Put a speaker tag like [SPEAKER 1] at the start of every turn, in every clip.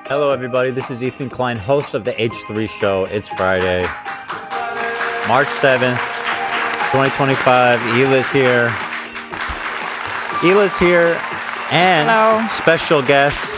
[SPEAKER 1] Hello, everybody. This is Ethan Klein, host of the H3 Show. It's Friday, March 7th, 2025. Hila's here. Hila's here, and
[SPEAKER 2] hello.
[SPEAKER 1] Special guest.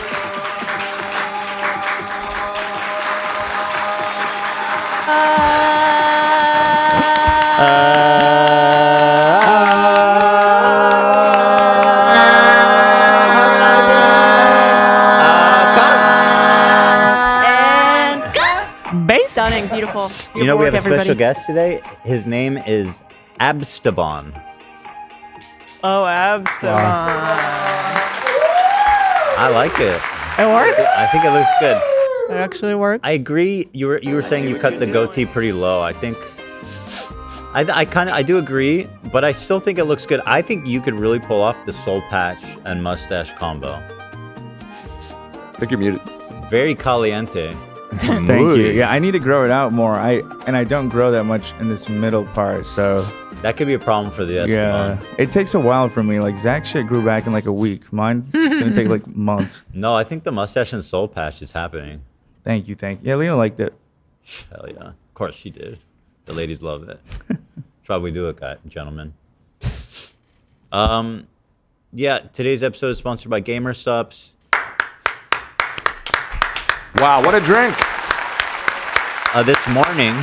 [SPEAKER 2] Stunning, beautiful.
[SPEAKER 1] You know, we have a
[SPEAKER 2] everybody.
[SPEAKER 1] special guest today. His name is ABsteban.
[SPEAKER 2] Oh, ABsteban.
[SPEAKER 1] I like it.
[SPEAKER 2] It works?
[SPEAKER 1] I think it looks good.
[SPEAKER 2] It actually works?
[SPEAKER 1] I agree. You were saying you cut the goatee pretty low. I think I do agree, but I still think it looks good. I think you could really pull off the soul patch and mustache combo.
[SPEAKER 3] I think you're muted.
[SPEAKER 1] Very caliente.
[SPEAKER 4] Thank you. Yeah, I need to grow it out more. I don't grow that much in this middle part, so
[SPEAKER 1] That could be a problem for the Esteban.
[SPEAKER 4] yeah, it takes a while for me. Like Zach shit grew back in like a week. Mine's gonna take like months.
[SPEAKER 1] No, I think the mustache and soul patch is happening.
[SPEAKER 4] Thank you. Yeah, Lena liked it.
[SPEAKER 1] Hell yeah. Of course she did. The ladies love it. That's why we do it, gentlemen. Yeah, today's episode is sponsored by Gamer Subs.
[SPEAKER 3] Wow, what a drink!
[SPEAKER 1] This morning,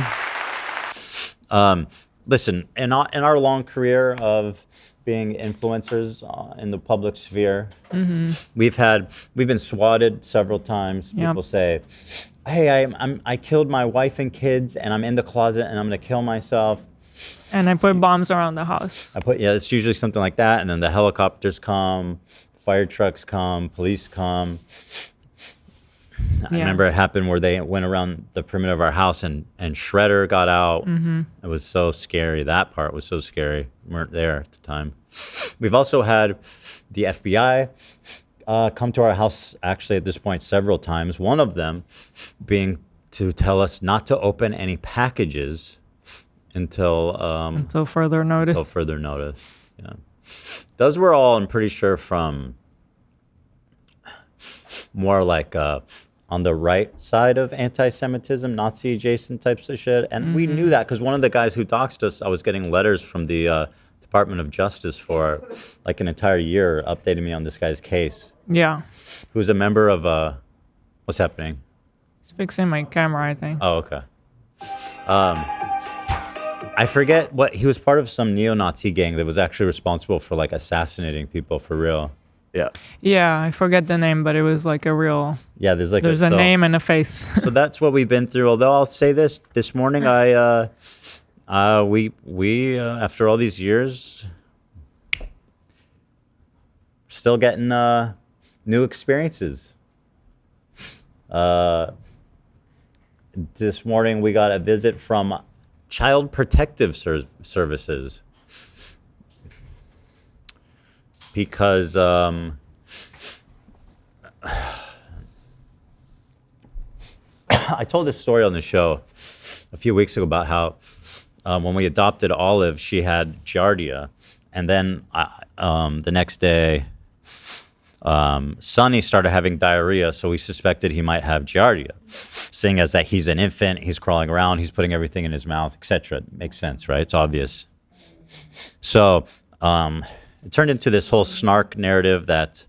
[SPEAKER 1] listen, in our long career of being influencers in the public sphere, we've been swatted several times.
[SPEAKER 2] Yep.
[SPEAKER 1] People say, "Hey, I killed my wife and kids, and I'm in the closet, and I'm gonna kill myself."
[SPEAKER 2] And I put bombs around the house.
[SPEAKER 1] It's usually something like that, and then the helicopters come, fire trucks come, police come. I remember it happened where they went around the perimeter of our house and Shredder got out. It was so scary. That part was so scary. We weren't there at the time. We've also had the FBI come to our house, actually, at this point, several times. One of them being to tell us not to open any packages until
[SPEAKER 2] further notice.
[SPEAKER 1] Until further notice. Yeah. Those were all, I'm pretty sure, from more like on the right side of anti-Semitism, Nazi-adjacent types of shit. And we knew that because one of the guys who doxed us, I was getting letters from the Department of Justice for like an entire year updating me on this guy's case.
[SPEAKER 2] Yeah.
[SPEAKER 1] Who's a member of, what's happening?
[SPEAKER 2] It's fixing my camera, I think.
[SPEAKER 1] Oh, okay. I forget what, he was part of some neo-Nazi gang that was actually responsible for like assassinating people for real.
[SPEAKER 3] Yeah.
[SPEAKER 2] Yeah, I forget the name, but it was like a real...
[SPEAKER 1] Yeah, there's
[SPEAKER 2] a name and a face.
[SPEAKER 1] So that's what we've been through. Although I'll say this morning, we after all these years, still getting new experiences. This morning we got a visit from Child Protective Services. Because I told this story on the show a few weeks ago about how when we adopted Olive, she had Giardia. And then the next day, Sonny started having diarrhea, so we suspected he might have Giardia. Seeing as that he's an infant, he's crawling around, he's putting everything in his mouth, etc. Makes sense, right? It's obvious. So... it turned into this whole Snark narrative that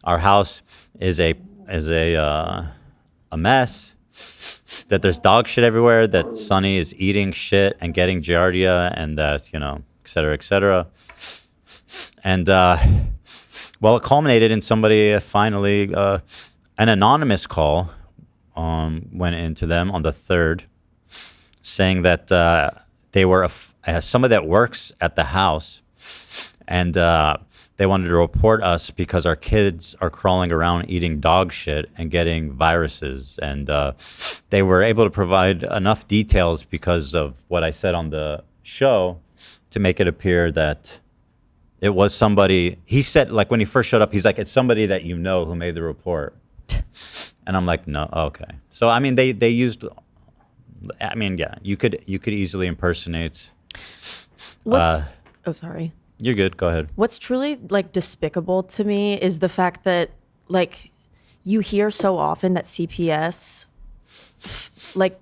[SPEAKER 1] our house is a mess, that there's dog shit everywhere, that Sonny is eating shit and getting Giardia, and that, et cetera, et cetera. And, well, it culminated in somebody finally, an anonymous call went into them on the 3rd, saying that they were somebody that works at the house. And they wanted to report us because our kids are crawling around eating dog shit and getting viruses. And they were able to provide enough details because of what I said on the show to make it appear that it was somebody. He said, like, when he first showed up, he's like, it's somebody that you know who made the report. And I'm like, no, okay. So, I mean, they used, I mean, yeah, you could easily impersonate.
[SPEAKER 5] Oh, sorry.
[SPEAKER 1] You're good. Go ahead.
[SPEAKER 5] What's truly like despicable to me is the fact that like you hear so often that CPS, like,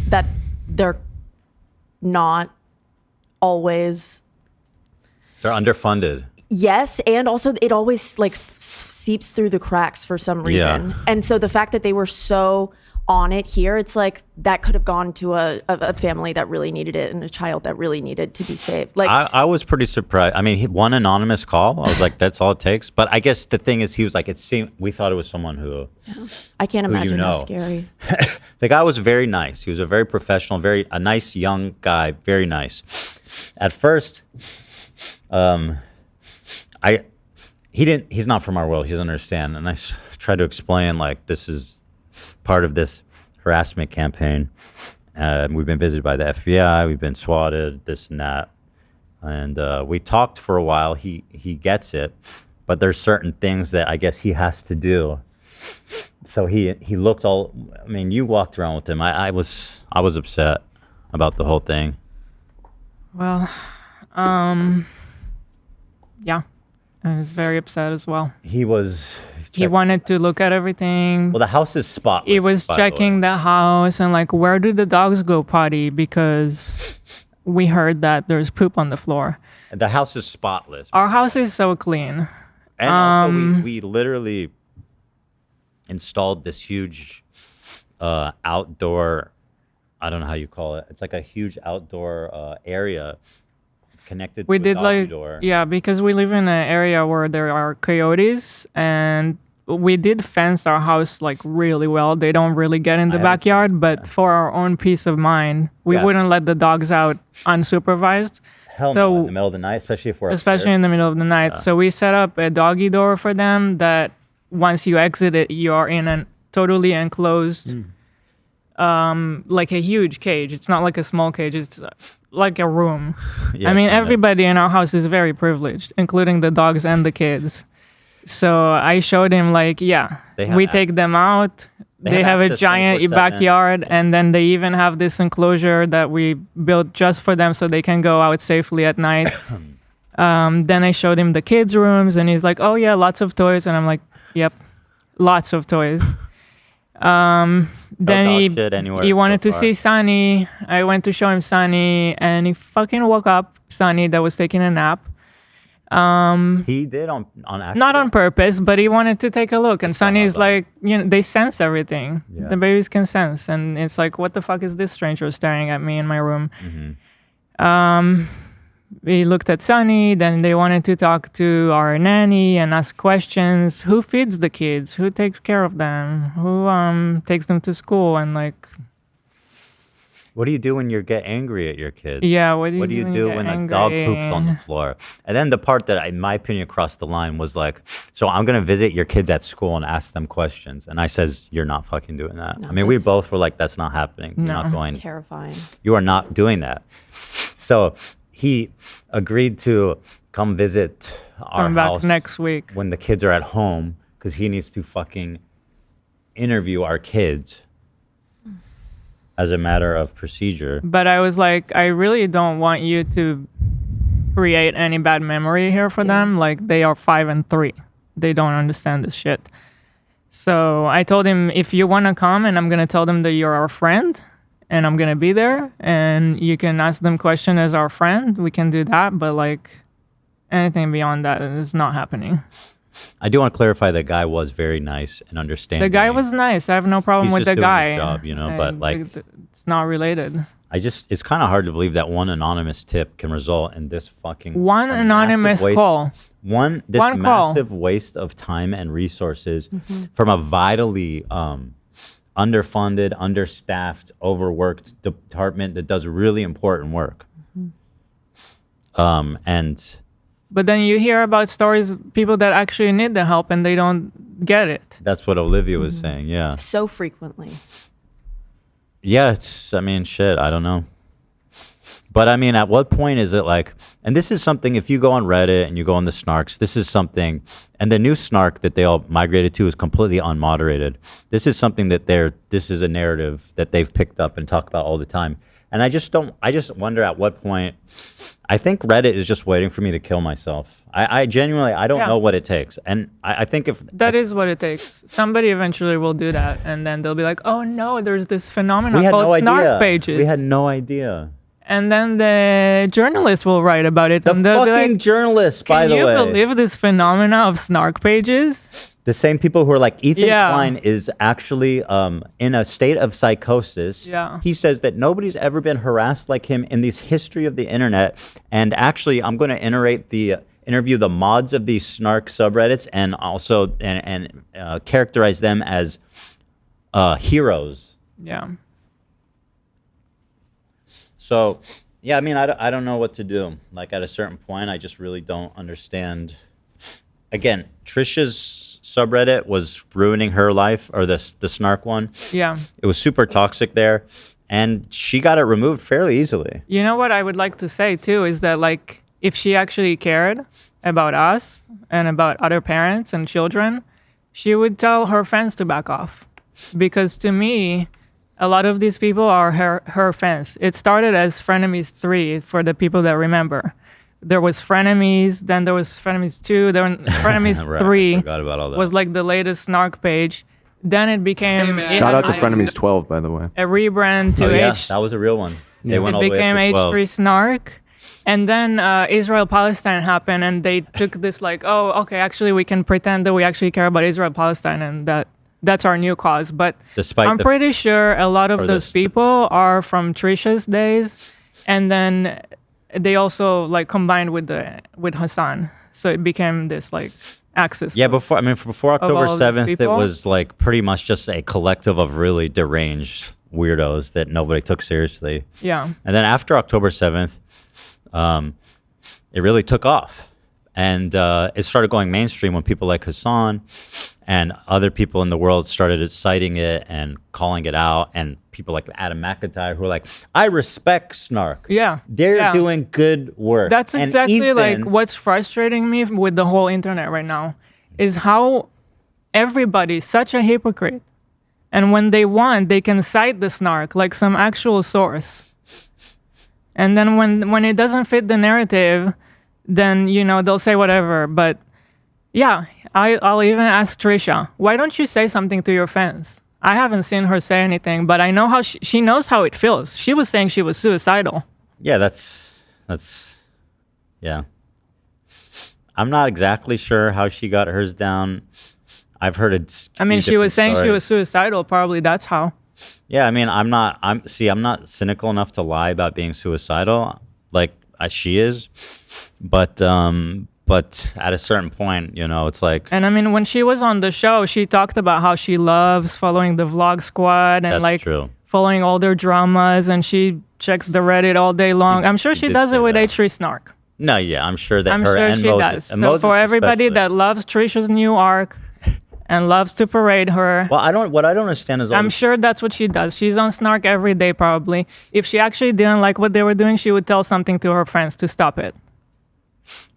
[SPEAKER 5] that they're not always.
[SPEAKER 1] They're underfunded.
[SPEAKER 5] Yes, and also it always like seeps through the cracks for some reason.
[SPEAKER 1] Yeah.
[SPEAKER 5] And so the fact that they were so on it here, it's like that could have gone to a family that really needed it and a child that really needed to be saved. Like
[SPEAKER 1] I was pretty surprised. I mean, one anonymous call. I was like, that's all it takes. But I guess the thing is, he was like, it seemed we thought it was someone who.
[SPEAKER 5] I can't imagine how
[SPEAKER 1] know.
[SPEAKER 5] scary.
[SPEAKER 1] The guy was very nice. He was a very professional, a nice young guy, very nice. At first, he's not from our world. He doesn't understand. And I tried to explain, like, this is part of this harassment campaign. We've been visited by the FBI. We've been swatted, this and that. And we talked for a while. He gets it. But there's certain things that I guess he has to do. So he looked all. I mean, you walked around with him. I was upset about the whole thing.
[SPEAKER 2] Well, yeah, I was very upset as well.
[SPEAKER 1] He
[SPEAKER 2] wanted to look at everything.
[SPEAKER 1] Well, the house is spotless.
[SPEAKER 2] He was checking the house and like, where do the dogs go potty? Because we heard that there's poop on the floor.
[SPEAKER 1] The house is spotless.
[SPEAKER 2] Our house is so clean.
[SPEAKER 1] And also, we literally installed this huge outdoor, I don't know how you call it. It's like a huge outdoor area connected to
[SPEAKER 2] We
[SPEAKER 1] a
[SPEAKER 2] did
[SPEAKER 1] doggy
[SPEAKER 2] like,
[SPEAKER 1] door.
[SPEAKER 2] yeah, because we live in an area where there are coyotes, and we did fence our house like really well. They don't really get in the backyard, but for our own peace of mind, we wouldn't let the dogs out unsupervised.
[SPEAKER 1] Hell no, in the middle of the night, especially if we're
[SPEAKER 2] Especially in the middle of the night. So we set up a doggy door for them that once you exit it, you are in a totally enclosed, like a huge cage. It's not like a small cage. It's like a room.
[SPEAKER 1] Yeah,
[SPEAKER 2] I mean, everybody in our house is very privileged, including the dogs and the kids. So I showed him like, we take them out. They have a giant
[SPEAKER 1] 24/7.
[SPEAKER 2] backyard, and then they even have this enclosure that we built just for them so they can go out safely at night. Then I showed him the kids' rooms, and he's like, oh yeah, lots of toys. And I'm like, yep, lots of toys. Then he wanted to see Sunny. I went to show him Sunny, and he fucking woke up Sunny that was taking a nap.
[SPEAKER 1] He did on accident?
[SPEAKER 2] Not on purpose, but he wanted to take a look. And Sunny is like, they sense everything.
[SPEAKER 1] Yeah.
[SPEAKER 2] The babies can sense. And it's like, what the fuck is this stranger staring at me in my room?
[SPEAKER 1] Mm-hmm.
[SPEAKER 2] We looked at Sunny, then they wanted to talk to our nanny and ask questions. Who feeds the kids? Who takes care of them? Who takes them to school? And like,
[SPEAKER 1] what do you do when you get angry at your kids?
[SPEAKER 2] Yeah, what do you
[SPEAKER 1] do when a dog poops on the floor? And then the part that, in my opinion, crossed the line was like, so I'm going to visit your kids at school and ask them questions. And I says, you're not fucking doing that.
[SPEAKER 5] No,
[SPEAKER 1] I mean, we both were like, that's not happening. You're not going.
[SPEAKER 5] Terrifying.
[SPEAKER 1] You are not doing that. So he agreed to come visit our house
[SPEAKER 2] back next week
[SPEAKER 1] when the kids are at home, because he needs to fucking interview our kids as a matter of procedure.
[SPEAKER 2] But I was like, I really don't want you to create any bad memory here for them. Like, they are 5 and 3. They don't understand this shit. So I told him, if you want to come, and I'm going to tell them that you're our friend, and I'm going to be there, and you can ask them questions as our friend, we can do that. But like, anything beyond that is not happening.
[SPEAKER 1] I do want to clarify that guy was very nice and understanding.
[SPEAKER 2] The guy was nice. I have no problem with the guy.
[SPEAKER 1] He's just doing his job, but like,
[SPEAKER 2] it's not related.
[SPEAKER 1] It's kind of hard to believe that one anonymous tip can result in this fucking
[SPEAKER 2] anonymous call.
[SPEAKER 1] Massive waste of time and resources from a vitally underfunded, understaffed, overworked department that does really important work.
[SPEAKER 2] But then you hear about stories, people that actually need the help and they don't get it.
[SPEAKER 1] That's what Olivia was saying, yeah.
[SPEAKER 5] So frequently.
[SPEAKER 1] Yeah, shit, I don't know. But I mean, at what point is it like, and this is something, if you go on Reddit and you go on the Snarks, this is something, and the new Snark that they all migrated to is completely unmoderated. This is something that this is a narrative that they've picked up and talk about all the time. And I just wonder at what point. I think Reddit is just waiting for me to kill myself. I genuinely, I don't know what it takes. And I think if
[SPEAKER 2] that is what it takes. Somebody eventually will do that, and then they'll be like, "Oh no, there's this phenomenon called Snark pages."
[SPEAKER 1] We had no idea.
[SPEAKER 2] And then the journalist will write about it.
[SPEAKER 1] The
[SPEAKER 2] and they'll be
[SPEAKER 1] fucking
[SPEAKER 2] like,
[SPEAKER 1] journalist, by the way.
[SPEAKER 2] Can you believe this phenomena of Snark pages?
[SPEAKER 1] The same people who are like, Ethan Klein is actually in a state of psychosis.
[SPEAKER 2] Yeah.
[SPEAKER 1] He says that nobody's ever been harassed like him in the history of the internet. And actually, I'm going to interview the mods of these Snark subreddits and also characterize them as heroes.
[SPEAKER 2] Yeah.
[SPEAKER 1] So, yeah, I mean, I don't know what to do. Like, at a certain point, I just really don't understand. Again, Trisha's subreddit was ruining her life, or the Snark one.
[SPEAKER 2] Yeah.
[SPEAKER 1] It was super toxic there, and she got it removed fairly easily.
[SPEAKER 2] You know what I would like to say, too, is that, like, if she actually cared about us and about other parents and children, she would tell her friends to back off. Because to me, a lot of these people are her fans. It started as Frenemies 3 for the people that remember. There was Frenemies, then there was Frenemies 2, then Frenemies
[SPEAKER 1] Right,
[SPEAKER 2] 3
[SPEAKER 1] I forgot about all that.
[SPEAKER 2] was like the latest Snark page. Then it became
[SPEAKER 3] Shout out to Frenemies 12, by the way.
[SPEAKER 2] a rebrand to
[SPEAKER 1] that was a real one. They went all
[SPEAKER 2] it
[SPEAKER 1] the way up
[SPEAKER 2] became
[SPEAKER 1] to 12.
[SPEAKER 2] H3 Snark. And then Israel-Palestine happened, and they took this like, oh, okay, actually we can pretend that we actually care about Israel-Palestine, and that's our new cause. But I'm pretty sure a lot of those people are from Trisha's days, and then they also like combined with Hassan, so it became this like axis.
[SPEAKER 1] Yeah, before October 7th, it was like pretty much just a collective of really deranged weirdos that nobody took seriously.
[SPEAKER 2] Yeah.
[SPEAKER 1] And then after October 7th, it really took off, and it started going mainstream when people like Hassan and other people in the world started citing it and calling it out, and people like Adam McIntyre who were like, I respect Snark.
[SPEAKER 2] Yeah.
[SPEAKER 1] They're doing good work.
[SPEAKER 2] That's exactly like what's frustrating me with the whole internet right now is how everybody's such a hypocrite. And when they want, they can cite the Snark like some actual source. And then when it doesn't fit the narrative, then, you know, they'll say whatever. But yeah, I'll even ask Trisha, why don't you say something to your fans? I haven't seen her say anything, but I know how she knows how it feels. She was saying she was suicidal.
[SPEAKER 1] Yeah, that's yeah. I'm not exactly sure how she got hers down. I've heard it.
[SPEAKER 2] I mean, she was saying she was suicidal. Probably that's how.
[SPEAKER 1] Yeah, I mean, I'm not cynical enough to lie about being suicidal like she is, but at a certain point, you know, it's like.
[SPEAKER 2] And I mean, when she was on the show, she talked about how she loves following the Vlog Squad and following all their dramas, and she checks the Reddit all day long. I'm sure she does it with H3 Snark.
[SPEAKER 1] No, yeah, I'm sure that
[SPEAKER 2] I'm
[SPEAKER 1] her
[SPEAKER 2] sure
[SPEAKER 1] and
[SPEAKER 2] she
[SPEAKER 1] Moses,
[SPEAKER 2] does. So for everybody
[SPEAKER 1] especially.
[SPEAKER 2] that loves Trisha's new arc and loves to parade her.
[SPEAKER 1] Well, what I don't understand is
[SPEAKER 2] I'm sure that's what she does. She's on Snark every day, probably. If she actually didn't like what they were doing, she would tell something to her friends to stop it.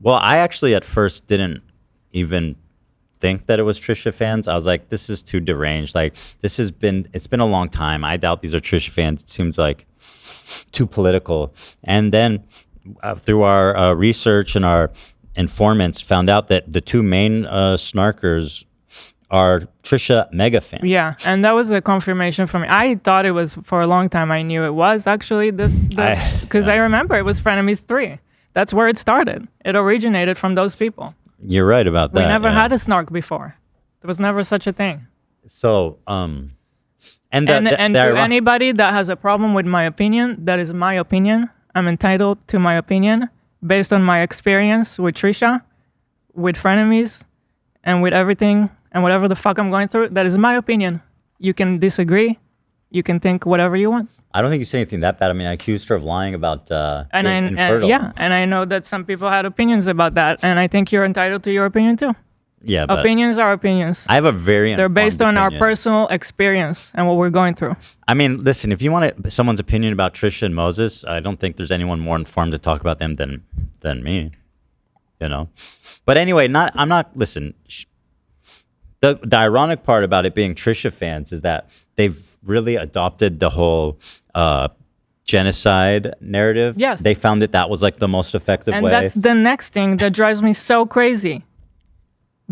[SPEAKER 1] Well, I actually at first didn't even think that it was Trisha fans. I was like, this is too deranged. Like, it's been a long time. I doubt these are Trisha fans. It seems like too political. And then through our research and our informants, found out that the two main snarkers are Trisha mega fans.
[SPEAKER 2] Yeah, and that was a confirmation for me. I thought it was for a long time. I knew it was actually because I remember it was Frenemies 3. That's where it started. It originated from those people.
[SPEAKER 1] You're right about that.
[SPEAKER 2] We never had a Snark before. There was never such a thing.
[SPEAKER 1] So, and to
[SPEAKER 2] anybody that has a problem with my opinion, that is my opinion. I'm entitled to my opinion based on my experience with Trisha, with Frenemies, and with everything and whatever the fuck I'm going through. That is my opinion. You can disagree. You can think whatever you want.
[SPEAKER 1] I don't think you said anything that bad. I mean, I accused her of lying about being infertile.
[SPEAKER 2] And I know that some people had opinions about that, and I think you're entitled to your opinion too.
[SPEAKER 1] Yeah, but
[SPEAKER 2] opinions are opinions.
[SPEAKER 1] I have a very
[SPEAKER 2] they're based on our personal experience and what we're going through.
[SPEAKER 1] I mean, listen, if you want someone's opinion about Trisha and Moses, I don't think there's anyone more informed to talk about them than me. You know, but anyway, listen. The ironic part about it being Trisha fans is that they've really adopted the whole genocide narrative.
[SPEAKER 2] Yes.
[SPEAKER 1] They found that was like the most effective
[SPEAKER 2] And
[SPEAKER 1] way.
[SPEAKER 2] that's the next thing that drives me so crazy.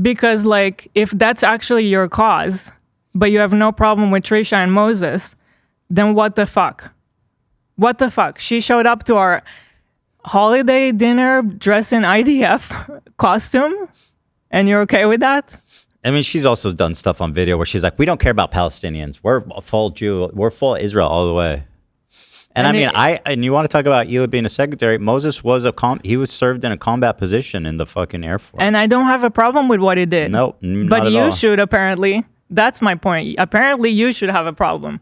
[SPEAKER 2] Because, like, if that's actually your cause, but you have no problem with Trisha and Moses, then what the fuck? What the fuck? She showed up to our holiday dinner dressed in IDF costume, and you're okay with that?
[SPEAKER 1] I mean, she's also done stuff on video where she's like, we don't care about Palestinians. We're full Jew. We're full Israel all the way. And I mean, and you want to talk about Elon being a secretary? Moses was he was served in a combat position in the fucking Air Force.
[SPEAKER 2] And I don't have a problem with what he did.
[SPEAKER 1] No, not
[SPEAKER 2] but
[SPEAKER 1] at
[SPEAKER 2] you
[SPEAKER 1] all.
[SPEAKER 2] should apparently. That's my point. Apparently, you should have a problem.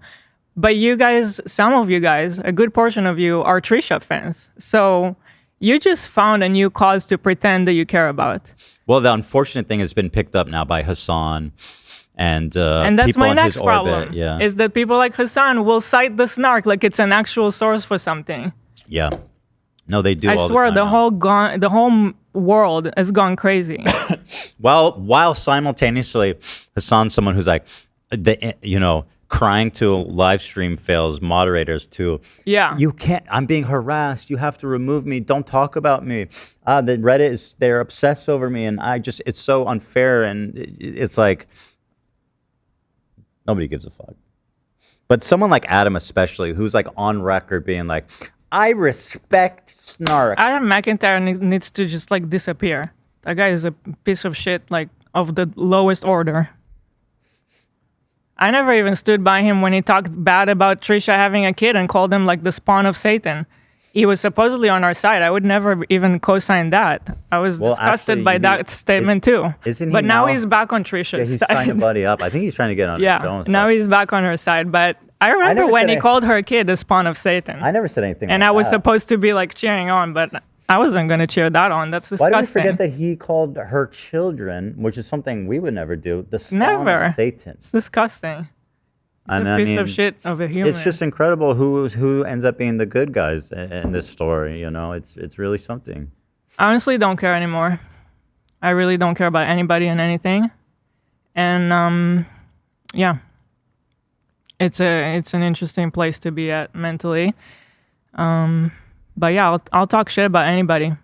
[SPEAKER 2] But you guys, some of you guys, a good portion of you are Trisha fans. So you just found a new cause to pretend that you care about.
[SPEAKER 1] Well, the unfortunate thing has been picked up now by Hassan and
[SPEAKER 2] that's
[SPEAKER 1] people
[SPEAKER 2] my
[SPEAKER 1] in
[SPEAKER 2] next
[SPEAKER 1] his orbit.
[SPEAKER 2] problem.
[SPEAKER 1] Yeah.
[SPEAKER 2] Is that people like Hassan will cite the Snark like it's an actual source for something.
[SPEAKER 1] Yeah. No, they do.
[SPEAKER 2] I
[SPEAKER 1] all
[SPEAKER 2] swear
[SPEAKER 1] the time
[SPEAKER 2] the whole world has gone crazy.
[SPEAKER 1] While simultaneously, Hassan's someone who's like, crying to live stream fails moderators to,
[SPEAKER 2] Yeah.
[SPEAKER 1] you can't, I'm being harassed. You have to remove me. Don't talk about me. The Reddit they're obsessed over me. And it's so unfair. And it's like, nobody gives a fuck. But someone like Adam, especially, who's like on record being like, I respect Snark.
[SPEAKER 2] Adam McIntyre needs to just like disappear. That guy is a piece of shit, like of the lowest order. I never even stood by him when he talked bad about Trisha having a kid and called him like the spawn of Satan. He was supposedly on our side. I would never even co-sign that. I was disgusted by that statement too.
[SPEAKER 1] Isn't he
[SPEAKER 2] but now
[SPEAKER 1] now-
[SPEAKER 2] he's back on Trisha's
[SPEAKER 1] Yeah, he's
[SPEAKER 2] side.
[SPEAKER 1] trying to buddy up. I think he's trying to get on
[SPEAKER 2] Yeah,
[SPEAKER 1] Donos.
[SPEAKER 2] now he's back on her side. But I remember
[SPEAKER 1] never
[SPEAKER 2] when
[SPEAKER 1] said
[SPEAKER 2] he
[SPEAKER 1] I-
[SPEAKER 2] called her kid the spawn of Satan.
[SPEAKER 1] I never said anything
[SPEAKER 2] and
[SPEAKER 1] like
[SPEAKER 2] I was
[SPEAKER 1] that.
[SPEAKER 2] supposed to be like cheering on, but I wasn't going to cheer that on. That's
[SPEAKER 1] Why
[SPEAKER 2] disgusting.
[SPEAKER 1] do we forget that he called her children, which is something we would never do, the spawn
[SPEAKER 2] Never.
[SPEAKER 1] of Satan?
[SPEAKER 2] It's disgusting.
[SPEAKER 1] And
[SPEAKER 2] a piece of shit of a human.
[SPEAKER 1] It's just incredible who ends up being the good guys in this story. You know, it's really something.
[SPEAKER 2] I honestly don't care anymore. I really don't care about anybody and anything. And yeah, it's an interesting place to be at mentally. But yeah, I'll talk shit about anybody.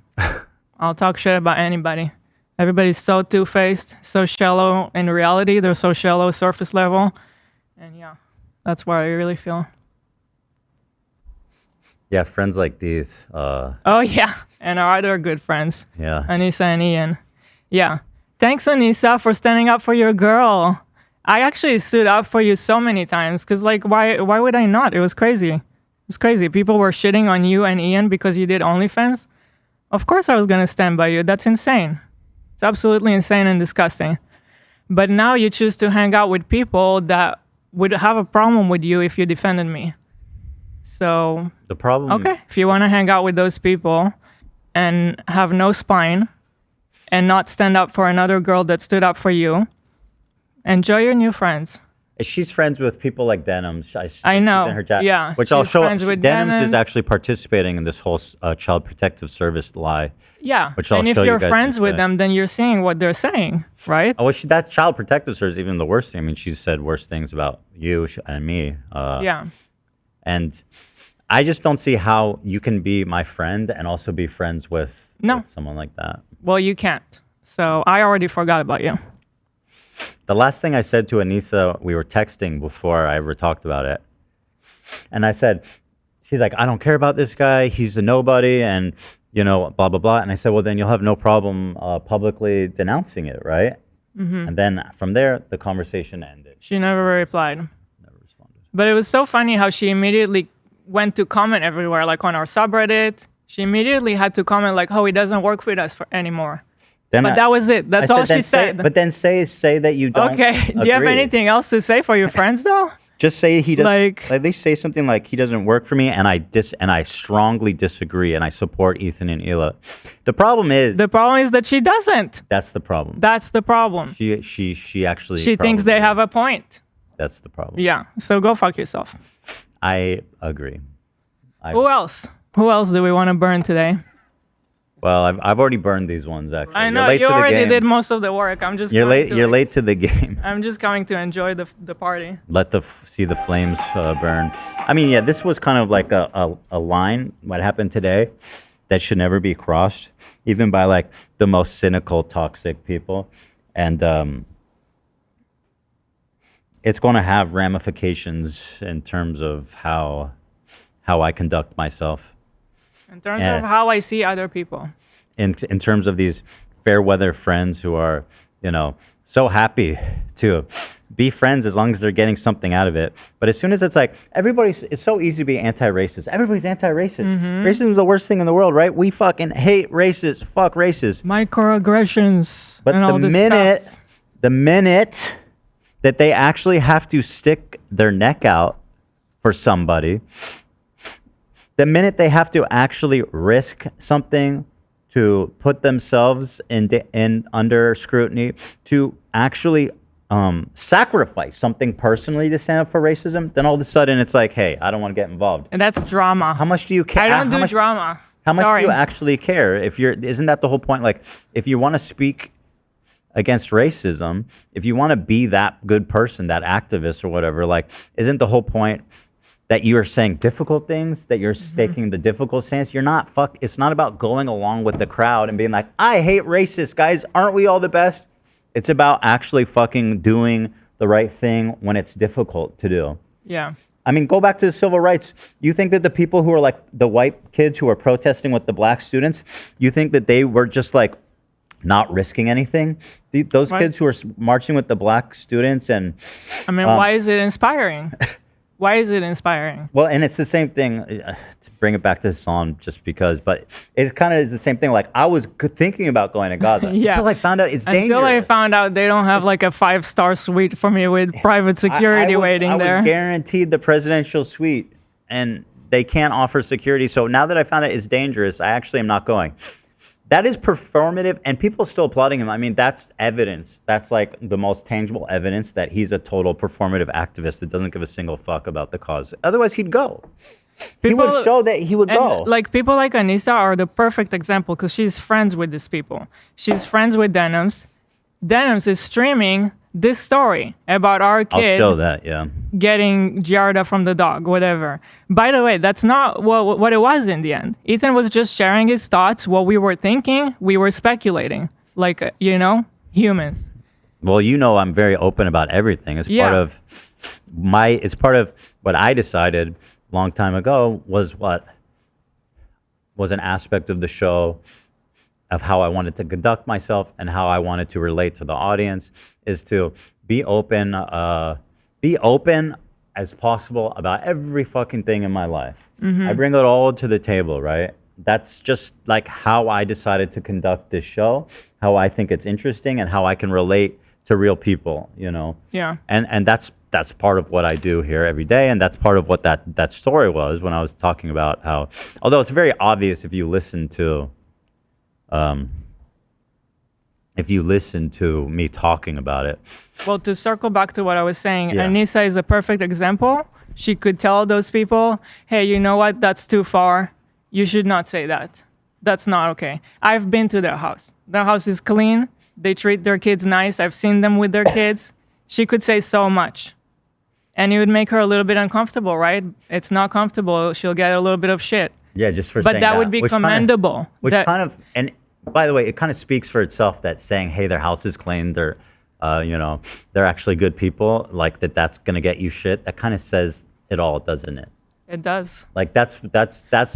[SPEAKER 2] I'll talk shit about anybody. Everybody's so two-faced, so shallow in reality. They're so shallow, surface level. And yeah, that's where I really feel.
[SPEAKER 1] Yeah, friends like these.
[SPEAKER 2] Oh yeah, and our other good friends,
[SPEAKER 1] Yeah.
[SPEAKER 2] Anisa and Ian. Yeah, thanks Anisa for standing up for your girl. I actually stood up for you so many times because like why would I not? It was crazy. It's crazy. People were shitting on you and Ian because you did OnlyFans. Of course I was gonna stand by you. That's insane. It's absolutely insane and disgusting. But now you choose to hang out with people that would have a problem with you if you defended me. So,
[SPEAKER 1] The problem.
[SPEAKER 2] okay, if you want to hang out with those people and have no spine and not stand up for another girl that stood up for you, enjoy your new friends.
[SPEAKER 1] She's friends with people like Denims.
[SPEAKER 2] I know,
[SPEAKER 1] she's in her chat,
[SPEAKER 2] yeah,
[SPEAKER 1] which I'll
[SPEAKER 2] she's
[SPEAKER 1] show.
[SPEAKER 2] friends with
[SPEAKER 1] Denims is
[SPEAKER 2] Denims.
[SPEAKER 1] actually participating in this whole child protective service lie.
[SPEAKER 2] Yeah,
[SPEAKER 1] Which I'll
[SPEAKER 2] and if
[SPEAKER 1] show you
[SPEAKER 2] you're
[SPEAKER 1] guys
[SPEAKER 2] friends with
[SPEAKER 1] instead.
[SPEAKER 2] them, then you're seeing what they're saying, right?
[SPEAKER 1] Oh, well, that child protective service is even the worst thing. I mean, she said worse things about you and me.
[SPEAKER 2] Yeah.
[SPEAKER 1] And I just don't see how you can be my friend and also be friends with someone like that.
[SPEAKER 2] Well, you can't. So I already forgot about you.
[SPEAKER 1] The last thing I said to Anisa, we were texting before I ever talked about it. And I said, she's like, I don't care about this guy. He's a nobody and, blah, blah, blah. And I said, well, then you'll have no problem publicly denouncing it, right? Mm-hmm. And then from there, the conversation ended.
[SPEAKER 2] She never replied.
[SPEAKER 1] Never responded.
[SPEAKER 2] But it was so funny how she immediately went to comment everywhere, like on our subreddit. She immediately had to comment like, oh, he doesn't work with us anymore. But that was it. That's all she said.
[SPEAKER 1] But then say that you don't
[SPEAKER 2] Okay. Do you have
[SPEAKER 1] agree.
[SPEAKER 2] anything else to say for your friends though?
[SPEAKER 1] Just say he doesn't.
[SPEAKER 2] Like-
[SPEAKER 1] At least say something like he doesn't work for me, and I strongly disagree, and I support Ethan and Hila. The problem is
[SPEAKER 2] that she doesn't.
[SPEAKER 1] that's the problem.
[SPEAKER 2] That's the problem.
[SPEAKER 1] She actually
[SPEAKER 2] She thinks they
[SPEAKER 1] probably-
[SPEAKER 2] have a point.
[SPEAKER 1] That's the problem.
[SPEAKER 2] Yeah. So go fuck yourself.
[SPEAKER 1] I agree.
[SPEAKER 2] Who else? Who else do we want to burn today?
[SPEAKER 1] Well, I've already burned these ones actually.
[SPEAKER 2] I
[SPEAKER 1] You're
[SPEAKER 2] know
[SPEAKER 1] late
[SPEAKER 2] you
[SPEAKER 1] to the
[SPEAKER 2] already
[SPEAKER 1] game.
[SPEAKER 2] did most of the work. I'm just
[SPEAKER 1] You're
[SPEAKER 2] coming
[SPEAKER 1] late. You're late to the game.
[SPEAKER 2] I'm just coming to enjoy the party.
[SPEAKER 1] Let see the flames burn. I mean, yeah, this was kind of like a line. What happened today that should never be crossed, even by like the most cynical, toxic people, and it's going to have ramifications in terms of how I conduct myself.
[SPEAKER 2] In terms of how I see other people.
[SPEAKER 1] In terms of these fair weather friends who are, so happy to be friends as long as they're getting something out of it. But as soon as it's like it's so easy to be anti-racist. Everybody's anti-racist.
[SPEAKER 2] Mm-hmm.
[SPEAKER 1] Racism is the worst thing in the world, right? We fucking hate racists. Fuck racists.
[SPEAKER 2] Microaggressions.
[SPEAKER 1] But
[SPEAKER 2] and all this stuff.
[SPEAKER 1] the minute that they actually have to stick their neck out for somebody, the minute they have to actually risk something to put themselves in under scrutiny, to actually sacrifice something personally to stand up for racism, then all of a sudden it's like, hey, I don't want to get involved.
[SPEAKER 2] And that's drama.
[SPEAKER 1] How much do you care?
[SPEAKER 2] I don't do drama.
[SPEAKER 1] How much
[SPEAKER 2] Sorry.
[SPEAKER 1] do you actually care? Isn't that the whole point? Like, if you want to speak against racism, if you want to be that good person, that activist or whatever, like, isn't the whole point that you are saying difficult things, that you're taking the difficult stance? You're not it's not about going along with the crowd and being like, I hate racists, guys. Aren't we all the best? It's about actually fucking doing the right thing when it's difficult to do.
[SPEAKER 2] Yeah.
[SPEAKER 1] I mean, go back to the civil rights. You think that the people who are like the white kids who are protesting with the black students, you think that they were just like not risking anything? Those kids who are marching with the black students and...
[SPEAKER 2] I mean, why is it inspiring? Why is it inspiring?
[SPEAKER 1] Well, and it's the same thing, to bring it back to Hassan just because, but it kind of is the same thing. Like, I was thinking about going to Gaza until I found out it's dangerous.
[SPEAKER 2] Until I found out they don't have like a 5-star suite for me with private security waiting there.
[SPEAKER 1] I was guaranteed the presidential suite, and they can't offer security. So now that I found out it's dangerous, I actually am not going. That is performative, and people are still applauding him. I mean, that's evidence. That's like the most tangible evidence that he's a total performative activist that doesn't give a single fuck about the cause. Otherwise, he'd go. He would show that he would go.
[SPEAKER 2] Like, people like Anisa are the perfect example because she's friends with these people. She's friends with Denims. Denims is streaming this story about our kid
[SPEAKER 1] I'll show that, yeah.
[SPEAKER 2] getting giardia from the dog, whatever. By the way, that's not what it was in the end. Ethan was just sharing his thoughts, what we were thinking, we were speculating, like, humans.
[SPEAKER 1] Well, I'm very open about everything. It's part of what I decided a long time ago was an aspect of the show of how I wanted to conduct myself and how I wanted to relate to the audience, is to be open as possible about every fucking thing in my life. I bring it all to the table, right? That's just like how I decided to conduct this show, how I think it's interesting, and how I can relate to real people,
[SPEAKER 2] Yeah.
[SPEAKER 1] And that's part of what I do here every day, and that's part of what that story was when I was talking about how, although it's very obvious if you listen to me talking about it.
[SPEAKER 2] Well, to circle back to what I was saying,
[SPEAKER 1] Yeah.
[SPEAKER 2] Anisa is a perfect example. She could tell those people, hey, you know what? That's too far. You should not say that. That's not okay. I've been to their house. Their house is clean. They treat their kids nice. I've seen them with their kids. She could say so much. And it would make her a little bit uncomfortable, right? It's not comfortable. She'll get a little bit of shit.
[SPEAKER 1] Yeah, just for
[SPEAKER 2] But
[SPEAKER 1] saying
[SPEAKER 2] that would be commendable.
[SPEAKER 1] And by the way, it kind of speaks for itself that saying, hey, their house is clean, they're actually good people, like that's going to get you shit. That kind of says it all, doesn't it?
[SPEAKER 2] It does.
[SPEAKER 1] Like that's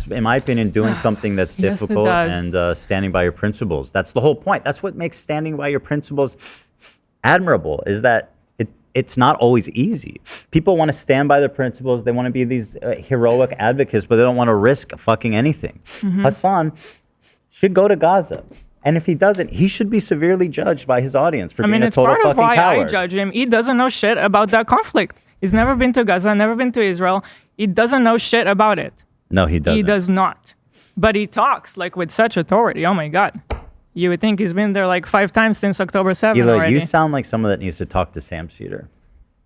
[SPEAKER 1] in my opinion doing something that's
[SPEAKER 2] Yes, it
[SPEAKER 1] difficult
[SPEAKER 2] does.
[SPEAKER 1] and standing by your principles. That's the whole point. That's what makes standing by your principles admirable, is that it's not always easy. People want to stand by their principles. They want to be these heroic advocates, but they don't want to risk fucking anything. Hassan should go to Gaza. And if he doesn't, he should be severely judged by his audience for being a total fucking coward.
[SPEAKER 2] It's part of why I judge him. He doesn't know shit about that conflict. He's never been to Gaza, never been to Israel. He doesn't know shit about it.
[SPEAKER 1] No, he doesn't.
[SPEAKER 2] He does not. But he talks like with such authority. Oh my God. You would think he's been there like 5 times since October 7th already.
[SPEAKER 1] You sound like someone that needs to talk to Sam Cedar.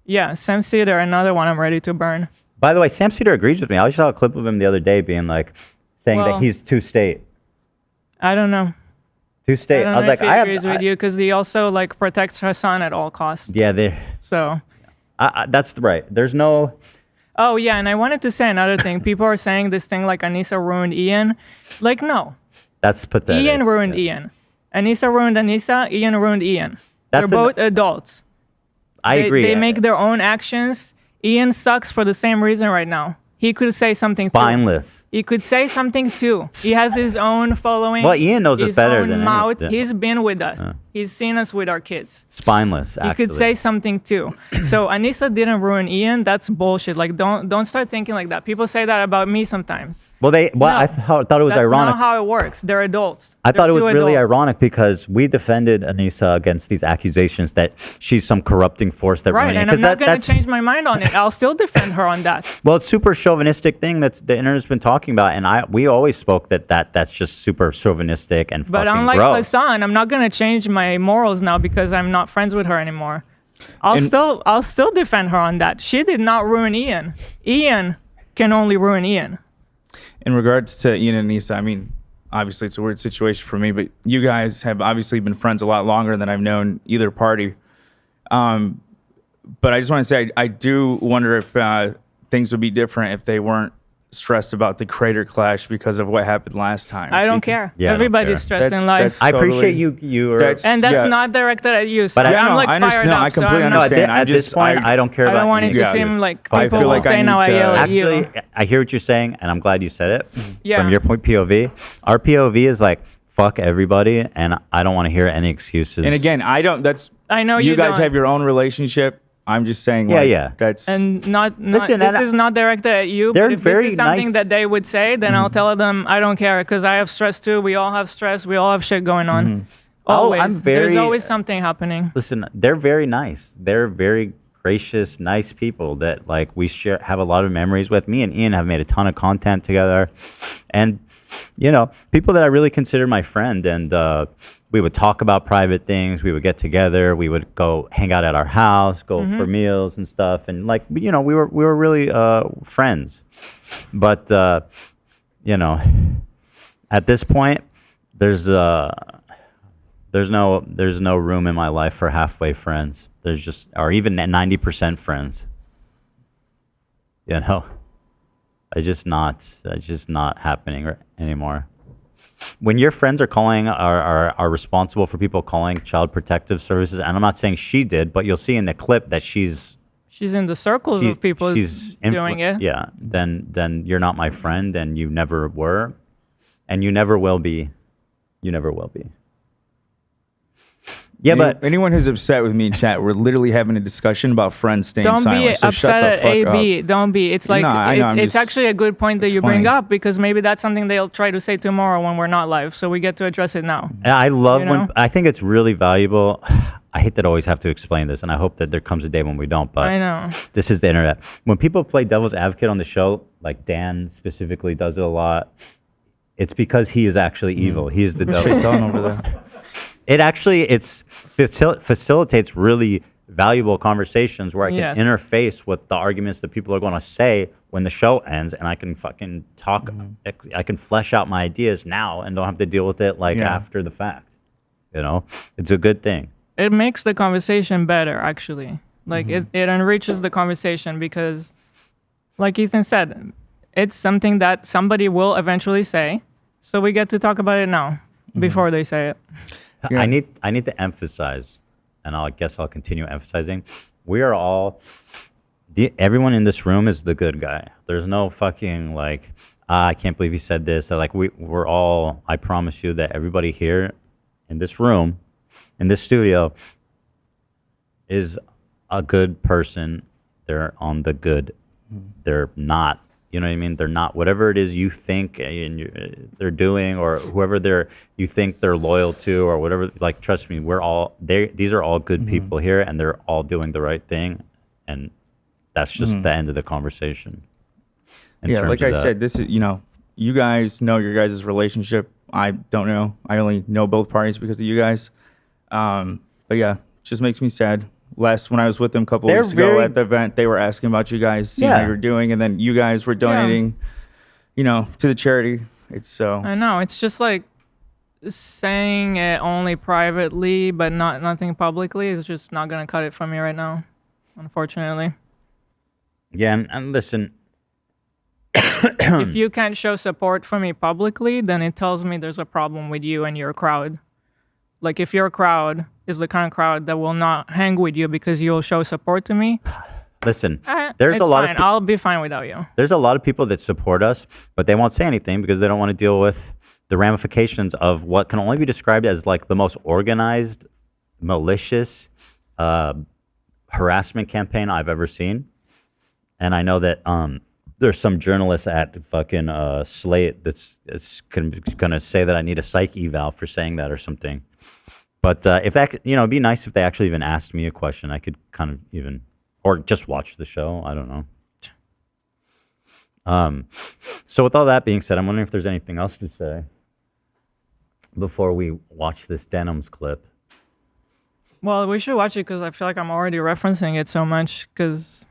[SPEAKER 2] Yeah, Sam Cedar, another one I'm ready to burn.
[SPEAKER 1] By the way, Sam Cedar agrees with me. I saw a clip of him the other day being like, saying that he's too state.
[SPEAKER 2] I don't know.
[SPEAKER 1] Two-state. I was like,
[SPEAKER 2] if he agrees with you because he also like protects her son at all costs.
[SPEAKER 1] Yeah, they.
[SPEAKER 2] So.
[SPEAKER 1] That's right. There's no.
[SPEAKER 2] Oh yeah, and I wanted to say another thing. People are saying this thing like Anisa ruined Ian. Like no.
[SPEAKER 1] That's pathetic.
[SPEAKER 2] Ian ruined Ian. Anisa ruined Anisa. Ian ruined Ian. They're both adults.
[SPEAKER 1] I agree.
[SPEAKER 2] They make their own actions. Ian sucks for the same reason right now. He could say something
[SPEAKER 1] Spineless.
[SPEAKER 2] too. He could say something too. He has his own following.
[SPEAKER 1] Well, Ian knows us better than
[SPEAKER 2] mouth.
[SPEAKER 1] anything.
[SPEAKER 2] He's been with us. He's seen us with our kids.
[SPEAKER 1] Spineless, actually.
[SPEAKER 2] He could say something too. So Anisa didn't ruin Ian. That's bullshit. Like don't start thinking like that. People say that about me sometimes.
[SPEAKER 1] Well, I thought it was ironic.
[SPEAKER 2] That's not how it works. They're adults.
[SPEAKER 1] I thought it was really
[SPEAKER 2] adults.
[SPEAKER 1] ironic because we defended Anisa against these accusations that she's some corrupting force that
[SPEAKER 2] Right,
[SPEAKER 1] ruined it.
[SPEAKER 2] and I'm not going to change my mind on it. I'll still defend her on that.
[SPEAKER 1] Well, it's super chauvinistic thing that the internet's been talking about, and we always spoke that's just super chauvinistic and
[SPEAKER 2] but
[SPEAKER 1] fucking
[SPEAKER 2] unlike
[SPEAKER 1] gross.
[SPEAKER 2] Hassan, I'm not going to change my morals now because I'm not friends with her anymore. I'll still defend her on that. She did not ruin Ian. Ian can only ruin Ian.
[SPEAKER 4] In regards to Ian and Anisa, I mean, obviously it's a weird situation for me, but you guys have obviously been friends a lot longer than I've known either party. But I just want to say, I do wonder if things would be different if they weren't stressed about the crater clash because of what happened last time.
[SPEAKER 2] I don't care.
[SPEAKER 1] Yeah,
[SPEAKER 2] Everybody's stressed in life.
[SPEAKER 1] I appreciate you.
[SPEAKER 2] That's not directed at you. So
[SPEAKER 1] But
[SPEAKER 2] I'm like
[SPEAKER 4] I
[SPEAKER 2] fired
[SPEAKER 4] understand.
[SPEAKER 2] up.
[SPEAKER 4] I completely understand.
[SPEAKER 1] At this point, I don't care
[SPEAKER 2] I
[SPEAKER 1] about
[SPEAKER 2] don't want it
[SPEAKER 1] you.
[SPEAKER 2] to seem like
[SPEAKER 4] I
[SPEAKER 2] people
[SPEAKER 4] feel
[SPEAKER 2] will
[SPEAKER 4] like I
[SPEAKER 2] say now I
[SPEAKER 4] need to-
[SPEAKER 2] yell at
[SPEAKER 1] Actually,
[SPEAKER 2] you.
[SPEAKER 1] I hear what you're saying, and I'm glad you said it.
[SPEAKER 2] Yeah.
[SPEAKER 1] From your point POV, our POV is like fuck everybody, and I don't want to hear any excuses.
[SPEAKER 4] And again, I know
[SPEAKER 2] you
[SPEAKER 4] guys
[SPEAKER 2] don't.
[SPEAKER 4] have your own relationship. I'm just saying,
[SPEAKER 1] Yeah.
[SPEAKER 4] that's
[SPEAKER 2] And not
[SPEAKER 1] Listen,
[SPEAKER 2] this
[SPEAKER 1] and
[SPEAKER 2] is not directed at you.
[SPEAKER 1] they're
[SPEAKER 2] But if
[SPEAKER 1] very
[SPEAKER 2] this is something
[SPEAKER 1] nice-
[SPEAKER 2] that they would say, then I'll tell them I don't care because I have stress too. We all have stress. We all have shit going on. Always. There's always something happening.
[SPEAKER 1] Listen, they're very nice. They're very gracious, nice people that like we have a lot of memories with. Me and Ian have made a ton of content together, and people that I really consider my friend. And we would talk about private things. We would get together. We would go hang out at our house, go for meals and stuff. And like we were really friends. But at this point, there's no room in my life for halfway friends. There's just, or even 90% friends. It's just not happening anymore. When your friends are responsible for people calling Child Protective Services, and I'm not saying she did, but you'll see in the clip that she's
[SPEAKER 2] in the circles of people doing it.
[SPEAKER 1] Yeah, then you're not my friend, and you never were, and you never will be. You never will be. Yeah, but
[SPEAKER 4] anyone who's upset with me in chat, we're literally having a discussion about friends staying
[SPEAKER 2] Don't
[SPEAKER 4] silent.
[SPEAKER 2] be
[SPEAKER 4] So
[SPEAKER 2] upset
[SPEAKER 4] shut the
[SPEAKER 2] at
[SPEAKER 4] fuck
[SPEAKER 2] AB.
[SPEAKER 4] up.
[SPEAKER 2] Don't be. It's like
[SPEAKER 4] No, I know,
[SPEAKER 2] it's actually a good point that you bring
[SPEAKER 4] funny.
[SPEAKER 2] up because maybe that's something they'll try to say tomorrow when we're not live. So we get to address it now.
[SPEAKER 1] I love
[SPEAKER 2] You know?
[SPEAKER 1] when I think it's really valuable. I hate that I always have to explain this, and I hope that there comes a day when we don't. But
[SPEAKER 2] I know.
[SPEAKER 1] this is the internet. When people play devil's advocate on the show, like Dan specifically does it a lot, it's because he is actually evil. He is the devil.
[SPEAKER 4] Shaitan over there.
[SPEAKER 1] It actually facilitates really valuable conversations where I can
[SPEAKER 2] Yes.
[SPEAKER 1] interface with the arguments that people are going to say when the show ends, and I can fucking talk. I can flesh out my ideas now and don't have to deal with it after the fact. It's a good thing.
[SPEAKER 2] It makes the conversation better, actually. Like it enriches the conversation because, like Ethan said, it's something that somebody will eventually say. So we get to talk about it now before they say it.
[SPEAKER 4] Yeah.
[SPEAKER 1] I need to emphasize, and I guess I'll continue emphasizing. We are all. Everyone in this room is the good guy. There's no fucking like. I can't believe he said this. Like we're all. I promise you that everybody here, in this room, in this studio, is a good person. They're on the good. They're not. You know what I mean? They're not whatever it is you think they're doing, or whoever you think they're loyal to, or whatever. Like, trust me, these are all good people here, and they're all doing the right thing, and that's just the end of the conversation.
[SPEAKER 4] Yeah, like I said, this is you guys know your guys' relationship. I don't know. I only know both parties because of you guys. But yeah, it just makes me sad. When I was with them a couple weeks ago at the event, they were asking about you guys, seeing how you were doing, and then you guys were donating, to the charity. It's so.
[SPEAKER 2] I know. It's just like saying it only privately, but nothing publicly is just not gonna cut it for me right now, unfortunately.
[SPEAKER 1] Yeah, and listen,
[SPEAKER 2] If you can't show support for me publicly, then it tells me there's a problem with you and your crowd. Like if your crowd is the kind of crowd that will not hang with you because you'll show support to me,
[SPEAKER 1] listen. There's
[SPEAKER 2] it's
[SPEAKER 1] a lot
[SPEAKER 2] fine.
[SPEAKER 1] of
[SPEAKER 2] I'll be fine without you.
[SPEAKER 1] there's a lot of people that support us, but they won't say anything because they don't want to deal with the ramifications of what can only be described as like the most organized, malicious harassment campaign I've ever seen. And I know that there's some journalist at fucking Slate that's gonna say that I need a psych eval for saying that or something. But if that, it'd be nice if they actually even asked me a question. I could kind of even, or just watch the show. I don't know. So with all that being said, I'm wondering if there's anything else to say before we watch this Denims clip.
[SPEAKER 2] Well, we should watch it because I feel like I'm already referencing it so much. Because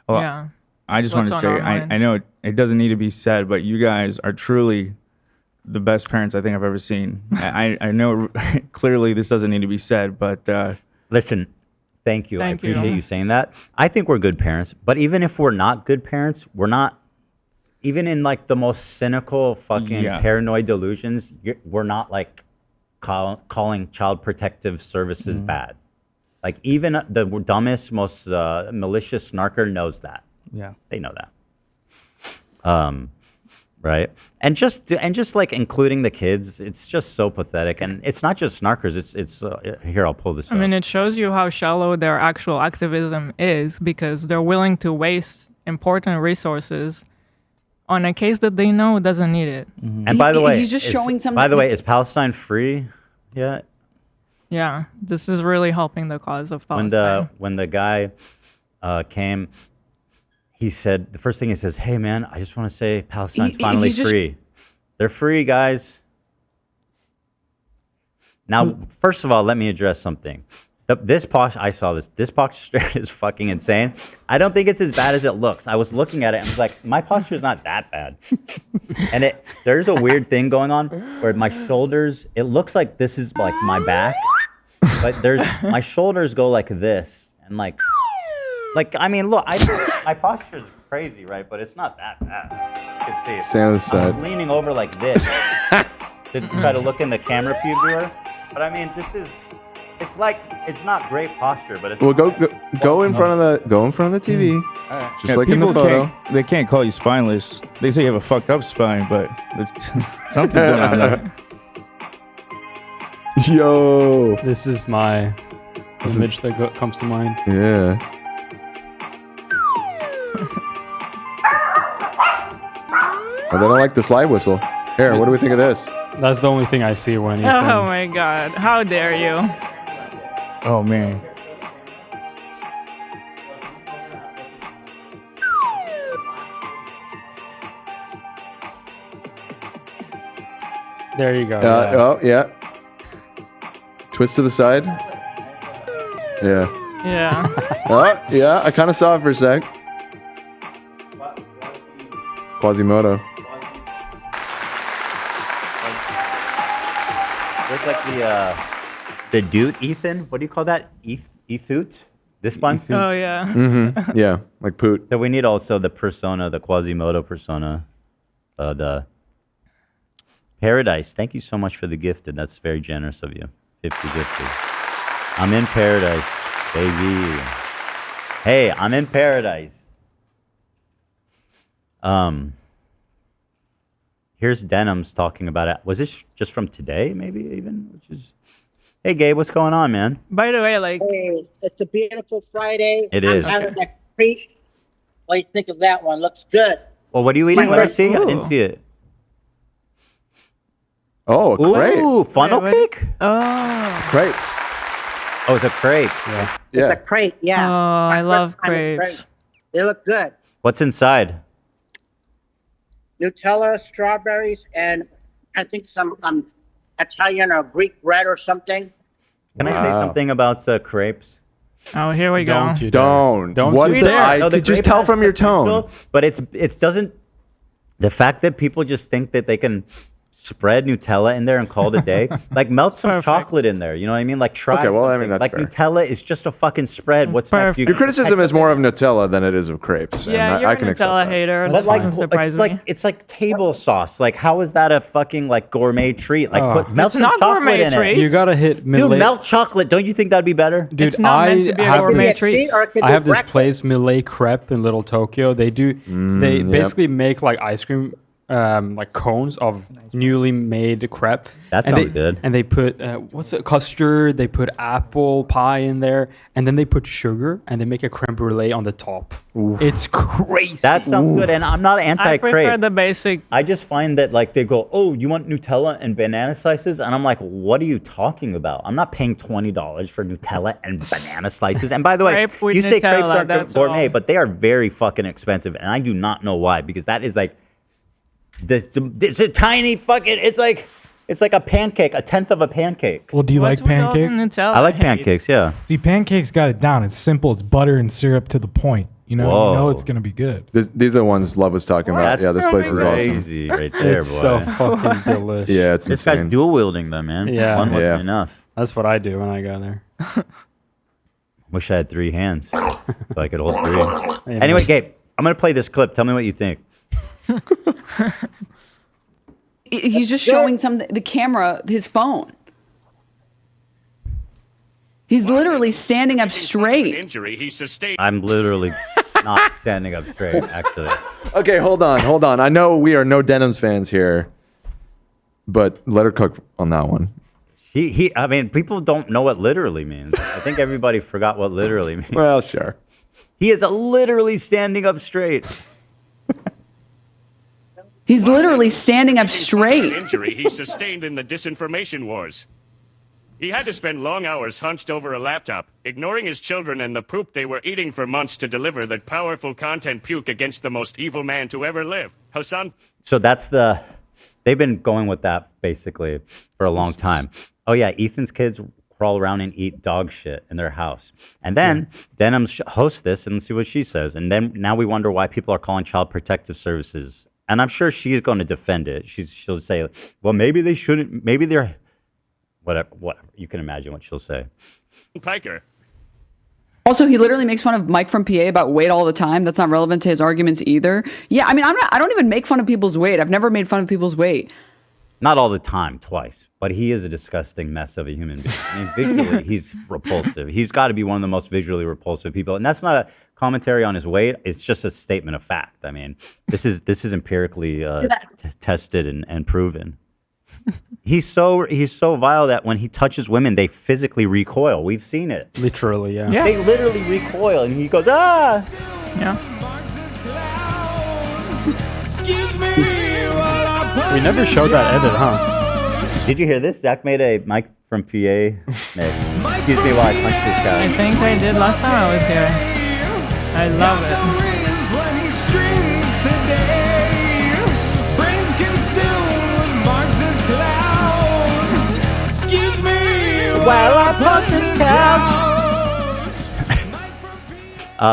[SPEAKER 4] Well,
[SPEAKER 2] yeah,
[SPEAKER 4] I just
[SPEAKER 2] What's
[SPEAKER 4] want to
[SPEAKER 2] on
[SPEAKER 4] say,
[SPEAKER 2] our mind?
[SPEAKER 4] I know it doesn't need to be said, but you guys are truly the best parents I think I've ever seen. I know clearly this doesn't need to be said, but
[SPEAKER 1] Listen, thank you. I
[SPEAKER 2] Thank you.
[SPEAKER 1] appreciate you saying that. I think we're good parents, but even if we're not good parents, we're not, even in like the most cynical fucking
[SPEAKER 4] Yeah.
[SPEAKER 1] paranoid delusions, we're not like calling child protective services bad. Like even the dumbest, most malicious snarker knows that.
[SPEAKER 4] yeah.
[SPEAKER 1] They know that. Right? And just like including the kids, it's just so pathetic. And it's not just snarkers. It's here, I'll pull this
[SPEAKER 2] I
[SPEAKER 1] up.
[SPEAKER 2] mean, it shows you how shallow their actual activism is because they're willing to waste important resources on a case that they know doesn't need it.
[SPEAKER 1] And by the way,
[SPEAKER 6] he's just showing something.
[SPEAKER 1] By the way, is Palestine free yet?
[SPEAKER 2] Yeah, this is really helping the cause of Palestine.
[SPEAKER 1] When the guy came, he said, the first thing he says, "Hey man, I just want to say Palestine's finally
[SPEAKER 6] he's just-
[SPEAKER 1] free. They're free, guys." Now, first of all, let me address something. This posture is fucking insane. I don't think it's as bad as it looks. I was looking at it and was like, my posture is not that bad. And there's a weird thing going on where my shoulders, it looks like this is like my back, but my shoulders go like this and like I mean, look, my posture is crazy, right? But it's not that bad. You can see it.
[SPEAKER 3] Stand on the side.
[SPEAKER 1] I'm leaning over like this to try to look in the camera viewer. But I mean, it's like, it's not great posture, but it's
[SPEAKER 3] Well, go in front of the TV. Just
[SPEAKER 4] Yeah,
[SPEAKER 3] like in the
[SPEAKER 4] people
[SPEAKER 3] photo.
[SPEAKER 4] they can't call you spineless. They say you have a fucked up spine, but something's going on there.
[SPEAKER 3] Yo.
[SPEAKER 7] This is my image that comes to mind.
[SPEAKER 3] Yeah. Oh, they don't like the slide whistle. Here, what do we think of this?
[SPEAKER 7] That's the only thing I see when you.
[SPEAKER 2] Oh my god, how dare you?
[SPEAKER 4] Oh man.
[SPEAKER 7] There you go. Yeah.
[SPEAKER 3] Oh, yeah. Twist to the side. Yeah.
[SPEAKER 2] Yeah.
[SPEAKER 3] Oh, yeah. I kind of saw it for a sec. Quasimodo.
[SPEAKER 1] There's like the dude, Ethan. What do you call that? Ethute? This one?
[SPEAKER 2] Oh yeah.
[SPEAKER 3] Mm-hmm. Yeah, like Poot.
[SPEAKER 1] So we need also the persona, the Quasimodo persona. The Paradise. Thank you so much for the gifted. That's very generous of you. 50 gifted. I'm in paradise, baby. Hey, I'm in paradise. Here's Denims talking about it. Was this just from today, maybe even? Which is, hey, Gabe, what's going on, man?
[SPEAKER 2] By the way, like,
[SPEAKER 8] Hey, it's a beautiful Friday.
[SPEAKER 1] It
[SPEAKER 8] I'm
[SPEAKER 1] is.
[SPEAKER 8] having a treat. What do you think of that one? Looks good.
[SPEAKER 1] Well, what are you eating? Let me see. I
[SPEAKER 2] Ooh.
[SPEAKER 1] didn't see it.
[SPEAKER 3] Oh, a crepe.
[SPEAKER 1] Ooh, funnel
[SPEAKER 2] Wait, what-
[SPEAKER 1] cake?
[SPEAKER 2] oh,
[SPEAKER 3] Crepe.
[SPEAKER 1] Oh, it's a crepe.
[SPEAKER 7] Yeah.
[SPEAKER 8] It's
[SPEAKER 3] Yeah.
[SPEAKER 8] a crate, yeah.
[SPEAKER 2] Oh, I love
[SPEAKER 8] I'm a
[SPEAKER 2] crepes.
[SPEAKER 8] They look good.
[SPEAKER 1] What's inside?
[SPEAKER 8] Nutella, strawberries, and I think some Italian or Greek bread or something.
[SPEAKER 1] Can I say
[SPEAKER 3] Wow.
[SPEAKER 1] something about crepes?
[SPEAKER 2] Oh, here we go.
[SPEAKER 7] Don't you dare.
[SPEAKER 3] Don't.
[SPEAKER 7] What
[SPEAKER 2] you
[SPEAKER 3] the?
[SPEAKER 2] dare.
[SPEAKER 3] I
[SPEAKER 1] No, the
[SPEAKER 3] could just
[SPEAKER 1] grape
[SPEAKER 3] tell
[SPEAKER 1] has
[SPEAKER 3] from your
[SPEAKER 1] potential,
[SPEAKER 3] tone.
[SPEAKER 1] But it doesn't. The fact that people just think that they can spread Nutella in there and call it a day. Like melt some
[SPEAKER 2] Perfect.
[SPEAKER 1] chocolate in there. You know what I mean? Like try.
[SPEAKER 3] Okay, well, I
[SPEAKER 1] something.
[SPEAKER 3] mean, that's
[SPEAKER 1] like
[SPEAKER 3] fair.
[SPEAKER 1] Nutella is just a fucking spread. What's next?
[SPEAKER 2] perfect.
[SPEAKER 3] Your criticism is more of Nutella than it is of crepes.
[SPEAKER 2] Yeah,
[SPEAKER 3] and
[SPEAKER 2] you're
[SPEAKER 3] I can
[SPEAKER 2] a
[SPEAKER 3] accept
[SPEAKER 2] Nutella
[SPEAKER 3] that.
[SPEAKER 2] hater.
[SPEAKER 1] But
[SPEAKER 2] That
[SPEAKER 1] like,
[SPEAKER 2] doesn't surprise
[SPEAKER 1] it's like table sauce. Like, how is that a fucking like gourmet treat? Like, put melt
[SPEAKER 2] It's
[SPEAKER 1] some
[SPEAKER 2] not
[SPEAKER 1] chocolate
[SPEAKER 2] gourmet
[SPEAKER 1] in
[SPEAKER 2] treat.
[SPEAKER 1] it.
[SPEAKER 7] You gotta hit
[SPEAKER 1] Dude,
[SPEAKER 7] Millet.
[SPEAKER 1] melt chocolate. Don't you think that'd be better?
[SPEAKER 7] Dude,
[SPEAKER 2] It's not meant to be a
[SPEAKER 7] have
[SPEAKER 2] gourmet
[SPEAKER 7] this,
[SPEAKER 2] treat.
[SPEAKER 8] Or it could
[SPEAKER 7] I
[SPEAKER 8] be
[SPEAKER 7] have this
[SPEAKER 8] breakfast.
[SPEAKER 7] place, Millet Crepe in Little Tokyo. They
[SPEAKER 3] yep.
[SPEAKER 7] basically make like ice cream, like cones of newly made crepe.
[SPEAKER 1] That
[SPEAKER 7] And
[SPEAKER 1] sounds
[SPEAKER 7] they-
[SPEAKER 1] good.
[SPEAKER 7] And they put custard. They put apple pie in there, and then they put sugar, and they make a creme brulee on the top. It's crazy.
[SPEAKER 1] That sounds good. And I'm not
[SPEAKER 2] I prefer
[SPEAKER 1] anti-crepe.
[SPEAKER 2] the basic.
[SPEAKER 1] I just find that like they go, oh, you want Nutella and banana slices? And I'm like, what are you talking about? I'm not paying $20 for Nutella and banana slices. And by the way,
[SPEAKER 2] Crepe with
[SPEAKER 1] you say crepes
[SPEAKER 2] Nutella,
[SPEAKER 1] aren't
[SPEAKER 2] that's
[SPEAKER 1] gourmet,
[SPEAKER 2] all.
[SPEAKER 1] but they are very fucking expensive. And I do not know why, because that is like, it's a tiny fucking, it's like a pancake, a tenth of a pancake.
[SPEAKER 6] Well, do you
[SPEAKER 2] What's
[SPEAKER 6] like
[SPEAKER 2] with all the
[SPEAKER 6] pancake?
[SPEAKER 2] Nutella
[SPEAKER 1] I like
[SPEAKER 2] hate?
[SPEAKER 1] pancakes, yeah.
[SPEAKER 6] See, pancakes got it down. It's simple. It's butter and syrup to the point. You know,
[SPEAKER 1] Whoa.
[SPEAKER 6] you know it's gonna be good.
[SPEAKER 3] These are the ones Love was talking about.
[SPEAKER 1] That's
[SPEAKER 3] Yeah, this place is awesome.
[SPEAKER 1] crazy right there,
[SPEAKER 7] It's
[SPEAKER 1] boy.
[SPEAKER 7] so fucking delicious.
[SPEAKER 3] Yeah, it's
[SPEAKER 1] This guy's
[SPEAKER 3] insane.
[SPEAKER 1] dual wielding them, man.
[SPEAKER 7] Yeah.
[SPEAKER 1] One wasn't
[SPEAKER 3] Yeah.
[SPEAKER 1] enough.
[SPEAKER 7] That's what I do when I go there.
[SPEAKER 1] Wish I had 3 hands so I could hold 3.
[SPEAKER 7] Yeah.
[SPEAKER 1] Anyway, Gabe, I'm gonna play this clip. Tell me what you think.
[SPEAKER 9] He's just showing the camera his phone. He's literally standing up straight.
[SPEAKER 10] Injury he sustained.
[SPEAKER 1] I'm literally not standing up straight, actually.
[SPEAKER 3] Okay, hold on. I know we are no Denims fans here, but let her cook on that one.
[SPEAKER 1] I mean, people don't know what literally means. I think everybody forgot what literally means.
[SPEAKER 3] Well, sure.
[SPEAKER 1] He is literally standing up straight.
[SPEAKER 9] He's literally standing up straight.
[SPEAKER 10] Injury he sustained in the disinformation wars. He had to spend long hours hunched over a laptop, ignoring his children and the poop they were eating for months to deliver that powerful content puke against the most evil man to ever live. Hassan.
[SPEAKER 1] So they've been going with that basically for a long time. Oh yeah, Ethan's kids crawl around and eat dog shit in their house. And then Denims hosts this and see what she says. And then now we wonder why people are calling Child Protective Services. And I'm sure she's going to defend it. She'll say, well, maybe they shouldn't, maybe they're, whatever. You can imagine what she'll say.
[SPEAKER 10] Piker.
[SPEAKER 9] Also, he literally makes fun of Mike from PA about weight all the time. That's not relevant to his arguments either. Yeah, I mean, I don't even make fun of people's weight. I've never made fun of people's weight.
[SPEAKER 1] Not all the time, twice, but he is a disgusting mess of a human being. I mean, visually, he's repulsive. He's got to be one of the most visually repulsive people. And that's not a commentary on his weight. It's just a statement of fact. I mean, this is empirically tested and proven. He's so vile that when he touches women, they physically recoil. We've seen it.
[SPEAKER 7] Literally, yeah.
[SPEAKER 2] Yeah.
[SPEAKER 1] They literally recoil, and he goes, ah!
[SPEAKER 2] Yeah.
[SPEAKER 7] We never showed that edit, huh?
[SPEAKER 1] Did you hear this? Zach made a Mike from PA mix. Excuse me while I punch this
[SPEAKER 2] I
[SPEAKER 1] guy.
[SPEAKER 2] think I did last time I was here. I love it.
[SPEAKER 1] While I pump this couch.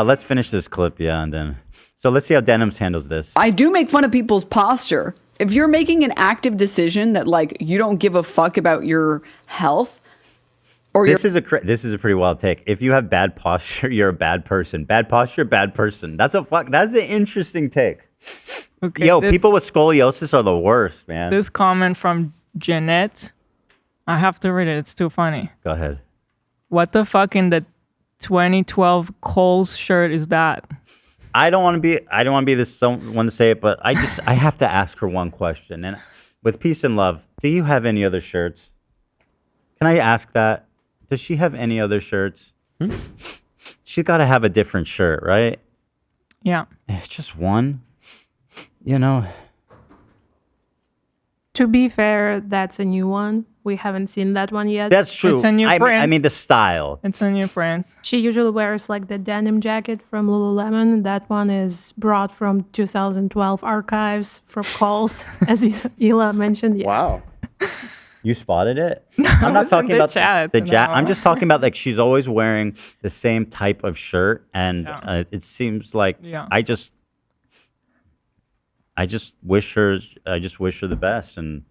[SPEAKER 1] Let's finish this clip, yeah, and then. So let's see how Denims handles this.
[SPEAKER 9] I do make fun of people's posture. If you're making an active decision that like you don't give a fuck about your health, or
[SPEAKER 1] This is a pretty wild take. If you have bad posture, you're a bad person. Bad posture, bad person. That's an interesting take.
[SPEAKER 2] Okay,
[SPEAKER 1] Yo,
[SPEAKER 2] this,
[SPEAKER 1] people with scoliosis are the worst, man.
[SPEAKER 2] This comment from Jeanette, I have to read it. It's too funny.
[SPEAKER 1] Go ahead.
[SPEAKER 2] What the fuck in the 2012 Kohl's shirt is that?
[SPEAKER 1] I don't want to be this someone to say it, but I have to ask her one question. And with peace and love, do you have any other shirts? Can I ask that? Does she have any other shirts? She got to have a different shirt, right?
[SPEAKER 2] Yeah.
[SPEAKER 1] It's just one. You know.
[SPEAKER 11] To be fair, that's a new one. We haven't seen that one yet.
[SPEAKER 1] That's true.
[SPEAKER 2] It's a new print.
[SPEAKER 1] I mean the style.
[SPEAKER 2] It's a new print.
[SPEAKER 11] She usually wears like the denim jacket from Lululemon. That one is brought from 2012 archives from Kohl's, as Elon mentioned. Yeah.
[SPEAKER 3] Wow.
[SPEAKER 1] You spotted it? I'm not
[SPEAKER 2] it's in
[SPEAKER 1] talking
[SPEAKER 2] the
[SPEAKER 1] about
[SPEAKER 2] chat,
[SPEAKER 1] the
[SPEAKER 2] no.
[SPEAKER 1] jacket. I'm just talking about like she's always wearing the same type of shirt, and it seems like I just wish her the best, and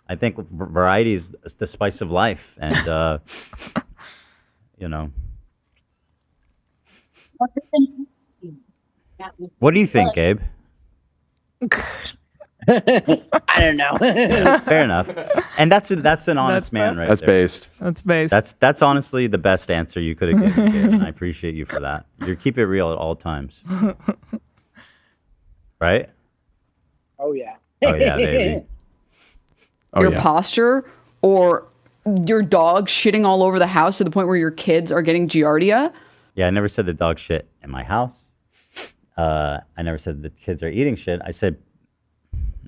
[SPEAKER 1] I think variety is the spice of life, and you know. What do you think, Gabe?
[SPEAKER 8] I don't know.
[SPEAKER 1] Yeah, fair enough. And that's an honest man, right?
[SPEAKER 3] That's
[SPEAKER 1] there.
[SPEAKER 3] based.
[SPEAKER 2] That's based.
[SPEAKER 1] That's honestly the best answer you could have given, Gabe, and I appreciate you for that. You keep it real at all times, right?
[SPEAKER 8] Oh yeah.
[SPEAKER 1] Oh yeah, baby. Oh,
[SPEAKER 9] your
[SPEAKER 1] yeah.
[SPEAKER 9] posture or your dog shitting all over the house to the point where your kids are getting giardia.
[SPEAKER 1] Yeah, I never said the dog shit in my house. I never said the kids are eating shit. I said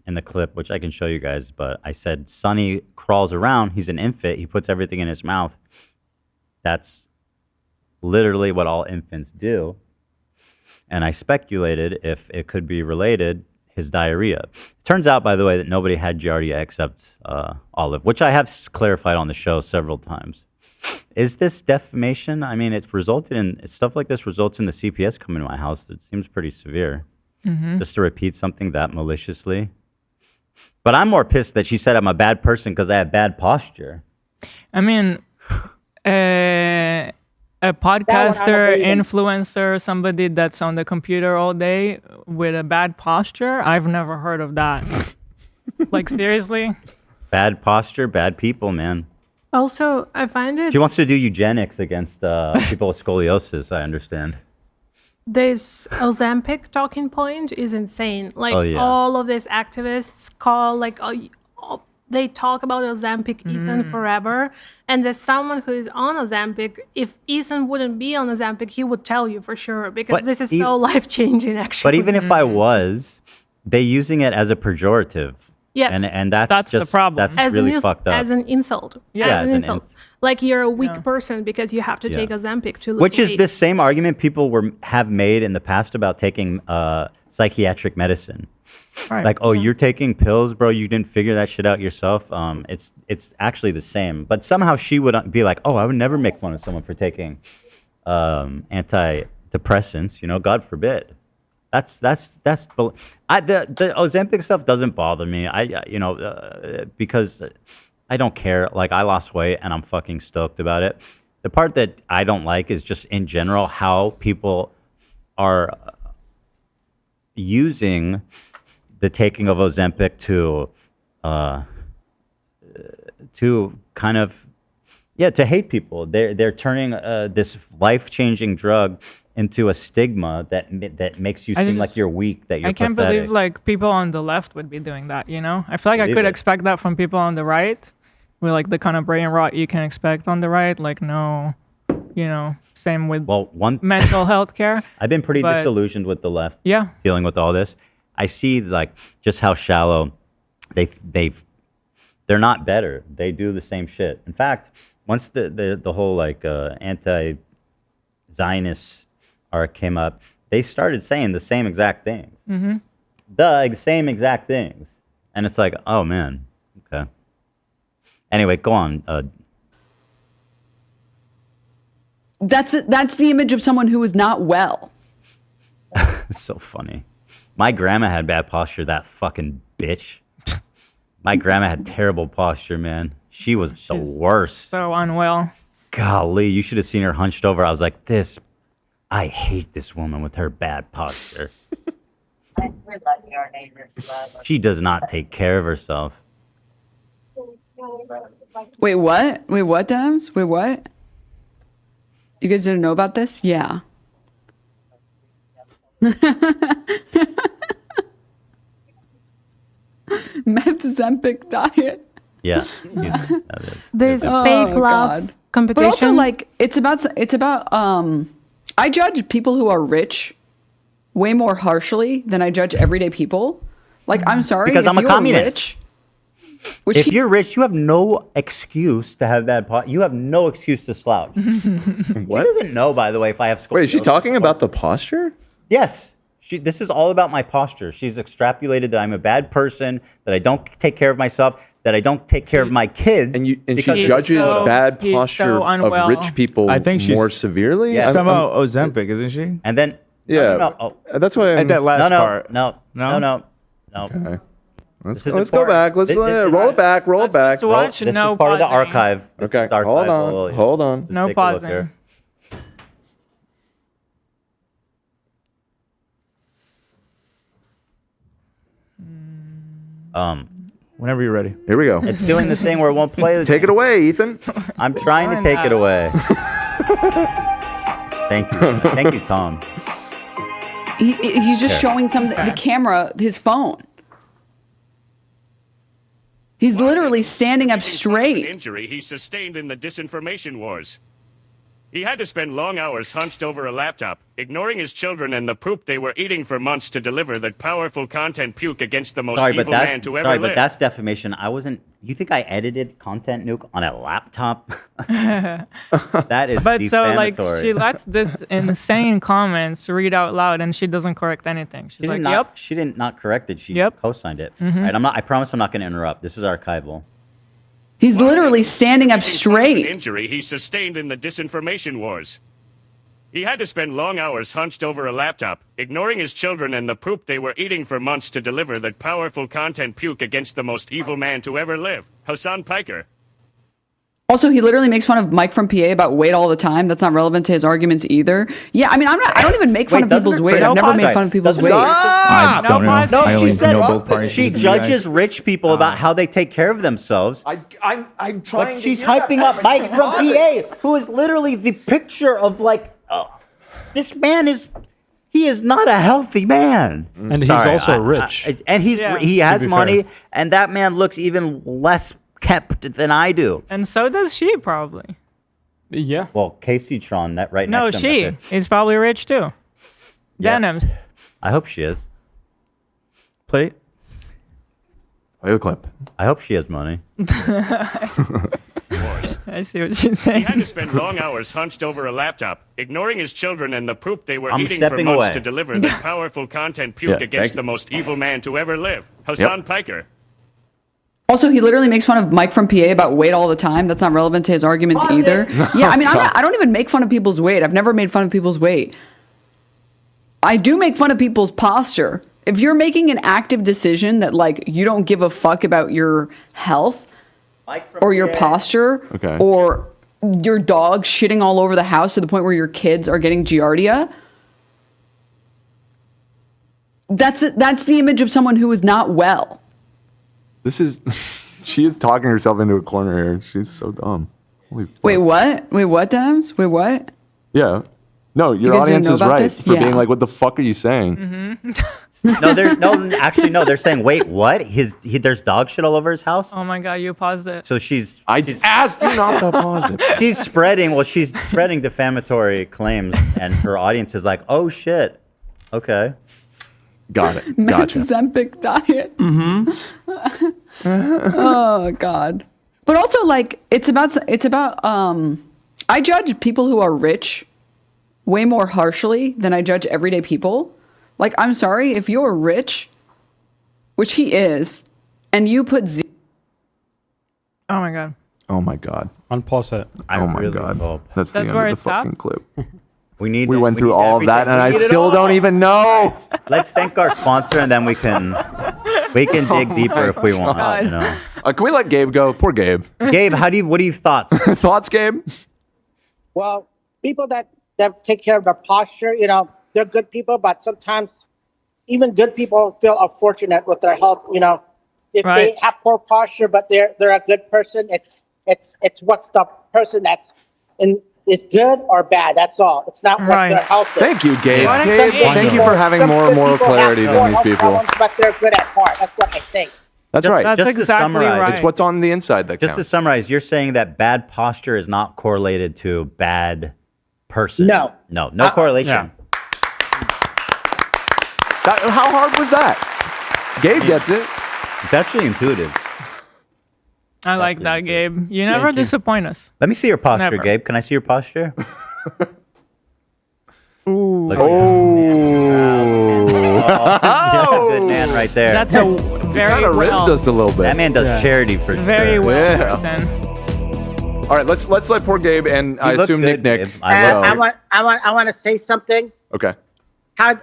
[SPEAKER 1] in the clip, which I can show you guys, but I said Sonny crawls around. He's an infant. He puts everything in his mouth. That's literally what all infants do. And I speculated if it could be related, his diarrhea. It turns out, by the way, that nobody had giardia except Olive, which I have clarified on the show several times. Is this defamation? I mean, it's resulted in stuff like this results in the CPS coming to my house. It seems pretty severe. Just to repeat something that maliciously. But I'm more pissed that she said I'm a bad person because I have bad posture.
[SPEAKER 2] I mean, a podcaster, influencer, somebody that's on the computer all day with a bad posture, I've never heard of that. Like, seriously?
[SPEAKER 1] Bad posture, bad people, man.
[SPEAKER 11] Also, I find it.
[SPEAKER 1] She wants to do eugenics against people with scoliosis, I understand.
[SPEAKER 11] This Ozempic talking point is insane. Like,
[SPEAKER 1] Oh, yeah.
[SPEAKER 11] all of these activists call, like, they talk about Ozempic Ethan forever. And there's someone who is on Ozempic. If Ethan wouldn't be on Ozempic, he would tell you for sure, because
[SPEAKER 1] But
[SPEAKER 11] this is so life-changing, actually.
[SPEAKER 1] But even if I was, they using it as a pejorative.
[SPEAKER 11] Yes.
[SPEAKER 1] And that's
[SPEAKER 2] the
[SPEAKER 1] just,
[SPEAKER 2] problem.
[SPEAKER 1] That's
[SPEAKER 11] as
[SPEAKER 1] really
[SPEAKER 11] an
[SPEAKER 1] fucked up.
[SPEAKER 11] As an insult.
[SPEAKER 1] Yeah,
[SPEAKER 11] as an insult. Like, you're a weak person because you have to
[SPEAKER 1] Yeah.
[SPEAKER 11] take Ozempic to lose
[SPEAKER 1] Which is
[SPEAKER 11] weight.
[SPEAKER 1] the same argument people have made in the past about taking psychiatric medicine.
[SPEAKER 2] Right.
[SPEAKER 1] Like, oh, you're taking pills, bro. You didn't figure that shit out yourself. It's actually the same. But somehow she would be like, oh, I would never make fun of someone for taking antidepressants. You know, God forbid. The Ozempic stuff doesn't bother me. Because I don't care. Like, I lost weight and I'm fucking stoked about it. The part that I don't like is just in general how people are using the taking of Ozempic to kind of to hate people. They're turning this life-changing drug into a stigma that makes you seem like you're weak, that you're
[SPEAKER 2] I can't
[SPEAKER 1] pathetic.
[SPEAKER 2] believe like people on the left would be doing that, you know? I feel like I
[SPEAKER 1] Believe
[SPEAKER 2] could
[SPEAKER 1] it.
[SPEAKER 2] expect that from people on the right, with like the kind of brain rot you can expect on the right. Like, no, you know, same with mental health care.
[SPEAKER 1] I've been pretty
[SPEAKER 2] but-
[SPEAKER 1] disillusioned with the left.
[SPEAKER 2] Yeah.
[SPEAKER 1] Dealing with all this. I see like just how shallow they're not better. They do the same shit. In fact, once the whole like anti-Zionist arc came up, they started saying the same exact things.
[SPEAKER 2] Mm-hmm.
[SPEAKER 1] The same exact things. And it's like, oh man, okay. Anyway, go on.
[SPEAKER 9] That's the image of someone who is not well.
[SPEAKER 1] It's so funny. My grandma had bad posture, that fucking bitch. My grandma had terrible posture, man. She was the worst.
[SPEAKER 2] So unwell.
[SPEAKER 1] Golly, you should have seen her hunched over. I was like, I hate this woman with her bad posture.
[SPEAKER 12] We're lucky our neighbors love us.
[SPEAKER 1] She does not take care of herself.
[SPEAKER 9] Wait, what? Wait, what, Denims? Wait, what? You guys didn't know about this? Yeah. Meth-Zempic diet.
[SPEAKER 1] Yeah.
[SPEAKER 11] This
[SPEAKER 1] Oh,
[SPEAKER 11] fake love competition.
[SPEAKER 9] But also, like, it's about I judge people who are rich way more harshly than I judge everyday people. Like, I'm sorry.
[SPEAKER 1] Because
[SPEAKER 9] if
[SPEAKER 1] I'm a
[SPEAKER 9] you're
[SPEAKER 1] communist.
[SPEAKER 9] Rich,
[SPEAKER 1] If you're rich, you have no excuse to have bad posture. You have no excuse to slouch. She doesn't know, by the way, if I have scoliosis.
[SPEAKER 3] Wait, is she talking about the posture?
[SPEAKER 1] Yes. This is all about my posture. She's extrapolated that I'm a bad person, that I don't take care of myself, that I don't take care of my kids.
[SPEAKER 3] And she
[SPEAKER 1] because-
[SPEAKER 3] judges bad posture of rich people
[SPEAKER 4] I think she's
[SPEAKER 3] more severely?
[SPEAKER 1] Yeah.
[SPEAKER 4] She's talking
[SPEAKER 3] I'm-
[SPEAKER 4] about Ozempic, isn't she?
[SPEAKER 1] And then
[SPEAKER 3] Yeah,
[SPEAKER 1] no.
[SPEAKER 3] that's why I'm...
[SPEAKER 4] At that last part.
[SPEAKER 1] No.
[SPEAKER 3] Okay. Let's
[SPEAKER 1] This is
[SPEAKER 3] go
[SPEAKER 1] important.
[SPEAKER 3] back. Let's roll it back. Roll it back.
[SPEAKER 2] Just watch
[SPEAKER 1] This
[SPEAKER 2] no
[SPEAKER 1] is part of the
[SPEAKER 2] pausing.
[SPEAKER 1] archive. This
[SPEAKER 3] Okay,
[SPEAKER 1] is archive.
[SPEAKER 3] hold on. Hold on.
[SPEAKER 1] Just
[SPEAKER 2] No
[SPEAKER 1] take a look
[SPEAKER 2] pausing.
[SPEAKER 1] here.
[SPEAKER 4] Whenever you're ready.
[SPEAKER 3] Here we go.
[SPEAKER 1] It's doing the thing where it won't play.
[SPEAKER 3] Take it away, Ethan.
[SPEAKER 1] I'm trying to take it away. Thank you. Thank you, Tom.
[SPEAKER 9] He's just
[SPEAKER 1] Here.
[SPEAKER 9] showing the camera his phone. He's literally standing up straight.
[SPEAKER 10] Injury he sustained in the disinformation wars. He had to spend long hours hunched over a laptop, ignoring his children and the poop they were eating for months to deliver that powerful content puke against the most evil man to ever live.
[SPEAKER 1] But that's defamation. I wasn't. You think I edited content nuke on a laptop? That is
[SPEAKER 2] But so like
[SPEAKER 1] defamatory.
[SPEAKER 2] she lets this insane comments read out loud and she doesn't correct anything. She's
[SPEAKER 1] She
[SPEAKER 2] like,
[SPEAKER 1] did not,
[SPEAKER 2] yep.
[SPEAKER 1] She didn't not correct it. She
[SPEAKER 2] Yep.
[SPEAKER 1] co-signed it.
[SPEAKER 2] Mhm.
[SPEAKER 1] Right, I promise I'm not going to interrupt. This is archival.
[SPEAKER 9] He's literally standing up straight.
[SPEAKER 10] Injury he sustained in the disinformation wars. He had to spend long hours hunched over a laptop, ignoring his children and the poop they were eating for months to deliver that powerful content puke against the most evil man to ever live, Hassan Piker.
[SPEAKER 9] Also, he literally makes fun of Mike from PA about weight all the time. That's not relevant to his arguments either. Yeah, I mean, I don't even make fun of people's weight. I've never made fun of people's weight.
[SPEAKER 4] I don't know.
[SPEAKER 1] No,
[SPEAKER 4] I
[SPEAKER 1] she
[SPEAKER 4] only
[SPEAKER 1] said
[SPEAKER 4] know both parties.
[SPEAKER 1] she judges rich people about how they take care of themselves.
[SPEAKER 3] I'm trying.
[SPEAKER 1] But she's hyping up Mike from PA, who is literally the picture of like, this man is. He is not a healthy man.
[SPEAKER 7] And he's also rich.
[SPEAKER 1] And he
[SPEAKER 7] To
[SPEAKER 1] has
[SPEAKER 7] be
[SPEAKER 1] money,
[SPEAKER 7] fair.
[SPEAKER 1] and that man looks even less kept than I do.
[SPEAKER 2] And so does she probably.
[SPEAKER 7] Yeah.
[SPEAKER 1] Well, Casey Tron, that right
[SPEAKER 2] No,
[SPEAKER 1] next to him.
[SPEAKER 2] she
[SPEAKER 1] right there.
[SPEAKER 2] is probably rich too.
[SPEAKER 1] Yeah.
[SPEAKER 2] Denims.
[SPEAKER 1] I hope she is. Play.
[SPEAKER 3] Play the clip.
[SPEAKER 1] I hope she has money.
[SPEAKER 2] I see what she's saying.
[SPEAKER 10] He had to spend long hours hunched over a laptop, ignoring his children and the poop they were
[SPEAKER 1] I'm
[SPEAKER 10] eating for
[SPEAKER 1] stepping
[SPEAKER 10] months
[SPEAKER 1] away.
[SPEAKER 10] to deliver that powerful content puke
[SPEAKER 3] Yeah,
[SPEAKER 10] against
[SPEAKER 3] thank
[SPEAKER 10] the
[SPEAKER 3] you.
[SPEAKER 10] most evil man to ever live, Hassan Piker.
[SPEAKER 9] Also, he literally makes fun of Mike from PA about weight all the time. That's not relevant to his arguments either. Yeah, I mean, I don't even make fun of people's weight. I've never made fun of people's weight. I do make fun of people's posture. If you're making an active decision that like you don't give a fuck about your health or your posture
[SPEAKER 3] Okay.
[SPEAKER 9] or your dog shitting all over the house to the point where your kids are getting giardia, that's the image of someone who is not well.
[SPEAKER 3] This is. She is talking herself into a corner here. She's so dumb. Holy fuck.
[SPEAKER 9] Wait, what? Wait, what, Denims? Wait, what?
[SPEAKER 3] Yeah. No, your
[SPEAKER 9] guys
[SPEAKER 3] audience
[SPEAKER 9] didn't know
[SPEAKER 3] is
[SPEAKER 9] about
[SPEAKER 3] right
[SPEAKER 9] this?
[SPEAKER 3] for
[SPEAKER 9] Yeah.
[SPEAKER 3] being like, "What the fuck are you saying?"
[SPEAKER 1] No, they're saying, wait, what? There's dog shit all over his house?
[SPEAKER 2] Oh my god, you paused it.
[SPEAKER 1] So she's
[SPEAKER 3] asked you not to pause it.
[SPEAKER 1] She's spreading defamatory claims, and her audience is like, oh shit. Okay.
[SPEAKER 3] Got it.
[SPEAKER 9] Matt's Zempic diet. Oh god. But also like it's about I judge people who are rich way more harshly than I judge everyday people. Like I'm sorry if you're rich, which he is, and you put
[SPEAKER 2] Oh my god.
[SPEAKER 3] Oh my god.
[SPEAKER 7] Unpause it.
[SPEAKER 3] Oh my god. That's the end
[SPEAKER 2] where
[SPEAKER 3] of
[SPEAKER 2] it
[SPEAKER 3] the fucking
[SPEAKER 2] stopped?
[SPEAKER 3] clip.
[SPEAKER 1] We
[SPEAKER 3] went through all of that,
[SPEAKER 1] everything.
[SPEAKER 3] and I
[SPEAKER 1] We need it
[SPEAKER 3] still
[SPEAKER 1] all.
[SPEAKER 3] don't even know.
[SPEAKER 1] Let's thank our sponsor, and then we can dig deeper if we want.
[SPEAKER 3] God.
[SPEAKER 1] You know.
[SPEAKER 3] Can we let Gabe go? Poor Gabe.
[SPEAKER 1] Gabe, what are your thoughts?
[SPEAKER 3] Thoughts, Gabe?
[SPEAKER 8] Well, people that take care of their posture, you know, they're good people, but sometimes even good people feel unfortunate with their health. You know, if they have poor posture, but they're a good person, it's what's the person that's is good or bad. That's all. It's not what their health is.
[SPEAKER 3] Thank you, Gabe.
[SPEAKER 8] Some
[SPEAKER 3] Gabe, thank you for having
[SPEAKER 8] some
[SPEAKER 3] more
[SPEAKER 8] good
[SPEAKER 3] moral
[SPEAKER 8] people have
[SPEAKER 3] clarity
[SPEAKER 8] more
[SPEAKER 3] than these
[SPEAKER 8] health
[SPEAKER 3] people.
[SPEAKER 8] problems, but they're good at heart. That's what I think.
[SPEAKER 3] That's right.
[SPEAKER 2] That's
[SPEAKER 1] Just to
[SPEAKER 2] exactly
[SPEAKER 1] summarize,
[SPEAKER 2] right.
[SPEAKER 3] It's what's on the inside that
[SPEAKER 1] Just to
[SPEAKER 3] counts.
[SPEAKER 1] summarize, you're saying that bad posture is not correlated to bad person.
[SPEAKER 8] No.
[SPEAKER 1] No correlation.
[SPEAKER 3] How hard was that? Gabe gets it.
[SPEAKER 1] It's actually intuitive.
[SPEAKER 2] I like that, Gabe. You never disappoint us.
[SPEAKER 1] Let me see your posture,
[SPEAKER 2] Never.
[SPEAKER 1] Gabe. Can I see your posture?
[SPEAKER 2] Ooh.
[SPEAKER 1] Look at Oh, good man right there.
[SPEAKER 2] That's a very
[SPEAKER 3] Kind of rizzed
[SPEAKER 2] well.
[SPEAKER 3] us a little bit.
[SPEAKER 1] That man does charity for
[SPEAKER 2] Very
[SPEAKER 1] sure.
[SPEAKER 2] well
[SPEAKER 3] Yeah.
[SPEAKER 2] written.
[SPEAKER 3] All right, let's let poor Gabe and I
[SPEAKER 1] look
[SPEAKER 3] assume
[SPEAKER 1] good,
[SPEAKER 3] Nick.
[SPEAKER 1] Gabe. I
[SPEAKER 3] go.
[SPEAKER 8] I want to say something.
[SPEAKER 3] Okay.
[SPEAKER 8] How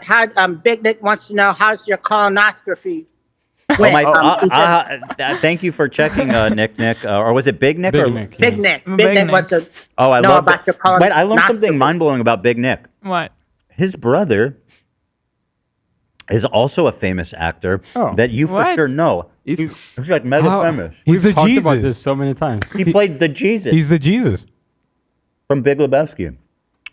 [SPEAKER 8] Big Nick wants to know how's your colonoscopy?
[SPEAKER 1] Oh my! Thank you for checking, Nick. Or was it Big Nick?
[SPEAKER 7] Big
[SPEAKER 1] or
[SPEAKER 7] Nick.
[SPEAKER 8] Big Nick. Big Nick was the.
[SPEAKER 1] Oh, I
[SPEAKER 8] know
[SPEAKER 1] love
[SPEAKER 8] about
[SPEAKER 1] that.
[SPEAKER 8] your column.
[SPEAKER 1] Wait, I learned something mind blowing about Big Nick.
[SPEAKER 2] What?
[SPEAKER 1] His brother is also a famous actor that you for sure know. He's like mega famous.
[SPEAKER 7] We've
[SPEAKER 6] the
[SPEAKER 7] talked about
[SPEAKER 6] Jesus.
[SPEAKER 7] this so many times.
[SPEAKER 1] He played the Jesus
[SPEAKER 6] He's the Jesus.
[SPEAKER 1] from Big Lebowski.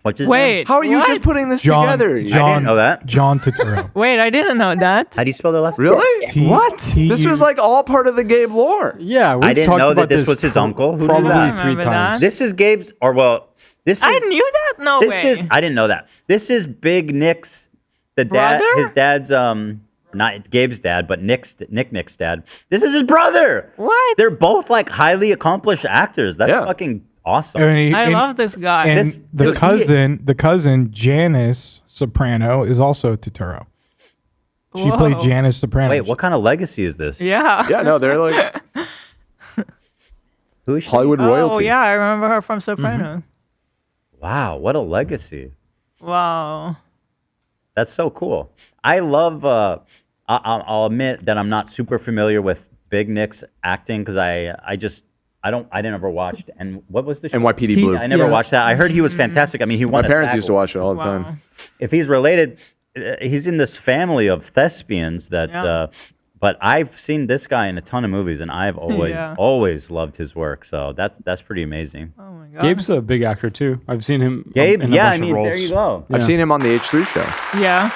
[SPEAKER 1] What's his name?
[SPEAKER 2] Wait.
[SPEAKER 3] How are you
[SPEAKER 2] what?
[SPEAKER 3] just putting this
[SPEAKER 6] John,
[SPEAKER 3] together?
[SPEAKER 6] John,
[SPEAKER 1] I didn't know that.
[SPEAKER 6] John Turturro.
[SPEAKER 2] Wait, I didn't know that.
[SPEAKER 1] How do you spell the last name?
[SPEAKER 3] Really?
[SPEAKER 2] What?
[SPEAKER 3] This was like all part of the Gabe lore.
[SPEAKER 7] Yeah, we've
[SPEAKER 1] I didn't
[SPEAKER 7] talked
[SPEAKER 1] know
[SPEAKER 7] about
[SPEAKER 1] that this was his uncle. Who knew
[SPEAKER 7] probably
[SPEAKER 1] that?
[SPEAKER 7] 3
[SPEAKER 2] Remember
[SPEAKER 7] times.
[SPEAKER 1] This is Gabe's, or well, this is.
[SPEAKER 2] I knew that. No
[SPEAKER 1] This
[SPEAKER 2] way.
[SPEAKER 1] is. I didn't know that. This is Big Nick's, the dad.
[SPEAKER 2] Brother?
[SPEAKER 1] His dad's not Gabe's dad, but Nick's dad. This is his brother.
[SPEAKER 2] What?
[SPEAKER 1] They're both like highly accomplished actors. That's fucking awesome.
[SPEAKER 2] I love this guy.
[SPEAKER 6] And the cousin Janice Soprano is also Turturro. She played
[SPEAKER 2] Whoa.
[SPEAKER 6] Janice Soprano.
[SPEAKER 1] Wait, what kind of legacy is this?
[SPEAKER 2] Yeah.
[SPEAKER 3] Yeah, no, they're like
[SPEAKER 1] Who is she?
[SPEAKER 3] Hollywood royalty.
[SPEAKER 2] Oh yeah, I remember her from Soprano.
[SPEAKER 1] Wow, what a legacy.
[SPEAKER 2] Wow.
[SPEAKER 1] That's so cool. I love. I'll admit that I'm not super familiar with Big Nick's acting because I didn't ever watch. And what was the show?
[SPEAKER 3] NYPD Blue.
[SPEAKER 1] I never watched that. I heard he was fantastic. I mean, he won.
[SPEAKER 3] My
[SPEAKER 1] a
[SPEAKER 3] parents
[SPEAKER 1] SAG
[SPEAKER 3] used to watch it all the
[SPEAKER 2] Wow.
[SPEAKER 3] time.
[SPEAKER 1] If he's related, he's in this family of thespians that.
[SPEAKER 2] Yeah.
[SPEAKER 1] But I've seen this guy in a ton of movies, and I've always loved his work. So that's pretty amazing.
[SPEAKER 2] Oh my god.
[SPEAKER 7] Gabe's a big actor too. I've seen him.
[SPEAKER 1] Gabe,
[SPEAKER 7] in a
[SPEAKER 1] yeah,
[SPEAKER 7] bunch
[SPEAKER 1] I mean,
[SPEAKER 7] of roles.
[SPEAKER 1] there you go.
[SPEAKER 3] I've seen him on the H3 show.
[SPEAKER 2] Yeah.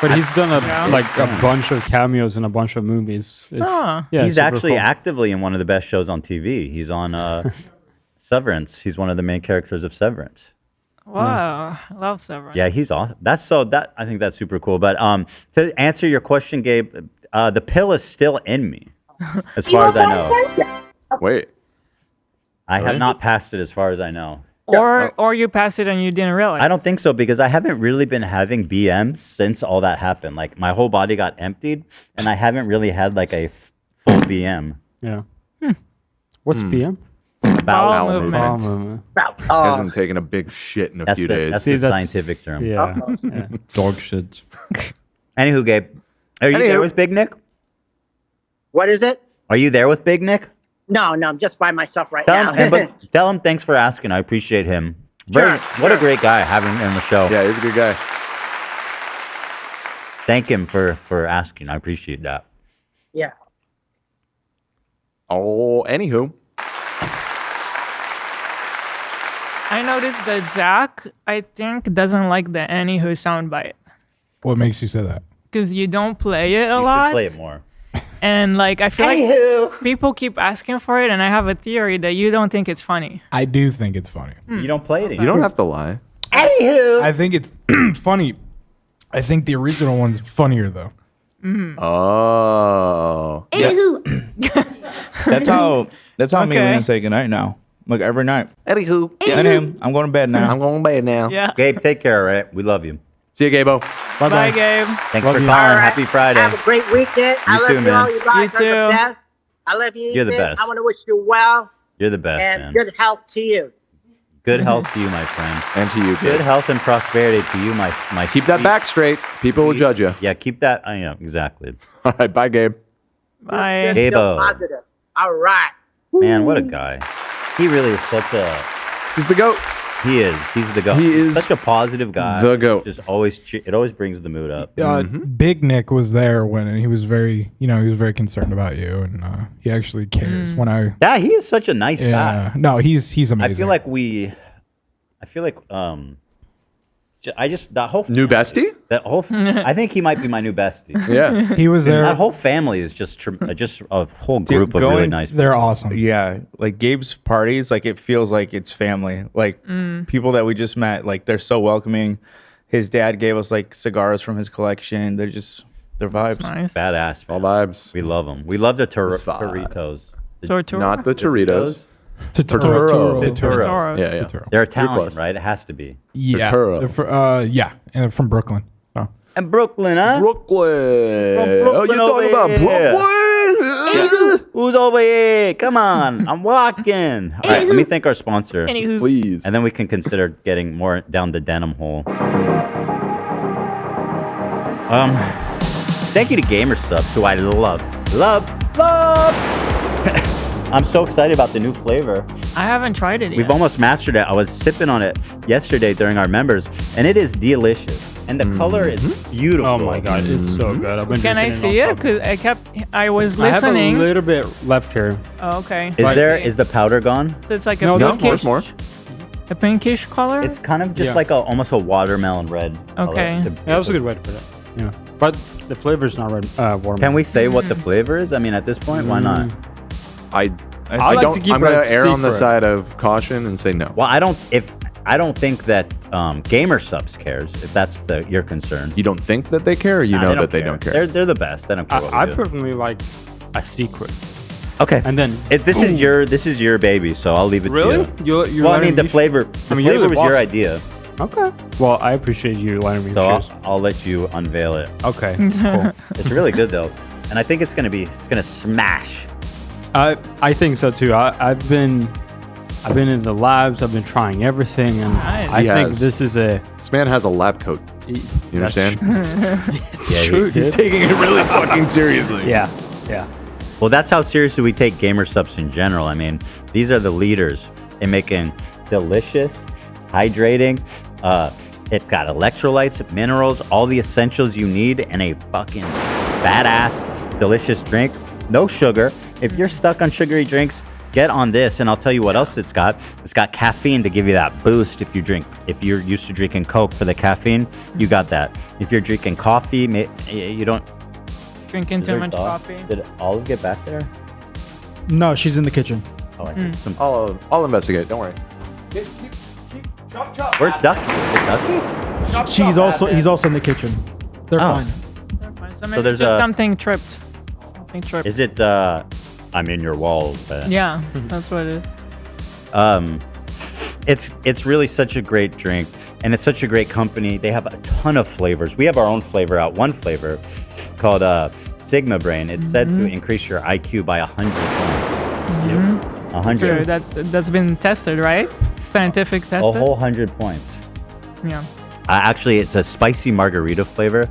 [SPEAKER 7] But he's done a
[SPEAKER 2] Yeah.
[SPEAKER 7] bunch of cameos in a bunch of movies.
[SPEAKER 2] Huh.
[SPEAKER 7] Yeah,
[SPEAKER 1] He's
[SPEAKER 7] super
[SPEAKER 1] actually
[SPEAKER 7] cool.
[SPEAKER 1] actively in one of the best shows on TV. He's on Severance. He's one of the main characters of Severance.
[SPEAKER 2] Wow. I love Severance.
[SPEAKER 1] Yeah, he's awesome. I think that's super cool. But to answer your question, Gabe, the pill is still in me, as far as I know.
[SPEAKER 3] Wait.
[SPEAKER 1] I have not passed it, as far as I know.
[SPEAKER 2] Or you passed it and you didn't realize.
[SPEAKER 1] I don't think so because I haven't really been having BMs since all that happened. Like my whole body got emptied, and I haven't really had like a full BM.
[SPEAKER 7] Yeah. What's BM?
[SPEAKER 1] Bowel
[SPEAKER 2] movement.
[SPEAKER 7] Bowel movement.
[SPEAKER 3] Hasn't taken a big shit in a few days.
[SPEAKER 1] That's the scientific term.
[SPEAKER 7] Yeah. Yeah. Dog shit.
[SPEAKER 1] Anywho, Gabe, are you there with Big Nick?
[SPEAKER 8] What is it?
[SPEAKER 1] Are you there with Big Nick?
[SPEAKER 8] No, I'm just by myself right
[SPEAKER 1] Tell
[SPEAKER 8] now.
[SPEAKER 1] him, but tell him thanks for asking. I appreciate him. What a great guy having him in the show.
[SPEAKER 3] Yeah, he's a good guy.
[SPEAKER 1] Thank him for asking. I appreciate that.
[SPEAKER 8] Yeah.
[SPEAKER 3] Oh, anywho.
[SPEAKER 2] I noticed that Zach, I think, doesn't like the anywho soundbite.
[SPEAKER 6] What makes you say that?
[SPEAKER 2] Because you don't play it a
[SPEAKER 1] You
[SPEAKER 2] lot.
[SPEAKER 1] should play it more.
[SPEAKER 2] And like I feel like people keep asking for it, and I have a theory that you don't think it's funny.
[SPEAKER 6] I do think it's funny.
[SPEAKER 1] You don't play it.
[SPEAKER 3] You don't have to lie.
[SPEAKER 1] Anywho.
[SPEAKER 6] I think it's funny. I think the original one's funnier though.
[SPEAKER 3] Oh.
[SPEAKER 4] That's how me and
[SPEAKER 2] Okay.
[SPEAKER 4] Lena say goodnight now. Like every night.
[SPEAKER 3] Anywho.
[SPEAKER 4] Anywho, I'm going to bed now.
[SPEAKER 3] I'm going to bed now.
[SPEAKER 2] Yeah.
[SPEAKER 1] Gabe, take care, all right? We love you.
[SPEAKER 3] See you, Gabo.
[SPEAKER 2] Bye, Gabe.
[SPEAKER 1] Thanks
[SPEAKER 7] Love
[SPEAKER 1] for
[SPEAKER 7] you.
[SPEAKER 1] calling.
[SPEAKER 8] All right.
[SPEAKER 1] Happy Friday.
[SPEAKER 8] Have a great weekend. I love
[SPEAKER 1] too,
[SPEAKER 8] you
[SPEAKER 1] man.
[SPEAKER 8] all. You guys
[SPEAKER 2] You
[SPEAKER 8] are
[SPEAKER 2] too.
[SPEAKER 8] the best. I love you.
[SPEAKER 1] You're the
[SPEAKER 8] Ethan.
[SPEAKER 1] best.
[SPEAKER 8] I want to wish you well
[SPEAKER 1] You're the best,
[SPEAKER 8] and
[SPEAKER 1] man.
[SPEAKER 8] good health to you.
[SPEAKER 1] Good health to you, my friend.
[SPEAKER 3] And to you,
[SPEAKER 1] Good
[SPEAKER 3] kid.
[SPEAKER 1] health and prosperity to you, my
[SPEAKER 3] Keep that
[SPEAKER 1] sweet-
[SPEAKER 3] back straight. People will judge you.
[SPEAKER 1] Yeah, keep that. I know exactly.
[SPEAKER 3] All right. Bye, Gabe.
[SPEAKER 2] Bye.
[SPEAKER 8] Just
[SPEAKER 1] Gabo.
[SPEAKER 8] feel positive. All right.
[SPEAKER 1] Man, what a guy. He really is such a.
[SPEAKER 3] He's the GOAT.
[SPEAKER 1] He is. He's the goat.
[SPEAKER 3] He
[SPEAKER 1] He's
[SPEAKER 3] is
[SPEAKER 1] such a positive guy.
[SPEAKER 3] the GOAT.
[SPEAKER 1] Just always. It always brings the mood up.
[SPEAKER 6] Big Nick was there when, and he was very, he was very concerned about you, and he actually cares. When I,
[SPEAKER 1] Yeah, he is such a nice guy.
[SPEAKER 6] no, he's amazing.
[SPEAKER 1] I feel like I just that whole
[SPEAKER 3] New bestie?
[SPEAKER 1] That whole. I think he might be my new bestie.
[SPEAKER 3] Yeah.
[SPEAKER 6] he was there.
[SPEAKER 1] That whole family is just a whole group of really nice.
[SPEAKER 6] They're awesome.
[SPEAKER 4] Yeah, like Gabe's parties, like it feels like it's family. Like people that we just met, like they're so welcoming. His dad gave us like cigars from his collection. They're vibes.
[SPEAKER 2] Nice.
[SPEAKER 1] Badass.
[SPEAKER 3] All vibes.
[SPEAKER 1] We love them. We love the
[SPEAKER 3] It's vibe.
[SPEAKER 1] Doritos.
[SPEAKER 2] Tortura.
[SPEAKER 3] Not the Doritos.
[SPEAKER 6] Turturro.
[SPEAKER 3] Turturro.
[SPEAKER 2] Yeah.
[SPEAKER 3] Yeah.
[SPEAKER 1] They're Italian,
[SPEAKER 3] plus.
[SPEAKER 1] right? It has to be.
[SPEAKER 6] Yeah.
[SPEAKER 3] Turturro.
[SPEAKER 6] Yeah, and they're from Brooklyn. Oh.
[SPEAKER 1] And Brooklyn, huh?
[SPEAKER 3] Brooklyn.
[SPEAKER 1] From
[SPEAKER 3] Oh,
[SPEAKER 1] Brooklyn
[SPEAKER 3] you talking
[SPEAKER 1] over
[SPEAKER 3] about
[SPEAKER 1] here.
[SPEAKER 3] Brooklyn?
[SPEAKER 1] Who's over here? Come on, I'm walking. All right, let me thank our sponsor,
[SPEAKER 2] Anywho.
[SPEAKER 3] Please.
[SPEAKER 1] and then we can consider getting more down the denim hole. Thank you to Gamer Subs, who I love Love. I'm so excited about the new flavor.
[SPEAKER 2] I haven't tried it yet.
[SPEAKER 1] We've almost mastered it. I was sipping on it yesterday during our members, and it is delicious. And the color is beautiful.
[SPEAKER 7] Oh my god, it's so good. I've been
[SPEAKER 2] Can I
[SPEAKER 7] drinking
[SPEAKER 2] see it?
[SPEAKER 7] all summer.
[SPEAKER 2] Because I was
[SPEAKER 7] I have a
[SPEAKER 2] listening.
[SPEAKER 7] little bit left here.
[SPEAKER 2] Oh, okay.
[SPEAKER 1] Is the powder gone?
[SPEAKER 2] So it's like a
[SPEAKER 7] No,
[SPEAKER 2] pinkish,
[SPEAKER 3] more.
[SPEAKER 2] a pinkish color.
[SPEAKER 1] It's kind of just
[SPEAKER 7] Yeah.
[SPEAKER 1] like almost a watermelon red.
[SPEAKER 2] Okay.
[SPEAKER 1] color.
[SPEAKER 7] Yeah, that's a good way to put it. Yeah, but the flavor's not red. Warm.
[SPEAKER 1] Can we say what the flavor is? I mean, at this point, why not?
[SPEAKER 3] I
[SPEAKER 7] like
[SPEAKER 3] don't.
[SPEAKER 7] to keep
[SPEAKER 3] I'm
[SPEAKER 7] it a
[SPEAKER 3] gonna err on the
[SPEAKER 7] secret.
[SPEAKER 3] side of caution and say no.
[SPEAKER 1] Well, I don't think that Gamer Subs cares. If that's your concern.
[SPEAKER 3] You don't think that they care, or you know that they don't care.
[SPEAKER 1] They're the best. They don't care. what we
[SPEAKER 7] I
[SPEAKER 1] do.
[SPEAKER 7] personally like a secret.
[SPEAKER 1] Okay.
[SPEAKER 7] And then
[SPEAKER 1] This is your baby, so I'll leave it
[SPEAKER 7] really,
[SPEAKER 1] to you.
[SPEAKER 7] you
[SPEAKER 1] Well, I mean, the flavor. The
[SPEAKER 7] mean, you're
[SPEAKER 1] flavor
[SPEAKER 7] the
[SPEAKER 1] was your
[SPEAKER 7] boss.
[SPEAKER 1] idea,
[SPEAKER 7] Okay. Well, I appreciate you letting me
[SPEAKER 1] so
[SPEAKER 7] choose.
[SPEAKER 1] I'll let you unveil it.
[SPEAKER 7] Okay. Cool.
[SPEAKER 1] It's really good though, and I think it's gonna smash.
[SPEAKER 7] I think so too. I've been in the labs. I've been trying everything, and
[SPEAKER 2] Nice.
[SPEAKER 7] I
[SPEAKER 3] He
[SPEAKER 7] think
[SPEAKER 3] has.
[SPEAKER 7] this is a.
[SPEAKER 3] This man has a lab coat. You
[SPEAKER 7] That's
[SPEAKER 3] understand?
[SPEAKER 7] It's
[SPEAKER 1] Yeah,
[SPEAKER 7] true.
[SPEAKER 3] He's
[SPEAKER 7] dude.
[SPEAKER 3] taking it really fucking seriously.
[SPEAKER 7] Yeah. Yeah.
[SPEAKER 1] Well, that's how seriously we take Gamer Subs in general. I mean, these are the leaders in making delicious, hydrating. It's got electrolytes, minerals, all the essentials you need in a fucking badass, delicious drink. No sugar. If you're stuck on sugary drinks, get on this, and I'll tell you what else it's got. It's got caffeine to give you that boost. If you're used to drinking Coke for the caffeine, you got that. If you're drinking coffee, you don't.
[SPEAKER 2] Drinking
[SPEAKER 1] Is
[SPEAKER 2] too
[SPEAKER 1] there
[SPEAKER 2] much
[SPEAKER 1] dog?
[SPEAKER 2] coffee.
[SPEAKER 1] Did Olive get back there?
[SPEAKER 13] No, she's in the kitchen.
[SPEAKER 1] Oh, I heard some.
[SPEAKER 3] I'll investigate. Don't worry.
[SPEAKER 1] Where's Ducky? Is it Ducky?
[SPEAKER 13] He's also in the kitchen. They're
[SPEAKER 1] Oh.
[SPEAKER 13] fine.
[SPEAKER 2] They're fine. So maybe
[SPEAKER 1] there's
[SPEAKER 2] just
[SPEAKER 1] a-
[SPEAKER 2] something tripped. Something tripped.
[SPEAKER 1] Is it? I'm in your walls.
[SPEAKER 2] Yeah, that's what it is.
[SPEAKER 1] It's really such a great drink, and it's such a great company. They have a ton of flavors. We have our own flavor out. One flavor called Sigma Brain. It's said to increase your IQ by 100 points. 100.
[SPEAKER 2] True. That's been tested, right? Scientific tested.
[SPEAKER 1] A whole 100 points.
[SPEAKER 2] Yeah.
[SPEAKER 1] Actually, it's a spicy margarita flavor.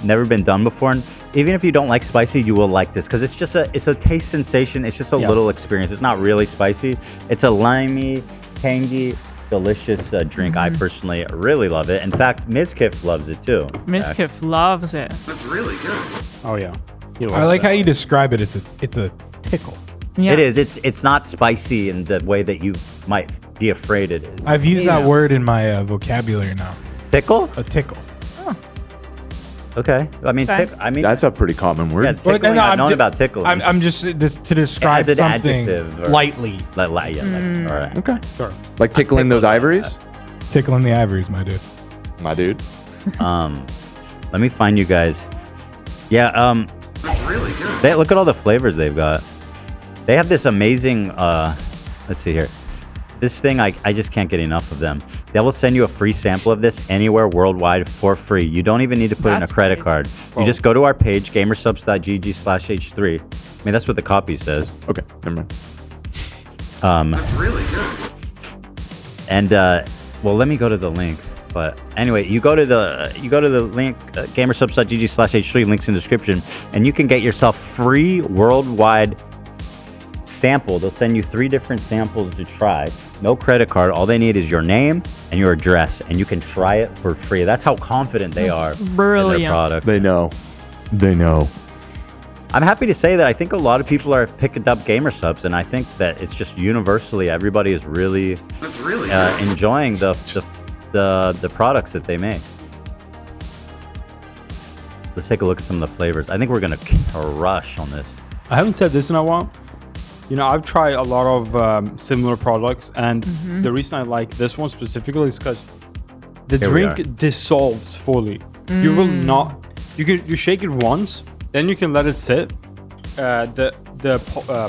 [SPEAKER 1] Never been done before. And even if you don't like spicy, you will like this because it's a taste sensation. It's just a little experience. It's not really spicy. It's a limey, tangy, delicious drink. I personally really love it. In fact, Mizkif loves it too.
[SPEAKER 2] Mizkif loves it.
[SPEAKER 3] That's really good.
[SPEAKER 7] Oh yeah.
[SPEAKER 6] I like how you describe it. It's a tickle.
[SPEAKER 2] Yeah.
[SPEAKER 1] It is. It's not spicy in the way that you might be afraid it is.
[SPEAKER 6] I've used that word in my vocabulary now.
[SPEAKER 1] Tickle?
[SPEAKER 6] A tickle.
[SPEAKER 1] Okay. I mean,
[SPEAKER 3] That's a pretty common word.
[SPEAKER 1] Yeah, tickling. I've known about tickling.
[SPEAKER 6] I'm just to describe
[SPEAKER 1] As an
[SPEAKER 6] something
[SPEAKER 1] adjective or-
[SPEAKER 6] lightly.
[SPEAKER 1] All right.
[SPEAKER 3] Okay. Sure. Like tickling those ivories?
[SPEAKER 6] Tickling the ivories, my dude.
[SPEAKER 3] My dude.
[SPEAKER 1] Let me find you guys. Yeah.
[SPEAKER 3] That's really good.
[SPEAKER 1] Look at all the flavors they've got. They have this amazing. Let's see here. This thing, I just can't get enough of them. They will send you a free sample of this anywhere worldwide for free. You don't even need to put in a credit card. You just go to our page, gamersubs.gg/h3. I mean, that's what the copy says.
[SPEAKER 3] Okay, never mind.
[SPEAKER 1] That's really good. And well, let me go to the link. But anyway, you go to the link, gamersubs.gg/h3. Links in the description, and you can get yourself free worldwide sample. They'll send you 3 different samples to try. No credit card. All they need is your name and your address, and you can try it for free. That's how confident they are in their product.
[SPEAKER 3] They know. They know.
[SPEAKER 1] I'm happy to say that I think a lot of people are picking up Gamer Subs, and I think that it's just universally everybody is really, enjoying the products that they make. Let's take a look at some of the flavors. I think we're gonna crush on this.
[SPEAKER 7] I haven't said this in a while. You know, I've tried a lot of similar products, and the reason I like this one specifically is because the
[SPEAKER 1] Here we
[SPEAKER 7] drink dissolves fully. You will not. You shake it once, then you can let it sit. The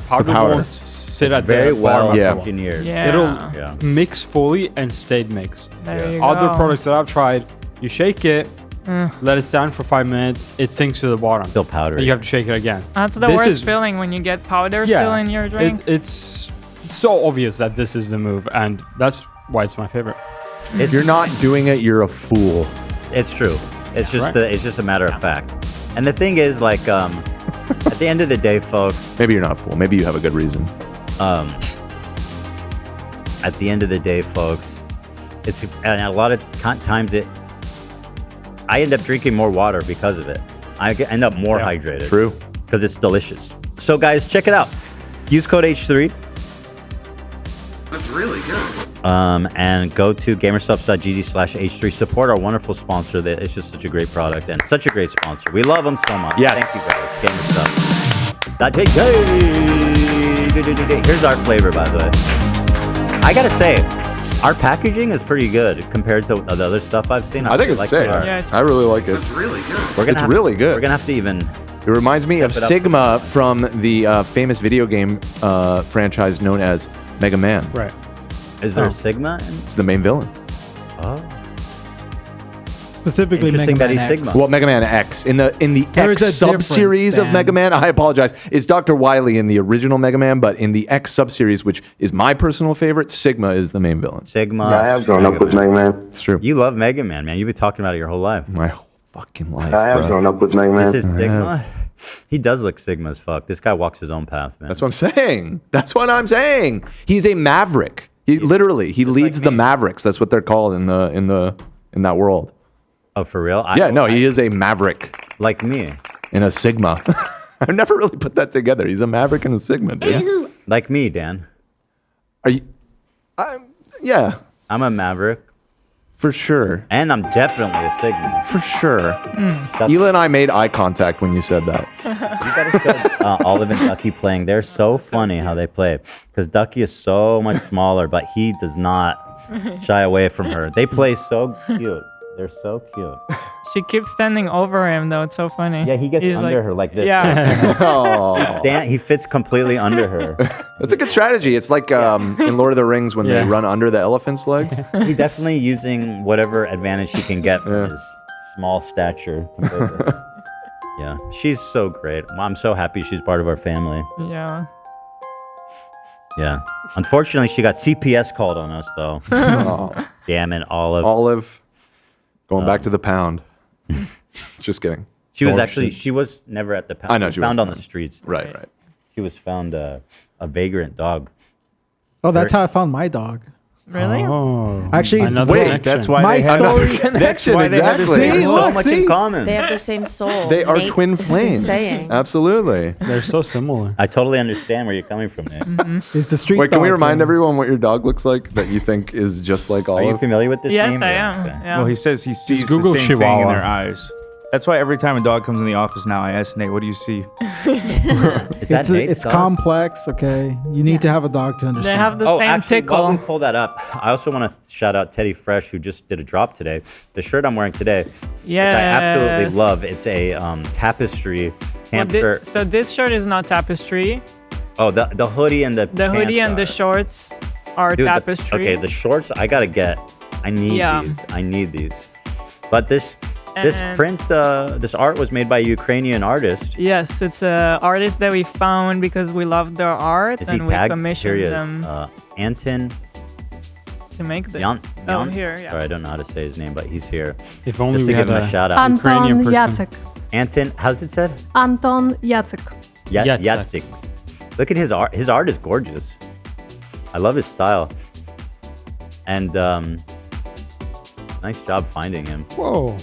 [SPEAKER 7] powder won't sit at
[SPEAKER 1] very
[SPEAKER 7] the
[SPEAKER 1] well
[SPEAKER 7] bottom.
[SPEAKER 1] engineered.
[SPEAKER 7] It'll mix fully and stay mixed.
[SPEAKER 2] There you
[SPEAKER 7] Other
[SPEAKER 2] go.
[SPEAKER 7] products that I've tried, you shake it, let it stand for 5 minutes, it sinks to the bottom.
[SPEAKER 1] Still powdery.
[SPEAKER 7] And you have to shake it again.
[SPEAKER 2] That's the
[SPEAKER 7] This
[SPEAKER 2] worst
[SPEAKER 7] is-
[SPEAKER 2] feeling when you get powder still in your drink.
[SPEAKER 7] It's so obvious that this is the move, and that's why it's my favorite.
[SPEAKER 3] If you're not doing it, you're a fool.
[SPEAKER 1] It's true. It's just
[SPEAKER 7] right.
[SPEAKER 1] it's just a matter of fact. And the thing is, like, at At the end of the day, folks.
[SPEAKER 3] Maybe you're not a fool. Maybe you have a good reason.
[SPEAKER 1] At the end of the day, folks, and a lot of times I end up drinking more water because of it. I end up more hydrated.
[SPEAKER 3] True.
[SPEAKER 1] Because it's delicious. So guys, check it out. Use code H3.
[SPEAKER 14] That's really good.
[SPEAKER 1] And go to gamersubs.gg/H3. Support our wonderful sponsor. It's just such a great product and such a great sponsor. We love them so much.
[SPEAKER 3] Yes.
[SPEAKER 1] Thank you guys. Gamersubs.gg. Here's our flavor, by the way. I gotta say, our packaging is pretty good compared to the other stuff I've seen.
[SPEAKER 3] I think it's sick. I really like it.
[SPEAKER 14] It's really good.
[SPEAKER 3] It's really good.
[SPEAKER 1] We're gonna have to even.
[SPEAKER 3] It reminds me of Sigma from the famous video game franchise known as Mega Man.
[SPEAKER 7] Right.
[SPEAKER 1] Is there a Sigma?
[SPEAKER 3] It's the main villain.
[SPEAKER 1] Oh.
[SPEAKER 13] Specifically, Mega Man X.
[SPEAKER 1] Sigma.
[SPEAKER 3] Well, Mega Man X in the
[SPEAKER 13] There
[SPEAKER 3] X
[SPEAKER 13] is a
[SPEAKER 3] sub-series of
[SPEAKER 13] difference,
[SPEAKER 3] Mega Man. I apologize. It's Dr. Wily in the original Mega Man, but in the X sub-series, which is my personal favorite, Sigma is the main villain.
[SPEAKER 1] Sigma.
[SPEAKER 15] Yeah, I have grown up with Mega Man.
[SPEAKER 3] It's true.
[SPEAKER 1] You love Mega Man, man. You've been talking about it your whole life.
[SPEAKER 3] My whole fucking life.
[SPEAKER 15] I have grown up with Mega Man.
[SPEAKER 1] This is Sigma. He does look Sigma as fuck. This guy walks his own path, man.
[SPEAKER 3] That's what I'm saying. That's what I'm saying. He's a maverick. He leads the Mavericks. That's what they're called in that world.
[SPEAKER 1] Oh, for real?
[SPEAKER 3] He is a maverick.
[SPEAKER 1] Like me.
[SPEAKER 3] In a Sigma. I've never really put that together. He's a maverick and a Sigma, dude.
[SPEAKER 1] Like me, Dan.
[SPEAKER 3] Are you? Yeah.
[SPEAKER 1] I'm a maverick.
[SPEAKER 3] For sure.
[SPEAKER 1] And I'm definitely a Sigma.
[SPEAKER 3] For sure. Hila and I made eye contact when you said that.
[SPEAKER 1] You gotta show Olive and Ducky playing. They're so funny how they play. Because Ducky is so much smaller, but he does not shy away from her. They play so cute. They're so cute.
[SPEAKER 2] She keeps standing over him, though. It's so funny.
[SPEAKER 1] Yeah, he gets under her like this.
[SPEAKER 2] Yeah.
[SPEAKER 1] He fits completely under her.
[SPEAKER 3] That's a good strategy. It's like in Lord of the Rings when they run under the elephant's legs.
[SPEAKER 1] He's definitely using whatever advantage he can get from his small stature. Yeah, she's so great. I'm so happy she's part of our family.
[SPEAKER 2] Yeah.
[SPEAKER 1] Yeah. Unfortunately, she got CPS called on us, though.
[SPEAKER 3] Oh.
[SPEAKER 1] Damn it, Olive.
[SPEAKER 3] Olive. Going back to the pound. Just kidding.
[SPEAKER 1] She was never at the pound.
[SPEAKER 3] I know.
[SPEAKER 1] She was found on the streets.
[SPEAKER 3] Right.
[SPEAKER 1] She was found a vagrant dog.
[SPEAKER 13] Oh, that's how I found my dog.
[SPEAKER 2] Really?
[SPEAKER 7] Oh,
[SPEAKER 13] Actually,
[SPEAKER 4] That's why
[SPEAKER 13] my
[SPEAKER 4] they have
[SPEAKER 13] story.
[SPEAKER 4] That's why they have the
[SPEAKER 13] See,
[SPEAKER 4] same
[SPEAKER 13] look,
[SPEAKER 1] much
[SPEAKER 13] see?
[SPEAKER 1] in common.
[SPEAKER 5] They have the same soul.
[SPEAKER 3] They are
[SPEAKER 5] Nate
[SPEAKER 3] twin
[SPEAKER 5] has been
[SPEAKER 3] flames.
[SPEAKER 5] saying.
[SPEAKER 3] Absolutely.
[SPEAKER 7] They're so similar.
[SPEAKER 1] I totally understand where you're coming from, Nate.
[SPEAKER 13] It's the street.
[SPEAKER 3] Wait, can we
[SPEAKER 13] dog
[SPEAKER 3] remind
[SPEAKER 13] thing.
[SPEAKER 3] everyone what your dog looks like that you think is just like
[SPEAKER 1] Are you
[SPEAKER 3] Olive?
[SPEAKER 1] familiar with this
[SPEAKER 2] Yes,
[SPEAKER 1] meme?
[SPEAKER 2] I
[SPEAKER 1] Yeah,
[SPEAKER 2] am.
[SPEAKER 1] okay.
[SPEAKER 2] Yeah.
[SPEAKER 4] Well, he says he sees the
[SPEAKER 7] Google
[SPEAKER 4] same thing in
[SPEAKER 7] Chihuahua.
[SPEAKER 4] their eyes. That's why every time a dog comes in the office now, I ask Nate, "What do you see?"
[SPEAKER 1] Is that Nate's
[SPEAKER 13] It's
[SPEAKER 1] dog?
[SPEAKER 13] complex. Okay, you need to have a dog to
[SPEAKER 2] They
[SPEAKER 13] understand.
[SPEAKER 2] have the
[SPEAKER 1] Oh,
[SPEAKER 2] same
[SPEAKER 1] actually, while we
[SPEAKER 2] tickle.
[SPEAKER 1] pull that up, I also want to shout out Teddy Fresh, who just did a drop today. The shirt I'm wearing today, which I absolutely love. It's a tapestry hamster.
[SPEAKER 2] So this shirt is not tapestry.
[SPEAKER 1] Oh, the hoodie and the
[SPEAKER 2] hoodie and the shorts are
[SPEAKER 1] Dude,
[SPEAKER 2] tapestry.
[SPEAKER 1] okay, the shorts I gotta get. I need these. I need these. But this
[SPEAKER 2] And-
[SPEAKER 1] print, this art was made by a Ukrainian artist.
[SPEAKER 2] Yes, it's an artist that we found because we love their art
[SPEAKER 1] Is he
[SPEAKER 2] and we
[SPEAKER 1] tagged? Here
[SPEAKER 2] commissioned
[SPEAKER 1] he is.
[SPEAKER 2] them
[SPEAKER 1] Anton.
[SPEAKER 2] to make this.
[SPEAKER 1] Jan?
[SPEAKER 2] Here, yeah.
[SPEAKER 1] Sorry, I don't know how to say his name, but he's here.
[SPEAKER 7] If only
[SPEAKER 1] Just to
[SPEAKER 7] we
[SPEAKER 1] give
[SPEAKER 7] had
[SPEAKER 1] him a
[SPEAKER 7] a
[SPEAKER 1] shout out.
[SPEAKER 11] Anton
[SPEAKER 7] Ukrainian person.
[SPEAKER 11] Jacek.
[SPEAKER 1] Anton, how's it said?
[SPEAKER 11] Anton Jacek.
[SPEAKER 7] Jacek.
[SPEAKER 1] Yatsik. Look at his art. His art is gorgeous. I love his style. And nice job finding him.
[SPEAKER 7] Whoa.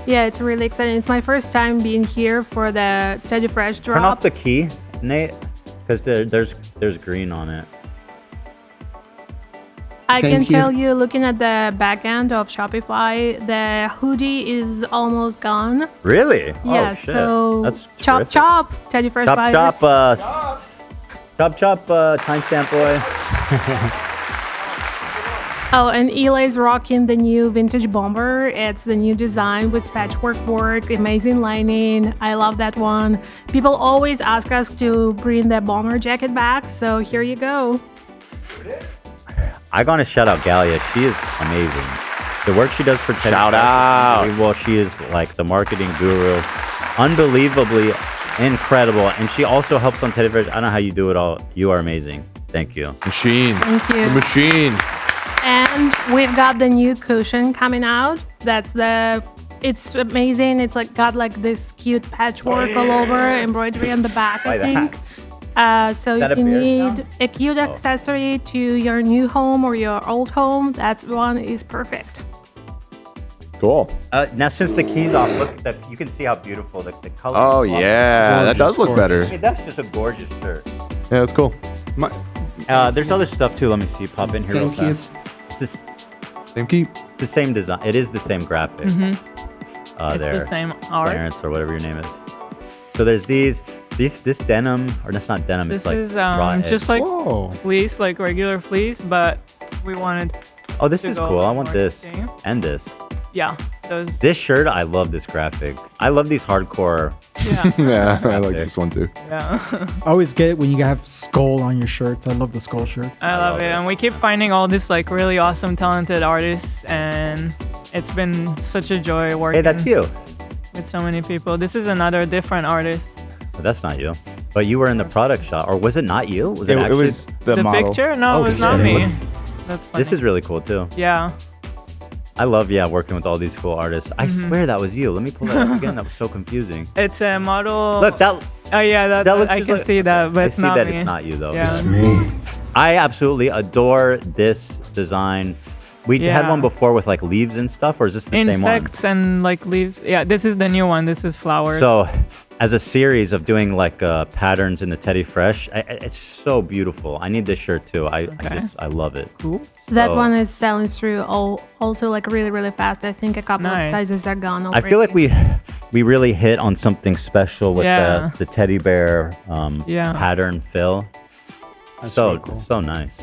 [SPEAKER 11] Yeah, it's really exciting. It's my first time being here for the Teddy Fresh drop.
[SPEAKER 1] Turn off the key, Nate, because there's green on it.
[SPEAKER 11] I
[SPEAKER 13] Same
[SPEAKER 11] can
[SPEAKER 13] here.
[SPEAKER 11] tell you, looking at the back end of Shopify, the hoodie is almost gone.
[SPEAKER 1] Really?
[SPEAKER 11] Yeah,
[SPEAKER 1] oh, shit.
[SPEAKER 11] so
[SPEAKER 1] That's
[SPEAKER 11] chop
[SPEAKER 1] terrific.
[SPEAKER 11] chop, Teddy Fresh
[SPEAKER 1] Chop
[SPEAKER 11] buyers.
[SPEAKER 1] chop, timestamp boy.
[SPEAKER 11] Oh, and Eli's rocking the new vintage bomber. It's the new design with patchwork work, amazing lining. I love that one. People always ask us to bring the bomber jacket back, so here you go.
[SPEAKER 1] I gotta shout out Galia. She is amazing. The work she does for Teddy
[SPEAKER 3] Shout
[SPEAKER 1] Fresh is
[SPEAKER 3] out.
[SPEAKER 1] unbelievable. She is like the marketing guru. Unbelievably incredible. And she also helps on Teddy Fresh. I don't know how you do it all. You are amazing. Thank you.
[SPEAKER 3] Machine.
[SPEAKER 11] Thank you.
[SPEAKER 3] The machine.
[SPEAKER 11] And we've got the new cushion coming out. That's the It's amazing. It's like got like this cute patchwork all over, embroidery on the back, I think. So if you need a cute accessory to your new home or your old home, that one is perfect.
[SPEAKER 3] Cool.
[SPEAKER 1] Now, since the key's off, look, you can see how beautiful the color.
[SPEAKER 3] Oh yeah, that does look better.
[SPEAKER 1] I mean, that's just a gorgeous shirt.
[SPEAKER 3] Yeah, that's cool.
[SPEAKER 1] There's other stuff too. Let me see. Pop in here real fast. It's this
[SPEAKER 3] same key.
[SPEAKER 1] It's the same design. It is the same graphic.
[SPEAKER 2] It's
[SPEAKER 1] there,
[SPEAKER 2] the same art.
[SPEAKER 1] Clarence or whatever your name is. So there's this denim, or that's not denim.
[SPEAKER 2] This
[SPEAKER 1] it's like
[SPEAKER 2] is
[SPEAKER 1] raw
[SPEAKER 2] just
[SPEAKER 1] edge.
[SPEAKER 2] like fleece, like regular fleece, but we wanted.
[SPEAKER 1] Oh, this
[SPEAKER 2] to
[SPEAKER 1] is
[SPEAKER 2] go
[SPEAKER 1] cool. I want
[SPEAKER 2] more
[SPEAKER 1] this
[SPEAKER 2] extreme.
[SPEAKER 1] and this.
[SPEAKER 2] Yeah, those.
[SPEAKER 1] This shirt, I love this graphic. I love these hardcore.
[SPEAKER 2] Yeah.
[SPEAKER 3] Yeah, I like this one too.
[SPEAKER 2] Yeah.
[SPEAKER 13] I always get when you have skull on your shirts. I love the skull shirts.
[SPEAKER 2] I love it. And we keep finding all these like really awesome, talented artists, and it's been such a joy working.
[SPEAKER 1] Hey, that's you.
[SPEAKER 2] With so many people. This is another different artist.
[SPEAKER 1] But that's not you. But you were in the product shot, or was it not you? Was it actually?
[SPEAKER 4] It was the model.
[SPEAKER 2] Picture? No, it was not me. That's funny.
[SPEAKER 1] This is really cool too.
[SPEAKER 2] Yeah.
[SPEAKER 1] I love working with all these cool artists. I swear that was you. Let me pull that up again. That was so confusing.
[SPEAKER 2] It's a model.
[SPEAKER 1] Look, that.
[SPEAKER 2] Oh yeah, that
[SPEAKER 1] looks
[SPEAKER 2] I
[SPEAKER 1] just
[SPEAKER 2] can
[SPEAKER 1] like-
[SPEAKER 2] see that, but
[SPEAKER 1] I
[SPEAKER 2] it's
[SPEAKER 1] see
[SPEAKER 2] not
[SPEAKER 1] that
[SPEAKER 2] me.
[SPEAKER 1] it's not you though.
[SPEAKER 2] Yeah.
[SPEAKER 1] It's me. I absolutely adore this design. We had
[SPEAKER 2] Yeah.
[SPEAKER 1] one before with like leaves and stuff, or is this the same one?
[SPEAKER 2] Insects and like leaves. Yeah, this is the new one. This is flowers.
[SPEAKER 1] So, as a series of doing like patterns in the Teddy Fresh, it's so beautiful. I need this shirt too. I love it.
[SPEAKER 2] Cool.
[SPEAKER 11] That
[SPEAKER 1] So-
[SPEAKER 11] one is selling through also like really, really fast. I think a couple
[SPEAKER 2] Nice.
[SPEAKER 11] of sizes are gone
[SPEAKER 1] I
[SPEAKER 11] already.
[SPEAKER 1] feel like we really hit on something special with
[SPEAKER 2] Yeah.
[SPEAKER 1] the teddy bear
[SPEAKER 2] Yeah.
[SPEAKER 1] pattern fill.
[SPEAKER 7] That's
[SPEAKER 1] So
[SPEAKER 7] really cool.
[SPEAKER 1] so nice.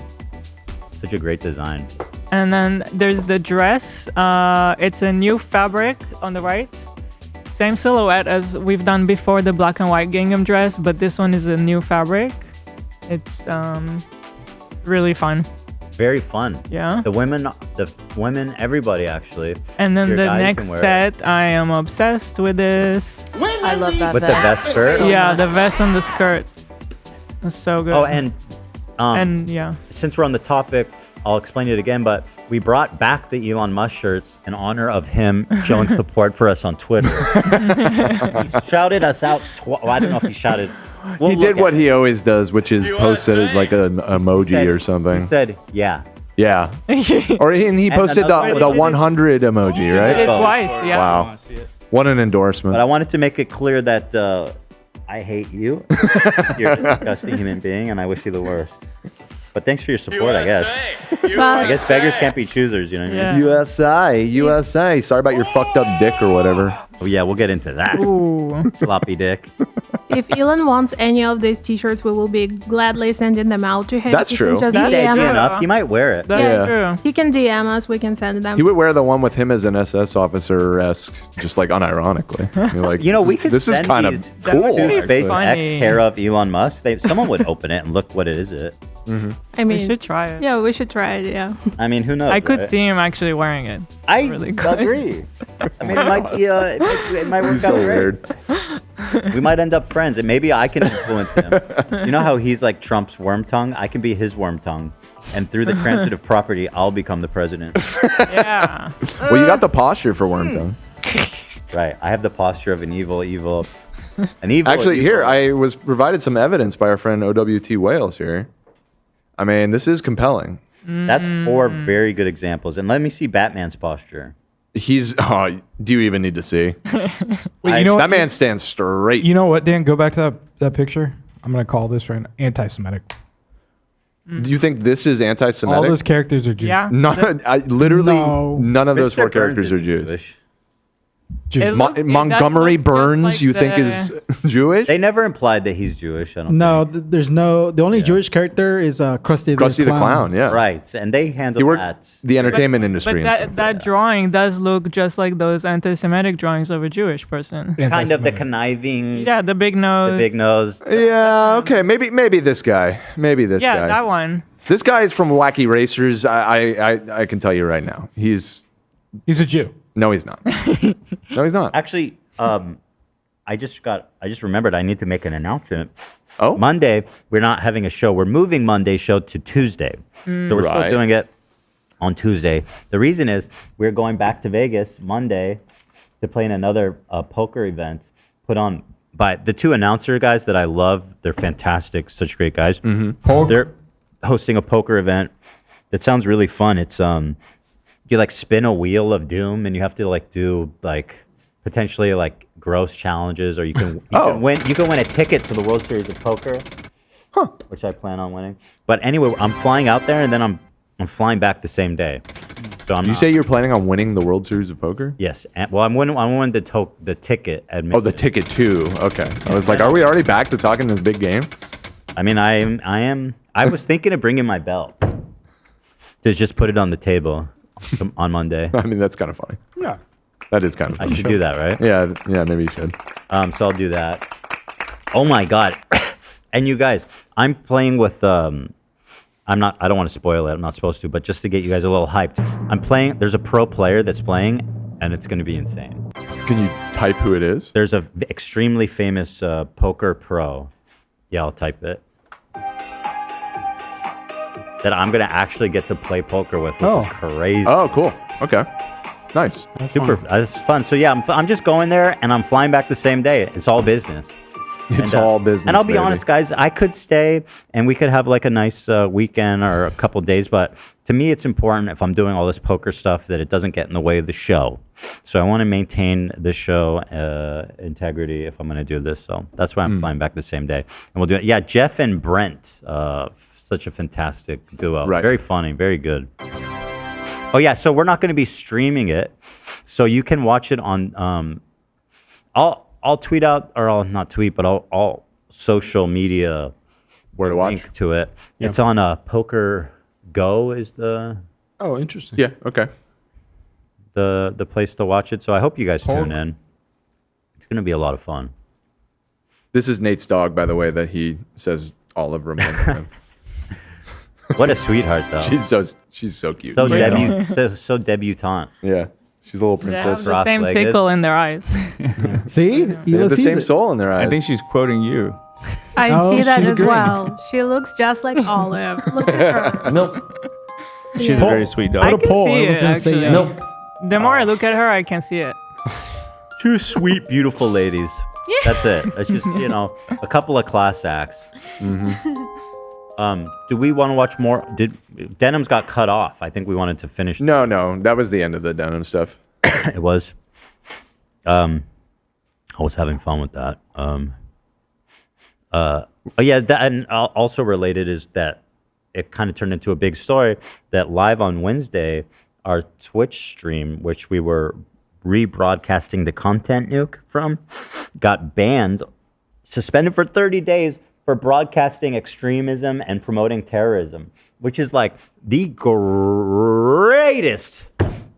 [SPEAKER 1] Such a great design.
[SPEAKER 2] And then there's the dress. It's a new fabric on the right. Same silhouette as we've done before, the black and white gingham dress, but this one is a new fabric. It's really fun.
[SPEAKER 1] Very fun.
[SPEAKER 2] Yeah.
[SPEAKER 1] The women, everybody actually.
[SPEAKER 2] And then
[SPEAKER 1] Your
[SPEAKER 2] the
[SPEAKER 1] guy, you
[SPEAKER 2] next
[SPEAKER 1] can wear it.
[SPEAKER 2] set, I am obsessed with this.
[SPEAKER 5] I love that
[SPEAKER 1] With the vest skirt?
[SPEAKER 2] Yeah, the vest and the skirt. It's so good.
[SPEAKER 1] Oh, and
[SPEAKER 2] yeah.
[SPEAKER 1] since we're on the topic, I'll explain it again, but we brought back the Elon Musk shirts in honor of him showing support for us on Twitter. He shouted us out. Well, I don't know if he shouted. We'll
[SPEAKER 3] He
[SPEAKER 1] look
[SPEAKER 3] did
[SPEAKER 1] at
[SPEAKER 3] what
[SPEAKER 1] it.
[SPEAKER 3] he always does, which is posted like an emoji
[SPEAKER 1] said-
[SPEAKER 3] or something.
[SPEAKER 1] He said, "Yeah."
[SPEAKER 3] Yeah. And he
[SPEAKER 1] And
[SPEAKER 3] posted
[SPEAKER 1] another-
[SPEAKER 3] the 100 emoji,
[SPEAKER 2] He did
[SPEAKER 3] right?
[SPEAKER 2] it twice, yeah.
[SPEAKER 3] Wow. What an endorsement.
[SPEAKER 1] But I wanted to make it clear that I hate you. You're a disgusting human being, and I wish you the worst. But thanks for your support, I guess. I guess beggars can't be choosers, you know what I mean?
[SPEAKER 3] USA. Sorry about your fucked up dick or whatever.
[SPEAKER 1] Oh, yeah, we'll get into that.
[SPEAKER 2] Ooh.
[SPEAKER 1] Sloppy dick.
[SPEAKER 11] If Elon wants any of these t-shirts, we will be gladly sending them out to him.
[SPEAKER 3] That's
[SPEAKER 11] He can
[SPEAKER 3] true.
[SPEAKER 11] just
[SPEAKER 1] He's
[SPEAKER 11] DM
[SPEAKER 1] edgy
[SPEAKER 11] us.
[SPEAKER 1] enough. He might wear it.
[SPEAKER 2] That's
[SPEAKER 3] Yeah.
[SPEAKER 2] true.
[SPEAKER 11] He can DM us. We can send them.
[SPEAKER 3] He would wear the one with him as an SS officer-esque, just like unironically. You're like,
[SPEAKER 1] You know, we could
[SPEAKER 3] this is
[SPEAKER 1] send
[SPEAKER 3] kind of
[SPEAKER 1] these
[SPEAKER 3] cool.
[SPEAKER 1] to
[SPEAKER 3] actually.
[SPEAKER 1] SpaceX care of Elon Musk. Someone would open it and look what it is.
[SPEAKER 11] I mean,
[SPEAKER 2] We should try it.
[SPEAKER 11] yeah, we should try it. Yeah.
[SPEAKER 1] I mean, who knows?
[SPEAKER 2] I could
[SPEAKER 1] right?
[SPEAKER 2] see him actually wearing it.
[SPEAKER 1] I
[SPEAKER 2] really good.
[SPEAKER 1] agree. I mean, it might be. It might work
[SPEAKER 3] He's
[SPEAKER 1] out
[SPEAKER 3] so
[SPEAKER 1] great.
[SPEAKER 3] weird.
[SPEAKER 1] We might end up friends, and maybe I can influence him. You know how he's like Trump's worm tongue? I can be his worm tongue, and through the transitive property, I'll become the president.
[SPEAKER 2] Yeah.
[SPEAKER 3] Well, you got the posture for worm tongue.
[SPEAKER 1] Right? I have the posture of an evil.
[SPEAKER 3] Actually, here I was provided some evidence by our friend OWT Wales here. I mean, this is compelling.
[SPEAKER 1] That's 4 very good examples, and let me see Batman's posture.
[SPEAKER 3] He's. Oh, do you even need to see?
[SPEAKER 6] Wait, you know
[SPEAKER 3] that
[SPEAKER 6] what?
[SPEAKER 3] man stands straight.
[SPEAKER 6] You know what, Dan? Go back to that picture. I'm gonna call this right now anti-Semitic.
[SPEAKER 3] Do you think this is anti-Semitic?
[SPEAKER 6] All those characters are Jews.
[SPEAKER 2] Yeah.
[SPEAKER 3] Literally,
[SPEAKER 6] No.
[SPEAKER 3] none of those
[SPEAKER 1] Mr.
[SPEAKER 3] 4
[SPEAKER 1] Burns
[SPEAKER 3] characters
[SPEAKER 1] is
[SPEAKER 3] are Jews.
[SPEAKER 1] Jewish.
[SPEAKER 2] It looked- it-
[SPEAKER 3] Montgomery
[SPEAKER 2] that looked just
[SPEAKER 3] Burns,
[SPEAKER 2] like
[SPEAKER 3] you think
[SPEAKER 2] the-
[SPEAKER 3] is Jewish?
[SPEAKER 1] They never implied that he's Jewish. I don't
[SPEAKER 13] No,
[SPEAKER 1] think.
[SPEAKER 13] there's no. The only Jewish character is Krusty
[SPEAKER 3] Krusty the Clown, yeah.
[SPEAKER 1] Right, and they
[SPEAKER 3] He
[SPEAKER 1] handled
[SPEAKER 3] worked
[SPEAKER 1] that.
[SPEAKER 3] the entertainment industry.
[SPEAKER 2] But
[SPEAKER 3] and stuff.
[SPEAKER 2] that drawing does look just like those anti-Semitic drawings of a Jewish person.
[SPEAKER 1] Kind of the conniving.
[SPEAKER 2] Yeah, the big nose.
[SPEAKER 1] The big nose.
[SPEAKER 3] Yeah, okay, maybe this guy. Maybe this
[SPEAKER 2] Yeah,
[SPEAKER 3] guy.
[SPEAKER 2] that one.
[SPEAKER 3] This guy is from Wacky Racers. I can tell you right now. He's
[SPEAKER 6] a Jew.
[SPEAKER 3] No, he's not. No, he's not.
[SPEAKER 1] Actually, I just remembered I need to make an announcement.
[SPEAKER 3] Oh?
[SPEAKER 1] Monday, we're not having a show. We're moving Monday's show to Tuesday. So we're still
[SPEAKER 3] Right.
[SPEAKER 1] doing it on Tuesday. The reason is we're going back to Vegas Monday. to play in another poker event put on by the two announcer guys that I love. They're fantastic, such great guys. They're hosting a poker event that sounds really fun. It's you like spin a wheel of doom, and you have to like do like potentially like gross challenges, or you can can win a ticket to the World Series of Poker, which I plan on winning. But anyway, I'm flying out there, and then I'm flying back the same day. So
[SPEAKER 3] You say you're planning on winning the World Series of Poker?
[SPEAKER 1] Yes. Well, I'm winning the ticket.
[SPEAKER 3] Oh, the ticket too. Okay. I was like, are we already back to talking this big game?
[SPEAKER 1] I mean, I am. I was thinking of bringing my belt to just put it on the table on Monday.
[SPEAKER 3] I mean, that's kind of funny.
[SPEAKER 7] Yeah.
[SPEAKER 3] That is kind of funny.
[SPEAKER 1] I should do that, right?
[SPEAKER 3] Yeah, maybe you should.
[SPEAKER 1] So I'll do that. Oh my God. And you guys, I'm playing with I don't want to spoil it. I'm not supposed to, but just to get you guys a little hyped. I'm playing, there's a pro player that's playing, and it's going to be insane.
[SPEAKER 3] Can you type who it is?
[SPEAKER 1] There's a extremely famous poker pro. Yeah, I'll type it. That I'm going to actually get to play poker with, which is crazy.
[SPEAKER 3] Oh, cool. Okay. Nice.
[SPEAKER 1] Super. That's fun. So yeah, I'm just going there, and I'm flying back the same day. It's all business.
[SPEAKER 3] It's all business.
[SPEAKER 1] And I'll be
[SPEAKER 3] baby.
[SPEAKER 1] honest, guys, I could stay and we could have like a nice weekend or a couple days. But to me, it's important if I'm doing all this poker stuff that it doesn't get in the way of the show. So I want to maintain the show integrity if I'm going to do this. So that's why I'm flying back the same day. And we'll do it. Yeah, Jeff and Brent, such a fantastic duo.
[SPEAKER 3] Right.
[SPEAKER 1] Very funny, very good. Oh, yeah. So we're not going to be streaming it. So you can watch it on I'll tweet out, or I'll not tweet, but I'll social media
[SPEAKER 3] where to watch
[SPEAKER 1] link to it.
[SPEAKER 7] Yeah.
[SPEAKER 1] It's on Poker Go is the
[SPEAKER 7] Oh, interesting.
[SPEAKER 3] Yeah. Okay.
[SPEAKER 1] the place to watch it. So I hope you guys tune in. It's going to be a lot of fun.
[SPEAKER 3] This is Nate's dog, by the way, that he says Olive reminded him.
[SPEAKER 1] What a sweetheart, though.
[SPEAKER 3] She's so cute.
[SPEAKER 1] So debutante.
[SPEAKER 3] Yeah. She's a little
[SPEAKER 2] They have
[SPEAKER 3] princess.
[SPEAKER 2] the same tickle in their eyes.
[SPEAKER 13] See?
[SPEAKER 3] They have the same soul in their eyes.
[SPEAKER 4] I think she's quoting you.
[SPEAKER 11] I
[SPEAKER 13] Oh,
[SPEAKER 11] see that
[SPEAKER 13] she's
[SPEAKER 11] as
[SPEAKER 13] agreeing.
[SPEAKER 11] well. She looks just like Olive. Look at her.
[SPEAKER 13] Nope.
[SPEAKER 4] She's a very sweet dog.
[SPEAKER 2] I
[SPEAKER 13] a
[SPEAKER 2] can
[SPEAKER 13] poll.
[SPEAKER 2] see
[SPEAKER 13] Everyone's
[SPEAKER 2] it,
[SPEAKER 13] gonna say
[SPEAKER 2] actually.
[SPEAKER 13] yes.
[SPEAKER 2] The more I look at her, I can see it.
[SPEAKER 1] Two sweet, beautiful ladies. That's it. That's just, a couple of class acts. Do we want to watch more? Denims got cut off. I think we wanted to finish.
[SPEAKER 3] No, that was the end of the Denim stuff.
[SPEAKER 1] It was. I was having fun with that. And also related is that it kind of turned into a big story that live on Wednesday, our Twitch stream, which we were rebroadcasting the content nuke from, got banned, suspended for 30 days for broadcasting extremism and promoting terrorism, which is like the greatest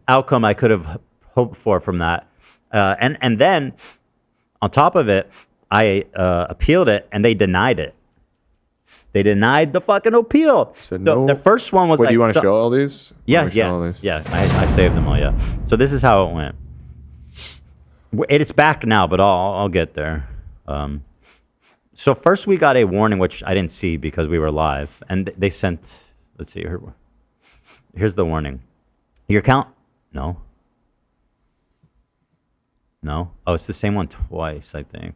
[SPEAKER 1] outcome I could have hoped for from that. And then on top of it, I appealed it and they denied it. They denied the fucking appeal.
[SPEAKER 3] Said no.
[SPEAKER 1] The first one was
[SPEAKER 3] Wait,
[SPEAKER 1] like,
[SPEAKER 3] do you want to show all these?
[SPEAKER 1] Yeah. I saved them all. Yeah. So this is how it went. It's back now, but I'll get there. So first we got a warning, which I didn't see because we were live, and they sent. Let's see. Here's the warning. Your account? No. Oh, it's the same one twice. I think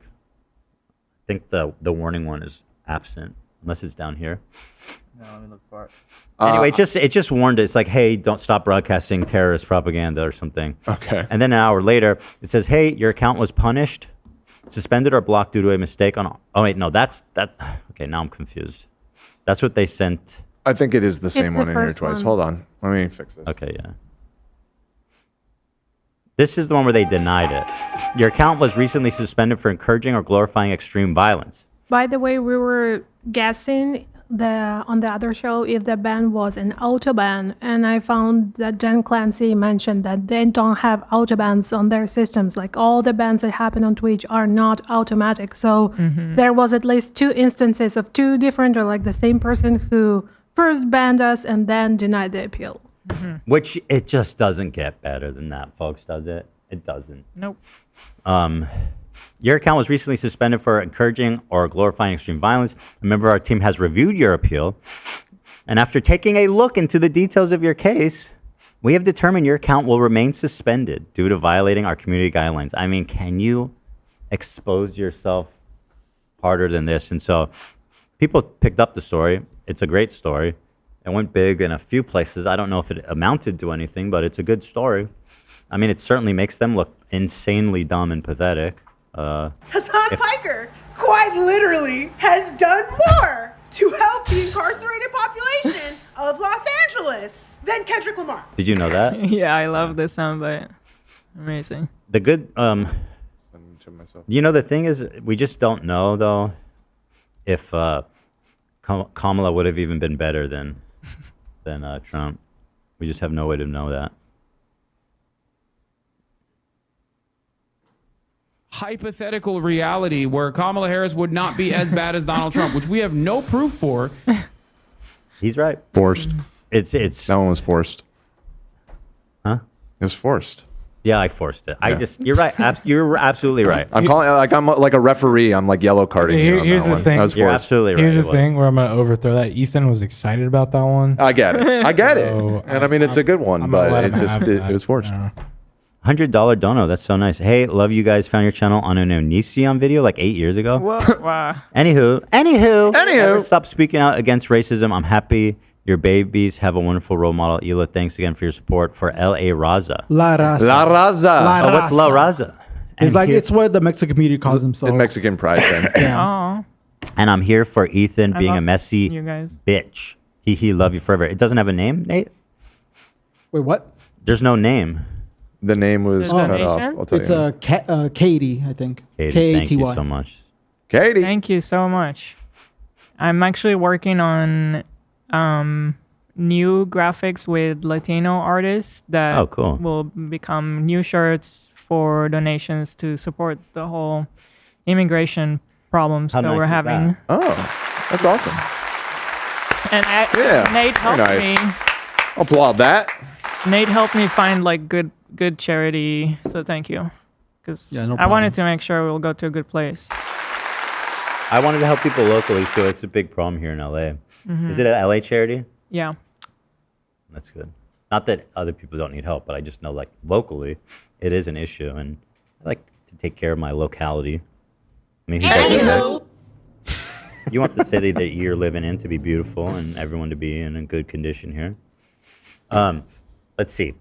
[SPEAKER 1] the warning one is absent, unless it's down here.
[SPEAKER 4] No, let me look for it.
[SPEAKER 1] Anyway, it just warned it. It's like, hey, don't stop broadcasting terrorist propaganda or something.
[SPEAKER 3] Okay.
[SPEAKER 1] And then an hour later, it says, hey, your account was punished, suspended or blocked due to a mistake on. Oh wait, no, that's that. Okay, now I'm confused. That's what they sent.
[SPEAKER 3] I think it is the same
[SPEAKER 11] It's
[SPEAKER 3] one
[SPEAKER 11] the
[SPEAKER 3] in here
[SPEAKER 11] first
[SPEAKER 3] twice.
[SPEAKER 11] one.
[SPEAKER 3] Hold on. Let me fix this.
[SPEAKER 1] Okay, yeah. This is the one where they denied it. Your account was recently suspended for encouraging or glorifying extreme violence.
[SPEAKER 11] By the way, we were guessing on the other show if the ban was an auto ban, and I found that Jen Clancy mentioned that they don't have auto bans on their systems. Like all the bans that happen on Twitch are not automatic. So there was at least 2 instances of 2 different, or like the same person who first banned us and then denied the appeal.
[SPEAKER 1] Which it just doesn't get better than that, folks, does it? It doesn't.
[SPEAKER 2] Nope.
[SPEAKER 1] Your account was recently suspended for encouraging or glorifying extreme violence. A member of our team has reviewed your appeal, and after taking a look into the details of your case, We have determined your account will remain suspended due to violating our community guidelines. I mean, can you expose yourself harder than this? And so people picked up the story. It's a great story. It went big in a few places. I don't know if it amounted to anything, but it's a good story. I mean, it certainly makes them look insanely dumb and pathetic.
[SPEAKER 16] Hassan Piker quite literally has done more to help the incarcerated population of Los Angeles than Kendrick Lamar.
[SPEAKER 1] Did you know that?
[SPEAKER 2] Yeah, I love this soundbite. Amazing.
[SPEAKER 1] The good, you know, the thing is, we just don't know though if Kamala would have even been better than Trump. We just have no way to know that.
[SPEAKER 17] Hypothetical reality where Kamala Harris would not be as bad as Donald Trump, which we have no proof for.
[SPEAKER 1] He's right.
[SPEAKER 3] Forced.
[SPEAKER 1] It's
[SPEAKER 3] that one was forced.
[SPEAKER 1] Huh?
[SPEAKER 3] It was forced.
[SPEAKER 1] Yeah, I forced it. You're right. You're absolutely right.
[SPEAKER 3] I'm like a referee. I'm like yellow carding.
[SPEAKER 6] Here's the thing.
[SPEAKER 3] That was
[SPEAKER 1] You're
[SPEAKER 3] forced.
[SPEAKER 1] absolutely right.
[SPEAKER 6] Here's the thing where I'm gonna overthrow that. Ethan was excited about that one.
[SPEAKER 3] I get it. I get it.
[SPEAKER 6] So
[SPEAKER 3] And I mean, it's a good one, but it just it was forced.
[SPEAKER 1] $100 dono. That's so nice. Hey, love you guys. Found your channel on an Onision video like 8 years ago.
[SPEAKER 2] Whoa, wow.
[SPEAKER 1] Anywho. Never stop speaking out against racism. I'm happy your babies have a wonderful role model. Ela, thanks again for your support for L.A. Raza.
[SPEAKER 13] La Raza.
[SPEAKER 3] La Raza.
[SPEAKER 1] Oh, what's La Raza?
[SPEAKER 13] It's like it's what the Mexican community calls themselves.
[SPEAKER 3] In Mexican pride thing.
[SPEAKER 2] Yeah.
[SPEAKER 1] And I'm here for Ethan being a
[SPEAKER 2] love
[SPEAKER 1] messy
[SPEAKER 2] you guys.
[SPEAKER 1] bitch. He love you forever. It doesn't have a name, Nate?
[SPEAKER 13] Wait, what?
[SPEAKER 1] There's no name.
[SPEAKER 3] The name was
[SPEAKER 2] The
[SPEAKER 3] cut
[SPEAKER 2] donation?
[SPEAKER 3] off. I'll tell
[SPEAKER 13] It's
[SPEAKER 3] you.
[SPEAKER 13] Katie, I think.
[SPEAKER 1] Katie,
[SPEAKER 13] Katy.
[SPEAKER 1] thank you so much.
[SPEAKER 3] Katie.
[SPEAKER 2] Thank you so much. I'm actually working on new graphics with Latino artists that
[SPEAKER 1] Oh, cool.
[SPEAKER 2] will become new shirts for donations to support the whole immigration problems
[SPEAKER 1] How
[SPEAKER 2] that
[SPEAKER 1] nice
[SPEAKER 2] we're
[SPEAKER 1] is
[SPEAKER 2] having.
[SPEAKER 1] that?
[SPEAKER 3] Oh, that's awesome.
[SPEAKER 2] And
[SPEAKER 3] Yeah,
[SPEAKER 2] Nate
[SPEAKER 3] very
[SPEAKER 2] helped
[SPEAKER 3] nice.
[SPEAKER 2] me.
[SPEAKER 3] Applaud that.
[SPEAKER 2] Nate helped me find like good charity, so thank you. Because
[SPEAKER 13] Yeah, no
[SPEAKER 2] I
[SPEAKER 13] problem.
[SPEAKER 2] wanted to make sure we'll go to a good place.
[SPEAKER 1] I wanted to help people locally too. It's a big problem here in LA.
[SPEAKER 2] Mhm.
[SPEAKER 1] Is it an LA charity?
[SPEAKER 2] Yeah.
[SPEAKER 1] That's good. Not that other people don't need help, but I just know like locally it is an issue, and I like to take care of my locality. I mean, who doesn't, right? You want the city that you're living in to be beautiful and everyone to be in a good condition here. Let's see.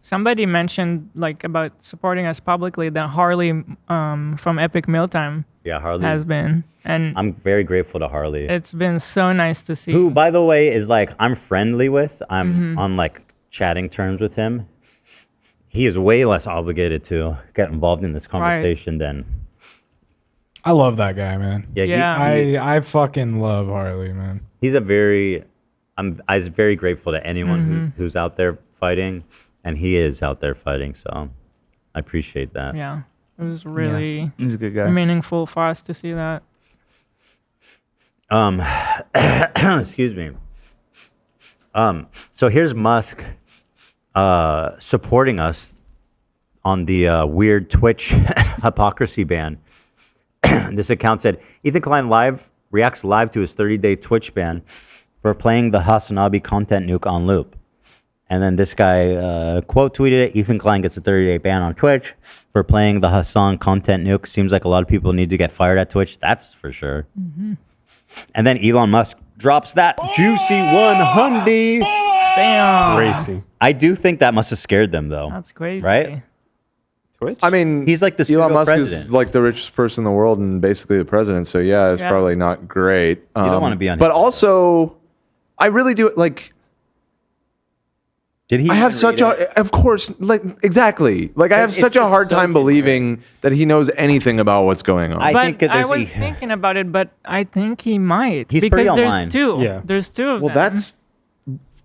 [SPEAKER 2] Somebody mentioned like about supporting us publicly that Harley from Epic Mealtime
[SPEAKER 1] Yeah, Harley
[SPEAKER 2] has been, and
[SPEAKER 1] I'm very grateful to Harley.
[SPEAKER 2] it's been so nice to see.
[SPEAKER 1] Who, by the way, is like I'm friendly with. I'm
[SPEAKER 2] Mhm.
[SPEAKER 1] on like chatting terms with him. He is way less obligated to get involved in this conversation than.
[SPEAKER 6] I love that guy, man.
[SPEAKER 1] Yeah,
[SPEAKER 6] I fucking love Harley, man.
[SPEAKER 1] He's a very. I was very grateful to anyone
[SPEAKER 2] Mhm.
[SPEAKER 1] who's out there fighting, and he is out there fighting. So, I appreciate that.
[SPEAKER 2] Yeah, it was really
[SPEAKER 4] He's a good guy.
[SPEAKER 2] meaningful for us to see that.
[SPEAKER 1] Excuse me. So here's Musk supporting us on the weird Twitch hypocrisy ban. This account said Ethan Klein reacts live to his 30-day Twitch ban for playing the Hasanabi content nuke on loop. And then this guy quote tweeted it. Ethan Klein gets a 30-day ban on Twitch for playing the Hassan content nuke. Seems like a lot of people need to get fired at Twitch. That's for sure.
[SPEAKER 2] Mhm.
[SPEAKER 1] And then Elon Musk drops that juicy 100.
[SPEAKER 2] Damn.
[SPEAKER 7] Racing.
[SPEAKER 1] I do think that must have scared them, though.
[SPEAKER 2] That's crazy.
[SPEAKER 1] Right?
[SPEAKER 7] Twitch?
[SPEAKER 3] I mean,
[SPEAKER 1] He's like the
[SPEAKER 3] Elon
[SPEAKER 1] pseudo
[SPEAKER 3] Musk
[SPEAKER 1] president.
[SPEAKER 3] is like the richest person in the world and basically the president. So yeah, it's
[SPEAKER 2] Yeah.
[SPEAKER 3] probably not great.
[SPEAKER 1] You don't wanna be on his
[SPEAKER 3] But
[SPEAKER 1] side.
[SPEAKER 3] also, I really do like.
[SPEAKER 1] Did he?
[SPEAKER 3] I have
[SPEAKER 1] even
[SPEAKER 3] such
[SPEAKER 1] read it?
[SPEAKER 3] of course, like exactly. Like I have
[SPEAKER 1] It's
[SPEAKER 3] such a
[SPEAKER 1] just
[SPEAKER 3] hard
[SPEAKER 1] so
[SPEAKER 3] time believing that he knows anything about what's going on.
[SPEAKER 1] I
[SPEAKER 2] But
[SPEAKER 1] think that
[SPEAKER 2] I
[SPEAKER 1] there's
[SPEAKER 2] was thinking about it, but I think he might.
[SPEAKER 1] He's
[SPEAKER 2] because
[SPEAKER 1] pretty
[SPEAKER 2] there's
[SPEAKER 1] online.
[SPEAKER 2] two.
[SPEAKER 7] Yeah.
[SPEAKER 2] There's two of
[SPEAKER 3] Well,
[SPEAKER 2] them.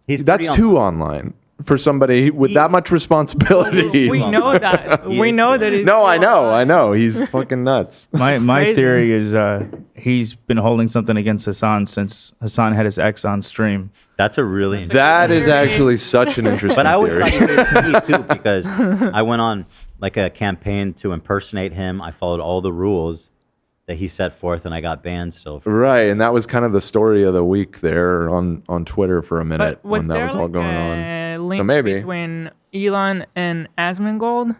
[SPEAKER 1] He's
[SPEAKER 3] that's
[SPEAKER 1] pretty
[SPEAKER 3] too online for somebody with that much responsibility.
[SPEAKER 2] We know that. We know that.
[SPEAKER 3] No, I know. He's fucking nuts.
[SPEAKER 4] My
[SPEAKER 2] Crazy.
[SPEAKER 4] theory is he's been holding something against Hassan since Hassan had his ex on stream.
[SPEAKER 1] That's a really
[SPEAKER 3] That is actually such an interesting
[SPEAKER 1] But I always
[SPEAKER 3] theory.
[SPEAKER 1] thought he was me too, because I went on like a campaign to impersonate him. I followed all the rules, that he set forth, and I got banned still.
[SPEAKER 3] Right, and that was kind of the story of the week there on Twitter for a minute
[SPEAKER 2] But was
[SPEAKER 3] when that
[SPEAKER 2] there
[SPEAKER 3] was all
[SPEAKER 2] like
[SPEAKER 3] going
[SPEAKER 2] a
[SPEAKER 3] on.
[SPEAKER 2] link
[SPEAKER 3] So maybe
[SPEAKER 2] between Elon and Asmongold?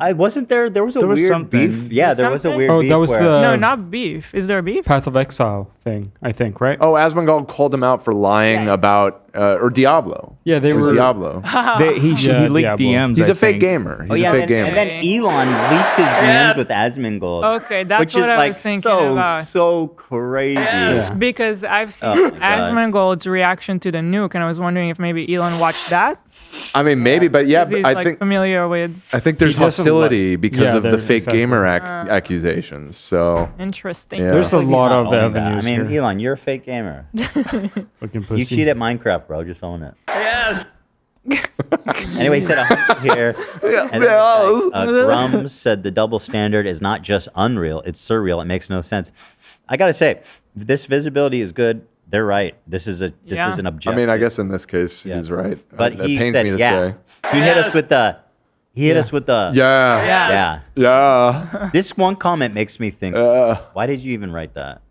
[SPEAKER 1] I wasn't there. There was a weird
[SPEAKER 7] something.
[SPEAKER 1] beef. Yeah, there was a weird
[SPEAKER 7] Oh,
[SPEAKER 1] beef.
[SPEAKER 7] that was
[SPEAKER 1] where,
[SPEAKER 7] the
[SPEAKER 2] No, not beef. Is there a beef?
[SPEAKER 7] Path of Exile thing, I think, right?
[SPEAKER 3] Oh, Asmongold called him out for lying about or Diablo.
[SPEAKER 7] Yeah, they
[SPEAKER 3] it was
[SPEAKER 7] were
[SPEAKER 3] Diablo.
[SPEAKER 4] He leaked DMs.
[SPEAKER 3] He's
[SPEAKER 4] I
[SPEAKER 3] a fake
[SPEAKER 4] think.
[SPEAKER 3] gamer. He's
[SPEAKER 1] Oh yeah,
[SPEAKER 3] a fake gamer.
[SPEAKER 1] and then Elon leaked his DMs with Asmongold.
[SPEAKER 2] Okay, that's
[SPEAKER 1] which
[SPEAKER 2] what
[SPEAKER 1] is
[SPEAKER 2] I
[SPEAKER 1] like
[SPEAKER 2] was thinking
[SPEAKER 1] so
[SPEAKER 2] about.
[SPEAKER 1] so crazy.
[SPEAKER 2] Because I've seen
[SPEAKER 1] Oh my God.
[SPEAKER 2] Asmongold's reaction to the nuke, and I was wondering if maybe Elon watched that.
[SPEAKER 3] I mean, maybe, but yeah,
[SPEAKER 2] 'Cause he's
[SPEAKER 3] I
[SPEAKER 2] like
[SPEAKER 3] think
[SPEAKER 2] familiar with.
[SPEAKER 3] I think there's
[SPEAKER 7] He doesn't
[SPEAKER 3] hostility
[SPEAKER 7] like-
[SPEAKER 3] because
[SPEAKER 7] Yeah,
[SPEAKER 3] of the
[SPEAKER 7] there-
[SPEAKER 3] fake
[SPEAKER 7] exactly.
[SPEAKER 3] gamer accusations. So
[SPEAKER 2] Interesting.
[SPEAKER 3] Yeah.
[SPEAKER 7] There's a
[SPEAKER 1] Like, he's
[SPEAKER 7] lot
[SPEAKER 1] not
[SPEAKER 7] of
[SPEAKER 1] owning that.
[SPEAKER 7] avenues
[SPEAKER 1] I mean,
[SPEAKER 7] here.
[SPEAKER 1] Elon, you're a fake gamer.
[SPEAKER 7] Fucking
[SPEAKER 1] You
[SPEAKER 7] pussy.
[SPEAKER 1] cheat at Minecraft, bro. Just own it. Yes. Anyway, he said 100 here. And then, Grums said the double standard is not just unreal; it's surreal. It makes no sense. I gotta say, this visibility is good. They're right. This is an
[SPEAKER 3] I
[SPEAKER 1] objective.
[SPEAKER 3] mean, I guess in this case he's right.
[SPEAKER 1] But
[SPEAKER 3] It
[SPEAKER 1] he
[SPEAKER 3] pains
[SPEAKER 1] said,
[SPEAKER 3] me to
[SPEAKER 1] yeah.
[SPEAKER 3] say.
[SPEAKER 1] He hit us with the. He hit us with the.
[SPEAKER 3] Yeah. Yeah.
[SPEAKER 1] This one comment makes me think. Why did you even write that?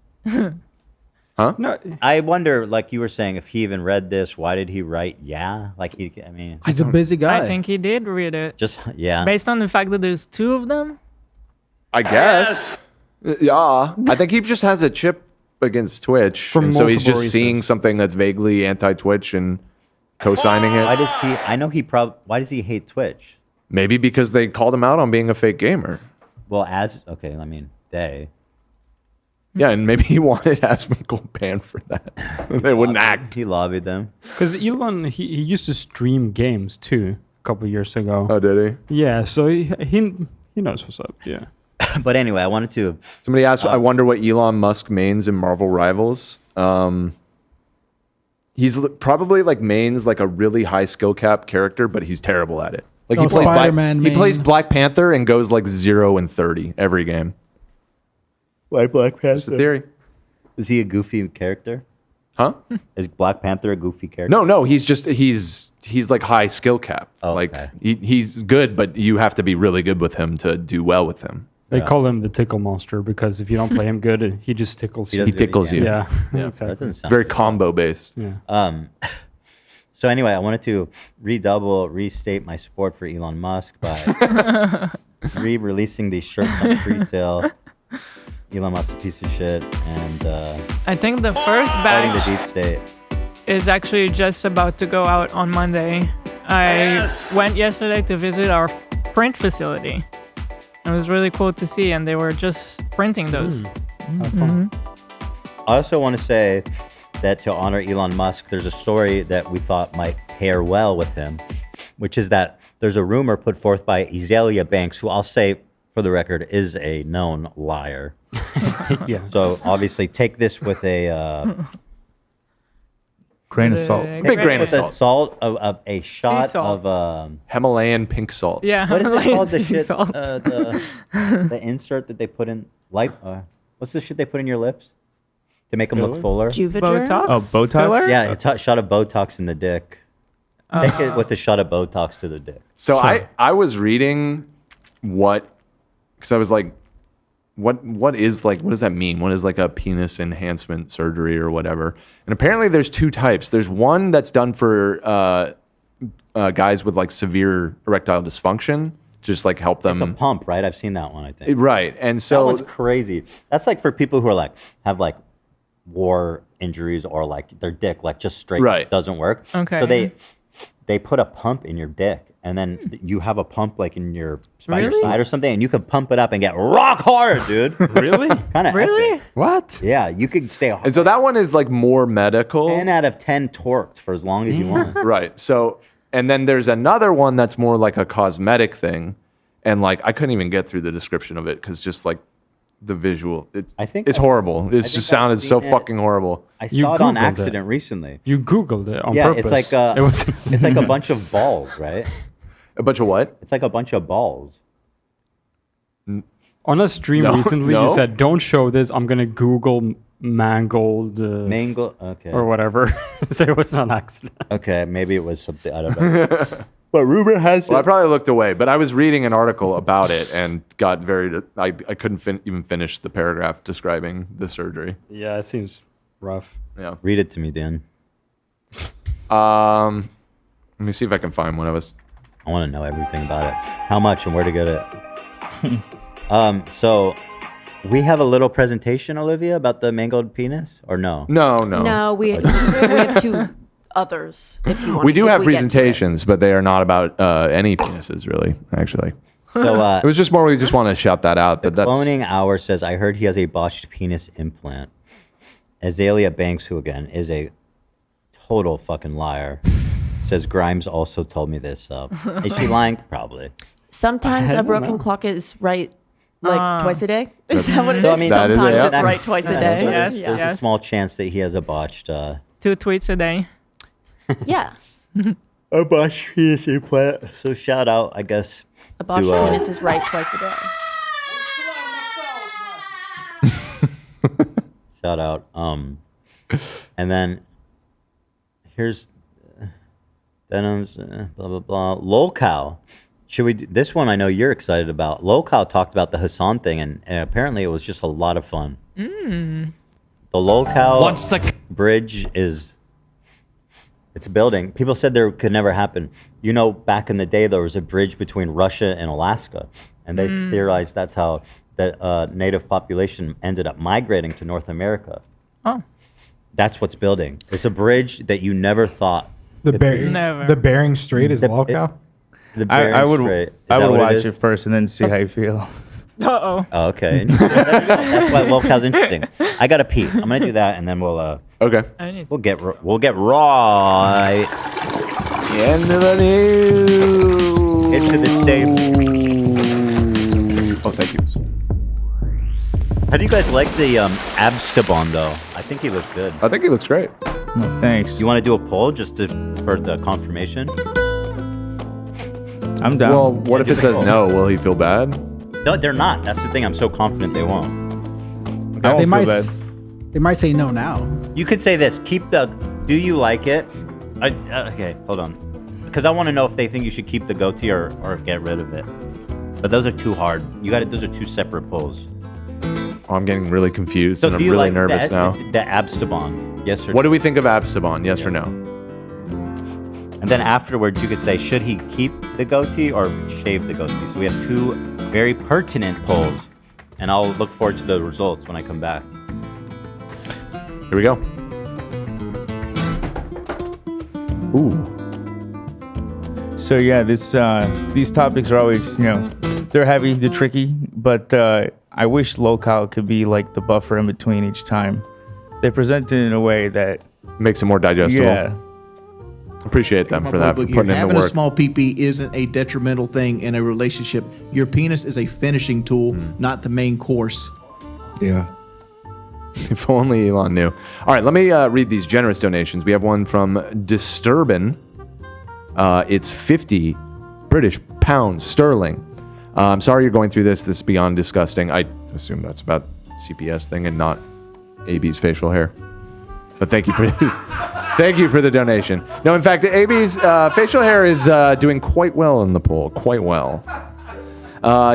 [SPEAKER 3] Huh?
[SPEAKER 7] No.
[SPEAKER 1] I wonder, like you were saying, if he even read this, why did he write yeah? Like he, I mean,
[SPEAKER 13] He's a busy guy.
[SPEAKER 2] I think he did read it.
[SPEAKER 1] just yeah.
[SPEAKER 2] Based on the fact that there's two of them.
[SPEAKER 3] I guess. Yeah. I think he just has a chip against Twitch,
[SPEAKER 7] For
[SPEAKER 3] and so he's
[SPEAKER 7] multiple
[SPEAKER 3] just seeing something that's vaguely anti-Twitch and co-signing
[SPEAKER 1] Why
[SPEAKER 3] it.
[SPEAKER 1] does he? I know he Why does he hate Twitch?
[SPEAKER 3] Maybe because they called him out on being a fake gamer.
[SPEAKER 1] Well, okay. I mean, they.
[SPEAKER 3] Yeah, and maybe he wanted Asmongold banned for that. They wouldn't act.
[SPEAKER 1] He lobbied them.
[SPEAKER 7] Because Elon, he used to stream games too a couple of years ago.
[SPEAKER 3] Oh, did he?
[SPEAKER 7] Yeah, so he knows what's up. Yeah.
[SPEAKER 1] But anyway, I wanted to.
[SPEAKER 3] Somebody asked, I wonder what Elon Musk mains in Marvel Rivals. He's probably like mains like a really high skill cap character, but he's terrible at it. Like he plays
[SPEAKER 13] Spider-Man
[SPEAKER 3] he plays
[SPEAKER 13] main.
[SPEAKER 3] Black Panther and goes like 0 and 30 every game.
[SPEAKER 1] Why Black Panther?
[SPEAKER 3] That's the theory.
[SPEAKER 1] Is he a goofy character?
[SPEAKER 3] Huh?
[SPEAKER 1] Is Black Panther a goofy character?
[SPEAKER 3] No, he's just he's like high skill cap.
[SPEAKER 1] Oh,
[SPEAKER 3] like
[SPEAKER 1] okay.
[SPEAKER 3] he's good, but you have to be really good with him to do well with him.
[SPEAKER 7] They call him the tickle monster because if you don't play him good, he just tickles you.
[SPEAKER 3] He tickles you.
[SPEAKER 7] Yeah,
[SPEAKER 3] Yeah.
[SPEAKER 7] exactly.
[SPEAKER 1] That doesn't sound
[SPEAKER 3] Very
[SPEAKER 1] good.
[SPEAKER 3] combo based.
[SPEAKER 7] Yeah.
[SPEAKER 1] So anyway, I wanted to restate my support for Elon Musk by re-releasing these shirts on pre-sale. Elon Musk's a piece of shit, and
[SPEAKER 2] I think the first
[SPEAKER 1] fighting the
[SPEAKER 2] batch
[SPEAKER 1] deep state.
[SPEAKER 2] is actually just about to go out on Monday. I went yesterday to visit our print facility. It was really cool to see, and they were just printing those.
[SPEAKER 1] I also want to say that to honor Elon Musk, there's a story that we thought might pair well with him, which is that there's a rumor put forth by Azealia Banks, who I'll say, for the record, is a known liar.
[SPEAKER 7] Yeah.
[SPEAKER 1] So obviously take this with a
[SPEAKER 4] Grain of salt.
[SPEAKER 3] Big grain of
[SPEAKER 1] with
[SPEAKER 3] salt.
[SPEAKER 1] a shot
[SPEAKER 2] salt.
[SPEAKER 1] of
[SPEAKER 3] Himalayan pink salt.
[SPEAKER 2] Yeah.
[SPEAKER 1] what is it called? The
[SPEAKER 2] sea
[SPEAKER 1] shit,
[SPEAKER 2] salt.
[SPEAKER 1] the insert that they put in what's the shit they put in your lips to make them look fuller?
[SPEAKER 5] Juvederm?
[SPEAKER 2] Botox.
[SPEAKER 4] Oh, Botox?
[SPEAKER 2] Filler?
[SPEAKER 1] Yeah, it's a shot of Botox in the dick. Take it with a shot of Botox to the dick.
[SPEAKER 3] So I was reading because I was like, what does that mean? What is like a penis enhancement surgery or whatever? And apparently there's two types. There's one that's done for guys with like severe erectile dysfunction, just like help them.
[SPEAKER 1] It's a pump, right? I've seen that one, I think.
[SPEAKER 3] Right. And
[SPEAKER 1] That
[SPEAKER 3] so
[SPEAKER 1] one's crazy. That's like for people who are like have like war injuries or like their dick like just straight
[SPEAKER 3] Right.
[SPEAKER 1] doesn't work.
[SPEAKER 2] Okay.
[SPEAKER 1] So they put a pump in your dick, and then you have a pump like in your by your
[SPEAKER 2] Really?
[SPEAKER 1] side or something, and you can pump it up and get rock hard, dude.
[SPEAKER 7] Really?
[SPEAKER 1] Kind of
[SPEAKER 2] Really?
[SPEAKER 7] What?
[SPEAKER 1] Yeah, you could stay
[SPEAKER 3] and so that one is like more medical.
[SPEAKER 1] 10 out of 10 torqued for as long as you want.
[SPEAKER 3] Right. So, and then there's another one that's more like a cosmetic thing. And like, I couldn't even get through the description of it because just like the visual, it's horrible. It just sounded so fucking horrible.
[SPEAKER 1] I saw it on accident recently.
[SPEAKER 7] You Googled it on
[SPEAKER 1] Yeah,
[SPEAKER 7] purpose.
[SPEAKER 1] it's like it's like a bunch of balls, right?
[SPEAKER 3] A bunch of what?
[SPEAKER 1] It's like a bunch of balls.
[SPEAKER 7] On a stream recently, you said, "Don't show this. I'm gonna Google mangold,
[SPEAKER 1] Mangle, okay,
[SPEAKER 7] or whatever." So it was an accident.
[SPEAKER 1] Okay, maybe it was something. I don't know. But rumor has
[SPEAKER 3] Well, I probably looked away, but I was reading an article about it and got very. I couldn't even finish the paragraph describing the surgery.
[SPEAKER 7] Yeah, it seems rough.
[SPEAKER 3] Yeah.
[SPEAKER 1] Read it to me, Dan.
[SPEAKER 3] Let me see if I can find one of us.
[SPEAKER 1] I want to know everything about it. How much and where to get it. So we have a little presentation, Olivia, about the mangled penis, or no?
[SPEAKER 5] No, we have two others. If you want,
[SPEAKER 3] We do have presentations, but they are not about any penises, really. Actually,
[SPEAKER 1] So
[SPEAKER 3] it was just more. We just want to shout that out. But that's
[SPEAKER 1] Cloning Hour says, I heard he has a botched penis implant. Azalea Banks, who again is a total fucking liar, says Grimes also told me this. Is she lying? Probably.
[SPEAKER 5] Sometimes a broken clock is right like twice a day. Is that what it is?
[SPEAKER 1] So, I mean,
[SPEAKER 5] Sometimes it's right twice a day.
[SPEAKER 1] There's a small chance that he has a botched.
[SPEAKER 2] 2 tweets a day.
[SPEAKER 5] Yeah.
[SPEAKER 1] A botched penis implant. So shout out, I guess.
[SPEAKER 5] A botched penis is right twice a day.
[SPEAKER 1] Shout out. And then here's Denims, blah blah blah. Lolcow. Should we? This one I know you're excited about. Lolcow talked about the Hassan thing, and apparently it was just a lot of fun. The Lolcow bridge it's a building. People said there could never happen. You know, back in the day there was a bridge between Russia and Alaska, and they theorized that's how the native population ended up migrating to North America.
[SPEAKER 2] Oh.
[SPEAKER 1] That's what's building. It's a bridge that you never thought.
[SPEAKER 6] The Bering Strait is Lolcow?
[SPEAKER 4] I would watch
[SPEAKER 1] is?
[SPEAKER 4] it first and then see how you feel.
[SPEAKER 2] Uh-oh.
[SPEAKER 1] Oh, okay. That's why Lolcow's interesting. I gotta pee. I'm gonna do that, and then we'll.
[SPEAKER 3] Okay.
[SPEAKER 1] We'll get right
[SPEAKER 3] into the news.
[SPEAKER 1] Into the same.
[SPEAKER 3] Oh, thank you.
[SPEAKER 1] How do you guys like the ABsteban though? I think he looks good.
[SPEAKER 3] I think he looks great.
[SPEAKER 4] Well, thanks.
[SPEAKER 1] You want to do a poll just for the confirmation?
[SPEAKER 4] I'm down.
[SPEAKER 3] Well, what if it says no? Will he feel bad?
[SPEAKER 1] No, they're not. That's the thing. I'm so confident they won't.
[SPEAKER 13] They might say no now.
[SPEAKER 1] You could say this. Keep the. Do you like it? Okay, hold on. Because I want to know if they think you should keep the goatee or get rid of it. But those are too hard. You got it. Those are two separate polls.
[SPEAKER 3] Oh, I'm getting really confused,
[SPEAKER 1] So
[SPEAKER 3] and I'm
[SPEAKER 1] do you
[SPEAKER 3] really
[SPEAKER 1] like
[SPEAKER 3] nervous now.
[SPEAKER 1] The ABsteban? Yes or no?
[SPEAKER 3] What do we think of ABsteban? Yes or no?
[SPEAKER 1] And then afterwards, you could say, should he keep the goatee or shave the goatee? So we have two very pertinent polls, and I'll look forward to the results when I come back.
[SPEAKER 3] Here we go. Ooh.
[SPEAKER 4] So yeah, these topics are always, they're heavy, they're tricky, but I wish Lolcow could be like the buffer in between each time. They present it in a way that
[SPEAKER 3] makes it more digestible.
[SPEAKER 4] Yeah.
[SPEAKER 3] Appreciate them for that, for putting in the
[SPEAKER 14] having
[SPEAKER 3] work.
[SPEAKER 14] a small pee-pee isn't a detrimental thing in a relationship. Your penis is a finishing tool, not the main course.
[SPEAKER 3] Yeah. If only Elon knew. All right, let me read these generous donations. We have one from ABsteban. It's 50 British pounds sterling. I'm sorry you're going through this. This is beyond disgusting. I assume that's about CPS thing and not AB's facial hair. But thank you for thank you for the donation. No, in fact, AB's facial hair is doing quite well in the poll. Quite well.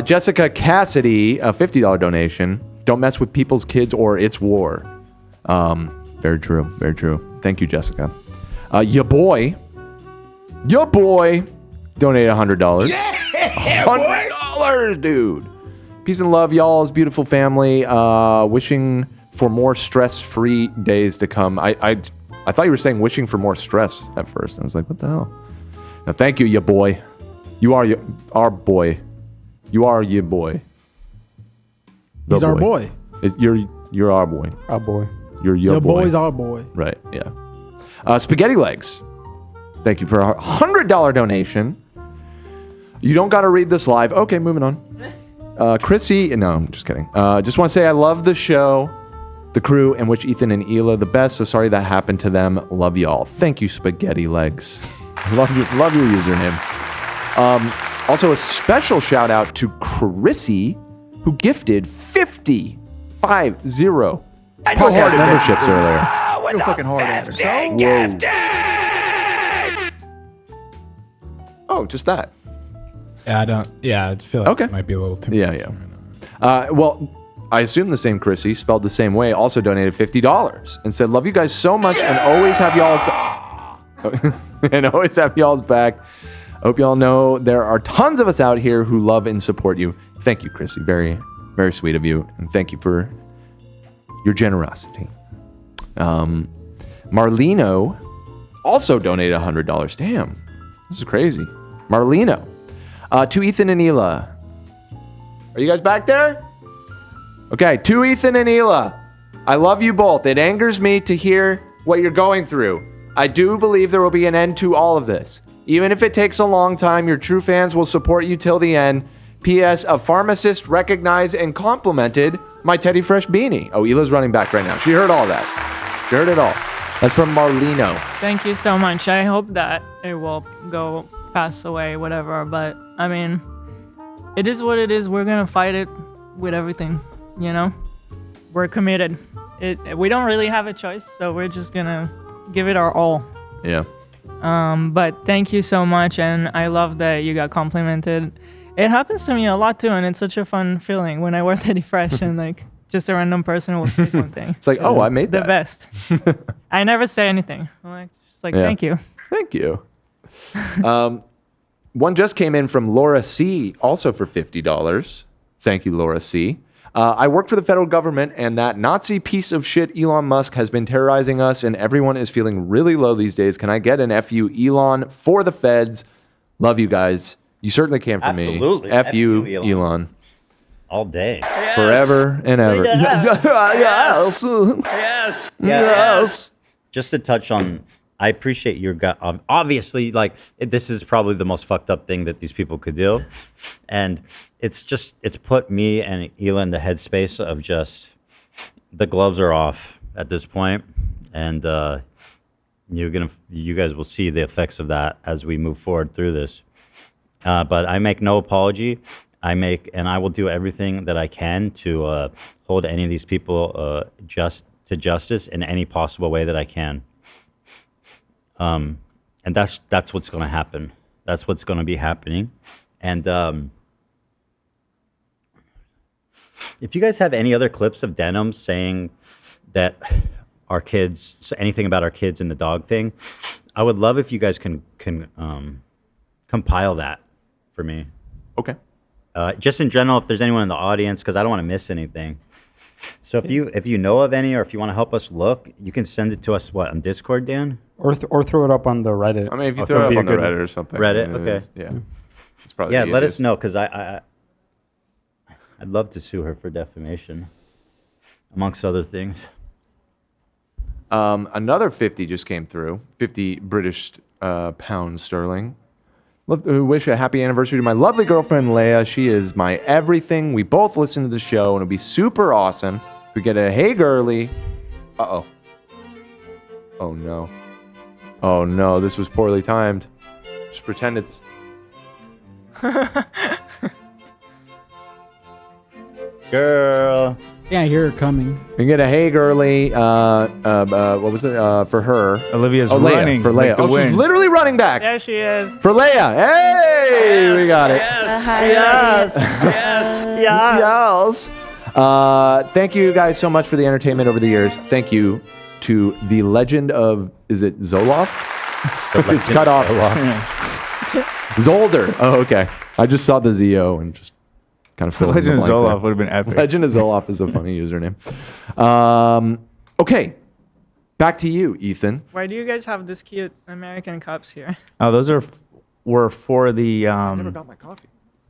[SPEAKER 3] Jessica Cassidy, a $50 donation. Don't mess with people's kids or it's war. Very true. Very true. Thank you, Jessica. Your boy, donated $100. Yeah, $100, dude. Peace and love, y'all's beautiful family. Wishing for more stress-free days to come. I thought you were saying wishing for more stress at first. I was like, what the hell? Now, thank you, your boy. You are our boy. You are your boy.
[SPEAKER 13] He's our boy.
[SPEAKER 3] You're our boy.
[SPEAKER 7] Our boy.
[SPEAKER 3] You're your boy.
[SPEAKER 13] boy's our boy.
[SPEAKER 3] Right, yeah. Spaghetti Legs. Thank you for a $100 donation. You don't got to read this live. Okay, moving on. Chrissy, no, I'm just kidding. Just want to say I love the show, the crew, and wish Ethan and Hila the best. So sorry that happened to them. Love y'all. Thank you, Spaghetti Legs. Love your username. Also, a special shout out to Chrissy, who gifted 50 podcast memberships earlier.
[SPEAKER 14] Go fucking hard at her.
[SPEAKER 3] Whoa. Oh, just that.
[SPEAKER 6] Yeah, I don't. Yeah, I feel like it might be a little too much.
[SPEAKER 3] Yeah. Well, I assume the same Chrissy, spelled the same way, also donated $50 and said, "Love you guys so much and always have y'all's and always have y'all's back. Hope y'all know there are tons of us out here who love and support you." Thank you, Chrissy. Very, very sweet of you, and thank you for your generosity. Marlino also donated $100. Damn, this is crazy. Marlino. To Ethan and Hila. Are you guys back there? Okay, to Ethan and Hila. I love you both. It angers me to hear what you're going through. I do believe there will be an end to all of this. Even if it takes a long time, your true fans will support you till the end. P.S. A pharmacist recognized and complimented my Teddy Fresh beanie. Oh, Hila's running back right now. She heard all that. She heard it all. That's from Marlino.
[SPEAKER 2] Thank you so much. I hope that it will go pass away, whatever. But I mean, it is what it is. We're gonna fight it with everything. You know, we're committed. We don't really have a choice, so we're just gonna give it our all.
[SPEAKER 3] Yeah.
[SPEAKER 2] But thank you so much, and I love that you got complimented. It happens to me a lot too, and it's such a fun feeling when I wear Teddy Fresh and like just a random person will say something.
[SPEAKER 3] It's like, oh, I made
[SPEAKER 2] the
[SPEAKER 3] that.
[SPEAKER 2] best. I never say anything. I'm like, just like, thank you.
[SPEAKER 3] Thank you. One just came in from Laura C, also for $50. Thank you, Laura C. I work for the federal government, and that Nazi piece of shit Elon Musk has been terrorizing us, and everyone is feeling really low these days. Can I get an FU Elon for the feds? Love you guys. You certainly can for
[SPEAKER 1] Absolutely.
[SPEAKER 3] me. FU Elon.
[SPEAKER 1] All day.
[SPEAKER 3] Forever and ever.
[SPEAKER 1] Yes.
[SPEAKER 3] Yes.
[SPEAKER 1] Yes.
[SPEAKER 3] Yes.
[SPEAKER 1] Just to touch on, I appreciate your obviously, like, this is probably the most fucked up thing that these people could do. And it's put me and Elon in the headspace of just, the gloves are off at this point. And you guys will see the effects of that as we move forward through this. But I make no apology. And I will do everything that I can to hold any of these people to justice in any possible way that I can. And that's what's going to happen. That's what's going to be happening. And if you guys have any other clips of Denims saying that our kids, anything about our kids and the dog thing, I would love if you guys can compile that for me.
[SPEAKER 3] Okay.
[SPEAKER 1] Just in general, if there's anyone in the audience, because I don't want to miss anything. So if you know of any, or if you want to help us look, you can send it to us, on Discord, Dan?
[SPEAKER 7] Or throw it up on the Reddit.
[SPEAKER 3] I mean, if you throw it up on the Reddit or something.
[SPEAKER 1] Reddit, okay.
[SPEAKER 3] Yeah. It's probably
[SPEAKER 1] yeah,
[SPEAKER 3] the
[SPEAKER 1] let us
[SPEAKER 3] easiest.
[SPEAKER 1] know, because I'd love to sue her for defamation, amongst other things.
[SPEAKER 3] Another 50 just came through. 50 British pounds sterling. Wish a happy anniversary to my lovely girlfriend, Leia. She is my everything. We both listen to the show, and it'll be super awesome if we get a hey girly. Uh-oh. Oh, no. Oh, no. This was poorly timed. Just pretend it's... Girl.
[SPEAKER 13] Yeah, I hear her coming.
[SPEAKER 3] We can get a hey girly. What was it? For her.
[SPEAKER 4] Olivia's
[SPEAKER 3] Leia,
[SPEAKER 4] running
[SPEAKER 3] for
[SPEAKER 4] like
[SPEAKER 3] Leia.
[SPEAKER 4] the
[SPEAKER 3] Oh, she's
[SPEAKER 4] wind.
[SPEAKER 3] literally running back.
[SPEAKER 2] There she is.
[SPEAKER 3] For Leia. Hey, we got it.
[SPEAKER 1] Yes.
[SPEAKER 3] Yes. Thank you guys so much for the entertainment over the years. Thank you to the legend of, is it Zoloft? It's cut off. Zolder. Oh, okay. I just saw the ZO and just kind of filled in the
[SPEAKER 4] Legend of
[SPEAKER 3] blank
[SPEAKER 4] Zoloft
[SPEAKER 3] there.
[SPEAKER 4] would have been epic.
[SPEAKER 3] Legend of Zoloft is a funny username. Okay. Back to you, Ethan.
[SPEAKER 2] Why do you guys have this cute American cups here?
[SPEAKER 4] Oh, those were for the
[SPEAKER 3] I never got my coffee.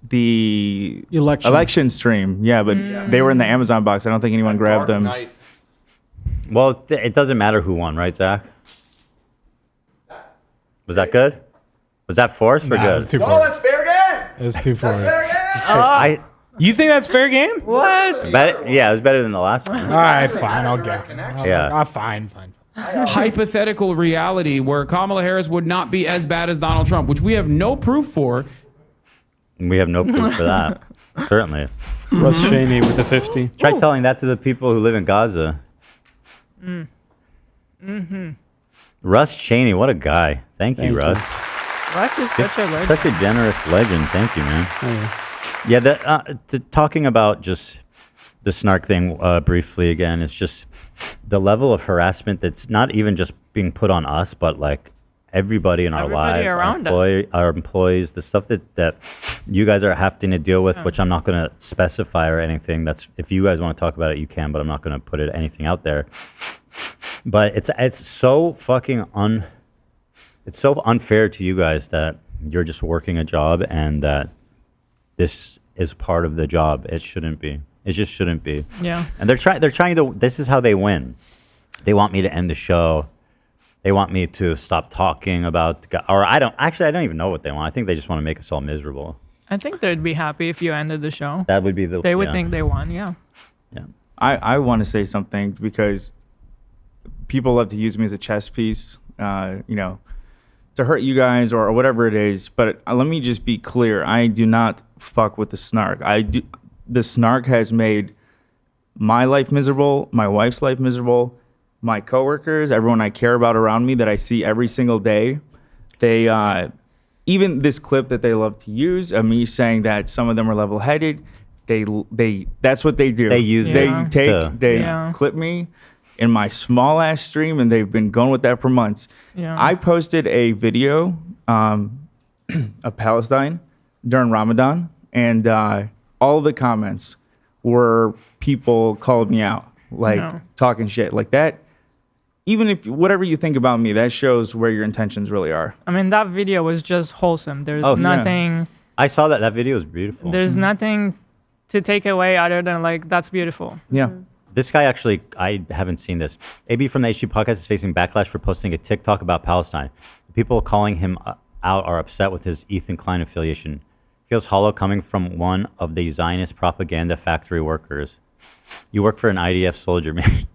[SPEAKER 4] the
[SPEAKER 13] Election
[SPEAKER 4] stream. Yeah, but they were in the Amazon box. I don't think anyone grabbed them.
[SPEAKER 1] Well, it doesn't matter who won, right, Zach? Was that good? Was that forced or
[SPEAKER 6] Nah,
[SPEAKER 1] good?
[SPEAKER 6] it was too
[SPEAKER 3] Oh,
[SPEAKER 6] far.
[SPEAKER 3] that's fair game.
[SPEAKER 6] It was too far.
[SPEAKER 18] You think that's fair game?
[SPEAKER 2] What?
[SPEAKER 1] Yeah, it was better than the last one.
[SPEAKER 6] All right, fine. I'll go.
[SPEAKER 1] Yeah.
[SPEAKER 6] Fine.
[SPEAKER 17] Hypothetical reality where Kamala Harris would not be as bad as Donald Trump, which we have no proof for.
[SPEAKER 1] We have no proof for that. Certainly.
[SPEAKER 7] Russ Cheney with the 50.
[SPEAKER 1] Try telling that to the people who live in Gaza. Russ Cheney, what a guy. Thank you, Russ.
[SPEAKER 2] Russ is such a legend.
[SPEAKER 1] Such a generous legend. Thank you, man. Yeah, talking about just the Snark thing briefly again, it's just the level of harassment that's not even just being put on us, but like everybody in our
[SPEAKER 2] Everybody
[SPEAKER 1] lives,
[SPEAKER 2] around
[SPEAKER 1] our employees, the stuff that you guys are having to deal with, which I'm not going to specify or anything. That's, if you guys want to talk about it, you can, but I'm not going to put anything out there. But it's so fucking it's so unfair to you guys that you're just working a job and that this is part of the job. It shouldn't be. It just shouldn't be.
[SPEAKER 2] Yeah.
[SPEAKER 1] And they're trying to, this is how they win. They want me to end the show. They want me to stop talking about, or I don't even know what they want. I think they just want to make us all miserable.
[SPEAKER 2] I think they'd be happy if you ended the show.
[SPEAKER 1] That would be
[SPEAKER 2] They would think they won, yeah.
[SPEAKER 1] Yeah.
[SPEAKER 4] I want to say something because people love to use me as a chess piece, to hurt you guys or whatever it is. But let me just be clear. I do not fuck with the Snark. The Snark has made my life miserable, my wife's life miserable, my coworkers, everyone I care about around me that I see every single day. They, even this clip that they love to use of me saying that some of them are level-headed, that's what they do.
[SPEAKER 1] They use
[SPEAKER 4] they clip me in my small ass stream, and they've been going with that for months.
[SPEAKER 2] Yeah.
[SPEAKER 4] I posted a video of Palestine during Ramadan, and all the comments were people calling me out, talking shit like that. Even if whatever you think about me, that shows where your intentions really are.
[SPEAKER 2] I mean, that video was just wholesome. There's nothing.
[SPEAKER 1] Yeah. I saw that. That video was beautiful.
[SPEAKER 2] There's nothing to take away other than that's beautiful.
[SPEAKER 4] Yeah.
[SPEAKER 1] This guy actually, I haven't seen this. AB from the HG podcast is facing backlash for posting a TikTok about Palestine. People calling him out are upset with his Ethan Klein affiliation. Feels hollow coming from one of the Zionist propaganda factory workers. You work for an IDF soldier, man.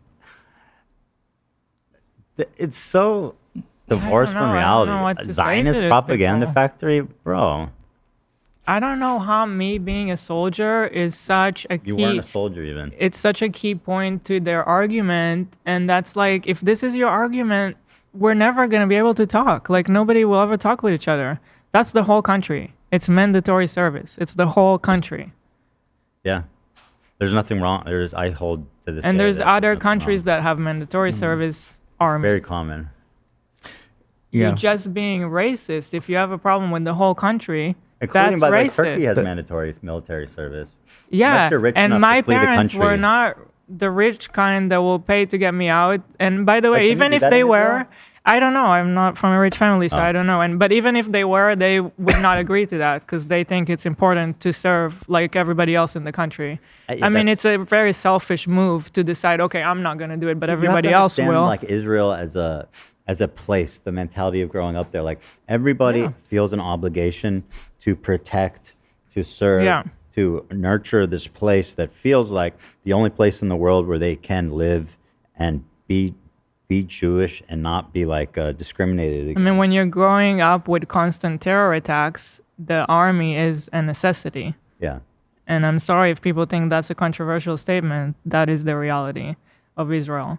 [SPEAKER 1] It's so divorced from reality. Zionist propaganda factory, bro.
[SPEAKER 2] I don't know how me being a soldier is such a key.
[SPEAKER 1] You weren't a soldier even.
[SPEAKER 2] It's such a key point to their argument, and that's if this is your argument, we're never gonna be able to talk. Nobody will ever talk with each other. That's the whole country. It's mandatory service. It's the whole country.
[SPEAKER 1] Yeah, there's nothing wrong. I hold to this.
[SPEAKER 2] And there's other countries that have mandatory service armies.
[SPEAKER 1] Very common.
[SPEAKER 2] You're just being racist. If you have a problem with the whole country,
[SPEAKER 1] including
[SPEAKER 2] that's racist.
[SPEAKER 1] Turkey has mandatory military service.
[SPEAKER 2] Yeah, and my parents were not the rich kind that will pay to get me out. And by the way, even if they were, I don't know. I'm not from a rich family, so I don't know. But even if they were, they would not agree to that because they think it's important to serve like everybody else in the country. I mean, it's a very selfish move to decide, okay, I'm not going to do it, but everybody else will.
[SPEAKER 1] Like Israel as a place, the mentality of growing up there, everybody feels an obligation to protect, to serve, to nurture this place that feels like the only place in the world where they can live and be Jewish and not be discriminated against.
[SPEAKER 2] I mean, when you're growing up with constant terror attacks, the army is a necessity.
[SPEAKER 1] Yeah.
[SPEAKER 2] And I'm sorry if people think that's a controversial statement. That is the reality of Israel.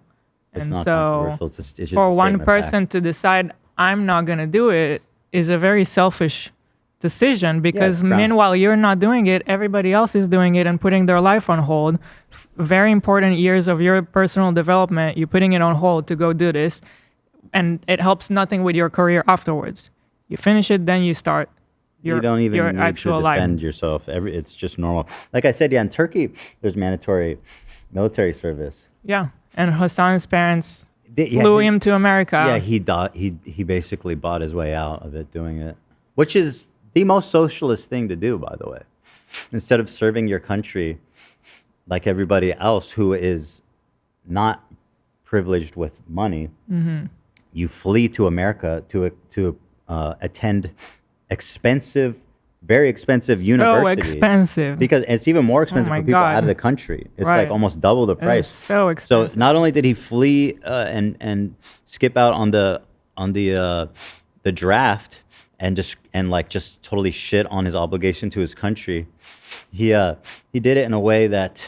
[SPEAKER 1] It's
[SPEAKER 2] and
[SPEAKER 1] not
[SPEAKER 2] so
[SPEAKER 1] controversial. It's just
[SPEAKER 2] for
[SPEAKER 1] a
[SPEAKER 2] one
[SPEAKER 1] statement
[SPEAKER 2] person
[SPEAKER 1] back.
[SPEAKER 2] to decide I'm not going to do it is a very selfish decision because meanwhile you're not doing it, everybody else is doing it and putting their life on hold. Very important years of your personal development, you're putting it on hold to go do this, and it helps nothing with your career afterwards. You finish it, then you start
[SPEAKER 1] you don't even
[SPEAKER 2] your
[SPEAKER 1] need
[SPEAKER 2] actual
[SPEAKER 1] to defend
[SPEAKER 2] life.
[SPEAKER 1] yourself. It's just normal. Like I said, in Turkey, there's mandatory military service.
[SPEAKER 2] Yeah, and Hassan's parents flew him to America.
[SPEAKER 1] Yeah, he basically bought his way out of it doing it, which is the most socialist thing to do, by the way. Instead of serving your country like everybody else who is not privileged with money, you flee to America to attend very expensive university.
[SPEAKER 2] So expensive.
[SPEAKER 1] Because it's even more expensive for people out of the country. It's almost double the price.
[SPEAKER 2] It's so expensive.
[SPEAKER 1] So not only did he flee and skip out on the draft and just totally shit on his obligation to his country, he did it in a way that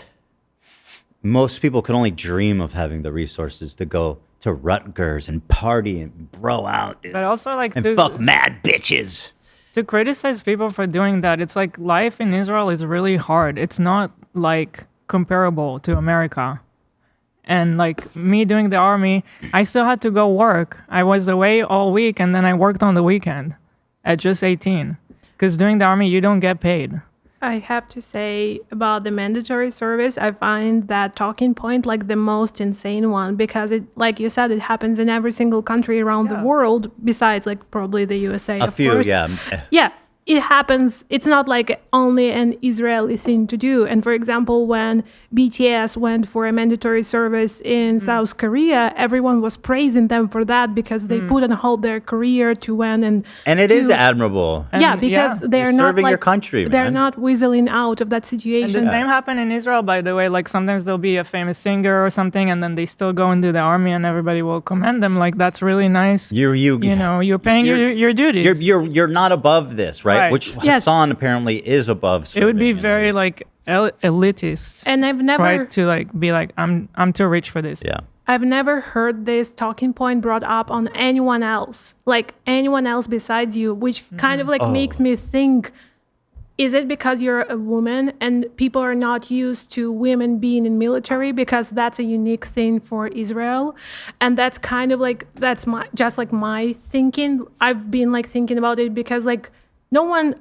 [SPEAKER 1] most people could only dream of having the resources to go to Rutgers and party and bro out, dude.
[SPEAKER 2] But also, like,
[SPEAKER 1] and fuck mad bitches.
[SPEAKER 2] To criticize people for doing that, it's like life in Israel is really hard. It's not like comparable to America. And like me doing the army, I still had to go work. I was away all week and then I worked on the weekend at just 18. Because doing the army, you don't get paid.
[SPEAKER 11] I have to say about the mandatory service, I find that talking point like the most insane one because it, like you said, it happens in every single country around the world besides like probably the USA.
[SPEAKER 1] A few,
[SPEAKER 11] course.
[SPEAKER 1] yeah.
[SPEAKER 11] Yeah, it happens. It's not like only an Israeli thing to do. And for example, when BTS went for a mandatory service in South Korea, everyone was praising them for that because they put on hold their career to win. And
[SPEAKER 1] it is admirable.
[SPEAKER 11] Yeah, because they're
[SPEAKER 1] You're
[SPEAKER 11] not
[SPEAKER 1] serving
[SPEAKER 11] like,
[SPEAKER 1] your country, man.
[SPEAKER 11] they're not whistling out of that situation.
[SPEAKER 2] And the same happened in Israel, by the way. Like sometimes there'll be a famous singer or something, and then they still go into the army, and everybody will commend them. Like that's really nice. You know, you're paying your duties.
[SPEAKER 1] You're not above this, right? Which Hassan apparently is above.
[SPEAKER 2] It would be very like elitist.
[SPEAKER 11] And I've never
[SPEAKER 2] right to like be like I'm too rich for this.
[SPEAKER 1] Yeah.
[SPEAKER 11] I've never heard this talking point brought up on anyone else, like anyone else besides you, which kind of like makes me think, is it because you're a woman and people are not used to women being in military because that's a unique thing for Israel? And that's kind of like, that's my thinking. I've been like thinking about it because like no one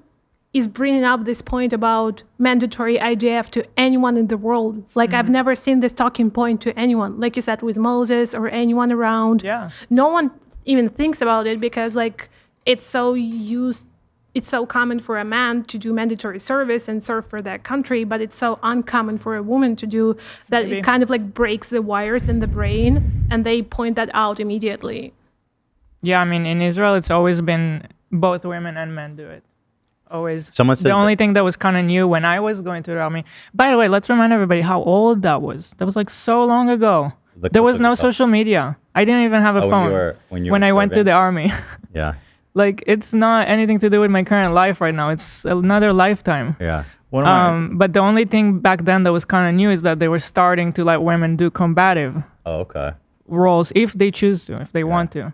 [SPEAKER 11] is bringing up this point about mandatory IDF to anyone in the world. Like I've never seen this talking point to anyone, like you said, with Moses or anyone around.
[SPEAKER 2] Yeah.
[SPEAKER 11] No one even thinks about it because like it's so common for a man to do mandatory service and serve for that country, but it's so uncommon for a woman to do that. It kind of like breaks the wires in the brain and they point that out immediately.
[SPEAKER 2] Yeah, I mean, in Israel, it's always been both women and men do it. Always.
[SPEAKER 1] Someone says
[SPEAKER 2] the only thing that was kind of new when I was going to the army. By the way, let's remind everybody how old that was. That was like so long ago. There was no social media. I didn't even have a phone when I went to the army.
[SPEAKER 1] Yeah.
[SPEAKER 2] Like it's not anything to do with my current life right now. It's another lifetime.
[SPEAKER 1] Yeah.
[SPEAKER 2] But the only thing back then that was kind of new is that they were starting to let women do combative roles if they choose to, if they want to.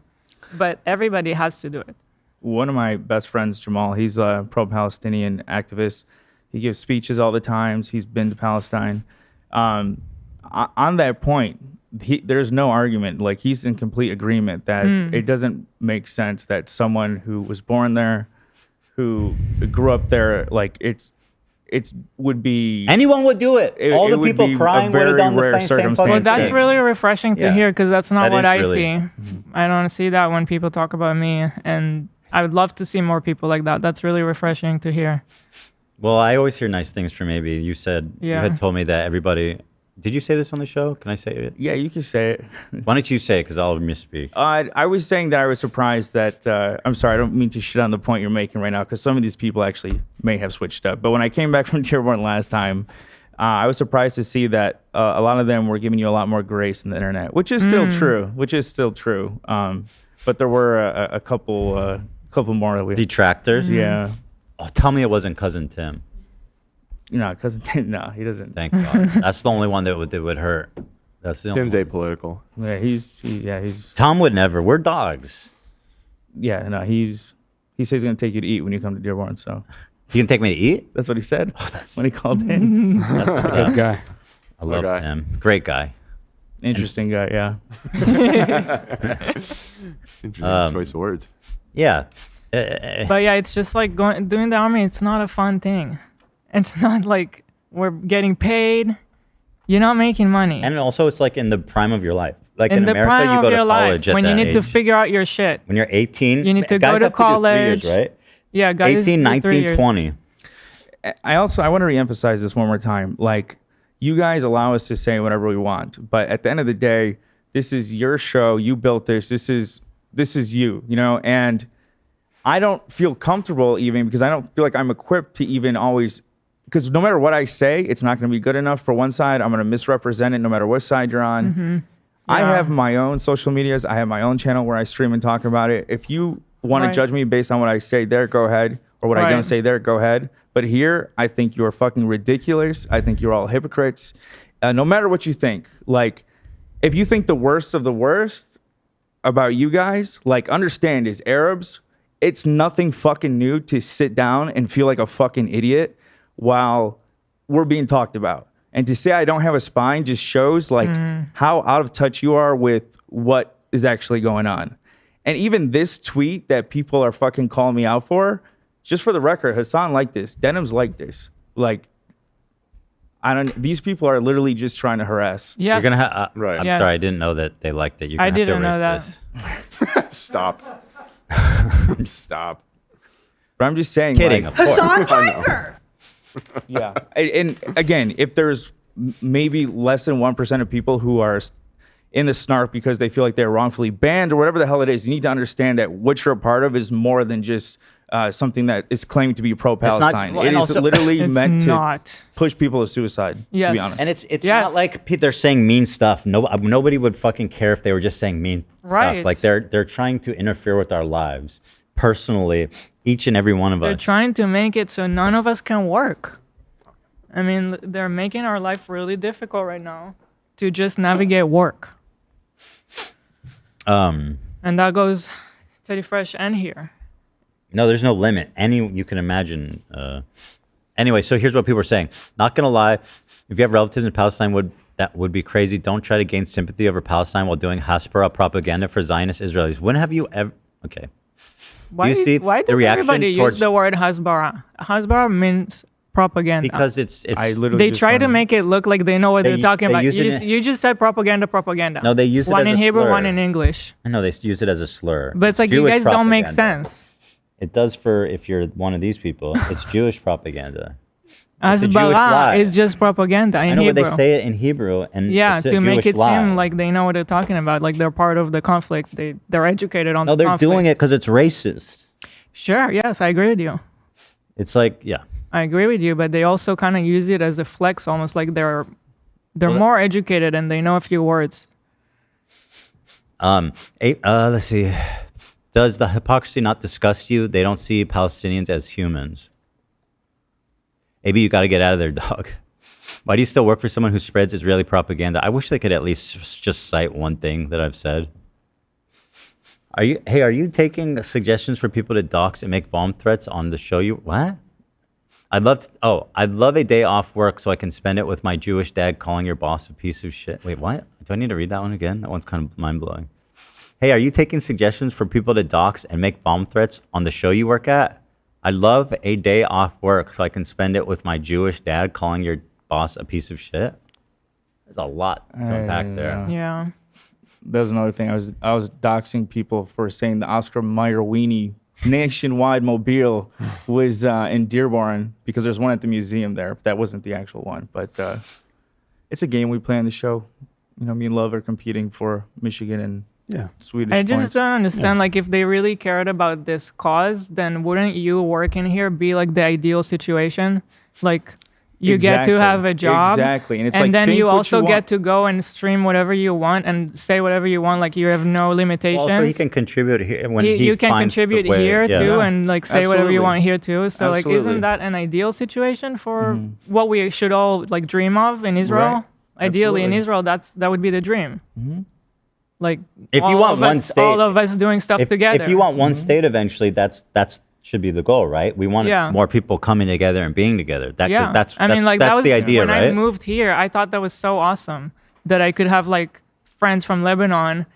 [SPEAKER 2] But everybody has to do it.
[SPEAKER 4] One of my best friends, Jamal, he's a pro-Palestinian activist. He gives speeches all the time. He's been to Palestine. On that point, there's no argument. Like he's in complete agreement that it doesn't make sense that someone who was born there, who grew up there, like it would be
[SPEAKER 1] anyone would do it. All the people crying would have done the same
[SPEAKER 2] Well, that's really refreshing to hear because that's not what I see.
[SPEAKER 1] Mm-hmm.
[SPEAKER 2] I don't see that when people talk about me, and I would love to see more people like that. That's really refreshing to hear.
[SPEAKER 1] Well, I always hear nice things from AB. You said you
[SPEAKER 2] Yeah.
[SPEAKER 1] had told me that everybody. Did you say this on the show? Can I say it?
[SPEAKER 4] Yeah, you can say it.
[SPEAKER 1] Why don't you say it? Because I'll misspeak.
[SPEAKER 4] I was saying that I was surprised that I'm sorry, I don't mean to shit on the point you're making right now because some of these people actually may have switched up. But when I came back from Dearborn last time, I was surprised to see that a lot of them were giving you a lot more grace on the internet, which is still true. But there were a couple more that we
[SPEAKER 1] detractors.
[SPEAKER 4] Yeah.
[SPEAKER 1] Oh, tell me it wasn't Cousin Tim.
[SPEAKER 4] No, Cousin Tim. No, he doesn't.
[SPEAKER 1] Thank God. That's the only one that would hurt. That's the
[SPEAKER 3] Tim's
[SPEAKER 1] only
[SPEAKER 3] apolitical.
[SPEAKER 4] Yeah, he's.
[SPEAKER 1] Tom would never. We're dogs.
[SPEAKER 4] Yeah, no, he says he's gonna take you to eat when you come to Dearborn. So
[SPEAKER 1] he can take me to eat.
[SPEAKER 4] That's what he said when he called in.
[SPEAKER 1] That's
[SPEAKER 7] a good guy.
[SPEAKER 1] I love him. Great guy.
[SPEAKER 4] Interesting guy. Yeah.
[SPEAKER 3] Interesting choice of words.
[SPEAKER 1] Yeah.
[SPEAKER 2] But yeah, it's just like doing the army. It's not a fun thing. It's not like we're getting paid. You're not making money.
[SPEAKER 1] And also, it's like in the prime of your life. Like in
[SPEAKER 2] the
[SPEAKER 1] America,
[SPEAKER 2] prime
[SPEAKER 1] you go
[SPEAKER 2] of
[SPEAKER 1] to
[SPEAKER 2] your
[SPEAKER 1] college
[SPEAKER 2] life, when
[SPEAKER 1] at
[SPEAKER 2] you
[SPEAKER 1] that
[SPEAKER 2] need to
[SPEAKER 1] age.
[SPEAKER 2] figure out your shit.
[SPEAKER 1] When you're 18,
[SPEAKER 2] you need to
[SPEAKER 1] guys
[SPEAKER 2] go to
[SPEAKER 1] have to do 3
[SPEAKER 2] college.
[SPEAKER 1] years, right?
[SPEAKER 2] Yeah, guys.
[SPEAKER 1] 18,
[SPEAKER 2] do 3
[SPEAKER 1] 19,
[SPEAKER 2] years.
[SPEAKER 1] 20.
[SPEAKER 4] I want to reemphasize this one more time. Like, you guys allow us to say whatever we want, but at the end of the day, this is your show. You built this. This is you, and I don't feel comfortable even because I don't feel like I'm equipped to even always, because no matter what I say, it's not going to be good enough for one side. I'm going to misrepresent it no matter what side you're on.
[SPEAKER 2] Mm-hmm.
[SPEAKER 4] I have my own social medias. I have my own channel where I stream and talk about it. If you want to judge me based on what I say there, go ahead. Or what I don't say there, go ahead. But here, I think you're fucking ridiculous. I think you're all hypocrites. No matter what you think. Like, if you think the worst of the worst, about you guys, like, understand is Arabs, it's nothing fucking new to sit down and feel like a fucking idiot while we're being talked about. And to say I don't have a spine just shows like how out of touch you are with what is actually going on. And even this tweet that people are fucking calling me out for, just for the record, Hassan liked this. Denims like this. Like, these people are literally just trying to harass.
[SPEAKER 2] Yeah.
[SPEAKER 1] You're gonna have.
[SPEAKER 3] Right.
[SPEAKER 1] I'm
[SPEAKER 2] Yes.
[SPEAKER 1] sorry, I didn't know that they liked it. You're
[SPEAKER 2] I
[SPEAKER 1] gonna have to
[SPEAKER 2] didn't know
[SPEAKER 1] erase
[SPEAKER 2] that.
[SPEAKER 1] this.
[SPEAKER 3] Stop. Stop.
[SPEAKER 4] But I'm just saying.
[SPEAKER 1] Kidding,
[SPEAKER 4] like,
[SPEAKER 1] of course.
[SPEAKER 16] Hassan Piker.
[SPEAKER 4] Yeah. And again, if there's maybe less than 1% of people who are in the Snark because they feel like they're wrongfully banned or whatever the hell it is, you need to understand that what you're a part of is more than just something that is claiming to be pro-Palestine.
[SPEAKER 1] well,
[SPEAKER 4] It
[SPEAKER 1] and
[SPEAKER 4] is
[SPEAKER 1] also-
[SPEAKER 4] literally
[SPEAKER 2] It's
[SPEAKER 4] meant
[SPEAKER 2] not.
[SPEAKER 4] to push people to suicide, to be
[SPEAKER 2] Yes.
[SPEAKER 4] honest.
[SPEAKER 1] And it's
[SPEAKER 2] Yes.
[SPEAKER 1] not like they're saying mean stuff. Nobody would fucking care if they were just saying mean
[SPEAKER 2] Right.
[SPEAKER 1] stuff. Like they're trying to interfere with our lives personally, each and every one of
[SPEAKER 2] They're
[SPEAKER 1] us.
[SPEAKER 2] trying to make it so none of us can work. I mean, they're making our life really difficult right now to just navigate work. And that goes Teddy Fresh and here.
[SPEAKER 1] No, there's no limit. You can imagine. Anyway, so here's what people are saying. Not gonna lie, if you have relatives in Palestine, that would be crazy. Don't try to gain sympathy over Palestine while doing Hasbara propaganda for Zionist Israelis. When have you ever? Okay.
[SPEAKER 2] Why
[SPEAKER 1] you see
[SPEAKER 2] why
[SPEAKER 1] the
[SPEAKER 2] does
[SPEAKER 1] reaction
[SPEAKER 2] everybody use
[SPEAKER 1] towards
[SPEAKER 2] the word Hasbara? Hasbara means propaganda.
[SPEAKER 1] because it's
[SPEAKER 2] They try to make it look like they know what they're talking about.
[SPEAKER 1] use it
[SPEAKER 2] You just said propaganda.
[SPEAKER 1] No, they use it
[SPEAKER 2] one
[SPEAKER 1] as
[SPEAKER 2] in
[SPEAKER 1] a
[SPEAKER 2] Hebrew,
[SPEAKER 1] slur.
[SPEAKER 2] one in English.
[SPEAKER 1] I know they use it as a slur.
[SPEAKER 2] But it's like you
[SPEAKER 1] Jewish
[SPEAKER 2] guys don't make
[SPEAKER 1] propaganda.
[SPEAKER 2] sense.
[SPEAKER 1] It does for if you're one of these people. It's Jewish propaganda. It's a Jewish
[SPEAKER 2] Hasbara
[SPEAKER 1] lie.
[SPEAKER 2] is just propaganda in
[SPEAKER 1] I know,
[SPEAKER 2] Hebrew.
[SPEAKER 1] but they say it in Hebrew, and
[SPEAKER 2] Yeah,
[SPEAKER 1] it's a
[SPEAKER 2] to make
[SPEAKER 1] Jewish
[SPEAKER 2] it
[SPEAKER 1] lie.
[SPEAKER 2] seem like they know what they're talking about, like they're part of the conflict. They're educated on
[SPEAKER 1] No,
[SPEAKER 2] the
[SPEAKER 1] they're
[SPEAKER 2] conflict.
[SPEAKER 1] doing it because it's racist.
[SPEAKER 2] Sure, yes, I agree with you.
[SPEAKER 1] It's like, yeah.
[SPEAKER 2] I agree with you, but they also kind of use it as a flex, almost like they're more educated and they know a few words.
[SPEAKER 1] Let's see. Does the hypocrisy not disgust you? They don't see Palestinians as humans. Maybe you got to get out of there, dog. Why do you still work for someone who spreads Israeli propaganda? I wish they could at least just cite one thing that I've said. Are you taking suggestions for people to dox and make bomb threats on the show? What? I'd love a day off work so I can spend it with my Jewish dad calling your boss a piece of shit. Wait, what? Do I need to read that one again? That one's kind of mind-blowing. Hey, are you taking suggestions for people to dox and make bomb threats on the show you work at? I'd love a day off work so I can spend it with my Jewish dad calling your boss a piece of shit. There's a lot to unpack there.
[SPEAKER 2] Yeah.
[SPEAKER 4] That's another thing. I was doxing people for saying the Oscar Mayer Weenie nationwide mobile was in Dearborn because there's one at the museum there. That wasn't the actual one, but it's a game we play on the show. You know, me and Love are competing for Michigan and Swedish
[SPEAKER 2] I just
[SPEAKER 4] points.
[SPEAKER 2] don't understand. Like, if they really cared about this cause, then wouldn't you work in here be like the ideal situation? Like, you get to have a job.
[SPEAKER 4] Exactly. And it's
[SPEAKER 2] and
[SPEAKER 4] like,
[SPEAKER 2] then
[SPEAKER 4] think
[SPEAKER 2] you
[SPEAKER 4] what
[SPEAKER 2] also
[SPEAKER 4] want.
[SPEAKER 2] get to go and stream whatever you want and say whatever you want. Like, you have no limitations.
[SPEAKER 1] Also, he can contribute here when he
[SPEAKER 2] you can
[SPEAKER 1] finds the
[SPEAKER 2] contribute
[SPEAKER 1] way-
[SPEAKER 2] here
[SPEAKER 1] yeah.
[SPEAKER 2] too, and like say whatever you
[SPEAKER 4] Absolutely.
[SPEAKER 2] want here too. So like,
[SPEAKER 4] Absolutely.
[SPEAKER 2] isn't that an ideal situation for what we should all like dream of in Israel?
[SPEAKER 4] Right.
[SPEAKER 2] Ideally, in
[SPEAKER 4] Absolutely.
[SPEAKER 2] Israel, that would be the dream. Like,
[SPEAKER 1] If you
[SPEAKER 2] all
[SPEAKER 1] want
[SPEAKER 2] of
[SPEAKER 1] one
[SPEAKER 2] us,
[SPEAKER 1] state,
[SPEAKER 2] all of us doing stuff together.
[SPEAKER 1] If you want one state eventually, that's should be the goal, right? We want
[SPEAKER 2] Yeah.
[SPEAKER 1] more people coming together and being together. That, 'cause
[SPEAKER 2] yeah,
[SPEAKER 1] that's
[SPEAKER 2] I mean, like
[SPEAKER 1] that's
[SPEAKER 2] that was
[SPEAKER 1] the idea,
[SPEAKER 2] when
[SPEAKER 1] right?
[SPEAKER 2] I moved here. I thought that was so awesome that I could have like friends from Lebanon,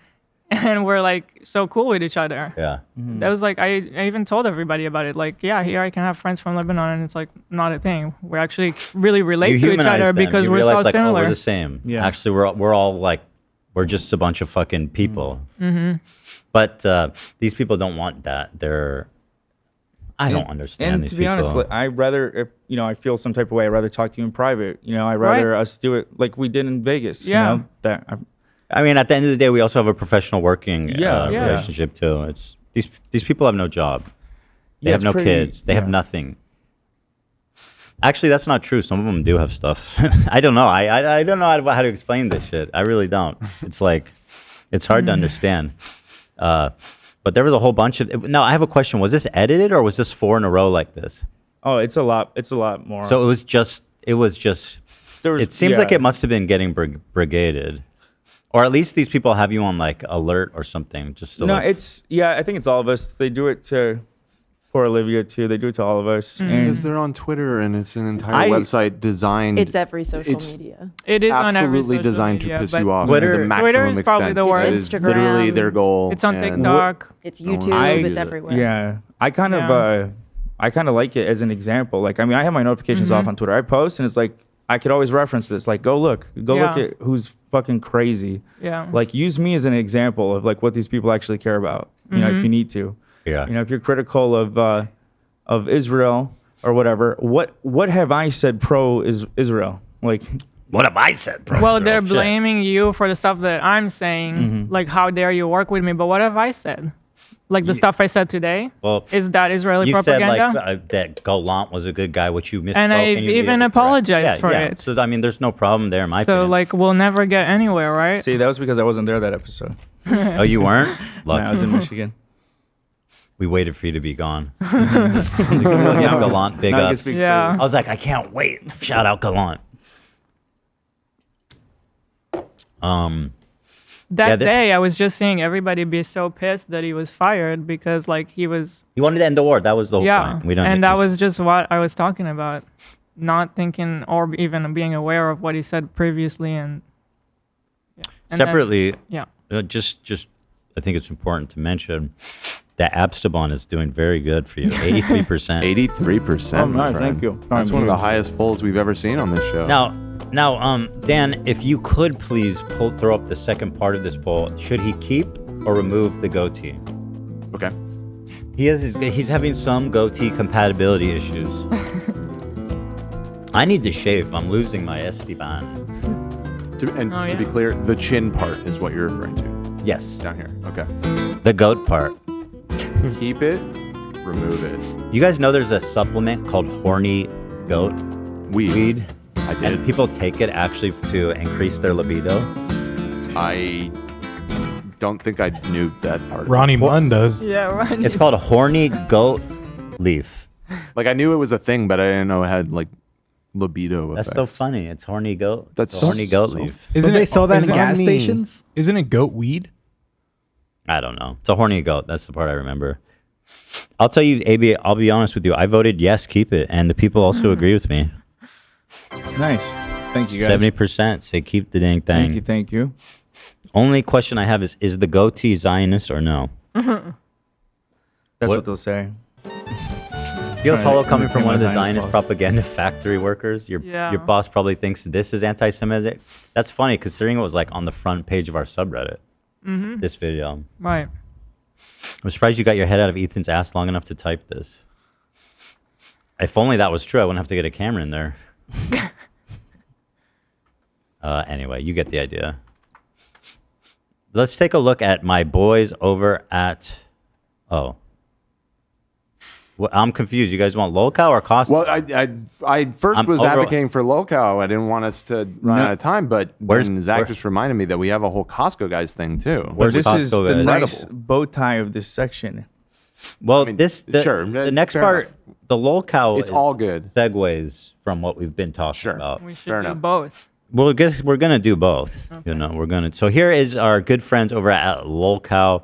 [SPEAKER 2] and we're like so cool with each other.
[SPEAKER 1] Yeah.
[SPEAKER 2] That was like I even told everybody about it. Like, yeah, here I can have friends from Lebanon, and it's like not a thing. We actually really relate
[SPEAKER 1] You
[SPEAKER 2] to each
[SPEAKER 1] humanize
[SPEAKER 2] other
[SPEAKER 1] them.
[SPEAKER 2] because
[SPEAKER 1] You
[SPEAKER 2] we're
[SPEAKER 1] realize,
[SPEAKER 2] so
[SPEAKER 1] like,
[SPEAKER 2] similar.
[SPEAKER 1] Oh, we're the same.
[SPEAKER 4] Yeah.
[SPEAKER 1] Actually, we're all like, we're just a bunch of fucking people.
[SPEAKER 2] Mm-hmm.
[SPEAKER 1] But these people don't want that. I don't understand
[SPEAKER 4] And
[SPEAKER 1] these
[SPEAKER 4] to be honest,
[SPEAKER 1] people.
[SPEAKER 4] like, I rather, if I feel some type of way, I'd rather talk to you in private. I'd rather us do it like we did in Vegas.
[SPEAKER 2] Yeah.
[SPEAKER 1] I mean, at the end of the day, we also have a professional working
[SPEAKER 4] Yeah.
[SPEAKER 1] relationship too. It's these people have no job. They
[SPEAKER 4] Yeah,
[SPEAKER 1] have
[SPEAKER 4] it's
[SPEAKER 1] no
[SPEAKER 4] pretty-
[SPEAKER 1] kids. They have
[SPEAKER 4] yeah.
[SPEAKER 1] nothing. Actually, that's not true. Some of them do have stuff. I don't know. I don't know how to explain this shit. I really don't. It's like, it's hard to understand. But there was a whole bunch of. Now, I have a question. Was this edited or was this 4 in a row like this?
[SPEAKER 4] Oh, it's a lot. It's a lot more.
[SPEAKER 1] So it was just.
[SPEAKER 4] There was-
[SPEAKER 1] It seems
[SPEAKER 4] yeah.
[SPEAKER 1] like it must have been getting brigaded. Or at least these people have you on like alert or something. Just to
[SPEAKER 4] No,
[SPEAKER 1] like,
[SPEAKER 4] it's I think it's all of us. They do it to poor Olivia too. They do it to all of us.
[SPEAKER 3] Because they're on Twitter and it's an entire website designed.
[SPEAKER 5] It's every social media.
[SPEAKER 2] It is on every
[SPEAKER 3] absolutely
[SPEAKER 2] social
[SPEAKER 3] designed
[SPEAKER 2] media,
[SPEAKER 3] to piss
[SPEAKER 2] but
[SPEAKER 3] you off
[SPEAKER 1] Twitter-
[SPEAKER 3] to the maximum
[SPEAKER 2] Twitter is probably
[SPEAKER 3] extent.
[SPEAKER 2] the worst.
[SPEAKER 3] That is
[SPEAKER 5] Instagram.
[SPEAKER 3] literally their goal.
[SPEAKER 2] It's on
[SPEAKER 3] and
[SPEAKER 2] TikTok.
[SPEAKER 5] It's
[SPEAKER 3] no one
[SPEAKER 5] YouTube.
[SPEAKER 3] should
[SPEAKER 5] It's
[SPEAKER 3] do
[SPEAKER 5] everywhere.
[SPEAKER 4] Yeah, I kind of like it as an example. Like, I mean, I have my notifications off on Twitter. I post and it's like I could always reference this. Like, go look at who's fucking crazy.
[SPEAKER 2] Yeah.
[SPEAKER 4] Like, use me as an example of like what these people actually care about. You know, if you need to.
[SPEAKER 1] Yeah.
[SPEAKER 4] You know, if you're critical of Israel or whatever, what have I said pro Israel? Like,
[SPEAKER 1] what have I said, bro?
[SPEAKER 2] Well, they're blaming you for the stuff that I'm saying. Like, how dare you work with me? But what have I said? Like the stuff I said today?
[SPEAKER 1] Well,
[SPEAKER 2] is that Israeli
[SPEAKER 1] you
[SPEAKER 2] propaganda?
[SPEAKER 1] said like that Gallant was a good guy, which you misspoke.
[SPEAKER 2] And I've
[SPEAKER 1] you
[SPEAKER 2] even
[SPEAKER 1] did it correct.
[SPEAKER 2] apologized for it.
[SPEAKER 1] So I mean, there's no problem there, in my
[SPEAKER 2] So,
[SPEAKER 1] opinion.
[SPEAKER 2] like, we'll never get anywhere, right?
[SPEAKER 4] see, that was because I wasn't there that episode.
[SPEAKER 1] Oh, you weren't?
[SPEAKER 4] No, I was in Michigan.
[SPEAKER 1] We waited for you to be gone. Yeah, Gallant, big
[SPEAKER 4] Now I can
[SPEAKER 1] ups.
[SPEAKER 4] speak
[SPEAKER 2] Yeah.
[SPEAKER 1] I was like, I can't wait to shout out Gallant.
[SPEAKER 2] That day, I was just seeing everybody be so pissed that he was fired because, like, he was.
[SPEAKER 1] He wanted to end the war. That was the whole point. We don't.
[SPEAKER 2] And
[SPEAKER 1] need
[SPEAKER 2] that
[SPEAKER 1] to-
[SPEAKER 2] was just what I was talking about, not thinking or even being aware of what he said previously, and yeah. And then-
[SPEAKER 1] separately.
[SPEAKER 2] yeah.
[SPEAKER 1] Just, I think it's important to mention that ABsteban is doing very good for you. 83%.
[SPEAKER 3] 83%.
[SPEAKER 4] Oh, nice,
[SPEAKER 3] my
[SPEAKER 4] thank
[SPEAKER 3] friend.
[SPEAKER 4] you.
[SPEAKER 3] That's one of the highest polls we've ever seen on this show.
[SPEAKER 1] Now, Dan, if you could please throw up the second part of this poll. Should he keep or remove the goatee?
[SPEAKER 3] Okay.
[SPEAKER 1] He's having some goatee compatibility issues. I need to shave. I'm losing my Esteban.
[SPEAKER 3] To be clear, the chin part is what you're referring to.
[SPEAKER 1] Yes.
[SPEAKER 3] Down here. Okay.
[SPEAKER 1] The goat part.
[SPEAKER 3] Keep it, remove it.
[SPEAKER 1] You guys know there's a supplement called horny goat weed?
[SPEAKER 3] I did.
[SPEAKER 1] And people take it actually to increase their libido.
[SPEAKER 3] I don't think I knew that part.
[SPEAKER 6] Ronnie Munn does.
[SPEAKER 2] Yeah, Ronnie.
[SPEAKER 1] It's called a horny goat leaf.
[SPEAKER 3] Like, I knew it was a thing, but I didn't know it had like libido
[SPEAKER 1] That's
[SPEAKER 3] effects.
[SPEAKER 1] so funny. It's horny goat.
[SPEAKER 3] That's
[SPEAKER 1] It's a horny goat
[SPEAKER 3] so-
[SPEAKER 1] leaf.
[SPEAKER 13] Isn't they sell that in
[SPEAKER 6] isn't
[SPEAKER 13] gas
[SPEAKER 6] it-
[SPEAKER 13] stations?
[SPEAKER 6] Isn't it goat weed?
[SPEAKER 1] I don't know. It's a horny goat. That's the part I remember. I'll tell you, AB, I'll be honest with you. I voted yes, keep it. And the people also agree with me.
[SPEAKER 4] Nice. Thank you, guys.
[SPEAKER 1] 70% say keep the dang thing.
[SPEAKER 4] Thank you.
[SPEAKER 1] Only question I have is the goatee Zionist or no?
[SPEAKER 4] That's what they'll say.
[SPEAKER 1] Feels
[SPEAKER 4] Trying
[SPEAKER 1] hollow
[SPEAKER 4] to
[SPEAKER 1] coming from
[SPEAKER 4] imitate
[SPEAKER 1] one of
[SPEAKER 4] my
[SPEAKER 1] the Zionist
[SPEAKER 4] boss.
[SPEAKER 1] propaganda factory workers. Your boss probably thinks this is anti-Semitic. That's funny considering it was like on the front page of our subreddit. This video.
[SPEAKER 2] Right.
[SPEAKER 1] I'm surprised you got your head out of Ethan's ass long enough to type this. If only that was true, I wouldn't have to get a camera in there. Anyway, you get the idea. Let's take a look at my boys over at... Oh. Well, I'm confused. You guys want Lolcow or Costco?
[SPEAKER 3] Well, I first was advocating for Lolcow. I didn't want us to run out of time, but Zach just reminded me that we have a whole Costco guys thing too.
[SPEAKER 4] But this is the nice bow tie of this section.
[SPEAKER 1] Well,
[SPEAKER 3] I mean,
[SPEAKER 1] the next part, the Lolcow,
[SPEAKER 3] It's all good.
[SPEAKER 1] Segues from what we've been talking about.
[SPEAKER 2] We should do both.
[SPEAKER 1] We're gonna do both. Okay. You know, we're gonna. So here is our good friends over at Lolcow.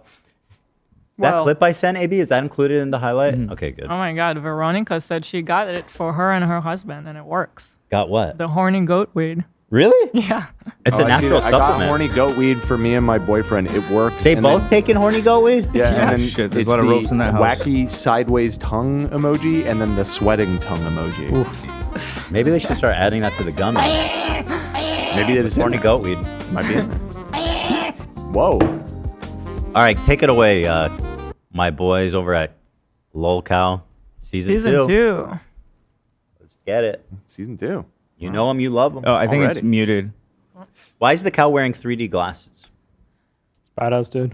[SPEAKER 1] That clip I sent, AB, is that included in the highlight? Okay, good.
[SPEAKER 2] Oh my God, Veronica said she got it for her and her husband, and it works.
[SPEAKER 1] Got what?
[SPEAKER 2] The horny goat weed.
[SPEAKER 1] Really?
[SPEAKER 2] Yeah.
[SPEAKER 1] It's a natural
[SPEAKER 3] I got
[SPEAKER 1] supplement.
[SPEAKER 3] horny goat weed for me and my boyfriend. It works.
[SPEAKER 1] They
[SPEAKER 3] and
[SPEAKER 1] both
[SPEAKER 3] then-
[SPEAKER 1] taking horny goat weed?
[SPEAKER 3] Yeah,
[SPEAKER 4] Yeah,
[SPEAKER 3] and then
[SPEAKER 4] shit, there's
[SPEAKER 3] it's
[SPEAKER 4] a lot of
[SPEAKER 3] the
[SPEAKER 4] ropes in that house.
[SPEAKER 3] wacky sideways tongue emoji and then the sweating tongue emoji.
[SPEAKER 1] Maybe they should start adding that to the gummy.
[SPEAKER 3] Maybe it is
[SPEAKER 1] horny goat weed.
[SPEAKER 3] Might be in there. Whoa.
[SPEAKER 1] All right, take it away, my boys over at Lolcow. Season 2. Let's get it.
[SPEAKER 3] Season 2.
[SPEAKER 1] You know them, you love them.
[SPEAKER 4] Oh, I think it's muted.
[SPEAKER 1] Why is the cow wearing 3D glasses?
[SPEAKER 7] Badass, dude.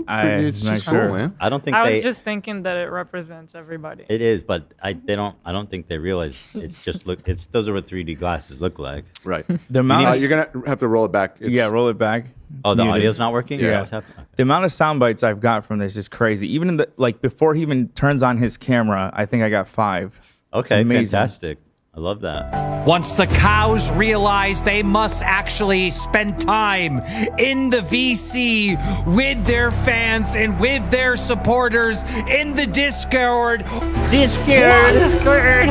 [SPEAKER 3] It's just cool, man.
[SPEAKER 1] I don't think
[SPEAKER 2] I
[SPEAKER 1] they.
[SPEAKER 2] was just thinking that it represents everybody.
[SPEAKER 1] It is, but I don't think they realize it's just those are what 3D glasses look like.
[SPEAKER 3] Right.
[SPEAKER 4] The amount
[SPEAKER 3] You're gonna have to roll it back.
[SPEAKER 4] yeah, roll it back.
[SPEAKER 1] Oh,
[SPEAKER 4] It's
[SPEAKER 1] the
[SPEAKER 4] muted.
[SPEAKER 1] audio's not working?
[SPEAKER 4] Yeah.
[SPEAKER 1] What's happening?
[SPEAKER 4] The amount of sound bites I've got from this is crazy. Even in the before he even turns on his camera, I think I got 5.
[SPEAKER 1] Okay,
[SPEAKER 4] amazing.
[SPEAKER 1] fantastic. I love that.
[SPEAKER 19] Once the cows realize they must actually spend time in the VC with their fans and with their supporters in the Discord.
[SPEAKER 1] Discord.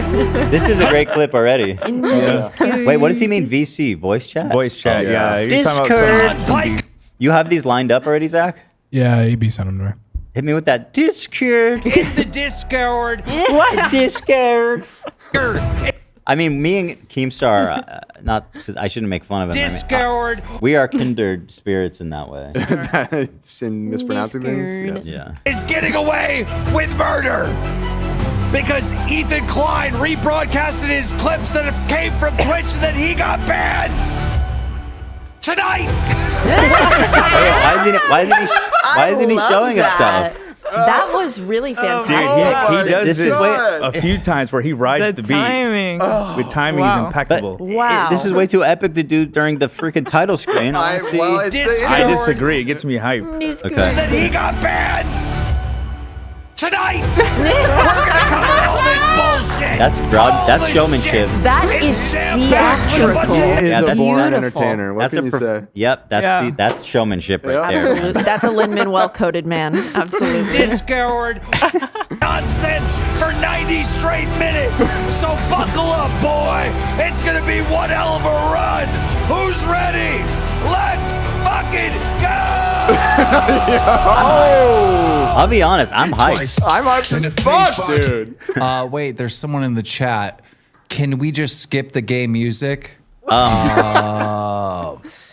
[SPEAKER 1] This is a great clip already. Wait, what does he mean? VC? Voice chat?
[SPEAKER 4] Voice chat, yeah. You're talking
[SPEAKER 1] Discord.
[SPEAKER 4] about some beef.
[SPEAKER 1] You have these lined up already, Zach?
[SPEAKER 6] Yeah, AB sent them to me.
[SPEAKER 1] Hit me with that Discord.
[SPEAKER 19] In the Discord.
[SPEAKER 1] What? Discord. I mean, me and Keemstar, not because I shouldn't make fun of him.
[SPEAKER 19] Discord.
[SPEAKER 1] We are kindred spirits in that way.
[SPEAKER 3] It's in mispronouncing things.
[SPEAKER 1] Yeah.
[SPEAKER 19] Is getting away with murder because Ethan Klein rebroadcasted his clips that came from Twitch and then he got banned tonight.
[SPEAKER 1] Why isn't he showing himself?
[SPEAKER 5] That was really fantastic.
[SPEAKER 4] Dude, he does this a few times where he rides the beat.
[SPEAKER 2] Timing.
[SPEAKER 4] The timing is impeccable.
[SPEAKER 1] This is way too epic to do during the freaking title screen. Honestly.
[SPEAKER 4] I disagree. It gets me hyped.
[SPEAKER 1] Okay.
[SPEAKER 19] That he got banned tonight. We're gonna cover all this bullshit.
[SPEAKER 1] That's showmanship.
[SPEAKER 5] That is theatrical.
[SPEAKER 3] He is a born
[SPEAKER 5] beautiful.
[SPEAKER 3] entertainer. What can you say?
[SPEAKER 1] Yep, that's showmanship right there.
[SPEAKER 5] Absolutely. That's a Lin-Manuel coded man. Absolutely.
[SPEAKER 19] Discord nonsense for 90 straight minutes. So buckle up, boy. It's gonna be one hell of a run. Who's ready? Let's fucking go!
[SPEAKER 1] I'll be honest, I'm hyped.
[SPEAKER 3] I'm hyped as fuck, dude.
[SPEAKER 19] Wait, there's someone in the chat. Can we just skip the gay music?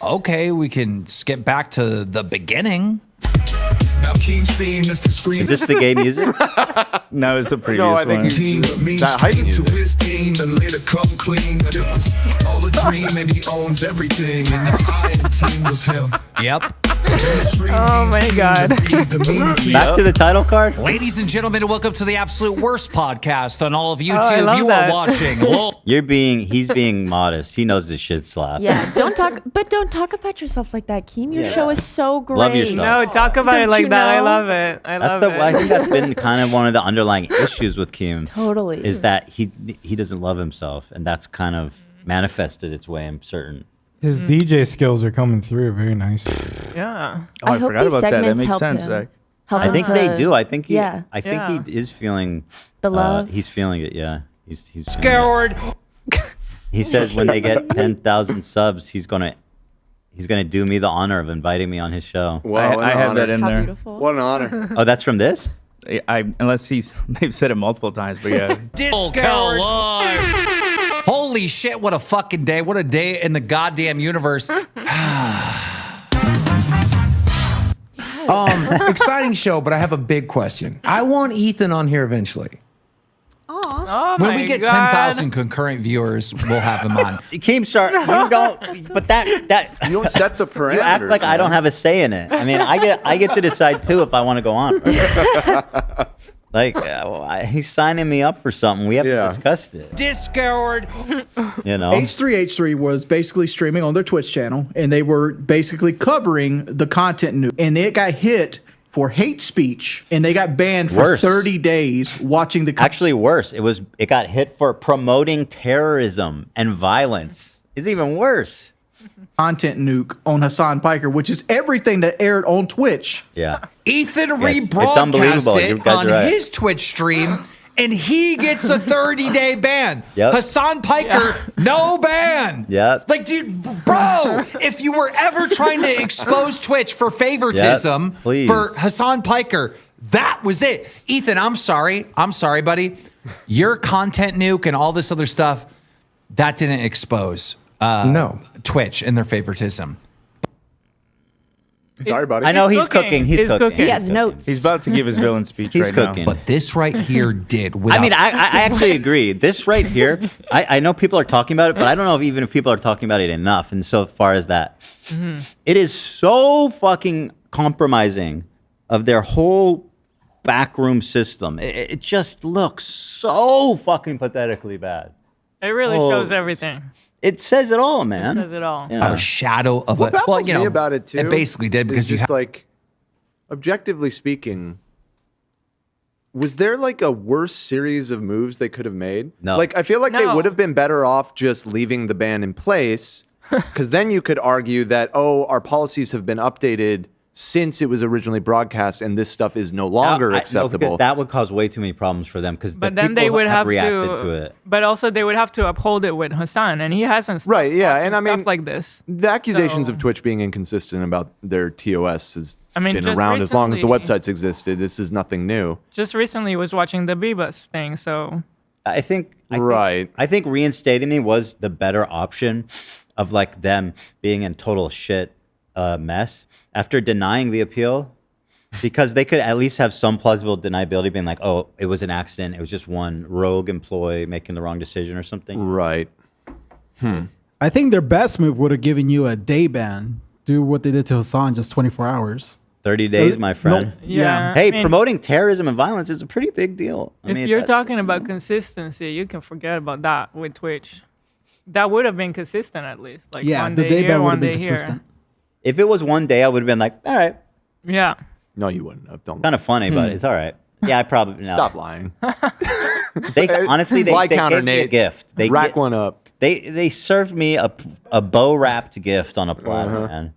[SPEAKER 19] Okay, we can skip back to the beginning.
[SPEAKER 1] Is this the gay music?
[SPEAKER 4] No, it's the previous
[SPEAKER 3] No, I think
[SPEAKER 4] one.
[SPEAKER 3] he's that hype music.
[SPEAKER 19] Yep.
[SPEAKER 2] Oh my god.
[SPEAKER 1] Back to the title card.
[SPEAKER 19] Ladies and gentlemen, welcome to the absolute worst podcast on all of YouTube.
[SPEAKER 2] I love
[SPEAKER 19] You
[SPEAKER 2] that.
[SPEAKER 19] are watching.
[SPEAKER 1] He's being modest. He knows this shit slap.
[SPEAKER 5] Yeah, don't talk about yourself like that, Keem. Your show is so great.
[SPEAKER 1] Love yourself.
[SPEAKER 2] No, talk about it
[SPEAKER 5] Don't
[SPEAKER 2] like
[SPEAKER 5] you
[SPEAKER 2] that. I
[SPEAKER 5] know?
[SPEAKER 2] love it.
[SPEAKER 1] I think that's been kind of one of the underlying issues with Keem.
[SPEAKER 5] Totally.
[SPEAKER 1] Is that he doesn't love himself, and that's kind of manifested its way in certain.
[SPEAKER 6] His DJ skills are coming through. Very nice.
[SPEAKER 2] Yeah.
[SPEAKER 4] Oh, I
[SPEAKER 5] hope
[SPEAKER 4] forgot
[SPEAKER 5] these
[SPEAKER 4] about that. That
[SPEAKER 5] segments
[SPEAKER 4] makes
[SPEAKER 5] help
[SPEAKER 4] sense,
[SPEAKER 5] him.
[SPEAKER 4] Zach.
[SPEAKER 5] Help
[SPEAKER 1] I
[SPEAKER 5] him
[SPEAKER 1] think
[SPEAKER 5] to-
[SPEAKER 1] they do. I think he is feeling
[SPEAKER 5] the love.
[SPEAKER 1] He's feeling it. Yeah. He's feeling it.
[SPEAKER 19] Scared.
[SPEAKER 1] He says when they get 10,000 subs, he's gonna do me the honor of inviting me on his show.
[SPEAKER 3] Wow,
[SPEAKER 4] I have that in
[SPEAKER 5] How
[SPEAKER 4] there.
[SPEAKER 5] beautiful.
[SPEAKER 3] What an honor.
[SPEAKER 1] Oh, that's from this?
[SPEAKER 4] Unless they've said it multiple times, but yeah.
[SPEAKER 19] Discord. Holy shit, what a fucking day. What a day in the goddamn universe.
[SPEAKER 20] Exciting show, but I have a big question. I want Ethan on here eventually.
[SPEAKER 2] Oh
[SPEAKER 19] When
[SPEAKER 2] my
[SPEAKER 19] we get
[SPEAKER 2] God.
[SPEAKER 19] 10,000 concurrent viewers, we'll have him on.
[SPEAKER 1] Keemstar, you don't. But that
[SPEAKER 3] You don't set the parameters.
[SPEAKER 1] you act like I don't have a say in it. I mean, I get to decide too if I want to go on. Right? Like he's signing me up for something. We haven't discussed it.
[SPEAKER 19] Discord.
[SPEAKER 1] You know.
[SPEAKER 14] H3H3 was basically streaming on their Twitch channel, and they were basically covering the content news. And it got hit for hate speech, and they got banned for 30 days watching the.
[SPEAKER 1] Actually, worse. It got hit for promoting terrorism and violence. It's even worse.
[SPEAKER 14] Content nuke on Hassan Piker, which is everything that aired on Twitch.
[SPEAKER 1] Yeah.
[SPEAKER 19] Ethan
[SPEAKER 1] it's
[SPEAKER 19] rebroadcast
[SPEAKER 1] unbelievable. You
[SPEAKER 19] it
[SPEAKER 1] guys
[SPEAKER 19] on
[SPEAKER 1] are right.
[SPEAKER 19] his Twitch stream, and he gets a 30-day ban.
[SPEAKER 1] Yep.
[SPEAKER 19] Hassan Piker, no ban.
[SPEAKER 1] Yep.
[SPEAKER 19] Like, dude, bro, if you were ever trying to expose Twitch for favoritism
[SPEAKER 1] please.
[SPEAKER 19] for Hassan Piker, that was it. Ethan, I'm sorry, buddy. Your content nuke and all this other stuff, that didn't expose Twitch and their favoritism.
[SPEAKER 3] Sorry, buddy.
[SPEAKER 1] I know he's cooking. He's cooking.
[SPEAKER 5] He has notes.
[SPEAKER 4] He's about to give his villain speech
[SPEAKER 1] He's
[SPEAKER 4] right
[SPEAKER 1] cooking.
[SPEAKER 4] now.
[SPEAKER 19] But this right here did.
[SPEAKER 1] I mean, I actually agree. This right here, I know people are talking about it, but I don't know if people are talking about it enough. And so far as that, it is so fucking compromising of their whole backroom system. It just looks so fucking pathetically bad.
[SPEAKER 2] It really shows everything.
[SPEAKER 1] It says it all, man.
[SPEAKER 2] It says it all.
[SPEAKER 1] Yeah.
[SPEAKER 19] A shadow of
[SPEAKER 3] What
[SPEAKER 19] a.
[SPEAKER 3] baffles
[SPEAKER 19] Well, you know,
[SPEAKER 3] me about it too.
[SPEAKER 19] It basically did
[SPEAKER 3] is
[SPEAKER 19] because you
[SPEAKER 3] just like, objectively speaking, Was there like a worse series of moves they could have made?
[SPEAKER 1] No.
[SPEAKER 3] Like I feel like they
[SPEAKER 2] No.
[SPEAKER 3] would have been better off just leaving the ban in place, because then you could argue that our policies have been updated since it was originally broadcast, and this stuff is no longer
[SPEAKER 1] No,
[SPEAKER 3] acceptable.
[SPEAKER 1] because that would cause way too many problems for them. Because
[SPEAKER 2] But then they would have
[SPEAKER 1] reacted
[SPEAKER 2] to,
[SPEAKER 1] to it.
[SPEAKER 2] But also they would have to uphold it with Hassan, and he hasn't.
[SPEAKER 3] Right, yeah, and I mean,
[SPEAKER 2] stuff like this.
[SPEAKER 3] The accusations
[SPEAKER 2] So-
[SPEAKER 3] of Twitch being inconsistent about their TOS has
[SPEAKER 2] I mean,
[SPEAKER 3] been
[SPEAKER 2] just
[SPEAKER 3] around as long as the
[SPEAKER 2] recently-
[SPEAKER 3] websites existed. This is nothing new.
[SPEAKER 2] Just recently was watching the Bebus thing, so
[SPEAKER 1] I think reinstating me was the better option of like them being in total shit mess after denying the appeal, because they could at least have some plausible deniability, being like, oh, it was an accident, it was just one rogue employee making the wrong decision or something.
[SPEAKER 3] Right.
[SPEAKER 13] I think their best move would have given you a day ban. Do what they did to Hassan, just 24 hours.
[SPEAKER 1] 30 days, my friend.
[SPEAKER 2] Yeah,
[SPEAKER 1] Hey,
[SPEAKER 2] I mean-
[SPEAKER 1] promoting terrorism and violence is a pretty big deal. I
[SPEAKER 2] if
[SPEAKER 1] mean,
[SPEAKER 2] you're
[SPEAKER 1] that-
[SPEAKER 2] talking about consistency, you can forget about that with Twitch. That would have been consistent at least. Like
[SPEAKER 13] Yeah,
[SPEAKER 2] one
[SPEAKER 13] the
[SPEAKER 2] day
[SPEAKER 13] day
[SPEAKER 2] here,
[SPEAKER 13] ban would
[SPEAKER 2] one
[SPEAKER 13] have been
[SPEAKER 2] day here.
[SPEAKER 13] consistent.
[SPEAKER 1] if it was one day, I would have been like, all right.
[SPEAKER 2] Yeah.
[SPEAKER 3] No, you wouldn't have. Don't.
[SPEAKER 1] Kind of funny, but it's all right. Yeah, I probably no.
[SPEAKER 3] Stop lying.
[SPEAKER 1] They honestly they
[SPEAKER 3] Lie counter,
[SPEAKER 1] gave me a
[SPEAKER 3] Nate.
[SPEAKER 1] gift. They
[SPEAKER 3] Rack one up.
[SPEAKER 1] They served me a bow wrapped gift on a platter. Man.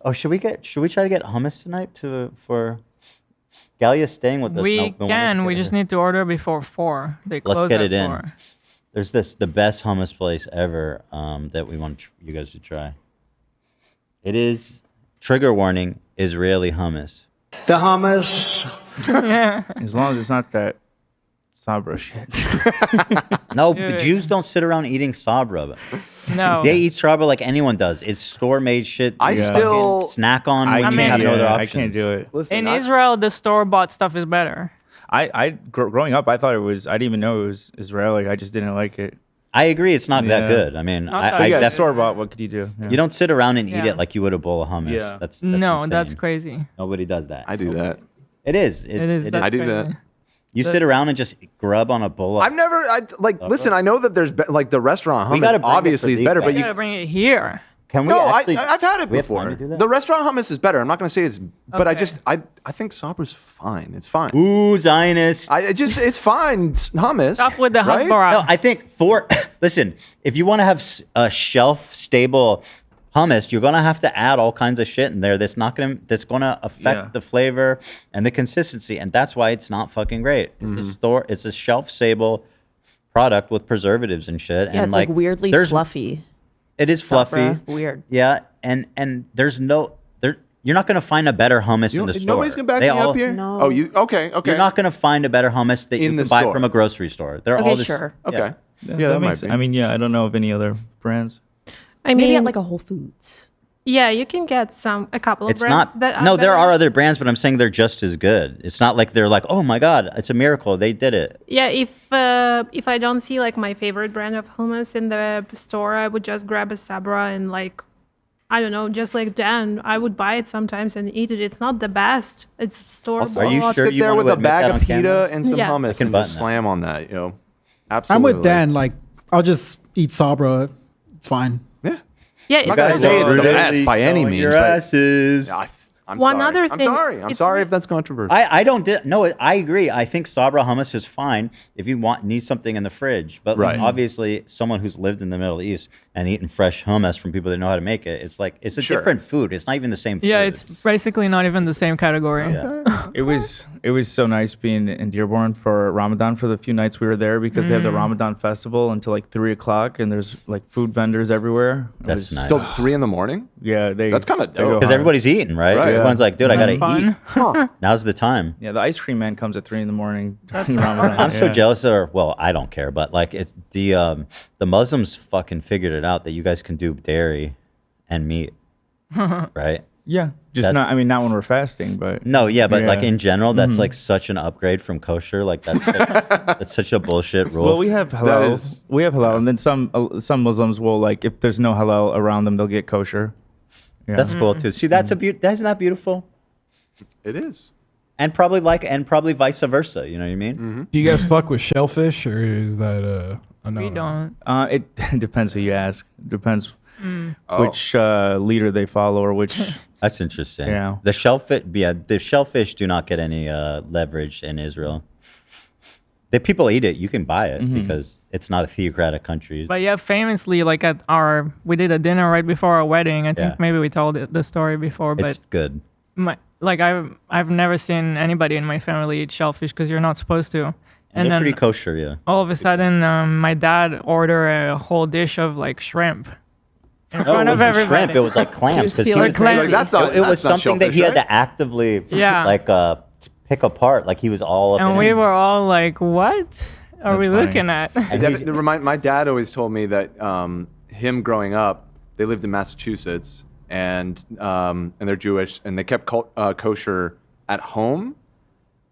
[SPEAKER 1] Oh, should we try to get hummus tonight for Gallia's staying with us?
[SPEAKER 2] We
[SPEAKER 1] No, wanna
[SPEAKER 2] can.
[SPEAKER 1] get
[SPEAKER 2] We
[SPEAKER 1] her.
[SPEAKER 2] just need to order before 4. They close
[SPEAKER 1] Let's get
[SPEAKER 2] at
[SPEAKER 1] it in.
[SPEAKER 2] 4.
[SPEAKER 1] There's the best hummus place ever that we want you guys to try. It is, trigger warning, Israeli hummus.
[SPEAKER 19] The hummus.
[SPEAKER 2] Yeah.
[SPEAKER 4] As long as it's not that Sabra shit.
[SPEAKER 1] No,
[SPEAKER 2] Yeah.
[SPEAKER 1] the Jews don't sit around eating sabra.
[SPEAKER 2] No.
[SPEAKER 1] They eat sabra like anyone does. It's store-made shit.
[SPEAKER 3] I
[SPEAKER 1] you
[SPEAKER 3] still-
[SPEAKER 1] fucking snack on
[SPEAKER 4] I
[SPEAKER 1] when you
[SPEAKER 2] mean-
[SPEAKER 1] have no other
[SPEAKER 4] I
[SPEAKER 1] options.
[SPEAKER 4] can't do it.
[SPEAKER 3] Listen,
[SPEAKER 2] In Israel, the store-bought stuff is better.
[SPEAKER 4] Growing up, I thought it was. I didn't even know it was Israeli. I just didn't like it.
[SPEAKER 1] I agree. It's not that
[SPEAKER 4] Yeah.
[SPEAKER 1] good. I mean,
[SPEAKER 2] Not
[SPEAKER 1] I
[SPEAKER 2] that
[SPEAKER 4] But yeah,
[SPEAKER 2] def-
[SPEAKER 4] store bought. What could you do? Yeah.
[SPEAKER 1] you don't sit around and eat
[SPEAKER 2] Yeah.
[SPEAKER 1] it like you would a bowl of hummus.
[SPEAKER 4] Yeah.
[SPEAKER 1] That's
[SPEAKER 2] No,
[SPEAKER 1] insane.
[SPEAKER 2] that's crazy.
[SPEAKER 1] Nobody does that.
[SPEAKER 3] I do that.
[SPEAKER 1] It is.
[SPEAKER 2] It is. That's
[SPEAKER 3] I do
[SPEAKER 2] crazy.
[SPEAKER 3] that.
[SPEAKER 1] You sit around and just grub on a bowl of.
[SPEAKER 3] I've never. Listen. I know that there's like the restaurant
[SPEAKER 1] We gotta
[SPEAKER 3] hummus
[SPEAKER 1] bring it
[SPEAKER 3] obviously
[SPEAKER 1] for
[SPEAKER 3] is
[SPEAKER 1] these
[SPEAKER 3] better,
[SPEAKER 1] guys.
[SPEAKER 3] but
[SPEAKER 2] You
[SPEAKER 3] you
[SPEAKER 2] gotta bring it here.
[SPEAKER 1] Can we
[SPEAKER 3] No,
[SPEAKER 1] actually,
[SPEAKER 3] I've had it
[SPEAKER 1] we have time
[SPEAKER 3] before.
[SPEAKER 1] to do that?
[SPEAKER 3] The restaurant hummus is better. I'm not going to say it's, but I
[SPEAKER 2] Okay.
[SPEAKER 3] just I think Sabra's fine. It's fine.
[SPEAKER 1] Ooh, Zionist.
[SPEAKER 3] It's fine. It's hummus.
[SPEAKER 2] Stop with the
[SPEAKER 3] right?
[SPEAKER 2] hasbara.
[SPEAKER 1] No, I think listen, if you want to have a shelf stable hummus, you're gonna have to add all kinds of shit in there that's gonna affect
[SPEAKER 4] Yeah.
[SPEAKER 1] the flavor and the consistency, and that's why it's not fucking great. It's it's a shelf stable product with preservatives and shit.
[SPEAKER 5] Yeah,
[SPEAKER 1] and
[SPEAKER 5] it's like weirdly
[SPEAKER 1] there's-
[SPEAKER 5] fluffy.
[SPEAKER 1] It is fluffy.
[SPEAKER 5] Sabra. Weird.
[SPEAKER 1] Yeah, and there's you're not gonna find a better hummus in the store.
[SPEAKER 3] Nobody's gonna back
[SPEAKER 1] They
[SPEAKER 3] me
[SPEAKER 1] all-
[SPEAKER 3] up here.
[SPEAKER 5] No.
[SPEAKER 3] Oh, you okay? Okay.
[SPEAKER 1] You're not gonna find a better hummus that
[SPEAKER 3] In
[SPEAKER 1] you
[SPEAKER 3] the
[SPEAKER 1] can buy
[SPEAKER 3] store.
[SPEAKER 1] from a grocery store. They're
[SPEAKER 5] Okay,
[SPEAKER 1] all this,
[SPEAKER 5] sure.
[SPEAKER 3] Okay.
[SPEAKER 1] yeah.
[SPEAKER 3] Yeah, that might
[SPEAKER 4] makes.
[SPEAKER 3] be.
[SPEAKER 4] I mean, yeah, I don't know of any other brands.
[SPEAKER 11] I mean,
[SPEAKER 5] Maybe at like a Whole Foods.
[SPEAKER 11] yeah, you can get a couple of
[SPEAKER 1] It's
[SPEAKER 11] brands
[SPEAKER 1] not.
[SPEAKER 11] that are
[SPEAKER 1] No, there
[SPEAKER 11] better.
[SPEAKER 1] are other brands, but I'm saying they're just as good. It's not like they're like, oh my god, it's a miracle, they did it.
[SPEAKER 11] Yeah, if I don't see like my favorite brand of hummus in the store, I would just grab a Sabra and like, I don't know, just like Dan, I would buy it sometimes and eat it. It's not the best. It's store
[SPEAKER 3] Also,
[SPEAKER 11] bought.
[SPEAKER 1] you
[SPEAKER 3] I'll
[SPEAKER 1] sure
[SPEAKER 3] sit
[SPEAKER 1] you
[SPEAKER 3] there
[SPEAKER 1] want
[SPEAKER 3] with
[SPEAKER 1] to
[SPEAKER 3] a
[SPEAKER 1] admit
[SPEAKER 3] bag
[SPEAKER 1] that
[SPEAKER 3] of
[SPEAKER 1] on camera?
[SPEAKER 3] pita and some
[SPEAKER 11] Yeah.
[SPEAKER 1] I
[SPEAKER 3] hummus
[SPEAKER 1] can
[SPEAKER 3] and
[SPEAKER 1] button
[SPEAKER 3] just
[SPEAKER 1] that.
[SPEAKER 3] slam on that.
[SPEAKER 13] I'm
[SPEAKER 3] Absolutely.
[SPEAKER 13] with Dan. Like, I'll just eat Sabra. It's fine.
[SPEAKER 3] Yeah.
[SPEAKER 11] Yeah,
[SPEAKER 3] I'm not gonna say it's the best by any means.
[SPEAKER 1] Your
[SPEAKER 3] but
[SPEAKER 1] asses.
[SPEAKER 3] I'm
[SPEAKER 11] One
[SPEAKER 3] sorry.
[SPEAKER 11] other
[SPEAKER 3] I'm
[SPEAKER 11] thing,
[SPEAKER 3] sorry. I'm
[SPEAKER 11] it's
[SPEAKER 3] sorry
[SPEAKER 11] re-
[SPEAKER 3] if that's controversial.
[SPEAKER 1] I don't no, I agree. I think Sabra hummus is fine if you need something in the fridge. But like,
[SPEAKER 3] Right.
[SPEAKER 1] obviously, someone who's lived in the Middle East and eaten fresh hummus from people that know how to make it, it's like it's a
[SPEAKER 3] Sure.
[SPEAKER 1] different food. It's not even the same food.
[SPEAKER 2] Yeah, it's basically not even the same category.
[SPEAKER 1] Yeah.
[SPEAKER 4] It was so nice being in Dearborn for Ramadan for the few nights we were there because they have the Ramadan festival until like 3:00 and there's like food vendors everywhere. It
[SPEAKER 1] That's
[SPEAKER 4] was-
[SPEAKER 1] nice.
[SPEAKER 3] Till 3 a.m.
[SPEAKER 4] Yeah,
[SPEAKER 3] That's kinda
[SPEAKER 4] they go
[SPEAKER 3] dope.
[SPEAKER 1] Because
[SPEAKER 4] hard.
[SPEAKER 1] everybody's eating, right?
[SPEAKER 3] Right.
[SPEAKER 1] Everyone's like, dude, I gotta
[SPEAKER 2] Fun.
[SPEAKER 1] eat. Now's the time.
[SPEAKER 4] Yeah, the ice cream man comes at 3 a.m. during Ramadan.
[SPEAKER 1] I'm so
[SPEAKER 4] Yeah.
[SPEAKER 1] jealous of, well, I don't care, but like it's the Muslims fucking figured it out that you guys can do dairy and meat, right?
[SPEAKER 4] Yeah, just
[SPEAKER 1] That-
[SPEAKER 4] not. I mean, not when we're fasting, but
[SPEAKER 1] No, yeah, but like
[SPEAKER 4] Yeah.
[SPEAKER 1] in general, that's
[SPEAKER 4] Mhm.
[SPEAKER 1] like such an upgrade from kosher. Like that's that's such a bullshit rule.
[SPEAKER 4] Well, we have halal. We have halal, and then some Muslims will like if there's no halal around them, they'll get kosher. Yeah.
[SPEAKER 1] That's cool too. See, that's a isn't that beautiful?
[SPEAKER 3] It is.
[SPEAKER 1] And probably vice versa. You know what I mean?
[SPEAKER 6] Do you guys fuck with shellfish, or is that a no?
[SPEAKER 2] We don't.
[SPEAKER 4] It depends who you ask. Depends
[SPEAKER 2] Mm.
[SPEAKER 4] which leader they follow or which.
[SPEAKER 1] That's interesting.
[SPEAKER 4] Yeah.
[SPEAKER 1] The shellfish do not get any leverage in Israel. The people eat it. You can buy it because it's not a theocratic country.
[SPEAKER 2] But yeah, famously, like we did a dinner right before our wedding. I think maybe we told the story before, but
[SPEAKER 1] it's good.
[SPEAKER 2] I've never seen anybody in my family eat shellfish because you're not supposed to. And
[SPEAKER 1] they're
[SPEAKER 2] then
[SPEAKER 1] pretty kosher, yeah.
[SPEAKER 2] all of a sudden, my dad ordered a whole dish of like shrimp in front of everybody.
[SPEAKER 1] Shrimp. It was like clams.
[SPEAKER 2] It
[SPEAKER 1] was something that he had to actively pick apart. Like he was all up
[SPEAKER 2] and
[SPEAKER 1] in
[SPEAKER 2] we
[SPEAKER 1] it.
[SPEAKER 2] were all like, "What are we looking at?"
[SPEAKER 3] My dad always told me that him growing up, they lived in Massachusetts, and they're Jewish, and they kept kosher at home.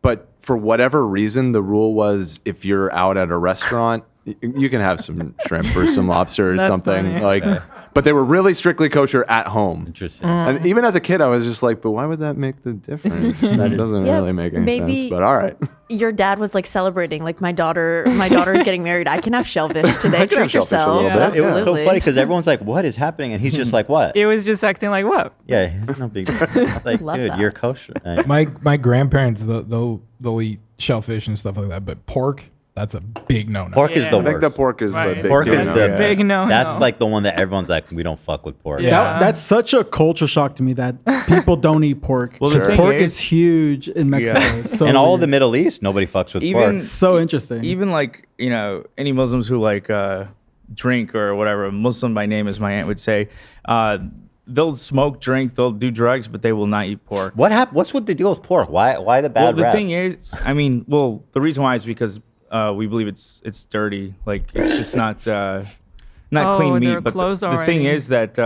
[SPEAKER 3] But for whatever reason, the rule was if you're out at a restaurant, you can have some shrimp or some lobster or something.
[SPEAKER 2] Funny.
[SPEAKER 3] But they were really strictly kosher at home.
[SPEAKER 1] Interesting.
[SPEAKER 3] And even as a kid, I was just like, but why would that make the difference? That doesn't really make any sense. But all right.
[SPEAKER 5] Your dad was like celebrating, like my daughter is getting married. I can have shellfish today. Treat yourself.
[SPEAKER 1] It was so funny because everyone's like, "What is happening?" And he's just like, "What?"
[SPEAKER 2] It was just acting like what?
[SPEAKER 1] Yeah, it's no big deal. Like, dude, you're kosher.
[SPEAKER 6] My grandparents, they'll eat shellfish and stuff like that, but pork, that's a big no-no.
[SPEAKER 1] Pork is the worst.
[SPEAKER 3] I think the pork is the big
[SPEAKER 1] pork is the
[SPEAKER 2] big no.
[SPEAKER 1] That's like the one that everyone's like, we don't fuck with pork.
[SPEAKER 13] Yeah. That's such a culture shock to me that people don't eat pork.
[SPEAKER 4] Well, the thing
[SPEAKER 13] pork
[SPEAKER 4] is
[SPEAKER 13] is huge in Mexico. It's so
[SPEAKER 1] in all
[SPEAKER 13] weird.
[SPEAKER 1] the Middle East, nobody fucks with pork.
[SPEAKER 13] It's so interesting.
[SPEAKER 4] Even like, any Muslims who like drink or whatever, Muslim by name, as my aunt would say, they'll smoke, drink, they'll do drugs, but they will not eat pork.
[SPEAKER 1] What's with the deal with pork? Why the bad
[SPEAKER 4] Well, the
[SPEAKER 1] rap?
[SPEAKER 4] thing is, the reason why is because we believe it's dirty. Like it's just not clean meat.
[SPEAKER 2] They're
[SPEAKER 4] But
[SPEAKER 2] closed
[SPEAKER 4] the thing
[SPEAKER 2] already.
[SPEAKER 4] is that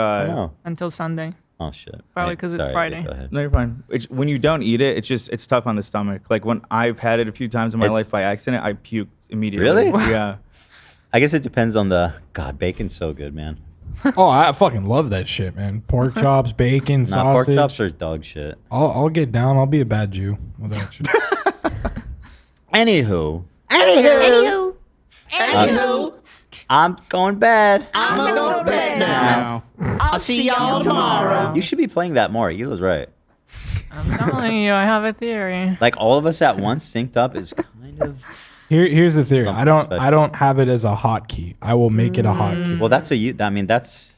[SPEAKER 2] Until Sunday.
[SPEAKER 1] Oh shit.
[SPEAKER 2] Probably because it's Friday.
[SPEAKER 1] Go ahead.
[SPEAKER 4] No, you're fine. When you don't eat it, it's tough on the stomach. Like when I've had it a few times in my life by accident, I puked immediately.
[SPEAKER 1] Really?
[SPEAKER 4] Yeah.
[SPEAKER 1] I guess it depends on bacon's so good, man.
[SPEAKER 6] Oh, I fucking love that shit, man. Pork chops, bacon,
[SPEAKER 1] Nah,
[SPEAKER 6] sausage.
[SPEAKER 1] pork chops are dog shit.
[SPEAKER 6] I'll get down. I'll be a bad Jew with that shit.
[SPEAKER 1] Anywho, I'm going bed.
[SPEAKER 19] I'm gonna go to bed now. I'll see y'all tomorrow.
[SPEAKER 1] You should be playing that more. Hila's right.
[SPEAKER 2] I'm telling you, I have a theory.
[SPEAKER 1] Like all of us at once synced up is kind of.
[SPEAKER 6] Here's the theory. I don't have it as a hotkey. I will make it a hotkey.
[SPEAKER 1] Well, that's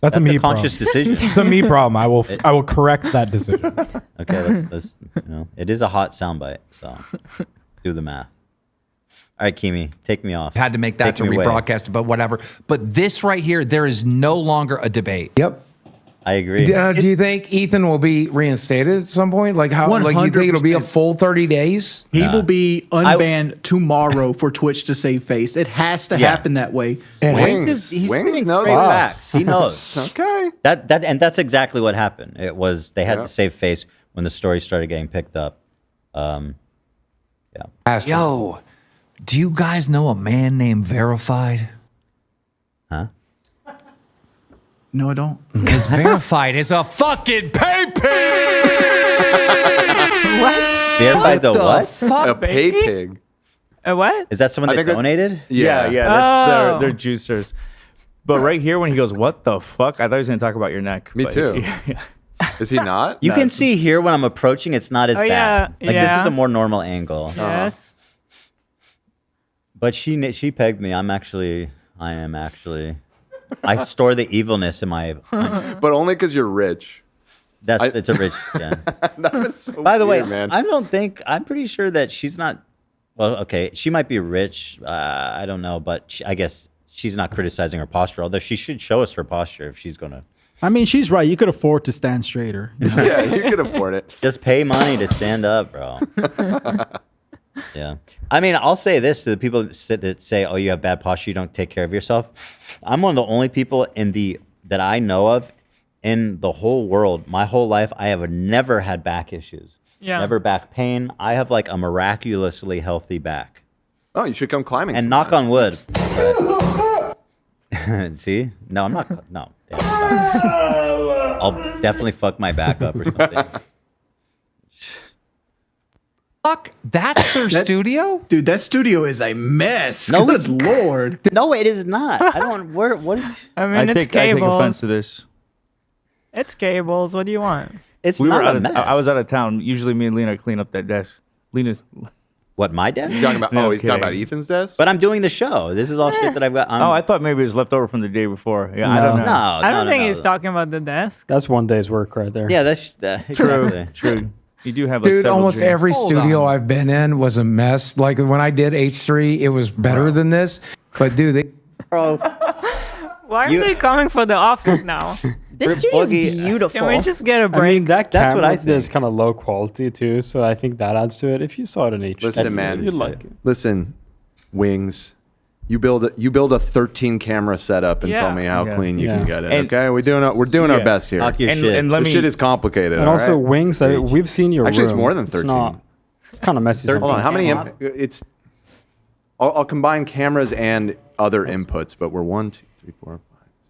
[SPEAKER 6] that's a me
[SPEAKER 1] conscious
[SPEAKER 6] problem.
[SPEAKER 1] decision.
[SPEAKER 6] It's a me problem. I will correct that decision.
[SPEAKER 1] Okay, let's it is a hot soundbite, so do the math. All right, Kimi, take me off.
[SPEAKER 21] Had to make that
[SPEAKER 1] Take me away.
[SPEAKER 21] rebroadcast it, but whatever. But this right here, there is no longer a debate.
[SPEAKER 20] Yep.
[SPEAKER 1] I agree.
[SPEAKER 20] Do you think Ethan will be reinstated at some point? Like how? Like you think it'll be a full 30 days?
[SPEAKER 14] He will be unbanned tomorrow for Twitch to save face. It has to happen that way.
[SPEAKER 1] Wings knows the facts. He knows.
[SPEAKER 3] Okay.
[SPEAKER 1] That's exactly what happened. It was they had to save face when the story started getting picked up.
[SPEAKER 21] Yo, do you guys know a man named Verified?
[SPEAKER 1] Huh?
[SPEAKER 14] No, I don't.
[SPEAKER 21] Because Verified is a fucking pay pig.
[SPEAKER 2] What?
[SPEAKER 1] Verified's a what?
[SPEAKER 21] Fuck?
[SPEAKER 3] A pay pig.
[SPEAKER 2] A what?
[SPEAKER 1] Is that someone that donated?
[SPEAKER 4] Yeah. That's their juicers. But right here, when he goes, "What the fuck?" I thought he was going to talk about your neck.
[SPEAKER 3] Me
[SPEAKER 4] but-
[SPEAKER 3] too. Is he not?
[SPEAKER 1] You can see here when I'm approaching, it's not as
[SPEAKER 2] Oh,
[SPEAKER 1] bad.
[SPEAKER 2] yeah.
[SPEAKER 1] Like this
[SPEAKER 2] Yeah.
[SPEAKER 1] is a more normal angle.
[SPEAKER 2] Yes.
[SPEAKER 1] But she pegged me. I am actually. I store the evilness in my.
[SPEAKER 3] But only because you're rich.
[SPEAKER 1] It's a rich. Yeah.
[SPEAKER 3] That was so
[SPEAKER 1] By the way,
[SPEAKER 3] weird, man.
[SPEAKER 1] I'm pretty sure that she's not. Well, okay, she might be rich. I don't know, but I guess she's not criticizing her posture. Although she should show us her posture if she's gonna.
[SPEAKER 13] I mean, she's right. You could afford to stand straighter. You know?
[SPEAKER 3] Yeah, you could afford it.
[SPEAKER 1] Just pay money to stand up, bro. Yeah. I mean, I'll say this to the people that say, "Oh, you have bad posture. You don't take care of yourself." I'm one of the only people that I know of in the whole world. My whole life, I have never had back issues.
[SPEAKER 2] Yeah.
[SPEAKER 1] Never back pain. I have like a miraculously healthy back.
[SPEAKER 3] Oh, you should come climbing.
[SPEAKER 1] And knock on wood. See? No, I'm not. No. Damn, I'll definitely fuck my back up or something.
[SPEAKER 21] Fuck, that's their studio?
[SPEAKER 14] Dude, that studio is a mess.
[SPEAKER 1] No,
[SPEAKER 14] Good
[SPEAKER 1] it's
[SPEAKER 14] Lord.
[SPEAKER 1] No, it is not. I don't. What is?
[SPEAKER 2] I mean,
[SPEAKER 4] I
[SPEAKER 2] it's
[SPEAKER 4] take
[SPEAKER 2] cables.
[SPEAKER 4] offense to this.
[SPEAKER 2] It's cables. What do you want?
[SPEAKER 1] It's
[SPEAKER 4] We
[SPEAKER 1] not
[SPEAKER 4] were
[SPEAKER 1] a
[SPEAKER 4] out of,
[SPEAKER 1] mess.
[SPEAKER 4] I was out of town. Usually, me and Lena clean up that desk. Lena's.
[SPEAKER 1] What, my desk?
[SPEAKER 3] He's talking about. Oh, he's talking about Ethan's desk.
[SPEAKER 1] But I'm doing the show. This is all shit that I've got.
[SPEAKER 4] Oh, I thought maybe it was left over from the day before. Yeah, I don't know.
[SPEAKER 1] No,
[SPEAKER 2] I don't think he's talking about the desk.
[SPEAKER 7] That's one day's work right there.
[SPEAKER 1] Yeah, that's
[SPEAKER 4] True. True. You do have like
[SPEAKER 20] Dude,
[SPEAKER 4] several
[SPEAKER 20] almost
[SPEAKER 4] dreams.
[SPEAKER 20] every studio I've been in was a mess. Like when I did H3, it was better than this. But dude, they
[SPEAKER 1] Bro.
[SPEAKER 2] Why are they coming for the office now?
[SPEAKER 5] This studio is beautiful.
[SPEAKER 2] Can we just get a
[SPEAKER 7] I
[SPEAKER 2] break?
[SPEAKER 7] mean, that
[SPEAKER 1] That's what
[SPEAKER 7] camera
[SPEAKER 1] I think.
[SPEAKER 7] is kind of low quality too, so I think that adds to it. If you saw it in H,
[SPEAKER 3] Listen, man.
[SPEAKER 7] you'd like it.
[SPEAKER 3] Listen, Wings. You build a 13 camera setup and tell me how clean you can get it.
[SPEAKER 4] And-
[SPEAKER 3] okay, we're doing our best here.
[SPEAKER 1] Talk your shit.
[SPEAKER 4] And let
[SPEAKER 3] This
[SPEAKER 4] me.
[SPEAKER 3] shit is complicated.
[SPEAKER 7] And
[SPEAKER 3] all
[SPEAKER 7] also,
[SPEAKER 3] right?
[SPEAKER 7] Wings. We've seen your
[SPEAKER 3] Actually, it's
[SPEAKER 7] room.
[SPEAKER 3] more than 13.
[SPEAKER 7] It's kind of messy.
[SPEAKER 3] Hold on, how many?
[SPEAKER 1] Come
[SPEAKER 3] It's. I'll combine cameras and other inputs, but we're 1, 2, 3, 4, 5.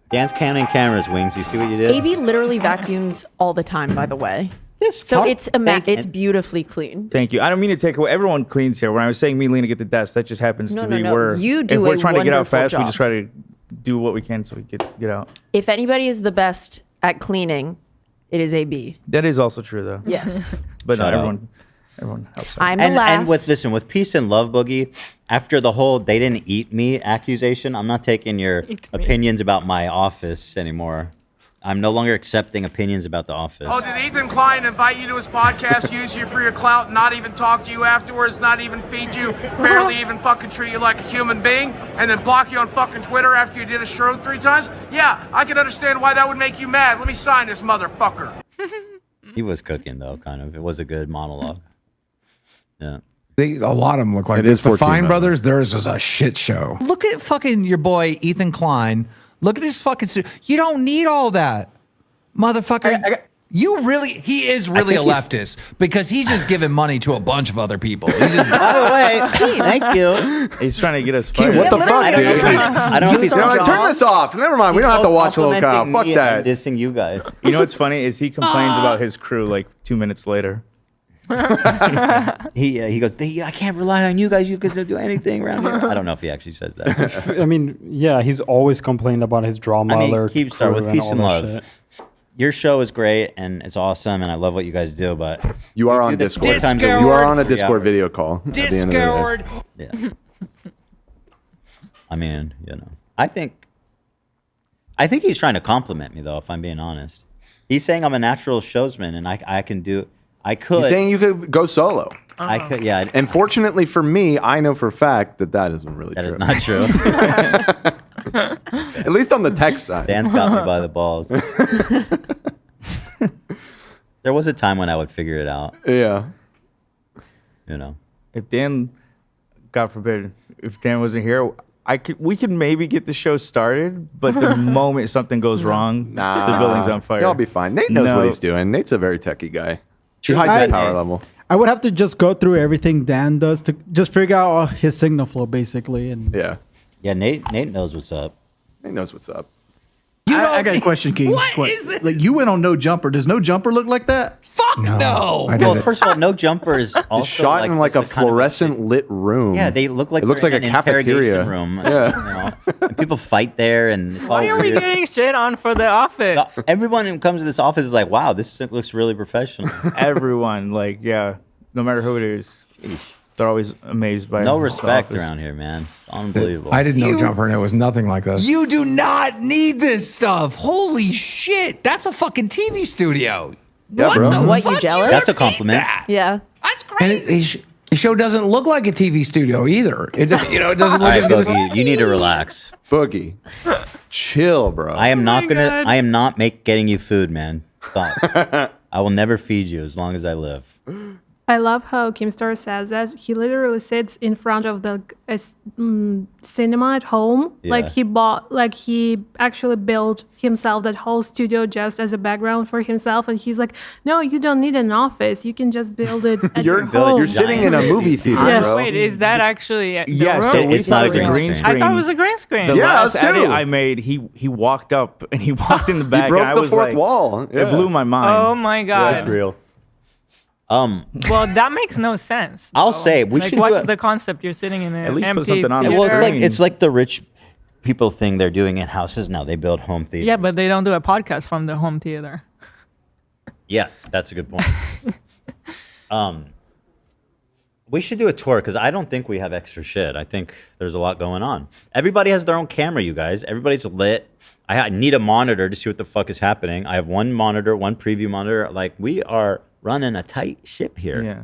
[SPEAKER 1] Dan's counting cameras, Wings. You see what you did?
[SPEAKER 5] AB literally vacuums all the time, by the way. So
[SPEAKER 1] talk-
[SPEAKER 5] it's it's beautifully clean.
[SPEAKER 4] Thank you. I don't mean to take away. Everyone cleans here. When I was saying me, Lena, get the desk, that just happens
[SPEAKER 5] No,
[SPEAKER 4] to
[SPEAKER 5] no,
[SPEAKER 4] be
[SPEAKER 5] no.
[SPEAKER 4] where
[SPEAKER 5] You do
[SPEAKER 4] if we're
[SPEAKER 5] a
[SPEAKER 4] trying to get out
[SPEAKER 5] wonderful
[SPEAKER 4] fast, we
[SPEAKER 5] job.
[SPEAKER 4] just try to do what we can so we get out.
[SPEAKER 5] If anybody is the best at cleaning, it is AB.
[SPEAKER 4] That is also true, though.
[SPEAKER 5] Yes.
[SPEAKER 4] But no,
[SPEAKER 1] Shut up.
[SPEAKER 4] everyone helps out.
[SPEAKER 5] I'm the
[SPEAKER 1] and
[SPEAKER 5] last.
[SPEAKER 1] with peace and love, Boogie. After the whole "they didn't eat me" accusation, I'm not taking your opinions about my office anymore. I'm no longer accepting opinions about the office.
[SPEAKER 12] Oh, did Ethan Klein invite you to his podcast, use you for your clout, not even talk to you afterwards, not even feed you, barely even fucking treat you like a human being, and then block you on fucking Twitter after you did a show 3 times? Yeah, I can understand why that would make you mad. Let me sign this motherfucker.
[SPEAKER 1] He was cooking though, kind of. It was a good monologue. Yeah.
[SPEAKER 20] a lot of them look like
[SPEAKER 3] It
[SPEAKER 20] this.
[SPEAKER 3] is
[SPEAKER 20] The
[SPEAKER 3] 14
[SPEAKER 20] Fine
[SPEAKER 3] minutes.
[SPEAKER 20] Brothers, theirs is a shit show.
[SPEAKER 21] Look at fucking your boy Ethan Klein. Look at his fucking. You don't need all that, motherfucker. He is really a leftist because he's just giving money to a bunch of other people. He's just.
[SPEAKER 1] By the way, thank you.
[SPEAKER 4] He's trying to get us
[SPEAKER 3] Keith,
[SPEAKER 4] fired.
[SPEAKER 3] what the fuck, dude?
[SPEAKER 1] I don't know if he's
[SPEAKER 3] turn this off. Never mind. We don't have to watch Lolcow.
[SPEAKER 1] complimenting
[SPEAKER 3] Fuck
[SPEAKER 1] me
[SPEAKER 3] that.
[SPEAKER 1] and dissing you guys.
[SPEAKER 4] You know what's funny is he complains about his crew like 2 minutes later.
[SPEAKER 1] He goes, I can't rely on you guys. You guys don't do anything around here. I don't know if he actually says that.
[SPEAKER 7] I mean, yeah, he's always complained about his drama alert.
[SPEAKER 1] keep start with
[SPEAKER 7] crew
[SPEAKER 1] peace
[SPEAKER 7] all
[SPEAKER 1] and
[SPEAKER 7] that
[SPEAKER 1] love.
[SPEAKER 7] shit.
[SPEAKER 1] Your show is great and it's awesome, and I love what you guys do. But
[SPEAKER 3] You are on
[SPEAKER 1] do this
[SPEAKER 3] Discord.
[SPEAKER 1] 4 times a week.
[SPEAKER 3] You are on a
[SPEAKER 1] 3
[SPEAKER 3] Discord
[SPEAKER 1] hours.
[SPEAKER 3] video call. At the end of the day.
[SPEAKER 21] Discord.
[SPEAKER 1] Yeah. I mean, I think he's trying to compliment me though. If I'm being honest, he's saying I'm a natural showsman, and I can do. I could.
[SPEAKER 3] He's saying you could go solo.
[SPEAKER 1] I could. Yeah.
[SPEAKER 3] And fortunately for me, I know for a fact that isn't really true.
[SPEAKER 1] That is not true.
[SPEAKER 3] At least on the tech side.
[SPEAKER 1] Dan's got me by the balls. There was a time when I would figure it out.
[SPEAKER 3] Yeah.
[SPEAKER 4] If Dan, God forbid, if Dan wasn't here, we could maybe get the show started, but the moment something goes wrong, the building's on fire.
[SPEAKER 3] Y'all be fine. Nate knows what he's doing. Nate's a very techie guy. He hides his power level.
[SPEAKER 13] I would have to just go through everything Dan does to just figure out his signal flow, basically. And
[SPEAKER 1] Yeah, Nate knows what's up.
[SPEAKER 3] Nate knows what's up.
[SPEAKER 14] I got a question, Keith.
[SPEAKER 21] What is this?
[SPEAKER 14] Like you went on No Jumper. Does No Jumper look like that?
[SPEAKER 21] Fuck no.
[SPEAKER 1] Well, first of all, No Jumper is also
[SPEAKER 3] It's shot in like a
[SPEAKER 1] just kind of
[SPEAKER 3] fluorescent lit room.
[SPEAKER 1] Yeah, they look like
[SPEAKER 3] it looks
[SPEAKER 1] they're
[SPEAKER 3] like
[SPEAKER 1] in
[SPEAKER 3] a
[SPEAKER 1] an interrogation
[SPEAKER 3] cafeteria.
[SPEAKER 1] room.
[SPEAKER 3] Yeah.
[SPEAKER 1] And people fight there, and it's
[SPEAKER 2] Why
[SPEAKER 1] all
[SPEAKER 2] are we
[SPEAKER 1] weird.
[SPEAKER 2] getting shit on for the office?
[SPEAKER 1] Everyone who comes to this office is like, "Wow, this looks really professional."
[SPEAKER 4] Everyone, no matter who it is, they're always amazed by
[SPEAKER 1] No
[SPEAKER 4] the
[SPEAKER 1] respect
[SPEAKER 4] office.
[SPEAKER 1] around here, man. It's unbelievable.
[SPEAKER 20] I did No Jumper and it was nothing like this.
[SPEAKER 21] You do not need this stuff. Holy shit. That's a fucking TV studio.
[SPEAKER 3] Yeah,
[SPEAKER 21] what
[SPEAKER 3] bro.
[SPEAKER 21] the
[SPEAKER 5] What, you
[SPEAKER 21] fuck?
[SPEAKER 5] jealous?
[SPEAKER 1] That's a
[SPEAKER 21] never seen
[SPEAKER 1] compliment.
[SPEAKER 21] that.
[SPEAKER 5] Yeah.
[SPEAKER 21] That's
[SPEAKER 20] And
[SPEAKER 21] crazy.
[SPEAKER 20] the show doesn't look like a TV studio either. It doesn't
[SPEAKER 1] All
[SPEAKER 20] look
[SPEAKER 1] right,
[SPEAKER 20] as good as
[SPEAKER 1] Boogie, you need to relax.
[SPEAKER 3] Boogie. Chill, bro.
[SPEAKER 1] I am not gonna.
[SPEAKER 2] God.
[SPEAKER 1] I am not getting you food, man. Stop. I will never feed you as long as I live.
[SPEAKER 11] I love how Keemstar says that. He literally sits in front of the cinema at home.
[SPEAKER 1] Yeah.
[SPEAKER 11] He actually built himself that whole studio just as a background for himself. And he's like, no, you don't need an office. You can just build it at your home.
[SPEAKER 3] You're sitting in a movie theater,
[SPEAKER 11] Yes.
[SPEAKER 3] bro.
[SPEAKER 2] Wait, is that actually the
[SPEAKER 4] Yeah,
[SPEAKER 2] room?
[SPEAKER 4] so
[SPEAKER 1] It's not a green
[SPEAKER 4] green
[SPEAKER 1] screen.
[SPEAKER 4] screen.
[SPEAKER 2] I thought it was a green screen.
[SPEAKER 4] The
[SPEAKER 3] Yeah,
[SPEAKER 4] last
[SPEAKER 3] us too.
[SPEAKER 4] edit I made, he walked up and he walked in the back.
[SPEAKER 3] broke
[SPEAKER 4] and I
[SPEAKER 3] the
[SPEAKER 4] was
[SPEAKER 3] fourth
[SPEAKER 4] like,
[SPEAKER 3] wall. Yeah.
[SPEAKER 4] It blew my mind.
[SPEAKER 2] Oh my god.
[SPEAKER 1] That's real.
[SPEAKER 2] Well, that makes no sense.
[SPEAKER 1] I'll say we should.
[SPEAKER 2] What's
[SPEAKER 1] do
[SPEAKER 2] the concept? You're sitting in an
[SPEAKER 4] At least put
[SPEAKER 2] empty
[SPEAKER 4] something on the
[SPEAKER 1] well,
[SPEAKER 2] theater?
[SPEAKER 1] it's like the rich people thing they're doing in houses now. They build home theater.
[SPEAKER 2] Yeah, but they don't do a podcast from the home theater.
[SPEAKER 1] Yeah, that's a good point. We should do a tour because I don't think we have extra shit. I think there's a lot going on. Everybody has their own camera, you guys. Everybody's lit. I need a monitor to see what the fuck is happening. I have one monitor, one preview monitor. Like, we are running a tight ship here.
[SPEAKER 4] Yeah.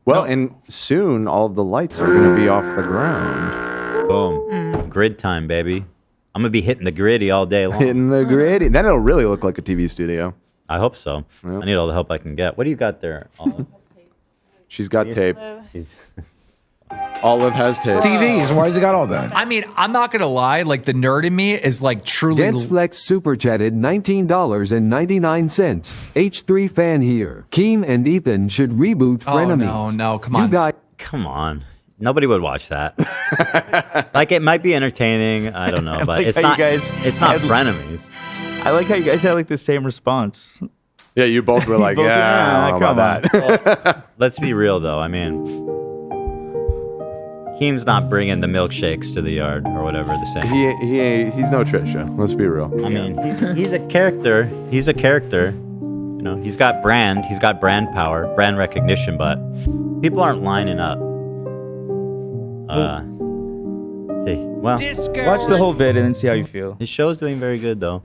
[SPEAKER 3] Well, and soon all of the lights are going to be off the ground.
[SPEAKER 1] Boom. Grid time, baby. I'm going to be hitting the gritty all day long.
[SPEAKER 3] Hitting the gritty. Then it'll really look like a TV studio.
[SPEAKER 1] I hope so. Yep. I need all the help I can get. What do you got there, Olive?
[SPEAKER 3] She's got tape. Olive has tape.
[SPEAKER 20] TVs. Why has he got all that?
[SPEAKER 21] I mean, I'm not gonna lie. Like, the nerd in me is like truly.
[SPEAKER 10] Denseflex super chatted $19.99. H3 fan here. Keem and Ethan should reboot Frenemies.
[SPEAKER 21] No, come on.
[SPEAKER 10] You guys.
[SPEAKER 1] Come on. Nobody would watch that. Like, it might be entertaining. I don't know, but
[SPEAKER 4] like
[SPEAKER 1] it's
[SPEAKER 4] how
[SPEAKER 1] not.
[SPEAKER 4] you guys
[SPEAKER 1] It's not
[SPEAKER 4] had-
[SPEAKER 1] frenemies.
[SPEAKER 4] I like how you guys had like the same response.
[SPEAKER 3] Yeah, you both were like,
[SPEAKER 4] Both-
[SPEAKER 3] yeah, I don't know about that.
[SPEAKER 1] Well, let's be real, though. I mean, Keem's not bringing the milkshakes to the yard or whatever the same.
[SPEAKER 3] He's no Trisha. Let's be real.
[SPEAKER 1] I mean, he's a character. He's a character. You know, he's got brand. He's got brand power, brand recognition, but people aren't lining up. Well,
[SPEAKER 4] Watch the whole vid and then see how you feel.
[SPEAKER 1] his show's doing very good, though.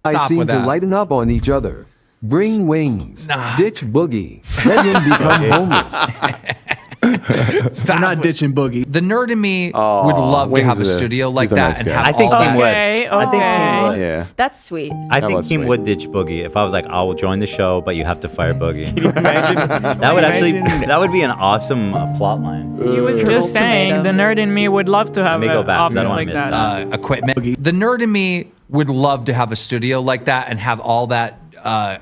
[SPEAKER 10] I seem
[SPEAKER 21] with
[SPEAKER 10] to
[SPEAKER 21] that.
[SPEAKER 10] lighten up on each other. Bring wings.
[SPEAKER 21] Nah.
[SPEAKER 10] Ditch Boogie. Let him become homeless.
[SPEAKER 14] We're not ditching Boogie.
[SPEAKER 21] The nerd in me would love to
[SPEAKER 3] Wings
[SPEAKER 21] have a
[SPEAKER 3] is a-
[SPEAKER 21] studio like
[SPEAKER 3] he's a
[SPEAKER 21] that
[SPEAKER 3] nice
[SPEAKER 21] and
[SPEAKER 3] guy.
[SPEAKER 21] have
[SPEAKER 1] I think
[SPEAKER 21] all
[SPEAKER 1] Keem
[SPEAKER 21] that.
[SPEAKER 1] would.
[SPEAKER 2] Okay,
[SPEAKER 1] I think Keem
[SPEAKER 2] okay.
[SPEAKER 1] would.
[SPEAKER 3] Yeah.
[SPEAKER 5] That's sweet.
[SPEAKER 1] I
[SPEAKER 3] That
[SPEAKER 1] think
[SPEAKER 3] was
[SPEAKER 1] Keem
[SPEAKER 3] sweet.
[SPEAKER 1] would ditch Boogie if I was like, I will join the show, but you have to fire Boogie.
[SPEAKER 4] Imagine,
[SPEAKER 1] That would actually, that would be an awesome plot line.
[SPEAKER 2] You was just saying the nerd in me would love to have
[SPEAKER 1] me go
[SPEAKER 2] an
[SPEAKER 1] back, 'cause I
[SPEAKER 2] office
[SPEAKER 1] don't wanna
[SPEAKER 2] like
[SPEAKER 1] miss
[SPEAKER 2] that.
[SPEAKER 21] Equipment. The nerd in me would love to have a studio like that and have all that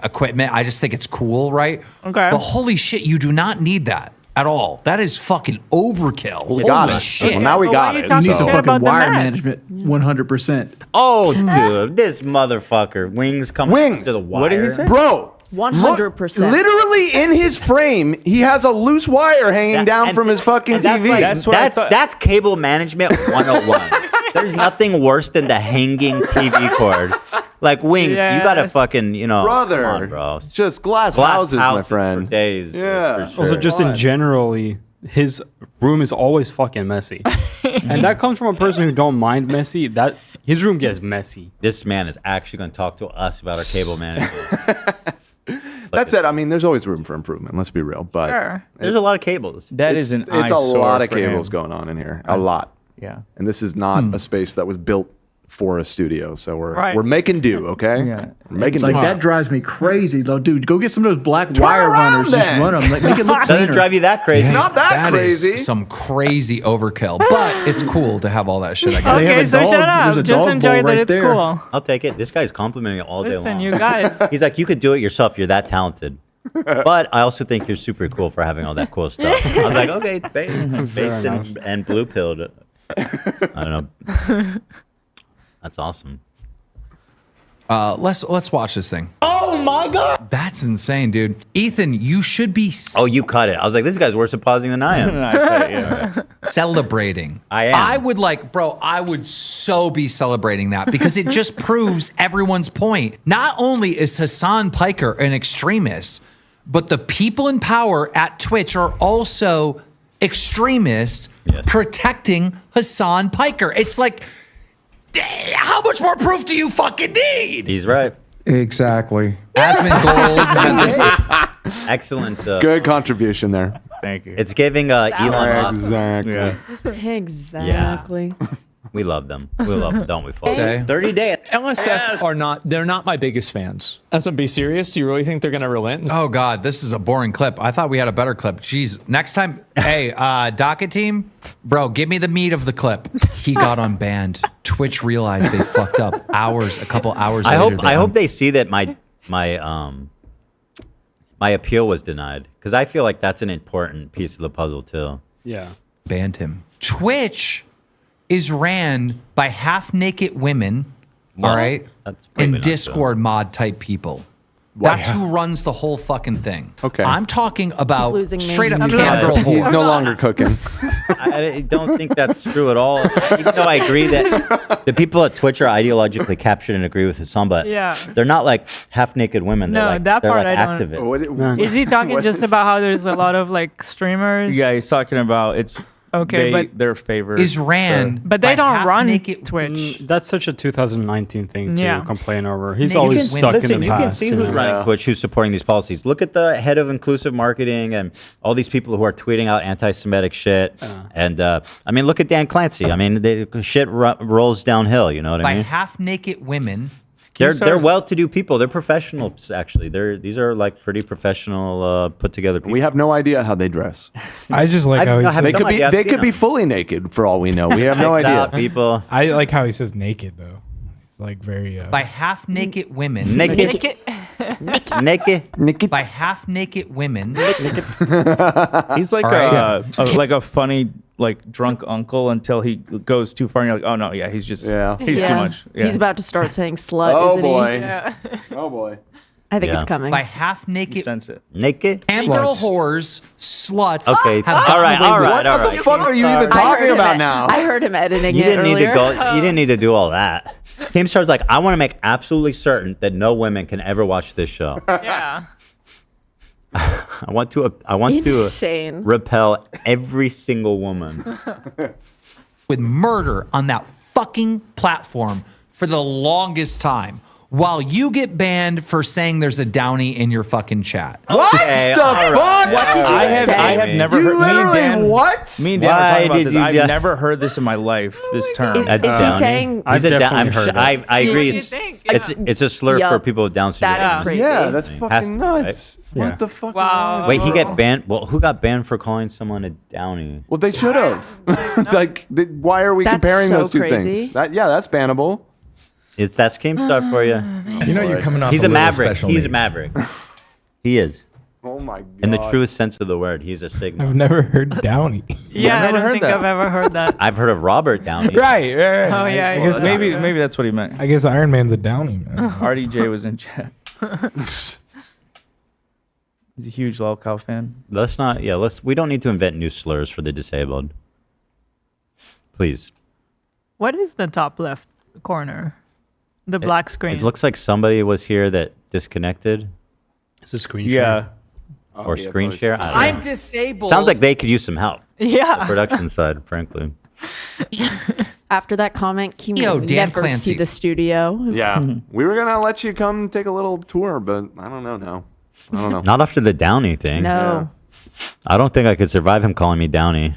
[SPEAKER 21] equipment. I just think it's cool, right?
[SPEAKER 2] Okay.
[SPEAKER 21] But holy shit, you do not need that at all. That is fucking overkill.
[SPEAKER 3] We got
[SPEAKER 21] Holy
[SPEAKER 3] it.
[SPEAKER 21] shit.
[SPEAKER 3] Well, now we
[SPEAKER 2] But
[SPEAKER 3] got
[SPEAKER 2] why
[SPEAKER 3] it.
[SPEAKER 2] you
[SPEAKER 14] You need some
[SPEAKER 2] shit
[SPEAKER 14] fucking
[SPEAKER 2] about the
[SPEAKER 14] wire
[SPEAKER 2] mess.
[SPEAKER 14] management. 100%.
[SPEAKER 1] Oh, dude, this motherfucker. Wings coming
[SPEAKER 3] Wings.
[SPEAKER 1] to the wire.
[SPEAKER 4] What did he say?
[SPEAKER 3] Bro.
[SPEAKER 5] 100%.
[SPEAKER 3] Literally in his frame, he has a loose wire hanging down from his fucking
[SPEAKER 1] And that's
[SPEAKER 3] TV.
[SPEAKER 1] like-
[SPEAKER 4] That's what I thought.
[SPEAKER 1] that's cable management 101. There's nothing worse than the hanging TV cord. Like, Wings, you gotta
[SPEAKER 2] Yes.
[SPEAKER 1] fucking,
[SPEAKER 3] Brother,
[SPEAKER 1] come on, bro.
[SPEAKER 3] just glass houses, my friend.
[SPEAKER 1] For days.
[SPEAKER 3] Yeah.
[SPEAKER 1] for
[SPEAKER 7] Also,
[SPEAKER 1] sure.
[SPEAKER 7] just in generally, his room is always fucking messy, and that comes from a person who don't mind messy. That his room gets messy.
[SPEAKER 1] This man is actually going to talk to us about our cable management.
[SPEAKER 3] That said, I mean, there's always room for improvement. Let's be real, but
[SPEAKER 2] Sure.
[SPEAKER 1] There's a lot of cables.
[SPEAKER 4] That
[SPEAKER 3] it's,
[SPEAKER 4] is an
[SPEAKER 3] it's a
[SPEAKER 4] eyesore
[SPEAKER 3] lot of
[SPEAKER 4] for
[SPEAKER 3] cables
[SPEAKER 4] him.
[SPEAKER 3] going on in here. A lot.
[SPEAKER 4] Yeah.
[SPEAKER 3] And this is not a space that was built for a studio, so we're
[SPEAKER 2] Right.
[SPEAKER 3] we're making do, okay?
[SPEAKER 4] Yeah.
[SPEAKER 3] We're making
[SPEAKER 14] Like
[SPEAKER 3] do.
[SPEAKER 14] that drives me crazy, though, dude. Go get some of those black
[SPEAKER 3] Turn
[SPEAKER 14] wire
[SPEAKER 3] around
[SPEAKER 14] runners. Just
[SPEAKER 3] then.
[SPEAKER 14] run them. Like, make it look
[SPEAKER 1] Doesn't
[SPEAKER 14] cleaner.
[SPEAKER 1] drive you that crazy.
[SPEAKER 3] Not that
[SPEAKER 21] is
[SPEAKER 3] crazy.
[SPEAKER 21] some crazy overkill, but it's cool to have all that shit. I guess.
[SPEAKER 14] They have
[SPEAKER 2] Okay,
[SPEAKER 14] a
[SPEAKER 2] so
[SPEAKER 14] dog-
[SPEAKER 2] shut up.
[SPEAKER 14] there's a
[SPEAKER 2] Just
[SPEAKER 14] dog
[SPEAKER 2] enjoy
[SPEAKER 14] bowl
[SPEAKER 2] that
[SPEAKER 14] right
[SPEAKER 2] it's
[SPEAKER 14] there.
[SPEAKER 2] cool.
[SPEAKER 1] I'll take it. This guy's complimenting it all day
[SPEAKER 2] Listen,
[SPEAKER 1] long.
[SPEAKER 2] you guys.
[SPEAKER 1] He's like, you could do it yourself. You're that talented. But I also think you're super cool for having all that cool stuff. I was like, okay, based and blue pilled. I don't know. That's awesome.
[SPEAKER 21] Let's watch this thing.
[SPEAKER 12] Oh my God!
[SPEAKER 21] That's insane, dude. Ethan, you should be
[SPEAKER 1] Oh, you cut it. I was like, this guy's worse at pausing than I am.
[SPEAKER 21] celebrating.
[SPEAKER 1] I am.
[SPEAKER 21] I would I would so be celebrating that because it just proves everyone's point. Not only is Hassan Piker an extremist, but the people in power at Twitch are also extremists protecting Hassan Piker. It's like, how much more proof do you fucking need?
[SPEAKER 1] He's right.
[SPEAKER 20] Exactly.
[SPEAKER 21] Asmon Gold had this
[SPEAKER 1] Excellent.
[SPEAKER 3] Good contribution there.
[SPEAKER 4] Thank you.
[SPEAKER 1] It's giving Elon Musk.
[SPEAKER 3] Exactly.
[SPEAKER 5] Exactly.
[SPEAKER 1] We love them. We love them, don't we, folks?
[SPEAKER 21] Say.
[SPEAKER 1] 30 days.
[SPEAKER 22] LSF are not, they're not my biggest fans. Be serious. Do you really think they're going to relent?
[SPEAKER 21] Oh God, this is a boring clip. I thought we had a better clip. Jeez, next time, hey, docket team, bro, give me the meat of the clip. He got unbanned. Twitch realized they fucked up a couple hours later.
[SPEAKER 1] I hope they see that my appeal was denied because I feel like that's an important piece of the puzzle too.
[SPEAKER 7] Yeah.
[SPEAKER 21] Banned him. Twitch is ran by half naked women, all right,
[SPEAKER 1] that's probably
[SPEAKER 21] and
[SPEAKER 1] not
[SPEAKER 21] Discord mod type people. That's who runs the whole fucking thing.
[SPEAKER 3] Okay.
[SPEAKER 21] I'm talking about
[SPEAKER 5] losing me.
[SPEAKER 21] straight up
[SPEAKER 5] I'm
[SPEAKER 21] cam girl
[SPEAKER 3] He's
[SPEAKER 21] whores.
[SPEAKER 3] no longer cooking.
[SPEAKER 1] I don't think that's true at all. Even though I agree that the people at Twitch are ideologically captured and agree with Hassan, but
[SPEAKER 2] Yeah.
[SPEAKER 1] they're not like half-naked women. They're
[SPEAKER 2] No,
[SPEAKER 1] like,
[SPEAKER 2] that
[SPEAKER 1] they're
[SPEAKER 2] part
[SPEAKER 1] like
[SPEAKER 2] I don't-
[SPEAKER 1] activists.
[SPEAKER 2] Is he talking just about how there's a lot of like streamers?
[SPEAKER 4] Yeah, he's talking about it's
[SPEAKER 2] Okay, but
[SPEAKER 4] their favorite.
[SPEAKER 21] Is ran,
[SPEAKER 2] but they don't run
[SPEAKER 21] naked
[SPEAKER 2] Twitch.
[SPEAKER 7] That's such a 2019 thing to
[SPEAKER 2] Yeah.
[SPEAKER 7] complain over. He's
[SPEAKER 21] Naked
[SPEAKER 7] always
[SPEAKER 21] women.
[SPEAKER 7] stuck
[SPEAKER 1] Listen,
[SPEAKER 7] in the
[SPEAKER 1] you
[SPEAKER 7] past.
[SPEAKER 1] can see who's running Twitch, who's supporting these policies. Look at the head of inclusive marketing and all these people who are tweeting out anti-Semitic shit. And I mean, look at Dan Clancy. I mean, shit rolls downhill. You know what I
[SPEAKER 21] By
[SPEAKER 1] mean?
[SPEAKER 21] half-naked women.
[SPEAKER 1] They're well-to-do people. They're professionals, actually. These are like pretty professional, put-together people.
[SPEAKER 3] We have no idea how they dress.
[SPEAKER 6] I just like how he says,
[SPEAKER 3] They could be fully naked for all we know. We have no idea.
[SPEAKER 1] People.
[SPEAKER 6] I like how he says naked though. It's like very.
[SPEAKER 21] By half-naked women.
[SPEAKER 1] Naked. Naked.
[SPEAKER 21] By half-naked women.
[SPEAKER 4] He's like like a funny like drunk uncle until he goes too far and you're like, oh no, yeah, he's just he's too much. Yeah.
[SPEAKER 5] He's about to start saying slut.
[SPEAKER 3] Oh
[SPEAKER 5] isn't
[SPEAKER 3] boy.
[SPEAKER 5] He?
[SPEAKER 3] Yeah. Oh boy.
[SPEAKER 5] I think it's coming.
[SPEAKER 21] By half-naked.
[SPEAKER 4] Sense it.
[SPEAKER 1] Naked.
[SPEAKER 21] And girl whores, sluts.
[SPEAKER 1] Okay.
[SPEAKER 21] have
[SPEAKER 1] All right.
[SPEAKER 21] gotten away with
[SPEAKER 3] What
[SPEAKER 21] it.
[SPEAKER 3] the fuck are you even
[SPEAKER 5] I heard
[SPEAKER 3] talking
[SPEAKER 5] him
[SPEAKER 3] about
[SPEAKER 5] ed-
[SPEAKER 3] now?
[SPEAKER 5] I heard him editing
[SPEAKER 1] You
[SPEAKER 5] it
[SPEAKER 1] didn't need to
[SPEAKER 5] earlier.
[SPEAKER 1] go. You didn't need to do all that. Keemstar's like, I want to make absolutely certain that no women can ever watch this show.
[SPEAKER 2] Yeah.
[SPEAKER 1] I want to
[SPEAKER 5] Insane.
[SPEAKER 1] repel every single woman.
[SPEAKER 21] With murder on that fucking platform for the longest time, while you get banned for saying there's a Downy in your fucking chat.
[SPEAKER 3] What
[SPEAKER 1] Okay,
[SPEAKER 3] the
[SPEAKER 1] all
[SPEAKER 3] fuck?
[SPEAKER 1] right.
[SPEAKER 5] What did you say?
[SPEAKER 4] I have never
[SPEAKER 3] You
[SPEAKER 4] heard. Me and
[SPEAKER 3] literally
[SPEAKER 4] Dan,
[SPEAKER 3] what?
[SPEAKER 4] Me and Dan are
[SPEAKER 1] Why
[SPEAKER 4] talking about
[SPEAKER 1] did
[SPEAKER 4] this.
[SPEAKER 1] you
[SPEAKER 4] I've
[SPEAKER 1] just-
[SPEAKER 4] never heard this in my life. This term.
[SPEAKER 5] Is he
[SPEAKER 1] Downy?
[SPEAKER 5] saying?
[SPEAKER 7] I've
[SPEAKER 1] He's a
[SPEAKER 7] definitely
[SPEAKER 1] I'm
[SPEAKER 7] heard
[SPEAKER 1] sure-
[SPEAKER 7] it.
[SPEAKER 1] I agree.
[SPEAKER 2] You
[SPEAKER 1] It's
[SPEAKER 2] think?
[SPEAKER 1] it's a slur
[SPEAKER 5] Yup.
[SPEAKER 1] for people with Down syndrome.
[SPEAKER 5] That is crazy.
[SPEAKER 3] Yeah, that's
[SPEAKER 1] Has-
[SPEAKER 3] fucking nuts.
[SPEAKER 7] Yeah.
[SPEAKER 3] What the fuck?
[SPEAKER 2] Wow.
[SPEAKER 1] Wait, he got banned. Well, who got banned for calling someone a Downy?
[SPEAKER 3] Well, they should have. Why are we
[SPEAKER 5] That's
[SPEAKER 3] comparing
[SPEAKER 5] so
[SPEAKER 3] those two
[SPEAKER 5] crazy.
[SPEAKER 3] things? That's bannable.
[SPEAKER 1] That's Keemstar for you.
[SPEAKER 8] You know you're coming off.
[SPEAKER 1] He's a
[SPEAKER 8] little
[SPEAKER 1] maverick.
[SPEAKER 8] special
[SPEAKER 1] He's a
[SPEAKER 8] needs.
[SPEAKER 1] maverick. He is.
[SPEAKER 3] Oh my god.
[SPEAKER 1] In the truest sense of the word, he's a Sigma.
[SPEAKER 6] I've never heard Downy.
[SPEAKER 2] Yeah, I
[SPEAKER 4] never
[SPEAKER 2] don't
[SPEAKER 4] heard
[SPEAKER 2] think
[SPEAKER 4] that.
[SPEAKER 2] I've ever heard that.
[SPEAKER 1] I've heard of Robert Downey.
[SPEAKER 6] right.
[SPEAKER 2] Oh, yeah,
[SPEAKER 6] I
[SPEAKER 2] yeah.
[SPEAKER 6] guess
[SPEAKER 4] Maybe that's what he meant.
[SPEAKER 6] I guess Iron Man's a Downy man.
[SPEAKER 4] RDJ was in chat. He's a huge Lolcow fan.
[SPEAKER 1] Let's not. Yeah, we don't need to invent new slurs for the disabled. Please.
[SPEAKER 2] What is the top left corner? The black screen.
[SPEAKER 1] It looks like somebody was here that disconnected.
[SPEAKER 7] It's a screen share.
[SPEAKER 1] Or screen share. I don't know.
[SPEAKER 21] I'm disabled.
[SPEAKER 1] Sounds like they could use some help.
[SPEAKER 2] Yeah.
[SPEAKER 1] The production side, frankly.
[SPEAKER 5] After that comment, Keem
[SPEAKER 21] Yo,
[SPEAKER 5] will
[SPEAKER 21] Dan
[SPEAKER 5] never
[SPEAKER 21] Clancy.
[SPEAKER 5] see the studio.
[SPEAKER 3] Yeah. We were gonna let you come take a little tour, but I don't know now. I don't know.
[SPEAKER 1] Not after the Downey thing.
[SPEAKER 5] No.
[SPEAKER 1] I don't think I could survive him calling me Downey.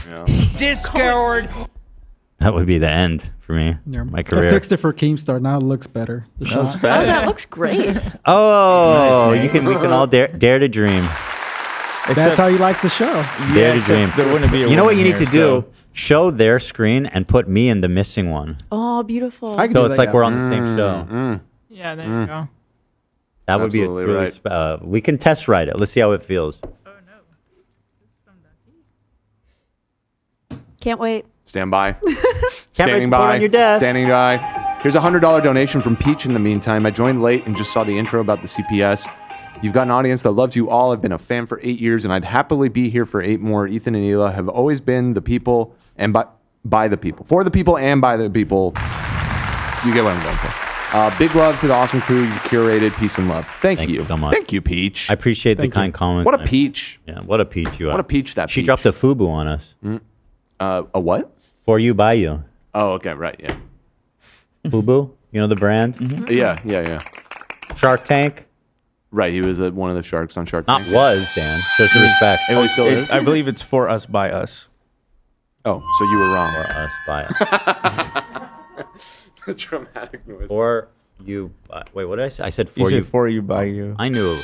[SPEAKER 3] Yeah.
[SPEAKER 21] Discord.
[SPEAKER 1] That would be the end for me. My
[SPEAKER 13] I
[SPEAKER 1] career.
[SPEAKER 13] fixed it for Keemstar. Now it looks better. The
[SPEAKER 4] That was
[SPEAKER 13] shot.
[SPEAKER 5] Oh,
[SPEAKER 4] fast.
[SPEAKER 5] that looks great.
[SPEAKER 1] Oh,
[SPEAKER 4] Nice,
[SPEAKER 1] we can all dare to dream.
[SPEAKER 13] That's how he likes the show.
[SPEAKER 1] Dare to dream.
[SPEAKER 4] There wouldn't be a
[SPEAKER 1] You know what you
[SPEAKER 4] woman
[SPEAKER 1] need to
[SPEAKER 4] here,
[SPEAKER 1] do? Show their screen and put me in the missing one.
[SPEAKER 5] Oh, beautiful.
[SPEAKER 13] I can
[SPEAKER 1] So
[SPEAKER 13] do
[SPEAKER 1] it's
[SPEAKER 13] that,
[SPEAKER 1] like
[SPEAKER 13] yeah.
[SPEAKER 1] we're on the same show.
[SPEAKER 2] Yeah, there you go.
[SPEAKER 1] That would be a
[SPEAKER 3] Absolutely
[SPEAKER 1] really.
[SPEAKER 3] right.
[SPEAKER 1] We can test ride it. Let's see how it feels.
[SPEAKER 5] Can't wait.
[SPEAKER 3] Stand by.
[SPEAKER 1] Can't wait
[SPEAKER 3] Standing
[SPEAKER 1] to put
[SPEAKER 3] by.
[SPEAKER 1] on your desk.
[SPEAKER 3] Standing by. Here's a $100 donation from Peach in the meantime. I joined late and just saw the intro about the CPS. You've got an audience that loves you all. I've been a fan for 8 years, and I'd happily be here for 8 more. Ethan and Hila have always been the people and by the people. For the people and by the people. You get what I'm going for. Big love to the awesome crew you curated. Peace and love. Thank you
[SPEAKER 1] so much.
[SPEAKER 3] Thank you, Peach.
[SPEAKER 1] I appreciate the kind comments.
[SPEAKER 3] What a peach.
[SPEAKER 1] Yeah, what a peach you are.
[SPEAKER 3] What a peach that
[SPEAKER 1] She
[SPEAKER 3] peach.
[SPEAKER 1] dropped a FUBU on us.
[SPEAKER 3] A what?
[SPEAKER 1] For you, by you.
[SPEAKER 3] Oh, okay, right, yeah.
[SPEAKER 1] FUBU, you know the brand?
[SPEAKER 3] Yeah.
[SPEAKER 1] Shark Tank.
[SPEAKER 3] Right, he was one of the sharks on Shark
[SPEAKER 1] Not
[SPEAKER 3] Tank.
[SPEAKER 1] was, Dan. Show some respect.
[SPEAKER 3] It was still is?
[SPEAKER 4] I believe it's for us by us.
[SPEAKER 3] Oh, so you were wrong.
[SPEAKER 1] For us, by us.
[SPEAKER 3] The dramatic noise.
[SPEAKER 1] For you, by... Wait, what did I say? I said for
[SPEAKER 4] You
[SPEAKER 1] you.
[SPEAKER 4] said for you by you.
[SPEAKER 1] I knew it.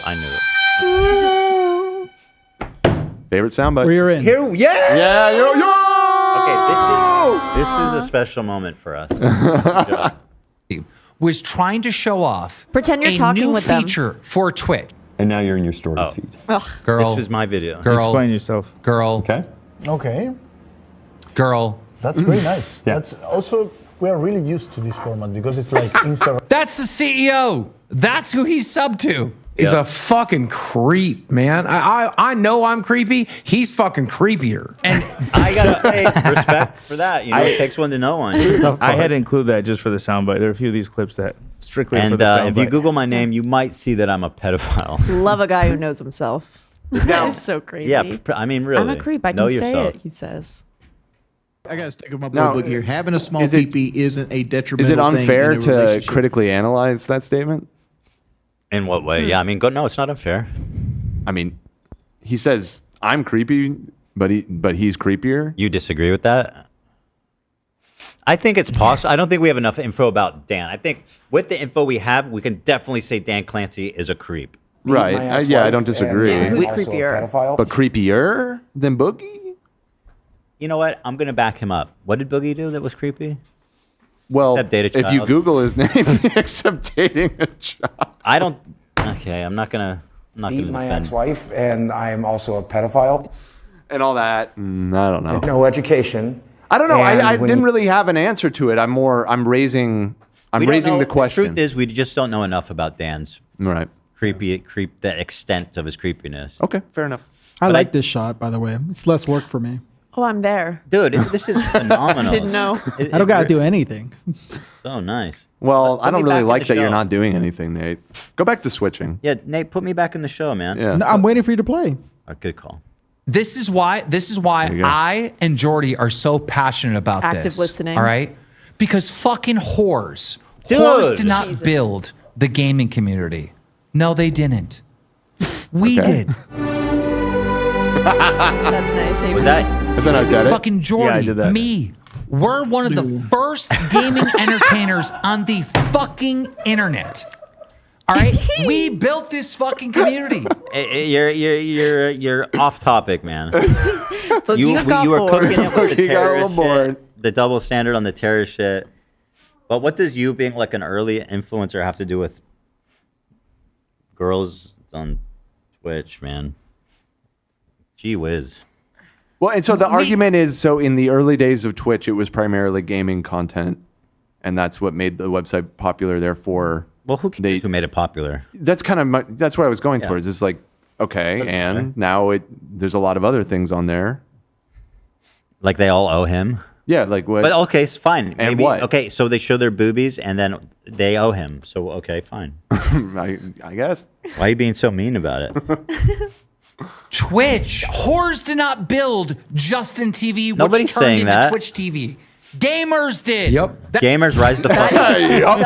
[SPEAKER 3] Favorite soundbite?
[SPEAKER 13] We're in.
[SPEAKER 1] Here, yeah!
[SPEAKER 3] Yeah, yo!
[SPEAKER 1] Okay, this is a special moment for us. Good job.
[SPEAKER 21] Was trying to show off
[SPEAKER 5] Pretend you're
[SPEAKER 21] a
[SPEAKER 5] talking
[SPEAKER 21] new
[SPEAKER 5] with them.
[SPEAKER 21] feature for Twitch.
[SPEAKER 15] And now you're in your stories feed.
[SPEAKER 5] Ugh.
[SPEAKER 21] Girl,
[SPEAKER 1] This is my video.
[SPEAKER 21] girl,
[SPEAKER 4] Explain yourself.
[SPEAKER 21] girl,
[SPEAKER 15] Okay?
[SPEAKER 8] Okay,
[SPEAKER 21] girl.
[SPEAKER 8] that's very nice.
[SPEAKER 15] Yeah.
[SPEAKER 8] That's also we are really used to this format because it's like Instagram.
[SPEAKER 21] That's the CEO. That's who he's sub to.
[SPEAKER 20] He's a fucking creep, man. I know I'm creepy. He's fucking creepier.
[SPEAKER 21] And
[SPEAKER 1] I gotta say, respect for that. You know, it takes one to know one.
[SPEAKER 4] I had to include that just for the soundbite. There are a few of these clips that strictly for the soundbite.
[SPEAKER 1] If you Google my name, you might see that I'm a pedophile.
[SPEAKER 5] Love a guy who knows himself. This guy is so crazy.
[SPEAKER 1] Yeah, I mean, really.
[SPEAKER 5] I'm a creep. I
[SPEAKER 1] know
[SPEAKER 5] can say
[SPEAKER 1] yourself.
[SPEAKER 5] it, he says.
[SPEAKER 14] I got to stick with my boy
[SPEAKER 3] Now,
[SPEAKER 14] Boogie here. Having a small
[SPEAKER 3] is it-
[SPEAKER 14] PP isn't a detrimental
[SPEAKER 3] Is it
[SPEAKER 14] thing
[SPEAKER 3] unfair
[SPEAKER 14] in a
[SPEAKER 3] to
[SPEAKER 14] relationship.
[SPEAKER 3] critically analyze that statement?
[SPEAKER 1] In what way? Yeah, I mean, no, it's not unfair.
[SPEAKER 3] I mean, he says I'm creepy, but he's creepier.
[SPEAKER 1] You disagree with that? I think it's possible. I don't think we have enough info about Dan. I think with the info we have, we can definitely say Dan Clancy is a creep.
[SPEAKER 3] Right. Yeah, I don't disagree.
[SPEAKER 5] Who's creepier?
[SPEAKER 3] But creepier than Boogie?
[SPEAKER 1] You know what? I'm gonna back him up. What did Boogie do that was creepy?
[SPEAKER 3] Well,
[SPEAKER 1] Except date a
[SPEAKER 3] if you
[SPEAKER 1] child.
[SPEAKER 3] Google his name, except dating a child.
[SPEAKER 1] I don't. Okay, I'm not gonna
[SPEAKER 9] Beat my
[SPEAKER 1] defend.
[SPEAKER 9] ex-wife, and I am also a pedophile.
[SPEAKER 3] And all that. I don't know.
[SPEAKER 9] No education.
[SPEAKER 3] I don't know.
[SPEAKER 9] And
[SPEAKER 3] I
[SPEAKER 9] when
[SPEAKER 3] didn't
[SPEAKER 9] you-
[SPEAKER 3] really have an answer to it. I'm raising
[SPEAKER 1] We don't know-
[SPEAKER 3] the question.
[SPEAKER 1] The truth is, we just don't know enough about Dan's
[SPEAKER 3] right
[SPEAKER 1] the extent of his creepiness.
[SPEAKER 3] Okay, fair enough.
[SPEAKER 13] I like this shot, by the way. It's less work for me.
[SPEAKER 5] Oh, I'm there.
[SPEAKER 1] Dude, this is phenomenal.
[SPEAKER 5] I didn't know.
[SPEAKER 13] I don't gotta do anything.
[SPEAKER 1] So nice.
[SPEAKER 3] Well,
[SPEAKER 1] Put
[SPEAKER 3] I don't
[SPEAKER 1] me
[SPEAKER 3] really
[SPEAKER 1] back in
[SPEAKER 3] like
[SPEAKER 1] the
[SPEAKER 3] that you're
[SPEAKER 1] show.
[SPEAKER 3] not doing anything, Nate. Go back to switching.
[SPEAKER 1] Yeah, Nate, put me back in the show, man.
[SPEAKER 3] Yeah.
[SPEAKER 13] No, I'm waiting for you to play.
[SPEAKER 1] Good call.
[SPEAKER 21] This is why I and Jordy are so passionate about
[SPEAKER 5] Active
[SPEAKER 21] this.
[SPEAKER 5] listening.
[SPEAKER 21] All right? Because fucking whores.
[SPEAKER 1] Dude.
[SPEAKER 21] Whores did not
[SPEAKER 5] Jesus.
[SPEAKER 21] build the gaming community. No, they didn't. We
[SPEAKER 3] Okay.
[SPEAKER 21] did.
[SPEAKER 5] That's nice.
[SPEAKER 1] Was that?
[SPEAKER 3] Is that how I said it?
[SPEAKER 21] Fucking Jordy,
[SPEAKER 4] Yeah, I did that.
[SPEAKER 21] me. We're one of the first gaming entertainers on the fucking internet. All right? We built this fucking community.
[SPEAKER 1] You're off topic, man.
[SPEAKER 5] Look,
[SPEAKER 1] you
[SPEAKER 5] got
[SPEAKER 1] were
[SPEAKER 5] bored.
[SPEAKER 1] cooking it with the
[SPEAKER 3] You got a little
[SPEAKER 1] terrorist
[SPEAKER 3] bored.
[SPEAKER 1] shit, the double standard on the terrorist shit. But what does you being like an early influencer have to do with girls on Twitch, man? Gee whiz.
[SPEAKER 3] Well, and so the argument is, so in the early days of Twitch, it was primarily gaming content, and that's what made the website popular. Therefore,
[SPEAKER 1] Well, who cares who made it popular?
[SPEAKER 3] that's kind of that's what I was going
[SPEAKER 1] Yeah.
[SPEAKER 3] towards. It's like, okay,
[SPEAKER 1] Doesn't
[SPEAKER 3] and
[SPEAKER 1] matter.
[SPEAKER 3] now there's a lot of other things on there.
[SPEAKER 1] Like they all owe him?
[SPEAKER 3] Yeah, like what?
[SPEAKER 1] But okay, it's fine.
[SPEAKER 3] And
[SPEAKER 1] Maybe,
[SPEAKER 3] what?
[SPEAKER 1] Okay, so they show their boobies and then they owe him. So, okay, fine.
[SPEAKER 3] I guess.
[SPEAKER 1] Why are you being so mean about it?
[SPEAKER 21] Twitch. Whores did not build Justin TV, which
[SPEAKER 1] Nobody's
[SPEAKER 21] turned
[SPEAKER 1] saying
[SPEAKER 21] into
[SPEAKER 1] that.
[SPEAKER 21] Twitch TV. Gamers did.
[SPEAKER 20] Yep.
[SPEAKER 1] Gamers rise the fuck
[SPEAKER 5] That is
[SPEAKER 1] up.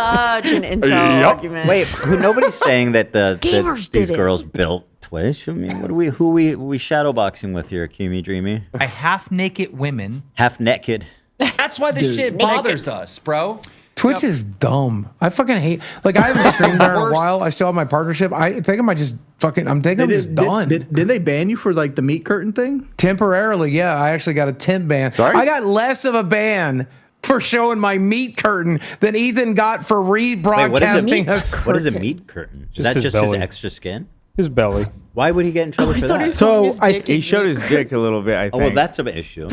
[SPEAKER 5] such an incel argument.
[SPEAKER 1] Wait, nobody's saying that
[SPEAKER 5] Gamers did
[SPEAKER 1] these
[SPEAKER 5] it.
[SPEAKER 1] girls built Twitch. I mean, who are we shadowboxing with here, Kimi Dreamy?
[SPEAKER 21] By half naked women.
[SPEAKER 1] Half naked.
[SPEAKER 21] That's why this shit bothers us, bro.
[SPEAKER 20] Twitch is dumb. I fucking hate. Like I haven't streamed there in a
[SPEAKER 21] worst.
[SPEAKER 20] while. I still have my partnership. I think I might just fucking. I'm thinking I'm just done.
[SPEAKER 14] Did they ban you for like the meat curtain thing?
[SPEAKER 20] Temporarily, yeah. I actually got a temp ban.
[SPEAKER 3] Sorry?
[SPEAKER 20] I got less of a ban for showing my meat curtain than Ethan got for
[SPEAKER 1] Wait, what is
[SPEAKER 20] rebroadcasting
[SPEAKER 1] it?
[SPEAKER 20] a
[SPEAKER 1] What is a meat curtain? Is that
[SPEAKER 7] his
[SPEAKER 1] just his
[SPEAKER 7] belly.
[SPEAKER 1] extra skin?
[SPEAKER 7] His belly.
[SPEAKER 1] Why would he get in trouble for that?
[SPEAKER 13] So
[SPEAKER 4] He showed his dick a little bit, I think.
[SPEAKER 1] Oh, well, that's an issue.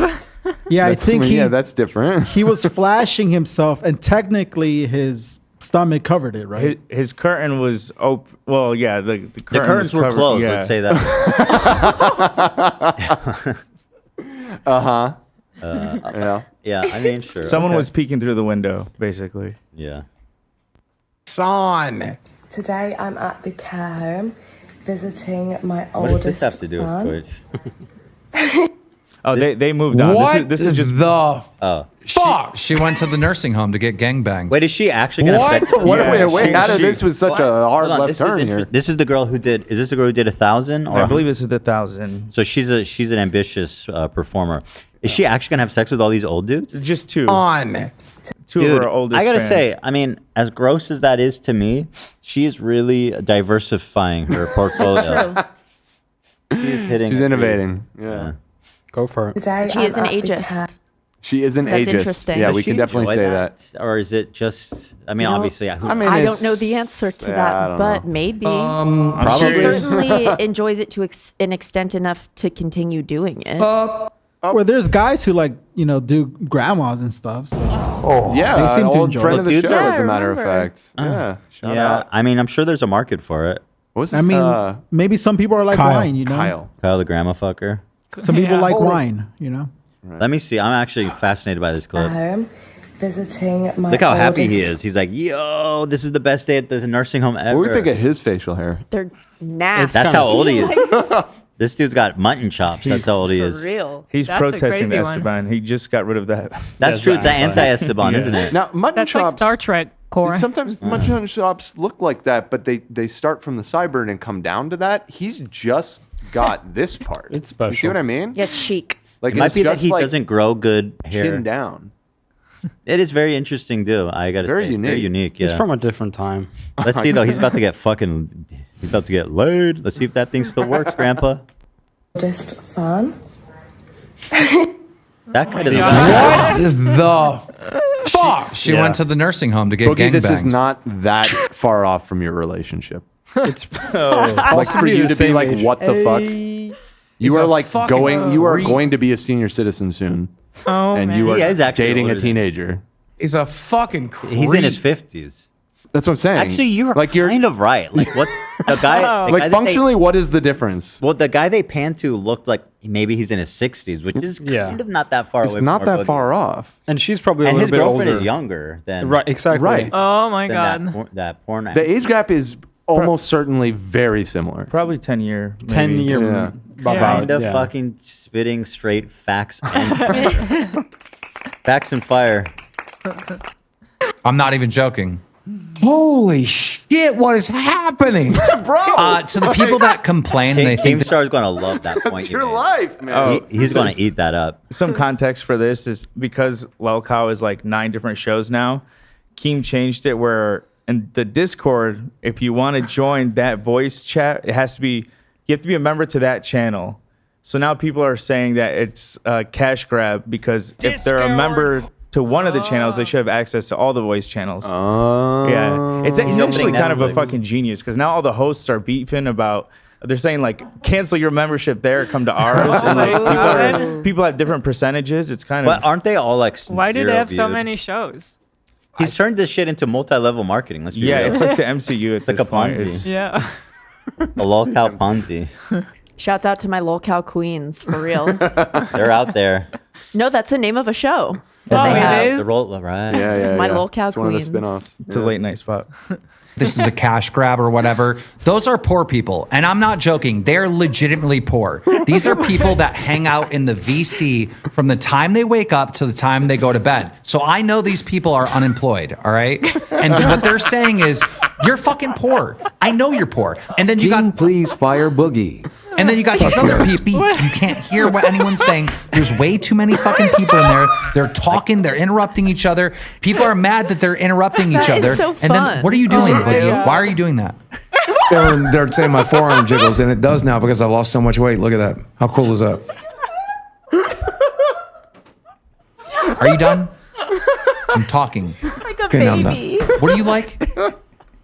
[SPEAKER 13] yeah, I think
[SPEAKER 3] yeah, that's different.
[SPEAKER 13] he was flashing himself, and technically his stomach covered it, right?
[SPEAKER 4] His curtain was open. Well, yeah, the
[SPEAKER 1] The
[SPEAKER 4] curtain
[SPEAKER 1] curtains
[SPEAKER 4] was
[SPEAKER 1] were
[SPEAKER 4] covered,
[SPEAKER 1] closed.
[SPEAKER 4] yeah.
[SPEAKER 1] Let's say that.
[SPEAKER 3] Yeah.
[SPEAKER 1] Yeah, I mean, sure.
[SPEAKER 4] Someone
[SPEAKER 1] okay.
[SPEAKER 4] was peeking through the window, basically.
[SPEAKER 1] Yeah.
[SPEAKER 20] son.
[SPEAKER 18] Today I'm at the care home visiting my
[SPEAKER 1] What does
[SPEAKER 18] oldest
[SPEAKER 1] this have to do with
[SPEAKER 18] son.
[SPEAKER 1] Twitch?
[SPEAKER 4] Oh, they moved on.
[SPEAKER 20] What
[SPEAKER 4] This is just
[SPEAKER 20] the
[SPEAKER 1] Oh.
[SPEAKER 20] fuck?
[SPEAKER 21] She went to the nursing home to get gangbanged.
[SPEAKER 1] Wait, is she actually going to
[SPEAKER 20] What?
[SPEAKER 1] affect?
[SPEAKER 3] What?
[SPEAKER 4] Yeah,
[SPEAKER 3] wait, how did this was such a hard
[SPEAKER 1] Hold on,
[SPEAKER 3] left
[SPEAKER 1] this
[SPEAKER 3] turn
[SPEAKER 1] is
[SPEAKER 3] here?
[SPEAKER 1] This is the girl who did. Is this the girl who did 1,000? Or
[SPEAKER 4] I believe this is the 1,000.
[SPEAKER 1] so. She's an ambitious performer. Is she actually gonna have sex with all these old dudes?
[SPEAKER 4] Just two.
[SPEAKER 20] On.
[SPEAKER 4] Two
[SPEAKER 1] Dude,
[SPEAKER 4] of our oldest
[SPEAKER 1] I gotta
[SPEAKER 4] fans.
[SPEAKER 1] say, I mean, as gross as that is to me, she is really diversifying her portfolio. She's hitting.
[SPEAKER 3] She's
[SPEAKER 1] a
[SPEAKER 3] innovating.
[SPEAKER 1] few.
[SPEAKER 3] Yeah.
[SPEAKER 7] Go for it.
[SPEAKER 18] Today
[SPEAKER 5] She
[SPEAKER 18] I'm
[SPEAKER 5] is an
[SPEAKER 18] at the
[SPEAKER 5] ageist.
[SPEAKER 18] care-
[SPEAKER 3] She is an
[SPEAKER 5] That's
[SPEAKER 3] ageist.
[SPEAKER 5] interesting.
[SPEAKER 3] Yeah,
[SPEAKER 1] Does
[SPEAKER 3] we
[SPEAKER 1] she
[SPEAKER 3] can definitely
[SPEAKER 1] enjoy
[SPEAKER 3] say that.
[SPEAKER 1] Or is it just? I mean,
[SPEAKER 5] You know,
[SPEAKER 1] obviously,
[SPEAKER 3] I mean,
[SPEAKER 5] I
[SPEAKER 3] it's-
[SPEAKER 5] don't know the answer to
[SPEAKER 3] yeah, I
[SPEAKER 5] that,
[SPEAKER 3] don't
[SPEAKER 5] but
[SPEAKER 3] know.
[SPEAKER 5] maybe
[SPEAKER 4] I'm
[SPEAKER 5] she
[SPEAKER 4] curious.
[SPEAKER 5] certainly enjoys it to an extent enough to continue doing it.
[SPEAKER 13] Well, there's guys who do grandmas and stuff. So
[SPEAKER 3] Yeah,
[SPEAKER 13] They seem
[SPEAKER 3] an
[SPEAKER 13] to
[SPEAKER 3] old
[SPEAKER 13] enjoy
[SPEAKER 3] friend
[SPEAKER 13] it.
[SPEAKER 3] of the
[SPEAKER 1] Dude,
[SPEAKER 3] show,
[SPEAKER 1] yeah,
[SPEAKER 3] as a
[SPEAKER 1] I
[SPEAKER 3] matter of
[SPEAKER 5] remember.
[SPEAKER 3] fact. Yeah, shout
[SPEAKER 1] Yeah,
[SPEAKER 3] out.
[SPEAKER 1] I mean, I'm sure there's a market for it.
[SPEAKER 3] What was
[SPEAKER 13] I
[SPEAKER 3] this?
[SPEAKER 13] mean, maybe some people are like
[SPEAKER 6] Kyle.
[SPEAKER 13] wine, you know.
[SPEAKER 1] Kyle the grandma fucker.
[SPEAKER 13] Some people
[SPEAKER 2] Yeah.
[SPEAKER 13] like wine, you know.
[SPEAKER 1] Let me see. I'm actually fascinated by this clip.
[SPEAKER 18] home visiting my
[SPEAKER 1] Look how happy he
[SPEAKER 18] oldest
[SPEAKER 1] is. He's like, yo, this is the best day at the nursing home ever.
[SPEAKER 3] What do we think of his facial hair?
[SPEAKER 5] They're nasty.
[SPEAKER 1] That's how old he is. This dude's got mutton chops. That's how old he
[SPEAKER 5] For
[SPEAKER 1] is.
[SPEAKER 5] real.
[SPEAKER 4] He's
[SPEAKER 2] That's a
[SPEAKER 4] protesting the
[SPEAKER 2] crazy one.
[SPEAKER 4] Esteban. He just got rid of that.
[SPEAKER 1] That's true. It's the anti-Esteban, isn't it?
[SPEAKER 3] Now, mutton
[SPEAKER 2] That's like
[SPEAKER 3] chops.
[SPEAKER 2] Star Trek core.
[SPEAKER 3] Sometimes mutton chops look like that, but they start from the sideburn and come down to that. He's just got this part.
[SPEAKER 7] It's special.
[SPEAKER 3] You see what I mean?
[SPEAKER 5] Yeah, chic.
[SPEAKER 3] Like
[SPEAKER 1] It might
[SPEAKER 3] it's
[SPEAKER 1] be that
[SPEAKER 3] just
[SPEAKER 1] he
[SPEAKER 3] like
[SPEAKER 1] doesn't grow good hair.
[SPEAKER 3] chin down.
[SPEAKER 1] It is very interesting, too. I gotta
[SPEAKER 3] Very
[SPEAKER 1] say,
[SPEAKER 3] unique.
[SPEAKER 1] Very unique. Yeah.
[SPEAKER 7] It's from a different time.
[SPEAKER 1] Let's see though. He's about to get fucking. He's about to get laid. Let's see if that thing still works, Grandpa.
[SPEAKER 18] oldest fan.
[SPEAKER 1] That guy doesn't.
[SPEAKER 20] What the fuck?
[SPEAKER 21] She went to the nursing home to get
[SPEAKER 3] Boogie, this is
[SPEAKER 21] gangbanged.
[SPEAKER 3] not that far off from your relationship.
[SPEAKER 7] It's
[SPEAKER 3] Like for you to be like, what the fuck? You are like going. You are going to be a senior citizen soon,
[SPEAKER 2] Oh,
[SPEAKER 3] and
[SPEAKER 2] man.
[SPEAKER 3] you are
[SPEAKER 1] He is actually
[SPEAKER 3] dating a
[SPEAKER 1] older than-
[SPEAKER 3] teenager.
[SPEAKER 20] He's a fucking creep.
[SPEAKER 1] He's in his 50s.
[SPEAKER 3] That's what I'm saying.
[SPEAKER 1] Actually, you're
[SPEAKER 3] like you're
[SPEAKER 1] kind of right. Like, what's the guy? the guy
[SPEAKER 3] like
[SPEAKER 1] that
[SPEAKER 3] functionally, what is the difference?
[SPEAKER 1] well, the guy they pan to looked like maybe he's in his 60s, which is kind of not that far
[SPEAKER 3] It's
[SPEAKER 1] away.
[SPEAKER 3] not
[SPEAKER 1] from our
[SPEAKER 3] that
[SPEAKER 1] Boogie.
[SPEAKER 3] far off.
[SPEAKER 7] And she's probably a
[SPEAKER 1] And
[SPEAKER 7] little
[SPEAKER 1] his
[SPEAKER 7] bit
[SPEAKER 1] girlfriend
[SPEAKER 7] older.
[SPEAKER 1] is younger than
[SPEAKER 7] Right, exactly.
[SPEAKER 3] Right.
[SPEAKER 2] Oh my
[SPEAKER 1] than
[SPEAKER 2] god.
[SPEAKER 1] that porn
[SPEAKER 3] The
[SPEAKER 1] actor.
[SPEAKER 3] age gap is almost certainly very similar.
[SPEAKER 4] Probably 10 year.
[SPEAKER 7] 10
[SPEAKER 4] maybe.
[SPEAKER 7] year.
[SPEAKER 3] Yeah.
[SPEAKER 1] Kind of fucking spitting straight facts and facts and fire.
[SPEAKER 21] I'm not even joking.
[SPEAKER 20] Holy shit! What is happening,
[SPEAKER 3] bro?
[SPEAKER 21] To the people that complain, and they think
[SPEAKER 1] Keemstar is going to love that point.
[SPEAKER 3] That's your life, man.
[SPEAKER 4] Oh,
[SPEAKER 1] He's going to eat that up.
[SPEAKER 4] Some context for this is because Lolcow is like 9 different shows now. Keem changed it where in the Discord, if you want to join that voice chat, it has to be you have to be a member to that channel. So now people are saying that it's a cash grab because if they're a member to one of the channels, they should have access to all the voice channels. Yeah, he's actually kind of a fucking genius because now all the hosts are beefing about. They're saying like cancel your membership there, come to ours, and like people have different percentages. It's kind of.
[SPEAKER 1] But aren't they all like?
[SPEAKER 2] Why do they have so
[SPEAKER 1] viewed?
[SPEAKER 2] many shows?
[SPEAKER 1] He's turned this shit into multi-level marketing. Let's be real.
[SPEAKER 4] it's like the MCU. At
[SPEAKER 1] like
[SPEAKER 4] this
[SPEAKER 1] a
[SPEAKER 4] point.
[SPEAKER 1] Ponzi.
[SPEAKER 4] It's-
[SPEAKER 2] Yeah.
[SPEAKER 1] A Lolcow Ponzi.
[SPEAKER 5] Shouts out to my Lolcow queens for real.
[SPEAKER 1] They're out there.
[SPEAKER 5] No, that's the name of a show.
[SPEAKER 2] Oh,
[SPEAKER 5] That they
[SPEAKER 2] it
[SPEAKER 5] have.
[SPEAKER 2] is?
[SPEAKER 1] The roll, right?
[SPEAKER 3] Yeah.
[SPEAKER 5] My Lolcow
[SPEAKER 3] It's one of the
[SPEAKER 5] queens.
[SPEAKER 3] spin-offs.
[SPEAKER 4] It's a late night spot.
[SPEAKER 21] this is a cash grab or whatever. Those are poor people. And I'm not joking. They're legitimately poor. These are people that hang out in the VC from the time they wake up to the time they go to bed. So I know these people are unemployed, all right? And what they're saying is, you're fucking poor. I know you're poor. And then you got...
[SPEAKER 10] Please fire Boogie.
[SPEAKER 21] And then you got these other people. You can't hear what anyone's saying. There's way too many fucking people in there. They're talking. They're interrupting each other. People are mad that they're interrupting each
[SPEAKER 5] That is
[SPEAKER 21] other.
[SPEAKER 5] so
[SPEAKER 21] And then
[SPEAKER 5] fun.
[SPEAKER 21] what are you doing,
[SPEAKER 5] Oh,
[SPEAKER 21] Boogie?
[SPEAKER 5] yeah.
[SPEAKER 21] Why are you doing that?
[SPEAKER 20] They're saying my forearm jiggles, and it does now because I've lost so much weight. Look at that. How cool is that?
[SPEAKER 21] Are you done? I'm talking.
[SPEAKER 5] Like a
[SPEAKER 20] Okay, now I'm
[SPEAKER 5] baby.
[SPEAKER 21] What do you like?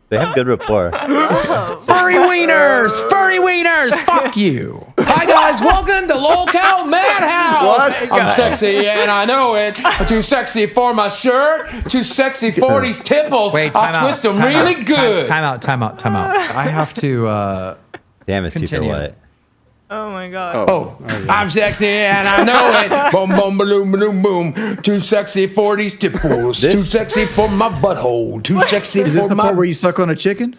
[SPEAKER 1] They have good rapport.
[SPEAKER 20] Furry wieners! Furry wieners! Fuck you! Hi guys, welcome to Lolcow Madhouse!
[SPEAKER 3] What?
[SPEAKER 20] I'm sexy and I know it. I'm too sexy for my shirt. Too sexy for these tipples.
[SPEAKER 21] Wait,
[SPEAKER 20] I'll twist them really good.
[SPEAKER 21] Time out. I have to
[SPEAKER 1] Damn, it's super
[SPEAKER 21] Continue.
[SPEAKER 1] white.
[SPEAKER 2] Oh my god.
[SPEAKER 20] Oh, I'm sexy and I know it. Boom, boom, boom, boom, boom. Too sexy for these tipples. Too sexy for my butthole. Too sexy
[SPEAKER 14] Is this
[SPEAKER 20] for
[SPEAKER 14] the
[SPEAKER 20] my.
[SPEAKER 14] part where you suck on a chicken?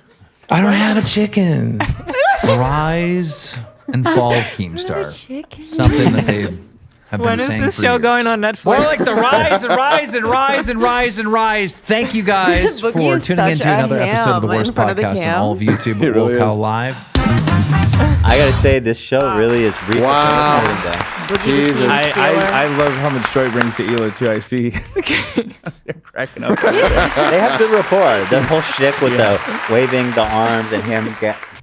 [SPEAKER 20] I don't have a chicken.
[SPEAKER 21] rise and fall of Keemstar. Something that they have
[SPEAKER 2] When
[SPEAKER 21] been
[SPEAKER 2] is
[SPEAKER 21] saying
[SPEAKER 2] this
[SPEAKER 21] for
[SPEAKER 2] show
[SPEAKER 21] years.
[SPEAKER 2] going on Netflix?
[SPEAKER 21] More like the rise and rise and rise and rise and rise. Thank you guys
[SPEAKER 5] Boogie
[SPEAKER 21] for
[SPEAKER 5] is
[SPEAKER 21] tuning
[SPEAKER 5] such
[SPEAKER 21] into
[SPEAKER 5] a
[SPEAKER 21] another episode of the
[SPEAKER 5] ham
[SPEAKER 21] Worst
[SPEAKER 5] in front of the
[SPEAKER 21] Podcast on
[SPEAKER 5] cam.
[SPEAKER 21] all of YouTube
[SPEAKER 3] It
[SPEAKER 21] at
[SPEAKER 3] really
[SPEAKER 21] Lolcow
[SPEAKER 3] is.
[SPEAKER 21] Live.
[SPEAKER 1] I gotta say, this show really is
[SPEAKER 3] Wow.
[SPEAKER 5] Boogie the
[SPEAKER 3] Jesus.
[SPEAKER 5] Scene Stealer.
[SPEAKER 4] I love how much joy it brings to Ela too. I see. They're cracking up.
[SPEAKER 1] They have good rapport. The whole shtick with the waving the arms and him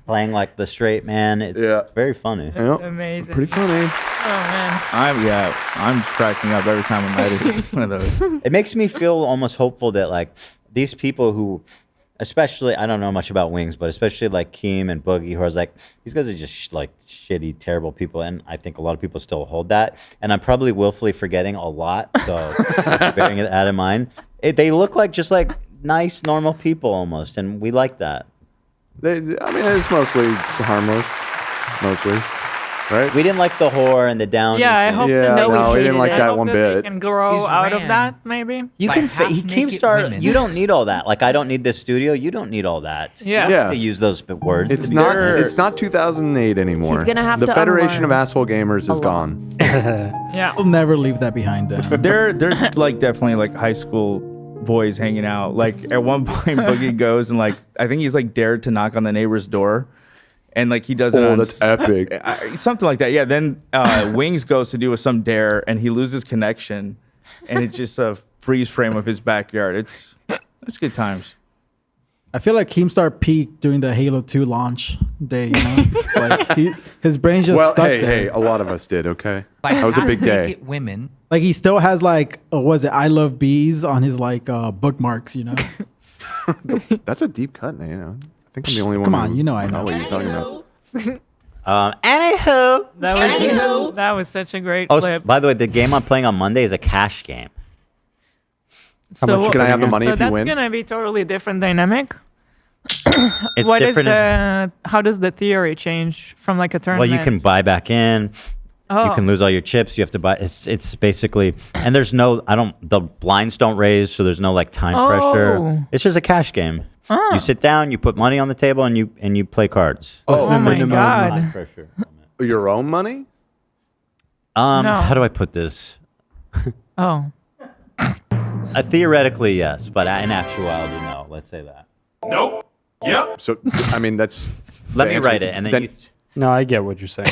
[SPEAKER 1] playing like the straight man. It's very funny.
[SPEAKER 3] Yep.
[SPEAKER 2] Amazing.
[SPEAKER 3] Pretty funny.
[SPEAKER 2] Oh man.
[SPEAKER 4] I'm cracking up every time I'm editing one of those.
[SPEAKER 1] It makes me feel almost hopeful that like these people who especially, I don't know much about Wings, but especially like Keem and Boogie, who I was like, these guys are just like shitty, terrible people. And I think a lot of people still hold that. And I'm probably willfully forgetting a lot. So bearing that in mind, they look like just like nice, normal people almost. And we like that.
[SPEAKER 3] I mean, it's mostly harmless. Mostly. Right?
[SPEAKER 1] We didn't like the whore and the down.
[SPEAKER 2] Yeah, I hope
[SPEAKER 3] we didn't like that one
[SPEAKER 2] they
[SPEAKER 3] bit.
[SPEAKER 2] can grow out of that, maybe.
[SPEAKER 1] You can. Keemstar. You don't need all that. Like I don't need this studio. You don't need all that.
[SPEAKER 2] Yeah.
[SPEAKER 3] Yeah.
[SPEAKER 1] To use those words.
[SPEAKER 3] It's not. It's not 2008 anymore.
[SPEAKER 5] He's gonna have
[SPEAKER 3] the
[SPEAKER 5] to
[SPEAKER 3] Federation of
[SPEAKER 5] unlearn
[SPEAKER 3] Asshole Gamers is gone.
[SPEAKER 2] Yeah.
[SPEAKER 13] We'll never leave that behind.
[SPEAKER 4] They're like definitely like high school boys hanging out. Like at one point, Boogie goes and like I think he's like dared to knock on the neighbor's door. And like he does it.
[SPEAKER 3] Oh, that's epic.
[SPEAKER 4] Something like that. Yeah. Then Wings goes to do some dare, and he loses connection, and it's just a freeze frame of his backyard. It's good times.
[SPEAKER 13] I feel like Keemstar peaked during the Halo 2 launch day. You know, like his brain's just stuck there.
[SPEAKER 3] Hey, a lot of us did. Okay, that was a big day.
[SPEAKER 21] Women.
[SPEAKER 13] Like he still has like, was it I love bees on his like bookmarks? You know.
[SPEAKER 3] That's a deep cut, man. You know. I think I'm the only one.
[SPEAKER 13] Come on, you know I know
[SPEAKER 3] what you're talking about.
[SPEAKER 1] Anywho,
[SPEAKER 2] That was such a great
[SPEAKER 1] Oh,
[SPEAKER 2] clip.
[SPEAKER 1] by the way, the game I'm playing on Monday is a cash game.
[SPEAKER 3] How much can I have the money if you win?
[SPEAKER 2] That's gonna be totally different dynamic.
[SPEAKER 1] It's
[SPEAKER 2] What is
[SPEAKER 1] different.
[SPEAKER 2] how does the theory change from like a
[SPEAKER 1] Well,
[SPEAKER 2] tournament?
[SPEAKER 1] you can buy back in.
[SPEAKER 2] Oh.
[SPEAKER 1] You can lose all your chips. You have to buy. It's basically, and there's no. The blinds don't raise, so there's no like time pressure. It's just a cash game. You sit down, you put money on the table, and you play cards.
[SPEAKER 2] Oh my God.
[SPEAKER 1] Time pressure.
[SPEAKER 3] Your own money?
[SPEAKER 2] No.
[SPEAKER 1] How do I put this?
[SPEAKER 2] Oh.
[SPEAKER 1] Theoretically, yes, but in actuality, no. Let's say that.
[SPEAKER 3] Nope. Yep. So I mean, that's.
[SPEAKER 1] Let
[SPEAKER 3] the
[SPEAKER 1] me
[SPEAKER 3] answer.
[SPEAKER 1] write it, and then you.
[SPEAKER 7] No, I get what you're saying.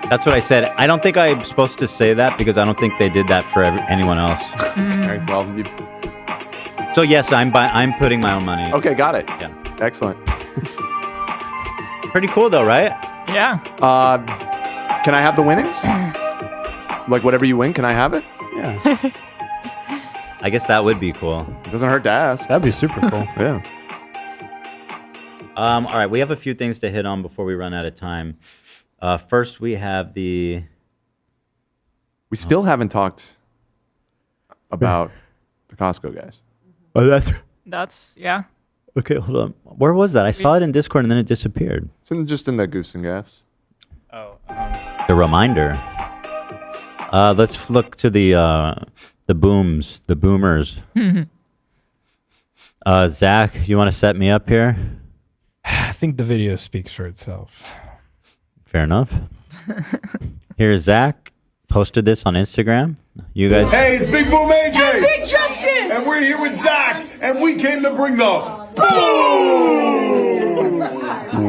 [SPEAKER 1] That's what I said. I don't think I'm supposed to say that because I don't think they did that for anyone else.
[SPEAKER 3] Okay, well,
[SPEAKER 1] So yes, I'm putting my own money.
[SPEAKER 3] Okay, got it.
[SPEAKER 1] Yeah.
[SPEAKER 3] Excellent.
[SPEAKER 1] Pretty cool though, right?
[SPEAKER 2] Yeah.
[SPEAKER 3] Can I have the winnings? Like whatever you win, can I have it?
[SPEAKER 7] Yeah.
[SPEAKER 1] I guess that would be cool.
[SPEAKER 3] It doesn't hurt to ask.
[SPEAKER 7] That'd be super cool.
[SPEAKER 3] Yeah.
[SPEAKER 1] All right, we have a few things to hit on before we run out of time. First, we have the.
[SPEAKER 3] We still haven't talked about the Costco guys.
[SPEAKER 1] Oh,
[SPEAKER 2] That's yeah.
[SPEAKER 1] Okay, hold on. Where was that? I saw it in Discord and then it disappeared.
[SPEAKER 3] It's just in the Goose and Gaffs.
[SPEAKER 4] Oh.
[SPEAKER 1] The reminder. Let's look to the boomers. Zach, you want to set me up here?
[SPEAKER 6] I think the video speaks for itself.
[SPEAKER 1] Fair enough. Here's Zach. Posted this on Instagram. You guys.
[SPEAKER 19] Hey, it's Big Boom AJ.
[SPEAKER 16] And Big Justice.
[SPEAKER 19] And we're here with Zach. And we came to bring the boom.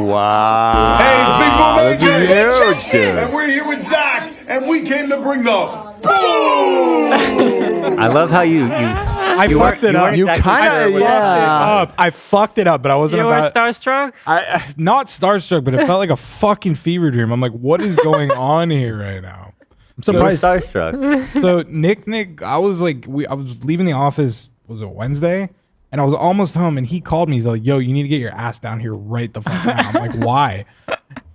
[SPEAKER 3] Wow.
[SPEAKER 19] Hey, it's Big Boom
[SPEAKER 3] This is
[SPEAKER 19] AJ.
[SPEAKER 3] huge, dude.
[SPEAKER 19] And we're here with Zach. And we came to bring the boom.
[SPEAKER 1] I love how you
[SPEAKER 6] I fucked it up.
[SPEAKER 3] You kind of, yeah.
[SPEAKER 6] I fucked it up, but I wasn't
[SPEAKER 2] You were
[SPEAKER 6] about.
[SPEAKER 2] starstruck?
[SPEAKER 6] I not starstruck, but it felt like a fucking fever dream. I'm like, what is going on here right now? I'm
[SPEAKER 1] surprised. Starstruck.
[SPEAKER 6] So Nick, I was like, I was leaving the office. Was it Wednesday? And I was almost home, and he called me. He's like, "Yo, you need to get your ass down here right the fuck now." I'm like, "Why?"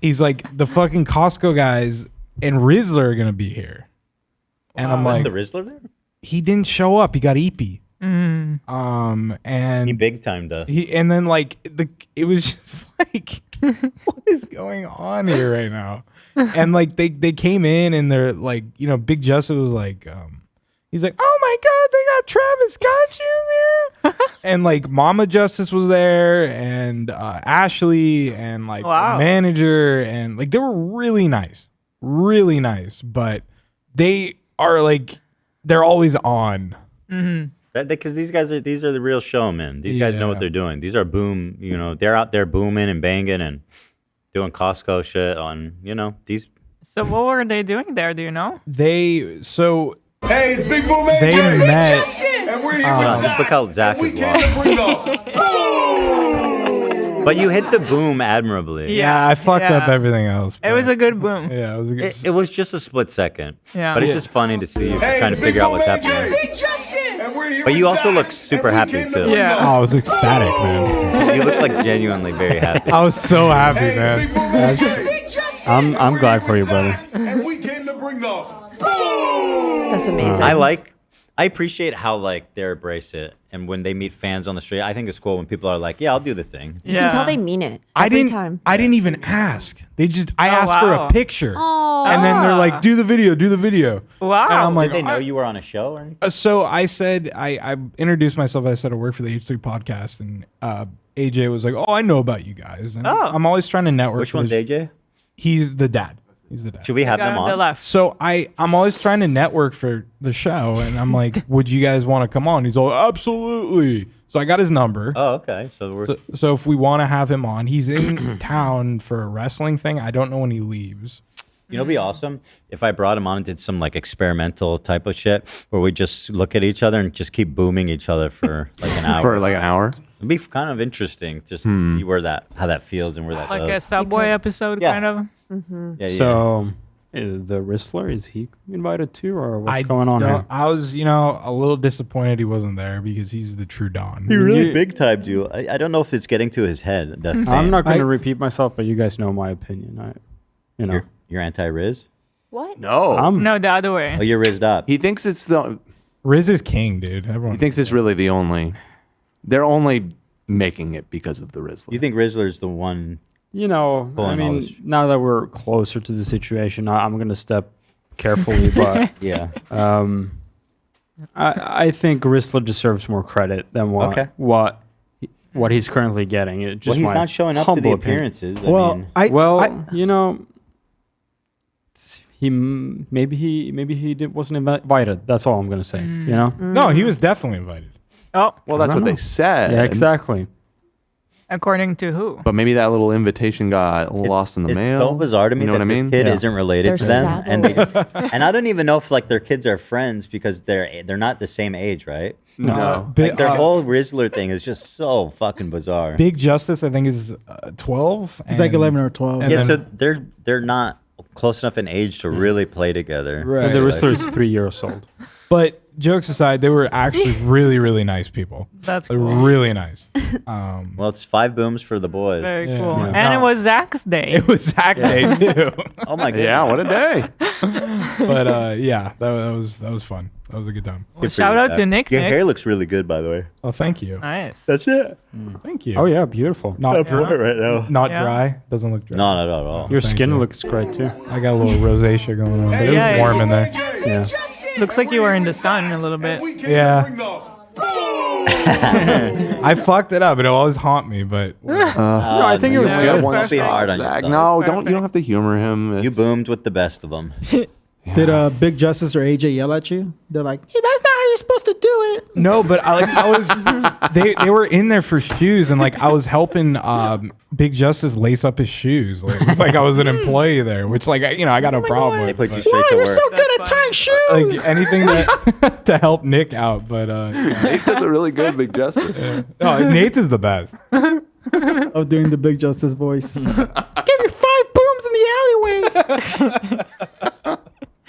[SPEAKER 6] He's like, "The fucking Costco guys and Rizzler are gonna be here," and I'm
[SPEAKER 1] Was
[SPEAKER 6] like,
[SPEAKER 1] the Rizzler there?
[SPEAKER 6] "He didn't show up. He got EP."
[SPEAKER 2] Mm.
[SPEAKER 6] And
[SPEAKER 1] He big timed us.
[SPEAKER 6] and then like it was just like, what is going on here right now? And like they came in and they're like, Big Justice was like, he's like, "Oh my God, they got Travis Scott here," and like Mama Justice was there and Ashley and like the manager and like they were really nice, but they are like they're always on.
[SPEAKER 2] Mm-hmm.
[SPEAKER 1] Because these are the real showmen. These guys know what they're doing. These are boom. They're out there booming and banging and doing Costco shit on. These.
[SPEAKER 2] So what were they doing there? Do you know?
[SPEAKER 6] Hey,
[SPEAKER 19] it's Big Boom AJ.
[SPEAKER 6] They met.
[SPEAKER 19] And
[SPEAKER 1] Just look how Zach is walking. But you hit the boom admirably.
[SPEAKER 6] Yeah, I fucked up everything else.
[SPEAKER 2] It was a good boom.
[SPEAKER 6] Yeah, it was a good.
[SPEAKER 1] It was just a split second.
[SPEAKER 2] Yeah.
[SPEAKER 1] But it's just funny to see you trying to figure out what's happening. But you also look super happy too.
[SPEAKER 2] Yeah.
[SPEAKER 6] Oh, I was ecstatic, man.
[SPEAKER 1] You look like genuinely very happy.
[SPEAKER 6] I was so happy, man.
[SPEAKER 7] I'm glad for you, brother.
[SPEAKER 5] That's amazing.
[SPEAKER 1] I appreciate how like they embrace it, and when they meet fans on the street, I think it's cool when people are like, "Yeah, I'll do the thing."
[SPEAKER 5] You can tell they mean it
[SPEAKER 6] I
[SPEAKER 5] every
[SPEAKER 6] didn't.
[SPEAKER 5] time.
[SPEAKER 6] I didn't even ask. They just. I asked for
[SPEAKER 2] wow.
[SPEAKER 6] a picture,
[SPEAKER 5] Oh.
[SPEAKER 6] and then they're like, "Do the video. Do the video."
[SPEAKER 2] Wow.
[SPEAKER 6] And I'm like,
[SPEAKER 1] Did they know you were on a show or anything?
[SPEAKER 6] So I said, I introduced myself. I said I work for the H3 podcast, and AJ was like, "Oh, I know about you guys." And I'm always trying to network.
[SPEAKER 1] Which one's AJ?
[SPEAKER 6] He's the dad. He's the dad.
[SPEAKER 1] Should we have them on?
[SPEAKER 6] So I'm always trying to network for the show, and I'm like, "Would you guys want to come on?" He's all, "Absolutely." So I got his number.
[SPEAKER 1] Oh, okay.
[SPEAKER 6] So if we want to have him on, he's in town for a wrestling thing. I don't know when he leaves.
[SPEAKER 1] You know, it'd be awesome if I brought him on and did some like experimental type of shit where we just look at each other and just keep booming each other for like an hour.
[SPEAKER 3] For like an hour?
[SPEAKER 1] It'd be kind of interesting just to see how that feels and where that
[SPEAKER 2] Like
[SPEAKER 1] goes.
[SPEAKER 2] a Subway episode,
[SPEAKER 1] Yeah.
[SPEAKER 2] kind of.
[SPEAKER 1] Yeah,
[SPEAKER 7] So, the Rizzler, is he invited too, or what's going on here?
[SPEAKER 6] I was, a little disappointed he wasn't there because he's the true Don.
[SPEAKER 1] He really big timed you. I don't know if it's getting to his head. that
[SPEAKER 7] I'm
[SPEAKER 1] fame.
[SPEAKER 7] not going to repeat myself, but you guys know my opinion.
[SPEAKER 1] You're anti-Riz?
[SPEAKER 5] What?
[SPEAKER 3] No.
[SPEAKER 2] No, the other way.
[SPEAKER 1] Oh, you're Rizzed up.
[SPEAKER 3] He thinks it's the.
[SPEAKER 6] Riz is king, dude.
[SPEAKER 3] He thinks it's really the only. They're only making it because of the Rizzler.
[SPEAKER 1] You think Rizzler's the one?
[SPEAKER 7] I
[SPEAKER 1] pulling all
[SPEAKER 7] mean,
[SPEAKER 1] this-
[SPEAKER 7] now that we're closer to the situation, I'm going to step carefully, but
[SPEAKER 1] Yeah.
[SPEAKER 7] I think Rizzler deserves more credit than what he's currently getting. It just
[SPEAKER 1] he's
[SPEAKER 7] my
[SPEAKER 1] not showing up to the
[SPEAKER 7] humble opinion.
[SPEAKER 1] appearances. I mean,
[SPEAKER 7] maybe he wasn't invited. That's all I'm going to say.
[SPEAKER 6] No, he was definitely invited.
[SPEAKER 2] Oh.
[SPEAKER 3] Well, that's
[SPEAKER 7] I
[SPEAKER 3] what
[SPEAKER 7] don't
[SPEAKER 3] they
[SPEAKER 7] know.
[SPEAKER 3] said.
[SPEAKER 7] Yeah, exactly.
[SPEAKER 2] According to who?
[SPEAKER 3] But maybe that little invitation got lost in the mail.
[SPEAKER 1] It's so bizarre to me
[SPEAKER 3] You know
[SPEAKER 1] that
[SPEAKER 3] what I mean?
[SPEAKER 1] this kid isn't related
[SPEAKER 5] They're
[SPEAKER 1] to them,
[SPEAKER 5] savage.
[SPEAKER 1] and they just, and I don't even know if like their kids are friends because they're not the same age, right?
[SPEAKER 3] No.
[SPEAKER 1] Like, their whole Rizzler thing is just so fucking bizarre.
[SPEAKER 6] Big Justice, I think, is 12.
[SPEAKER 13] It's like 11 or 12.
[SPEAKER 6] and
[SPEAKER 1] Yeah,
[SPEAKER 6] then-
[SPEAKER 1] so they're not close enough in age to really play together.
[SPEAKER 6] Right.
[SPEAKER 7] And the
[SPEAKER 1] Like-
[SPEAKER 7] Rizzler is 3 years old.
[SPEAKER 6] But jokes aside, they were actually really, really nice people.
[SPEAKER 2] That's
[SPEAKER 6] Like,
[SPEAKER 2] cool.
[SPEAKER 6] really nice.
[SPEAKER 1] Well, it's 5 booms for the boys.
[SPEAKER 2] Very
[SPEAKER 6] Yeah.
[SPEAKER 2] cool.
[SPEAKER 6] Yeah.
[SPEAKER 2] And
[SPEAKER 6] No.
[SPEAKER 2] it was Zach's day.
[SPEAKER 6] It was Zach Day too.
[SPEAKER 1] Oh my god!
[SPEAKER 3] Yeah, what a day!
[SPEAKER 6] But yeah, that was fun. That was a good time.
[SPEAKER 2] Well, shout out to Nick.
[SPEAKER 1] Your
[SPEAKER 2] Nick.
[SPEAKER 1] hair looks really good, by the way.
[SPEAKER 6] Oh, thank you.
[SPEAKER 2] Nice.
[SPEAKER 1] That's it.
[SPEAKER 6] Thank you.
[SPEAKER 7] Oh yeah, beautiful.
[SPEAKER 6] Not
[SPEAKER 1] I'm bright right now.
[SPEAKER 6] Not
[SPEAKER 2] Yeah.
[SPEAKER 6] dry. Doesn't look dry.
[SPEAKER 1] No, not at all.
[SPEAKER 7] Your
[SPEAKER 6] Thank
[SPEAKER 7] skin
[SPEAKER 6] you.
[SPEAKER 7] looks great too.
[SPEAKER 6] I got a little rosacea going on. But it
[SPEAKER 2] Yeah,
[SPEAKER 6] was warm in there.
[SPEAKER 7] Yeah.
[SPEAKER 2] Looks like you were in the sun a little bit.
[SPEAKER 6] Yeah. I fucked it up. It'll always haunt me, but
[SPEAKER 7] No, I think it was
[SPEAKER 1] you
[SPEAKER 7] good.
[SPEAKER 1] Don't be hard on
[SPEAKER 3] Zach,
[SPEAKER 1] yourself.
[SPEAKER 3] no, don't. You don't have to humor him.
[SPEAKER 1] You
[SPEAKER 3] It's-
[SPEAKER 1] boomed with the best of them.
[SPEAKER 13] Did Big Justice or AJ yell at you? They're like, hey, that's not how you're supposed to do it.
[SPEAKER 6] no, but I was they were in there for shoes, and like I was helping Big Justice lace up his shoes. Like it's like I was an employee there, which like I got no problem
[SPEAKER 1] They
[SPEAKER 6] with.
[SPEAKER 1] put you
[SPEAKER 6] but,
[SPEAKER 1] straight
[SPEAKER 13] Wow,
[SPEAKER 1] to
[SPEAKER 13] you're
[SPEAKER 1] work.
[SPEAKER 13] so good at tying shoes.
[SPEAKER 6] like anything that to help Nick out, but
[SPEAKER 3] Nate does a really good Big Justice.
[SPEAKER 6] no, Nate is the best.
[SPEAKER 13] Of doing the Big Justice voice. Give me 5 booms in the alleyway.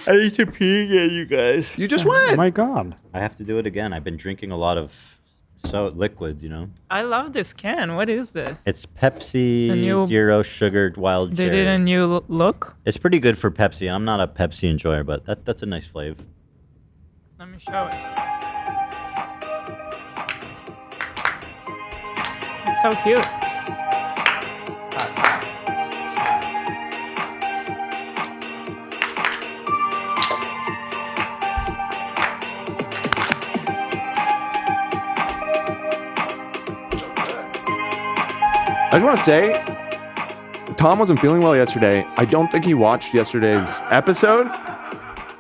[SPEAKER 1] I need to pee again, you guys.
[SPEAKER 3] You just
[SPEAKER 7] Oh
[SPEAKER 3] went.
[SPEAKER 7] my God.
[SPEAKER 1] I have to do it again. I've been drinking a lot of liquids,
[SPEAKER 2] I love this can. What is this?
[SPEAKER 1] It's Pepsi
[SPEAKER 2] A new-
[SPEAKER 1] Zero Sugared Wild
[SPEAKER 2] They
[SPEAKER 1] Cherry.
[SPEAKER 2] did a new look.
[SPEAKER 1] It's pretty good for Pepsi. I'm not a Pepsi enjoyer, but that's a nice flavor.
[SPEAKER 2] Let me show it. It's so cute.
[SPEAKER 3] I just want to say, Tom wasn't feeling well yesterday. I don't think he watched yesterday's episode.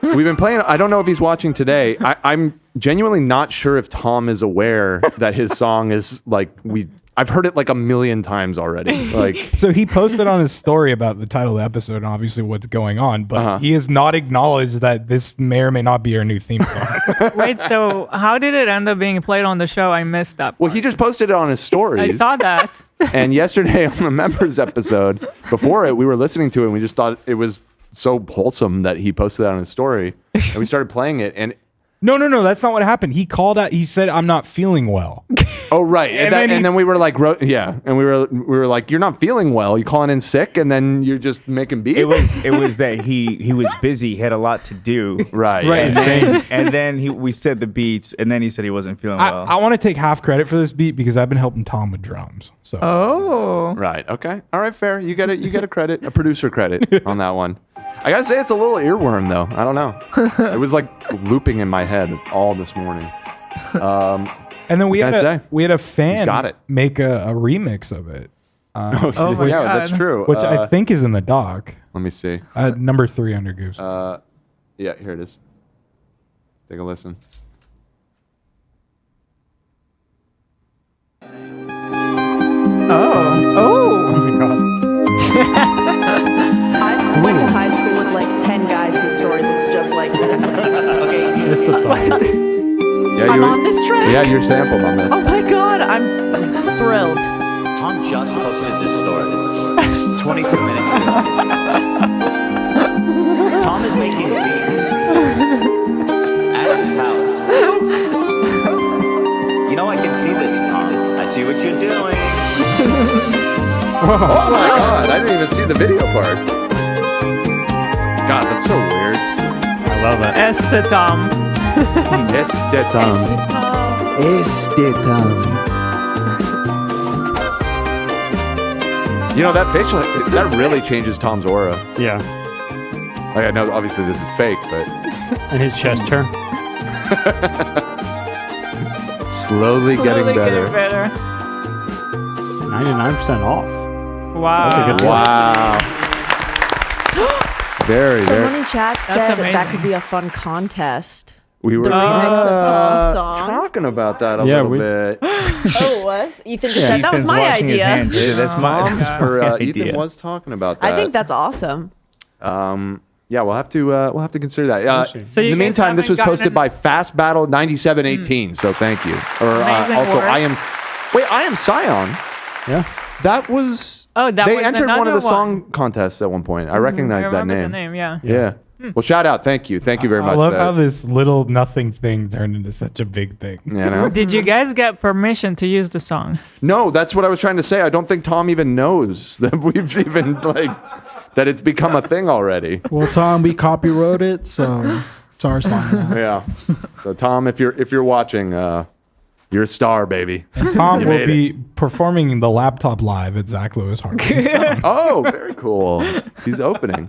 [SPEAKER 3] We've been playing. I don't know if he's watching today. I'm genuinely not sure if Tom is aware that his song is like we I've heard it like a million times already. Like,
[SPEAKER 6] So he posted on his story about the title of the episode and obviously what's going on, but he has not acknowledged that this may or may not be our new theme song.
[SPEAKER 2] Wait, so how did it end up being played on the show? I missed that.
[SPEAKER 3] well, he just posted it on his stories.
[SPEAKER 2] I saw that.
[SPEAKER 3] And yesterday on the members episode, before it, we were listening to it and we just thought it was so wholesome that he posted that on his story. And we started playing it. And
[SPEAKER 6] No, that's not what happened. He called out. He said, "I'm not feeling well."
[SPEAKER 3] oh, right. And then we were like, and we were like, you're not feeling well. You calling in sick, and then you're just making beats.
[SPEAKER 4] It was that he was busy. He had a lot to do.
[SPEAKER 3] Right.
[SPEAKER 4] And then we said the beats, and then he said he wasn't feeling well.
[SPEAKER 6] I want to take half credit for this beat because I've been helping Tom with drums. So.
[SPEAKER 2] Oh.
[SPEAKER 3] Right. Okay. All right. Fair. You get a credit, a producer credit on that one. I gotta say, it's a little earworm though. I don't know. It was like looping in my head all this morning.
[SPEAKER 6] And then we had a fan
[SPEAKER 3] got it.
[SPEAKER 6] make a remix of it.
[SPEAKER 2] Oh my
[SPEAKER 3] yeah,
[SPEAKER 2] God.
[SPEAKER 3] that's true.
[SPEAKER 6] Which I think is in the doc.
[SPEAKER 3] Let me see.
[SPEAKER 6] Number 3 under Goose.
[SPEAKER 3] Yeah, here it is. Take a listen.
[SPEAKER 2] Oh my God.
[SPEAKER 5] I went to high school with like 10 guys whose story looks just like this. Okay.
[SPEAKER 7] Just a thought.
[SPEAKER 3] Yeah,
[SPEAKER 5] I'm on this track?
[SPEAKER 3] Yeah, you're sampled on this.
[SPEAKER 5] Oh my God, I'm thrilled.
[SPEAKER 1] Tom just posted this story 22 minutes ago. Tom is making beats at his house. You know, I can see this, Tom. I see what you're doing.
[SPEAKER 3] Oh my God, I didn't even see the video part. God, that's so weird.
[SPEAKER 7] I love it.
[SPEAKER 2] Este Tom.
[SPEAKER 3] You know, that facial, that really changes Tom's aura.
[SPEAKER 7] Yeah.
[SPEAKER 3] Like, I know obviously this is fake, but
[SPEAKER 7] And his chest hair.
[SPEAKER 3] slowly getting better.
[SPEAKER 7] 99% off.
[SPEAKER 2] Wow.
[SPEAKER 7] That's a good
[SPEAKER 3] Wow. Very,
[SPEAKER 5] Someone
[SPEAKER 3] very.
[SPEAKER 5] in chat
[SPEAKER 2] That's
[SPEAKER 5] said that
[SPEAKER 2] amazing.
[SPEAKER 5] could be a fun contest.
[SPEAKER 3] We were
[SPEAKER 5] The remix of Tom's song.
[SPEAKER 3] talking about that a
[SPEAKER 7] Yeah,
[SPEAKER 3] little bit.
[SPEAKER 5] Oh, it was? Ethan just said that was
[SPEAKER 4] Ethan's
[SPEAKER 5] my
[SPEAKER 4] washing his
[SPEAKER 5] idea.
[SPEAKER 4] hands. Yeah, that's my
[SPEAKER 3] Ethan
[SPEAKER 4] idea.
[SPEAKER 3] was talking about that.
[SPEAKER 5] I think that's awesome.
[SPEAKER 3] Yeah, we'll have to consider that.
[SPEAKER 2] So you
[SPEAKER 3] in the
[SPEAKER 2] guys
[SPEAKER 3] meantime, this
[SPEAKER 2] haven't
[SPEAKER 3] was posted
[SPEAKER 2] gotten-
[SPEAKER 3] by Fast Battle 9718. So thank you. Or
[SPEAKER 2] Amazing
[SPEAKER 3] also,
[SPEAKER 2] work.
[SPEAKER 3] I am Scion.
[SPEAKER 7] Yeah.
[SPEAKER 3] That was.
[SPEAKER 2] Oh, that
[SPEAKER 3] they
[SPEAKER 2] was
[SPEAKER 3] entered one of
[SPEAKER 2] another
[SPEAKER 3] the song contests at one point. I recognize
[SPEAKER 2] I
[SPEAKER 3] that
[SPEAKER 2] remember
[SPEAKER 3] name.
[SPEAKER 2] the name, yeah.
[SPEAKER 3] Yeah. Well, shout out. Thank you very much.
[SPEAKER 6] I love
[SPEAKER 3] for
[SPEAKER 6] how
[SPEAKER 3] that.
[SPEAKER 6] this little nothing thing turned into such a big thing.
[SPEAKER 3] You know?
[SPEAKER 2] Did you guys get permission to use the song?
[SPEAKER 3] No, that's what I was trying to say. I don't think Tom even knows that we've even that it's become a thing already.
[SPEAKER 13] Well, Tom, we copywrote it, so it's our song now.
[SPEAKER 3] Yeah. So Tom, if you're watching, you're a star, baby.
[SPEAKER 6] And Tom
[SPEAKER 3] You
[SPEAKER 6] will
[SPEAKER 3] made
[SPEAKER 6] be performing the laptop live at Zach Lewis Hardware.
[SPEAKER 3] Oh, very cool. He's opening.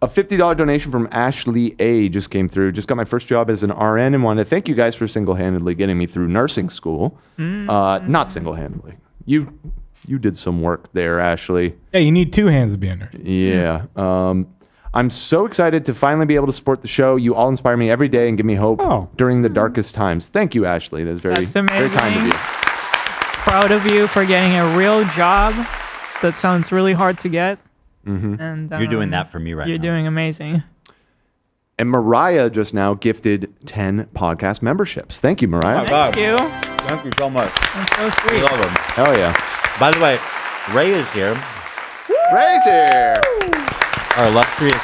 [SPEAKER 3] A $50 donation from Ashley A just came through. Just got my first job as an RN and wanted to thank you guys for single-handedly getting me through nursing school. Not single-handedly. You did some work there, Ashley.
[SPEAKER 6] Yeah, you need 2 hands to be a nurse.
[SPEAKER 3] Yeah. I'm so excited to finally be able to support the show. You all inspire me every day and give me hope during the darkest times. Thank you, Ashley. That's very kind of you.
[SPEAKER 2] Proud of you for getting a real job. That sounds really hard to get.
[SPEAKER 3] Mm-hmm.
[SPEAKER 2] And
[SPEAKER 1] You're doing that for me right
[SPEAKER 2] You're
[SPEAKER 1] now.
[SPEAKER 2] doing amazing.
[SPEAKER 3] And Mariah just now gifted 10 podcast memberships. Thank you, Mariah.
[SPEAKER 2] Thank you.
[SPEAKER 1] Thank you so much.
[SPEAKER 2] That's so
[SPEAKER 1] We
[SPEAKER 2] sweet.
[SPEAKER 1] love him.
[SPEAKER 3] Hell yeah.
[SPEAKER 1] By the way, Ray is here.
[SPEAKER 3] Ray's here.
[SPEAKER 1] Our illustrious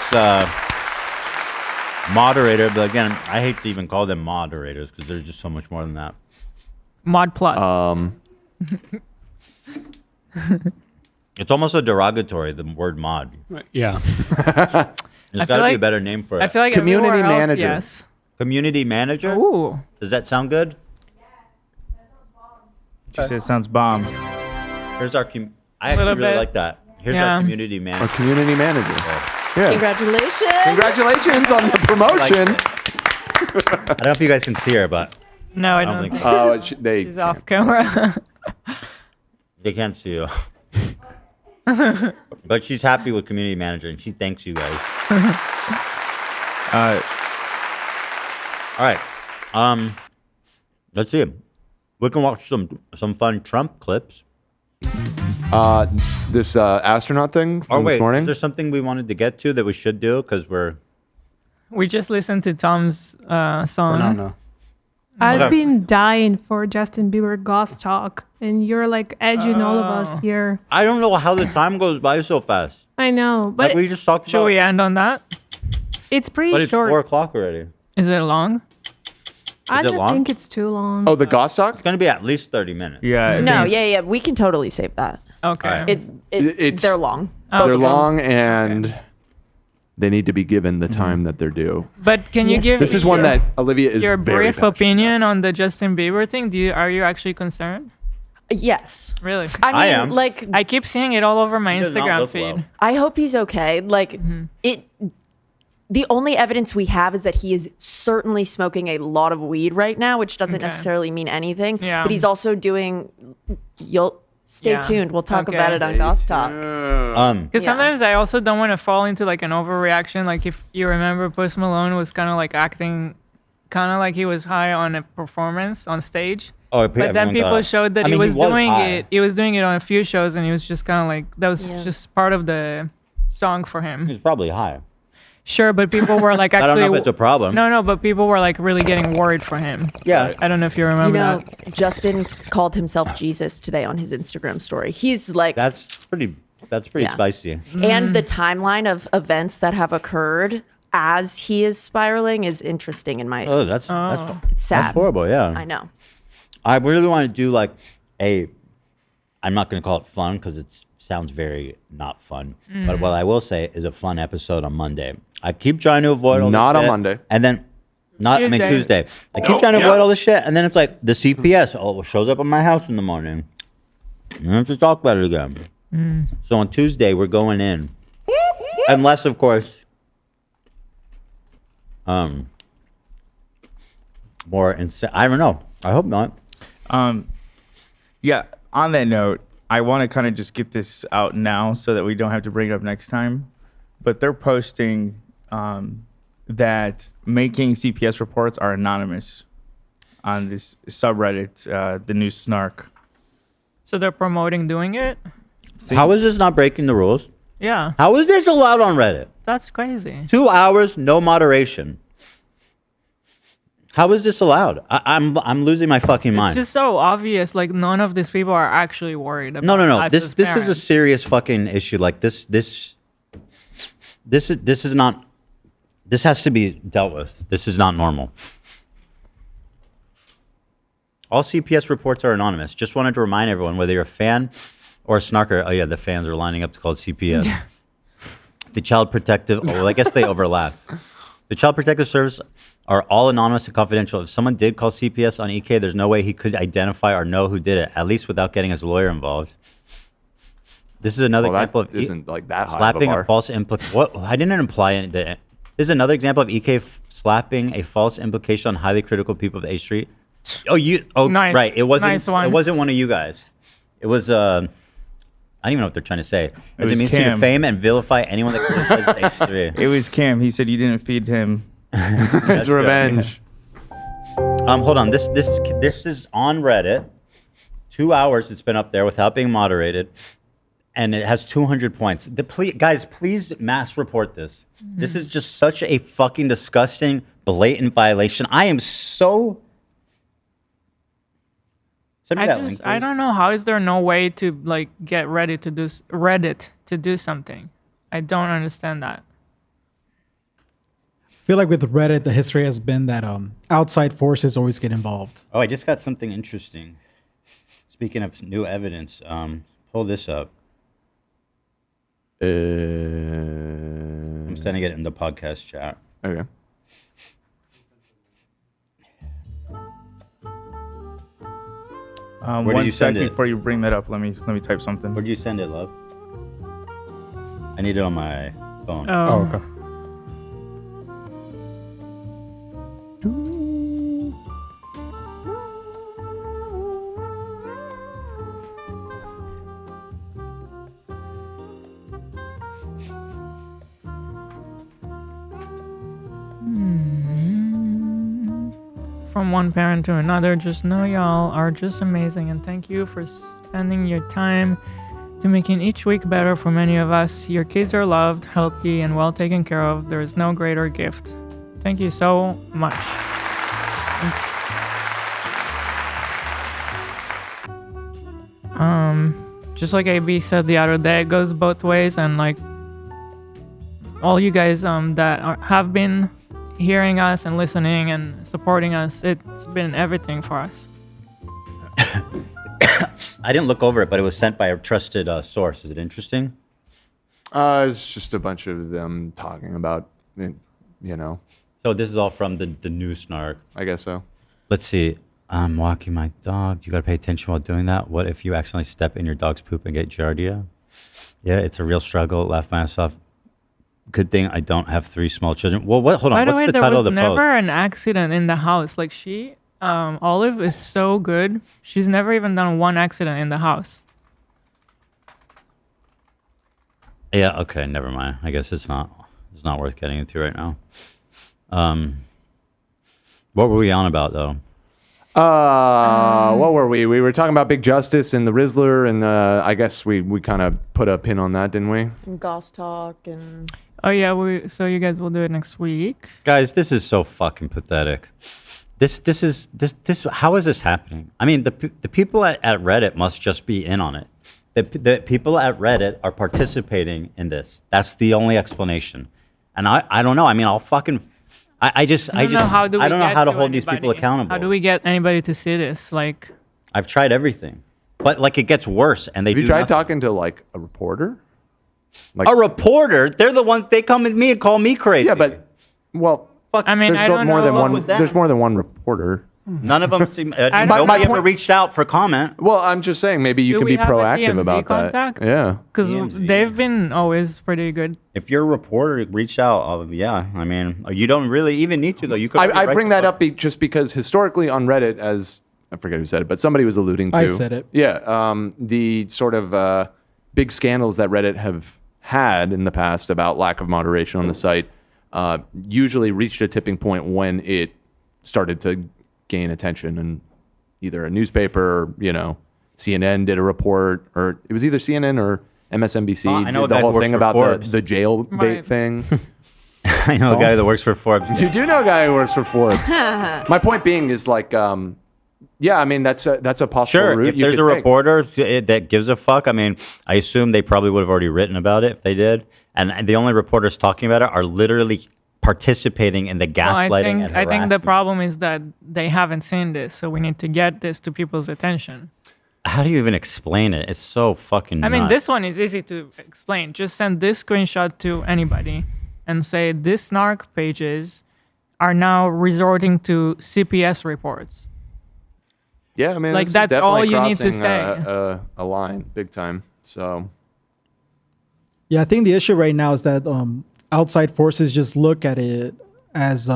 [SPEAKER 1] moderator. But again, I hate to even call them moderators because they're just so much more than that.
[SPEAKER 2] Mod Plus.
[SPEAKER 1] It's almost a derogatory, the word mod.
[SPEAKER 7] Yeah.
[SPEAKER 1] There's got to be a better name for it.
[SPEAKER 2] I feel like
[SPEAKER 3] Community
[SPEAKER 2] everywhere else,
[SPEAKER 3] manager.
[SPEAKER 2] Yes.
[SPEAKER 1] Community manager?
[SPEAKER 2] Ooh.
[SPEAKER 1] Does that sound good?
[SPEAKER 4] She said it sounds bomb.
[SPEAKER 1] Here's our I actually
[SPEAKER 2] Little
[SPEAKER 1] really
[SPEAKER 2] bit.
[SPEAKER 1] like that. Here's
[SPEAKER 2] Yeah.
[SPEAKER 1] our community
[SPEAKER 3] Our
[SPEAKER 1] manager.
[SPEAKER 3] community manager. Yeah.
[SPEAKER 5] Congratulations.
[SPEAKER 3] Congratulations on the promotion.
[SPEAKER 1] I don't know if you guys can see her, but
[SPEAKER 2] No, I
[SPEAKER 1] don't
[SPEAKER 2] don't
[SPEAKER 1] think
[SPEAKER 2] think
[SPEAKER 3] they
[SPEAKER 2] she's off camera.
[SPEAKER 1] they can't see you. But she's happy with community manager and she thanks you guys.
[SPEAKER 4] Uh,
[SPEAKER 1] All right. Let's see. We can watch some fun Trump clips.
[SPEAKER 3] This astronaut thing from this morning.
[SPEAKER 1] Is there something we wanted to get to that we should do? Because
[SPEAKER 2] we just listened to Tom's song.
[SPEAKER 7] No.
[SPEAKER 11] I've been dying for Justin Bieber Ghost Talk, and you're like edging all of us here.
[SPEAKER 1] I don't know how the time goes by so fast.
[SPEAKER 11] I know, but
[SPEAKER 1] we just talked
[SPEAKER 2] Should we end on that?
[SPEAKER 11] It's pretty
[SPEAKER 1] But it's
[SPEAKER 11] short.
[SPEAKER 1] 4 o'clock already.
[SPEAKER 2] Is it long?
[SPEAKER 11] I
[SPEAKER 1] Is it
[SPEAKER 11] don't
[SPEAKER 1] long?
[SPEAKER 11] think it's too long.
[SPEAKER 3] Oh, the Goss Talk?
[SPEAKER 1] It's going to be at least 30 minutes.
[SPEAKER 4] Yeah.
[SPEAKER 5] No, yeah. We can totally save that.
[SPEAKER 2] Okay.
[SPEAKER 5] They're long.
[SPEAKER 3] They're long and they need to be given the time that they're due.
[SPEAKER 2] But can you give
[SPEAKER 3] This is one that Olivia is
[SPEAKER 2] your
[SPEAKER 3] very
[SPEAKER 2] brief opinion on the Justin Bieber thing? Are you actually concerned?
[SPEAKER 5] Yes.
[SPEAKER 2] Really?
[SPEAKER 5] I mean, like,
[SPEAKER 2] I keep seeing it all over my
[SPEAKER 1] does not
[SPEAKER 2] Instagram
[SPEAKER 1] look
[SPEAKER 2] feed.
[SPEAKER 1] well.
[SPEAKER 5] I hope he's okay. Like, the only evidence we have is that he is certainly smoking a lot of weed right now, which doesn't necessarily mean anything.
[SPEAKER 2] Yeah.
[SPEAKER 5] But he's also doing. You'll stay
[SPEAKER 2] Yeah.
[SPEAKER 5] tuned. We'll talk
[SPEAKER 2] Okay.
[SPEAKER 5] about it on Goss Talk.
[SPEAKER 2] Because sometimes I also don't want to fall into like an overreaction. Like if you remember, Post Malone was kind of like acting, kind of like he was high on a performance on stage.
[SPEAKER 1] Oh,
[SPEAKER 2] But then people showed that
[SPEAKER 1] I
[SPEAKER 2] he
[SPEAKER 1] mean,
[SPEAKER 2] was doing
[SPEAKER 1] high.
[SPEAKER 2] it. He was doing it on a few shows, and he was just kind of like that was
[SPEAKER 5] Yeah.
[SPEAKER 2] just part of the song for him.
[SPEAKER 1] He's probably high.
[SPEAKER 2] Sure, but people were like
[SPEAKER 1] I
[SPEAKER 2] actually.
[SPEAKER 1] don't know if it's a problem.
[SPEAKER 2] No, but people were like really getting worried for him.
[SPEAKER 1] Yeah.
[SPEAKER 2] I don't know if you
[SPEAKER 5] You
[SPEAKER 2] remember
[SPEAKER 5] know,
[SPEAKER 2] that.
[SPEAKER 5] Justin called himself Jesus today on his Instagram story. He's like,
[SPEAKER 1] That's pretty
[SPEAKER 5] Yeah.
[SPEAKER 1] spicy.
[SPEAKER 5] and the timeline of events that have occurred as he is spiraling is interesting in my.
[SPEAKER 1] Oh, that's
[SPEAKER 5] It's sad.
[SPEAKER 1] That's horrible. Yeah.
[SPEAKER 5] I know.
[SPEAKER 1] I really want to do like I'm not going to call it fun because it sounds very not fun. But what I will say is a fun episode on Monday. I keep trying to avoid all
[SPEAKER 3] Not
[SPEAKER 1] this
[SPEAKER 3] on
[SPEAKER 1] shit,
[SPEAKER 3] Monday.
[SPEAKER 1] and then Tuesday. I keep trying to avoid all this shit, and then it's like the CPS shows up at my house in the morning. I have to talk about it again. So on Tuesday we're going in, unless of course, more insane. I don't know. I hope not.
[SPEAKER 4] Yeah, on that note, I want to kind of just get this out now so that we don't have to bring it up next time. But they're posting that making CPS reports are anonymous on this subreddit, the new Snark.
[SPEAKER 2] So they're promoting doing it?
[SPEAKER 1] How is this not breaking the rules?
[SPEAKER 2] Yeah.
[SPEAKER 1] How is this allowed on Reddit?
[SPEAKER 2] That's crazy.
[SPEAKER 1] 2 hours, no moderation. How is this allowed? I'm losing my fucking mind.
[SPEAKER 2] It's just so obvious. Like none of these people are actually worried about.
[SPEAKER 1] No.
[SPEAKER 2] us
[SPEAKER 1] This
[SPEAKER 2] as
[SPEAKER 1] is a
[SPEAKER 2] parents.
[SPEAKER 1] serious fucking issue. Like this is not. This has to be dealt with. This is not normal. All CPS reports are anonymous. Just wanted to remind everyone, whether you're a fan or a snarker. Oh yeah, the fans are lining up to call it CPS. The Child Protective. Oh, well, I guess they overlap. The Child Protective Service are all anonymous and confidential. If someone did call CPS on EK, there's no way he could identify or know who did it, at least without getting his lawyer involved. This is another example of
[SPEAKER 3] isn't like that high
[SPEAKER 1] slapping
[SPEAKER 3] of a
[SPEAKER 1] a
[SPEAKER 3] bar.
[SPEAKER 1] false What? I didn't imply it. This is another example of EK slapping a false implication on highly critical people of A Street. Oh,
[SPEAKER 2] Nice.
[SPEAKER 1] right. It wasn't.
[SPEAKER 2] Nice one.
[SPEAKER 1] It wasn't one of you guys. It was. I don't even know what they're trying to say. Does
[SPEAKER 4] was
[SPEAKER 1] it mean to
[SPEAKER 4] Cam.
[SPEAKER 1] defame and vilify anyone that criticizes H3?
[SPEAKER 4] It was Cam. He said you didn't feed him.
[SPEAKER 3] It's revenge.
[SPEAKER 1] Hold on. This is on Reddit. 2 hours it's been up there without being moderated, and it has 200 points. Guys, please mass report this. This is just such a fucking disgusting, blatant violation. I am so. Send me that link.
[SPEAKER 2] I don't know how is there no way to like get Reddit to do something. I don't understand that.
[SPEAKER 13] I feel like with Reddit, the history has been that outside forces always get involved.
[SPEAKER 1] Oh, I just got something interesting. Speaking of new evidence, pull this up. I'm sending it in the podcast chat.
[SPEAKER 3] Okay.
[SPEAKER 1] Where did
[SPEAKER 4] One
[SPEAKER 1] you send
[SPEAKER 4] second
[SPEAKER 1] it?
[SPEAKER 4] before you bring that up, let me type something.
[SPEAKER 1] Where'd you send it, love? I need it on my phone.
[SPEAKER 2] Oh,
[SPEAKER 7] okay.
[SPEAKER 2] from one parent to another. Just know y'all are just amazing, and thank you for spending your time to making each week better for many of us. Your kids are loved, healthy, and well taken care of. There is no greater gift. Thank you so much. Just like AB said the other day, it goes both ways, and like all you guys have been hearing us and listening and supporting us, it's been everything for us.
[SPEAKER 1] I didn't look over it, but it was sent by a trusted source. Is it interesting?
[SPEAKER 3] It's just a bunch of them talking about it, you know.
[SPEAKER 1] So this is all from the new Snark.
[SPEAKER 3] I guess so.
[SPEAKER 1] Let's see. I'm walking my dog. You got to pay attention while doing that. What if you accidentally step in your dog's poop and get giardia? Yeah, it's a real struggle. Laugh my ass off. Good thing I don't have 3 small children. Well, what? Hold on.
[SPEAKER 2] By the
[SPEAKER 1] What's
[SPEAKER 2] way,
[SPEAKER 1] the
[SPEAKER 2] there
[SPEAKER 1] title
[SPEAKER 2] was
[SPEAKER 1] of the
[SPEAKER 2] never
[SPEAKER 1] post?
[SPEAKER 2] an accident in the house. Like Olive is so good. She's never even done one accident in the house.
[SPEAKER 1] Yeah. Okay. Never mind. I guess it's not worth getting into right now. What were we on about though?
[SPEAKER 3] What were we? We were talking about Big Justice and the Rizzler, and I guess we kind of put a pin on that, didn't we?
[SPEAKER 5] And Goss Talk and...
[SPEAKER 2] Oh yeah, so you guys will do it next week.
[SPEAKER 1] Guys, this is so fucking pathetic. This how is this happening? I mean, the people at Reddit must just be in on it. The people at Reddit are participating in this. That's the only explanation. And I don't know. I mean, I'll fucking I don't know how to hold these people accountable.
[SPEAKER 2] How do we get anybody to see this? Like,
[SPEAKER 1] I've tried everything, but like it gets worse, and they
[SPEAKER 3] Have you
[SPEAKER 1] do
[SPEAKER 3] tried
[SPEAKER 1] nothing.
[SPEAKER 3] talking to like a reporter? Like
[SPEAKER 1] A reporter? They're the ones. They come at me and call me crazy.
[SPEAKER 3] Yeah, but well,
[SPEAKER 2] I mean,
[SPEAKER 3] there's
[SPEAKER 2] I don't
[SPEAKER 3] more
[SPEAKER 2] know
[SPEAKER 3] than
[SPEAKER 2] what
[SPEAKER 3] one.
[SPEAKER 2] with them.
[SPEAKER 3] There's more than one reporter.
[SPEAKER 1] None of them seem.
[SPEAKER 2] don't
[SPEAKER 1] Nobody
[SPEAKER 2] know.
[SPEAKER 1] ever reached out for comment.
[SPEAKER 3] Well, I'm just saying maybe you
[SPEAKER 2] Do
[SPEAKER 3] can
[SPEAKER 2] we
[SPEAKER 3] be
[SPEAKER 2] have a
[SPEAKER 3] proactive
[SPEAKER 2] DMZ
[SPEAKER 3] about
[SPEAKER 2] contact?
[SPEAKER 3] that. Yeah.
[SPEAKER 2] because they've been always pretty good.
[SPEAKER 1] If you're a reporter, reach out. Yeah, I mean, you don't really even need to though. You could.
[SPEAKER 3] I bring that up just because historically on Reddit, as I forget who said it, but somebody was alluding to.
[SPEAKER 13] I said it.
[SPEAKER 3] Yeah, the sort of big scandals that Reddit have had in the past about lack of moderation on the site usually reached a tipping point when it started to gain attention, and either a newspaper or, CNN did a report, or it was either CNN or MSNBC
[SPEAKER 1] I know
[SPEAKER 3] did
[SPEAKER 1] a
[SPEAKER 3] the
[SPEAKER 1] guy
[SPEAKER 3] whole
[SPEAKER 1] who
[SPEAKER 3] thing
[SPEAKER 1] works for
[SPEAKER 3] about
[SPEAKER 1] Forbes.
[SPEAKER 3] the jail bait
[SPEAKER 2] Right.
[SPEAKER 3] thing.
[SPEAKER 1] I know a guy that works for Forbes.
[SPEAKER 3] You do know a guy who works for Forbes. My point being is like, yeah, I mean that's a possible
[SPEAKER 1] Sure,
[SPEAKER 3] route.
[SPEAKER 1] if
[SPEAKER 3] you
[SPEAKER 1] there's
[SPEAKER 3] could
[SPEAKER 1] a
[SPEAKER 3] take.
[SPEAKER 1] reporter that gives a fuck, I mean, I assume they probably would have already written about it if they did. And the only reporters talking about it are literally participating in the gaslighting and
[SPEAKER 2] I think the
[SPEAKER 1] harassment.
[SPEAKER 2] problem is that they haven't seen this, so we need to get this to people's attention.
[SPEAKER 1] How do you even explain it? It's so fucking
[SPEAKER 2] I mean,
[SPEAKER 1] nuts.
[SPEAKER 2] this one is easy to explain. Just send this screenshot to anybody and say this Snark pages are now resorting to CPS reports.
[SPEAKER 3] Yeah, I mean,
[SPEAKER 2] Like,
[SPEAKER 3] this is
[SPEAKER 2] that's all
[SPEAKER 3] definitely
[SPEAKER 2] you need to
[SPEAKER 3] crossing,
[SPEAKER 2] say.
[SPEAKER 3] a line, big time. So
[SPEAKER 13] Yeah, I think the issue right now is that outside forces just look at it as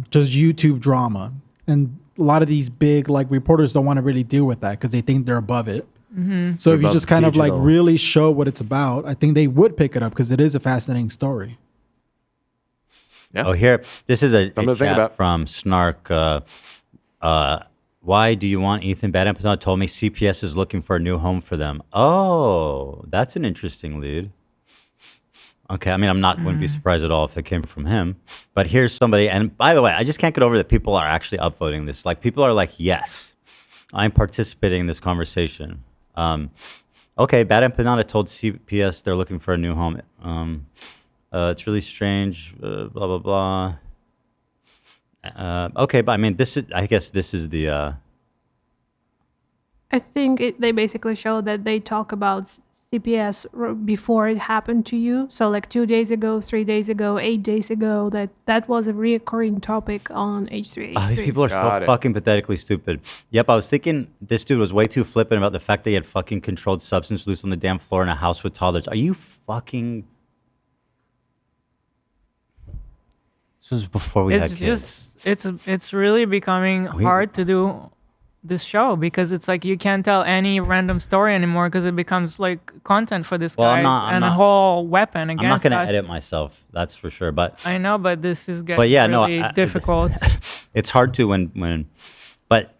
[SPEAKER 13] just YouTube drama, and a lot of these big like reporters don't want to really deal with that because they think they're above it.
[SPEAKER 2] Mhm.
[SPEAKER 13] So
[SPEAKER 3] They're
[SPEAKER 13] if you
[SPEAKER 3] above
[SPEAKER 13] just kind of like
[SPEAKER 3] digital.
[SPEAKER 13] really show what it's about, I think they would pick it up because it is a fascinating story.
[SPEAKER 3] Yeah.
[SPEAKER 1] Oh, here, this is a
[SPEAKER 3] Something to think
[SPEAKER 1] chat
[SPEAKER 3] about.
[SPEAKER 1] from Snark. Why do you want Ethan? Bad Episode told me CPS is looking for a new home for them. Oh, that's an interesting lead. Okay, I mean, wouldn't be surprised at all if it came from him. But here's somebody, and by the way, I just can't get over that people are actually upvoting this. Like, people are like, yes, I'm participating in this conversation. Okay, Bad Empanada told CPS they're looking for a new home. It's really strange, blah, blah, blah. Okay, but I mean, I guess this is the...
[SPEAKER 11] I think they basically show that they talk about CPS before it happened to you. So like 2 days ago, 3 days ago, 8 days ago, that was a reoccurring topic on H3H3.
[SPEAKER 1] Oh, these people are so fucking pathetically stupid. Yep, I was thinking this dude was way too flippant about the fact that he had fucking controlled substance loose on the damn floor in a house with toddlers. Are you fucking... This was before we had
[SPEAKER 2] It's
[SPEAKER 1] kids.
[SPEAKER 2] just it's really becoming hard to do this show because it's like you can't tell any random story anymore because it becomes like content for this guy and a whole weapon against
[SPEAKER 1] I'm not going to
[SPEAKER 2] us.
[SPEAKER 1] edit myself, that's for sure. But
[SPEAKER 2] I know, but this is getting really difficult.
[SPEAKER 1] It's hard to but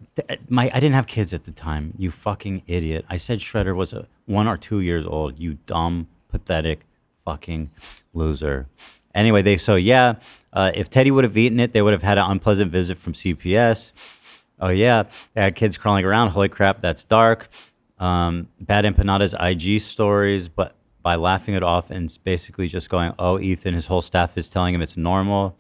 [SPEAKER 1] I didn't have kids at the time. You fucking idiot. I said Shredder was 1 or 2 years old. You dumb, pathetic, fucking loser. Anyway, if Teddy would have eaten it, they would have had an unpleasant visit from CPS. Oh yeah, they had kids crawling around. Holy crap, that's dark. Bad Empanada's IG stories, but by laughing it off and basically just going, "Oh, Ethan, his whole staff is telling him it's normal."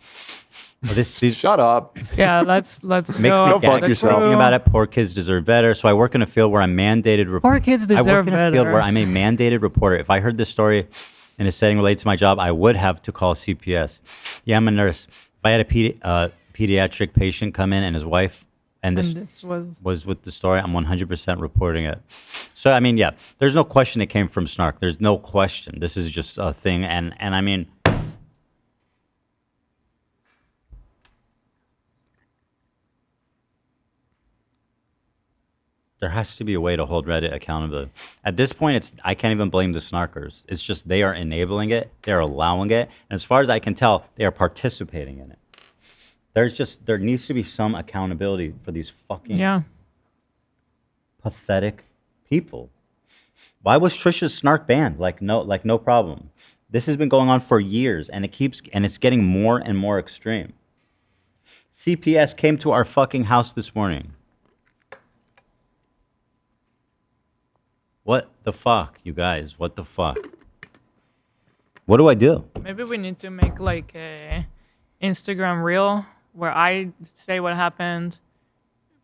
[SPEAKER 3] Shut up.
[SPEAKER 2] Yeah, let's
[SPEAKER 1] makes me fuck yourself. Talking about it. Poor kids deserve better. So I work in a field where I'm mandated.
[SPEAKER 2] Poor kids deserve better.
[SPEAKER 1] I work in a field where I'm a mandated reporter. If I heard this story in a setting related to my job, I would have to call CPS. Yeah, I'm a nurse. If I had a pediatric patient come in and his wife. And this was with the story. I'm 100% reporting it. So, I mean, yeah, there's no question it came from Snark. There's no question. This is just a thing. And I mean, there has to be a way to hold Reddit accountable. At this point, I can't even blame the Snarkers. It's just they are enabling it. They're allowing it. And as far as I can tell, they are participating in it. There needs to be some accountability for these fucking pathetic people. Why was Trisha's Snark banned? Like no problem. This has been going on for years, and it's getting more and more extreme. CPS came to our fucking house this morning. What the fuck, you guys? What the fuck? What do I do?
[SPEAKER 2] Maybe we need to make like a Instagram reel where I say what happened,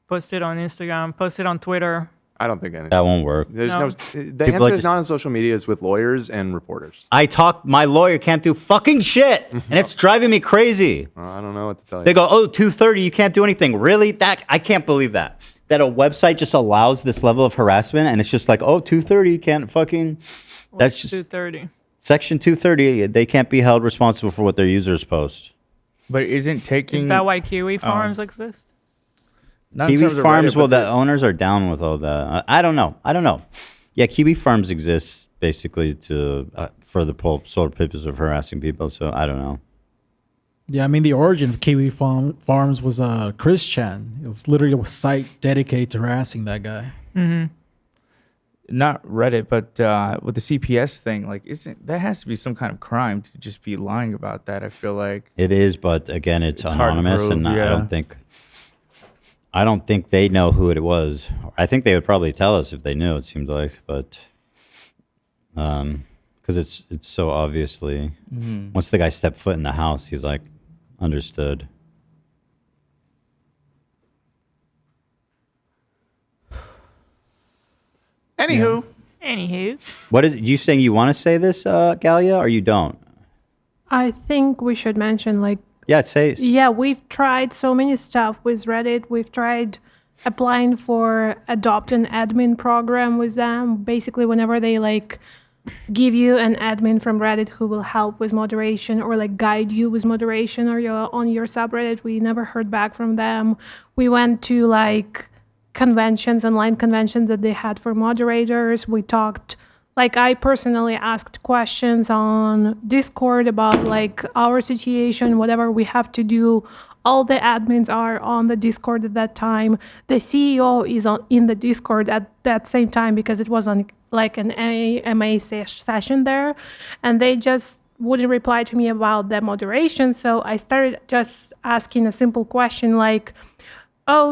[SPEAKER 2] post it on Instagram, post it on Twitter.
[SPEAKER 3] I don't think anything.
[SPEAKER 1] That won't work.
[SPEAKER 3] The answer is not on social media. It's with lawyers and reporters.
[SPEAKER 1] My lawyer can't do fucking shit, and it's driving me crazy.
[SPEAKER 3] I don't know what to tell you.
[SPEAKER 1] They go, 2:30, you can't do anything. Really? I can't believe that a website just allows this level of harassment, and it's just like, 2:30, you can't fucking. That's just
[SPEAKER 2] 2:30.
[SPEAKER 1] Section 230. They can't be held responsible for what their users post.
[SPEAKER 4] But isn't taking...
[SPEAKER 2] Is that why Kiwi Farms exist?
[SPEAKER 1] Kiwi Farms, the owners are down with all that. I don't know. Yeah, Kiwi Farms exists basically for the sole purpose of harassing people, so I don't know.
[SPEAKER 13] Yeah, I mean, the origin of Kiwi Farms was Chris Chan. It was literally a site dedicated to harassing that guy.
[SPEAKER 2] Mm-hmm.
[SPEAKER 4] Not Reddit, but with the CPS thing, like, that has to be some kind of crime to just be lying about that? I feel like
[SPEAKER 1] it is, but again, it's anonymous, and I don't think they know who it was. I think they would probably tell us if they knew. It seemed like, but because it's so obviously once the guy stepped foot in the house, he's like, understood.
[SPEAKER 5] Anywho.
[SPEAKER 1] What is it? You saying you want to say this, Galia, or you don't?
[SPEAKER 11] I think we should mention, like...
[SPEAKER 1] Yeah, say...
[SPEAKER 11] Yeah, we've tried so many stuff with Reddit. We've tried applying for adopt an admin program with them. Basically, whenever they, like, give you an admin from Reddit who will help with moderation or, like, guide you with moderation or on your subreddit, we never heard back from them. We went to, like... online conventions that they had for moderators. We talked, like, I personally asked questions on Discord about, like, our situation, whatever we have to do. All the admins are on the Discord at that time. The CEO is in the Discord at that same time because it was on, like, an AMA session there, and they just wouldn't reply to me about the moderation. So I started just asking a simple question like,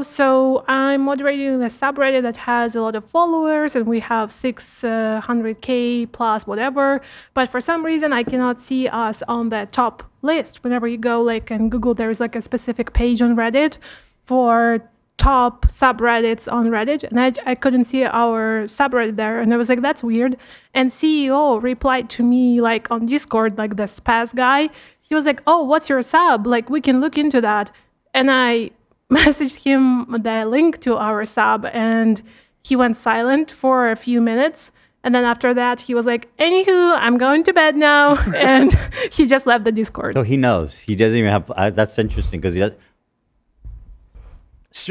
[SPEAKER 11] so I'm moderating a subreddit that has a lot of followers and we have 600K plus whatever, but for some reason I cannot see us on the top list. Whenever you go, like, and Google, there's, like, a specific page on Reddit for top subreddits on Reddit, and I couldn't see our subreddit there, and I was like, that's weird. And CEO replied to me, like, on Discord, like, the spaz guy. He was like, what's your sub? Like, we can look into that. And I messaged him the link to our sub, and he went silent for a few minutes, and then after that he was like, anywho, I'm going to bed now, and he just left the Discord.
[SPEAKER 1] So he knows. He doesn't even have that's interesting because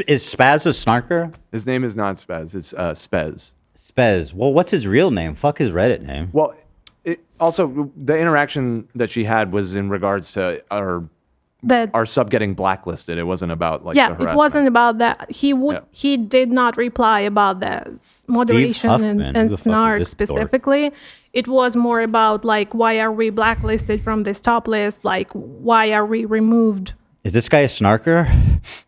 [SPEAKER 1] Is Spaz a snarker?
[SPEAKER 3] His name is not Spaz. It's Spez.
[SPEAKER 1] Spez. Well, what's his real name? Fuck his Reddit name.
[SPEAKER 3] Well, also the interaction that she had was in regards to our sub getting blacklisted. It wasn't about like the harassment.
[SPEAKER 11] It wasn't about that. He did not reply about the moderation and Snark specifically. It was more about like, why are we blacklisted from this top list? Like, why are we removed?
[SPEAKER 1] Is this guy a snarker?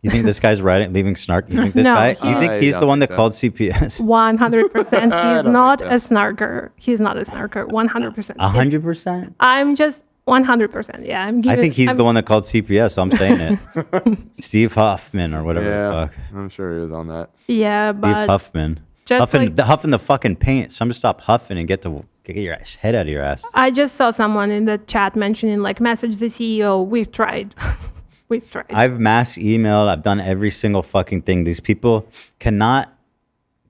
[SPEAKER 1] You think this guy's leaving Snark? You think this guy? You think he's the one that called CPS?
[SPEAKER 11] 100%. He's not a snarker. He's not a snarker. 100%.
[SPEAKER 1] 100%?
[SPEAKER 11] I'm just 100%. Yeah,
[SPEAKER 1] I think he's the one that called CPS. I'm saying it. Steve Huffman or whatever.
[SPEAKER 3] Yeah, I'm sure he was on that.
[SPEAKER 11] Yeah, but
[SPEAKER 1] Steve Huffman.
[SPEAKER 11] Just
[SPEAKER 1] huffing the fucking paint. Someone stop huffing and get your head out of your ass.
[SPEAKER 11] I just saw someone in the chat mentioning like, message the CEO. We've tried. We've tried.
[SPEAKER 1] I've mass emailed. I've done every single fucking thing. These people cannot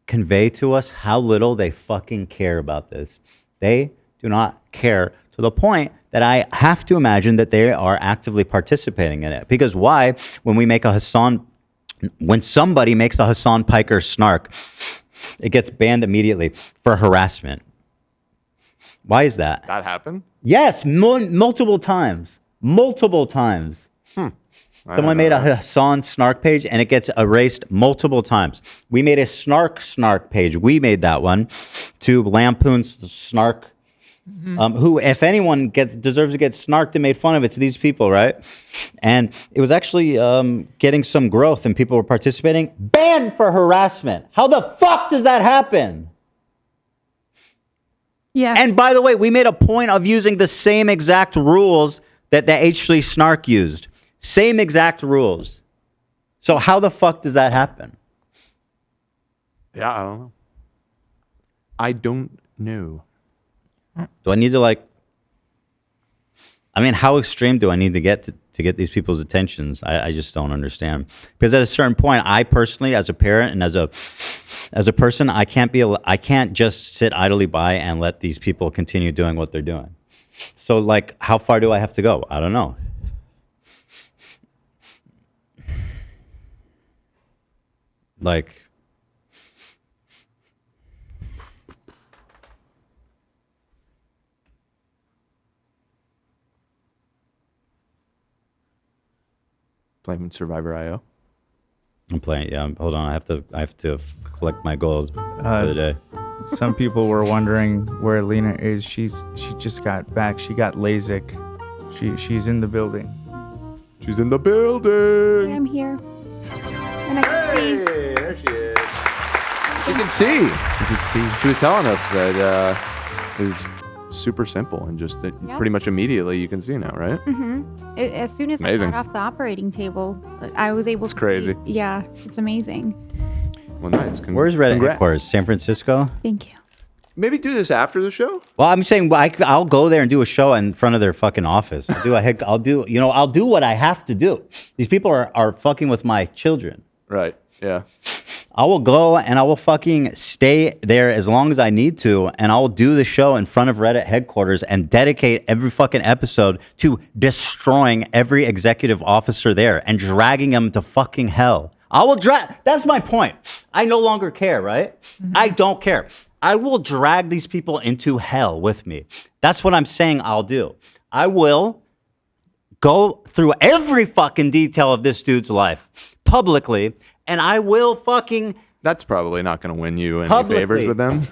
[SPEAKER 1] convey to us how little they fucking care about this. They do not care to the point that I have to imagine that they are actively participating in it. Because why? When somebody makes a Hassan Piker snark, it gets banned immediately for harassment. Why is that?
[SPEAKER 3] That happened?
[SPEAKER 1] Yes, multiple times. Multiple times. Someone made a Hassan Snark page and it gets erased multiple times. We made a Snark page. We made that one to lampoon Snark. Who, if anyone deserves to get snarked and made fun of, it's these people, right? And it was actually getting some growth and people were participating. Banned for harassment. How the fuck does that happen?
[SPEAKER 11] Yeah.
[SPEAKER 1] And by the way, we made a point of using the same exact rules that the H3 Snark used. Same exact rules. So how the fuck does that happen?
[SPEAKER 3] Yeah, I don't know. I don't know.
[SPEAKER 1] Do I need to how extreme do I need to get to get these people's attentions? I just don't understand. Because at a certain point, I personally, as a parent and as a person, I can't just sit idly by and let these people continue doing what they're doing. So how far do I have to go? I don't know.
[SPEAKER 3] Playing Survivor.io.
[SPEAKER 1] I'm playing. Yeah, hold on. I have to collect my gold for the day.
[SPEAKER 4] Some people were wondering where Lena is. She just got back. She got LASIK. She's in the building.
[SPEAKER 3] She's in the building.
[SPEAKER 16] I'm here. And I can see.
[SPEAKER 3] There she is. She can see. She could see. She was telling us that it's super simple and just pretty much immediately you can see now, right?
[SPEAKER 16] Mm-hmm. As soon as
[SPEAKER 3] amazing.
[SPEAKER 16] I got off the operating table, I was able to.
[SPEAKER 3] It's crazy.
[SPEAKER 16] See. Yeah, it's amazing.
[SPEAKER 3] Well, nice.
[SPEAKER 1] Where's Reddit headquarters? San Francisco?
[SPEAKER 16] Thank you.
[SPEAKER 3] Maybe do this after the show?
[SPEAKER 1] Well, I'm saying I'll go there and do a show in front of their fucking office. I'll do what I have to do. These people are fucking with my children.
[SPEAKER 3] Right. Yeah.
[SPEAKER 1] I will go and I will fucking stay there as long as I need to, and I will do the show in front of Reddit headquarters and dedicate every fucking episode to destroying every executive officer there and dragging them to fucking hell. I will that's my point. I no longer care, right? Mm-hmm. I don't care. I will drag these people into hell with me. That's what I'm saying I'll do. I will go through every fucking detail of this dude's life publicly, and I will fucking...
[SPEAKER 3] That's probably not going to win you any favors with them.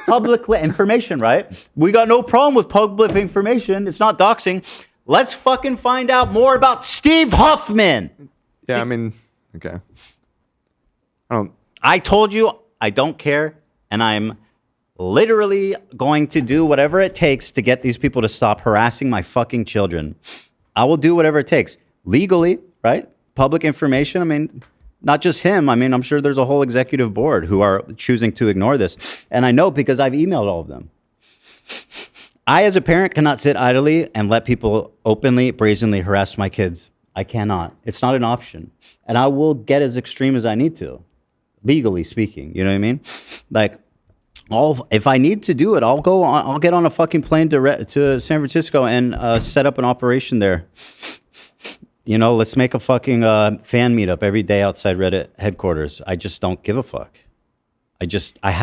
[SPEAKER 1] Public information, right? We got no problem with public information. It's not doxing. Let's fucking find out more about Steve Huffman.
[SPEAKER 3] Yeah, I mean, okay.
[SPEAKER 1] I told you I don't care, and I'm literally going to do whatever it takes to get these people to stop harassing my fucking children. I will do whatever it takes. Legally, right? Public information, I mean... Not just him. I mean, I'm sure there's a whole executive board who are choosing to ignore this. And I know because I've emailed all of them. I, as a parent, cannot sit idly and let people openly, brazenly harass my kids. I cannot. It's not an option. And I will get as extreme as I need to, legally speaking. You know what I mean? If I need to do it, I'll get on a fucking plane to San Francisco and set up an operation there. You know, let's make a fucking fan meetup every day outside Reddit headquarters. I just don't give a fuck.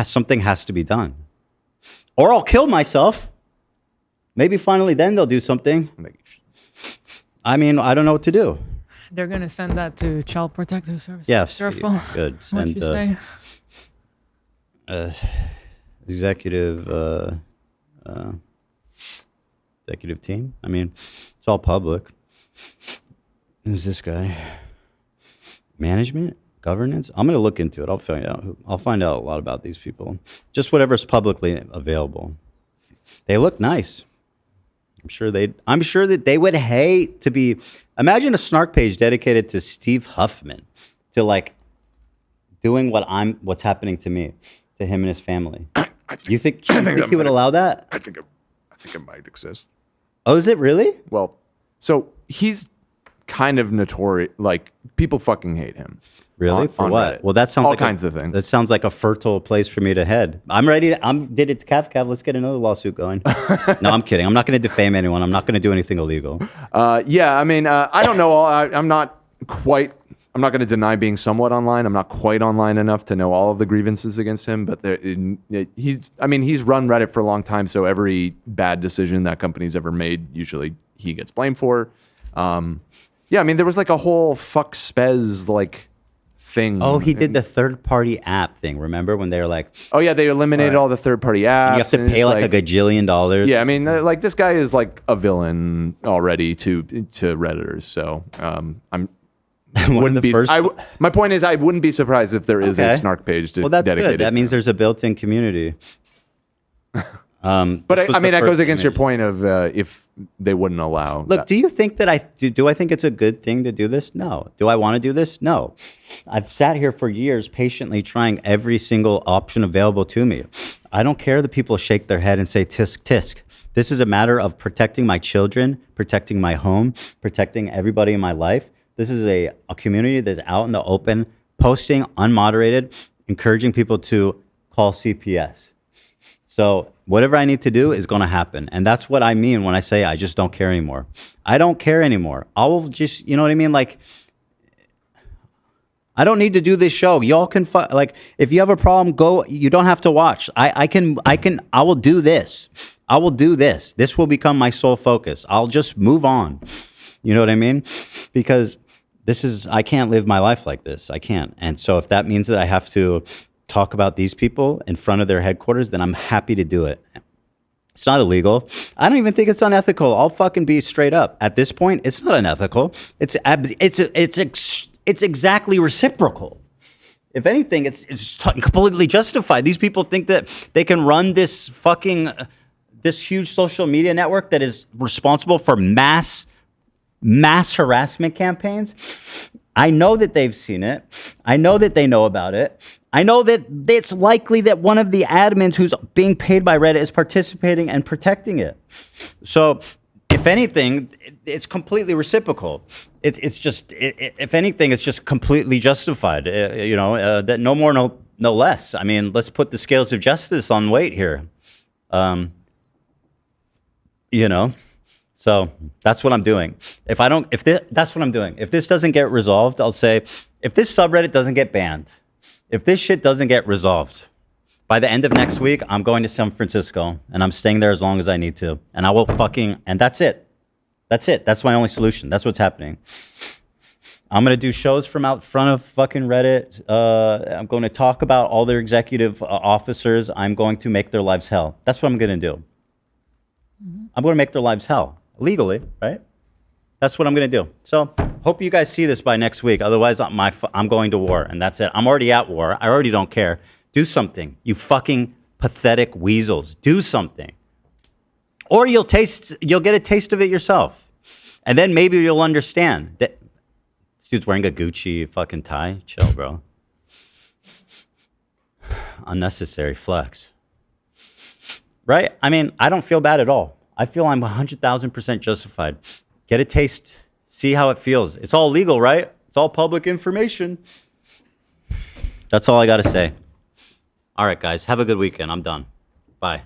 [SPEAKER 1] Something has to be done. Or I'll kill myself. Maybe finally then they'll do something. I mean, I don't know what to do.
[SPEAKER 2] They're gonna send that to Child Protective Services.
[SPEAKER 1] Yes.
[SPEAKER 2] Careful.
[SPEAKER 1] Good.
[SPEAKER 2] What you say.
[SPEAKER 1] Executive team. I mean, it's all public. Who's this guy? Management? Governance? I'm going to look into it. I'll find out. I'll find out a lot about these people. Just whatever's publicly available. They look nice. I'm sure that they would hate to be. Imagine a Snark page dedicated to Steve Huffman, to like doing what's happening to me, to him and his family. You think he would allow that?
[SPEAKER 3] I think it might exist.
[SPEAKER 1] Oh, is it really?
[SPEAKER 3] Well, so he's kind of notorious. Like, people fucking hate him.
[SPEAKER 1] Really? For what?
[SPEAKER 3] Reddit.
[SPEAKER 1] Well, that sounds
[SPEAKER 3] all
[SPEAKER 1] like
[SPEAKER 3] kinds of things.
[SPEAKER 1] That sounds like a fertile place for me to head. I'm ready. Did it to Cav. Let's get another lawsuit going. No, I'm kidding. I'm not going to defame anyone. I'm not going to do anything illegal.
[SPEAKER 3] Yeah, I mean, I don't know. I'm not going to deny being somewhat online. I'm not quite online enough to know all of the grievances against him, but he's run Reddit for a long time, so every bad decision that company's ever made, usually he gets blamed for. Yeah, I mean, there was like a whole fuck spez like thing.
[SPEAKER 1] Oh, he did the third-party app thing. Remember when they were like,
[SPEAKER 3] oh yeah, they eliminated all the third-party apps.
[SPEAKER 1] You have to pay like a gajillion dollars.
[SPEAKER 3] Yeah, I mean, like this guy is like a villain already to Redditors. So wouldn't be. My point is, I wouldn't be surprised if there is a Snark page dedicated.
[SPEAKER 1] Good. That means there's a built-in community.
[SPEAKER 3] But I mean, that goes against your point of if they wouldn't allow.
[SPEAKER 1] Look,
[SPEAKER 3] that.
[SPEAKER 1] do you think that do I think it's a good thing to do this? No. Do I want to do this? No. I've sat here for years patiently trying every single option available to me. I don't care that people shake their head and say tisk tisk. This is a matter of protecting my children, protecting my home, protecting everybody in my life. This is a community that's out in the open, posting unmoderated, encouraging people to call CPS. So whatever I need to do is going to happen. And that's what I mean when I say I just don't care anymore. I don't care anymore. I will just, you know what I mean? Like, I don't need to do this show. Y'all can, like, if you have a problem, go. You don't have to watch. I will do this. I will do this. This will become my sole focus. I'll just move on. You know what I mean? Because I can't live my life like this. I can't. And so if that means that I have to talk about these people in front of their headquarters, then I'm happy to do it. It's not illegal. I don't even think it's unethical. I'll fucking be straight up. At this point, it's not unethical. It's exactly reciprocal. If anything, it's completely justified. These people think that they can run this huge social media network that is responsible for mass harassment campaigns. I know that they've seen it. I know that they know about it. I know that it's likely that one of the admins who's being paid by Reddit is participating and protecting it. So, if anything, it's completely reciprocal. If anything, it's just completely justified. That no more, no less. I mean, let's put the scales of justice on weight here. So that's what I'm doing. That's what I'm doing. If this doesn't get resolved, I'll say, if this subreddit doesn't get banned, if this shit doesn't get resolved, by the end of next week, I'm going to San Francisco and I'm staying there as long as I need to. And I will and that's it. That's it. That's my only solution. That's what's happening. I'm going to do shows from out front of fucking Reddit. I'm going to talk about all their executive officers. I'm going to make their lives hell. That's what I'm going to do. I'm going to make their lives hell. Legally, right? That's what I'm going to do. So hope you guys see this by next week. Otherwise, I'm going to war, and that's it. I'm already at war. I already don't care. Do something, you fucking pathetic weasels. Do something. Or you'll get a taste of it yourself. And then maybe you'll understand that this dude's wearing a Gucci fucking tie. Chill, bro. Unnecessary flex. Right? I mean, I don't feel bad at all. I feel I'm 100,000% justified. Get a taste. See how it feels. It's all legal, right? It's all public information. That's all I got to say. All right, guys. Have a good weekend. I'm done. Bye.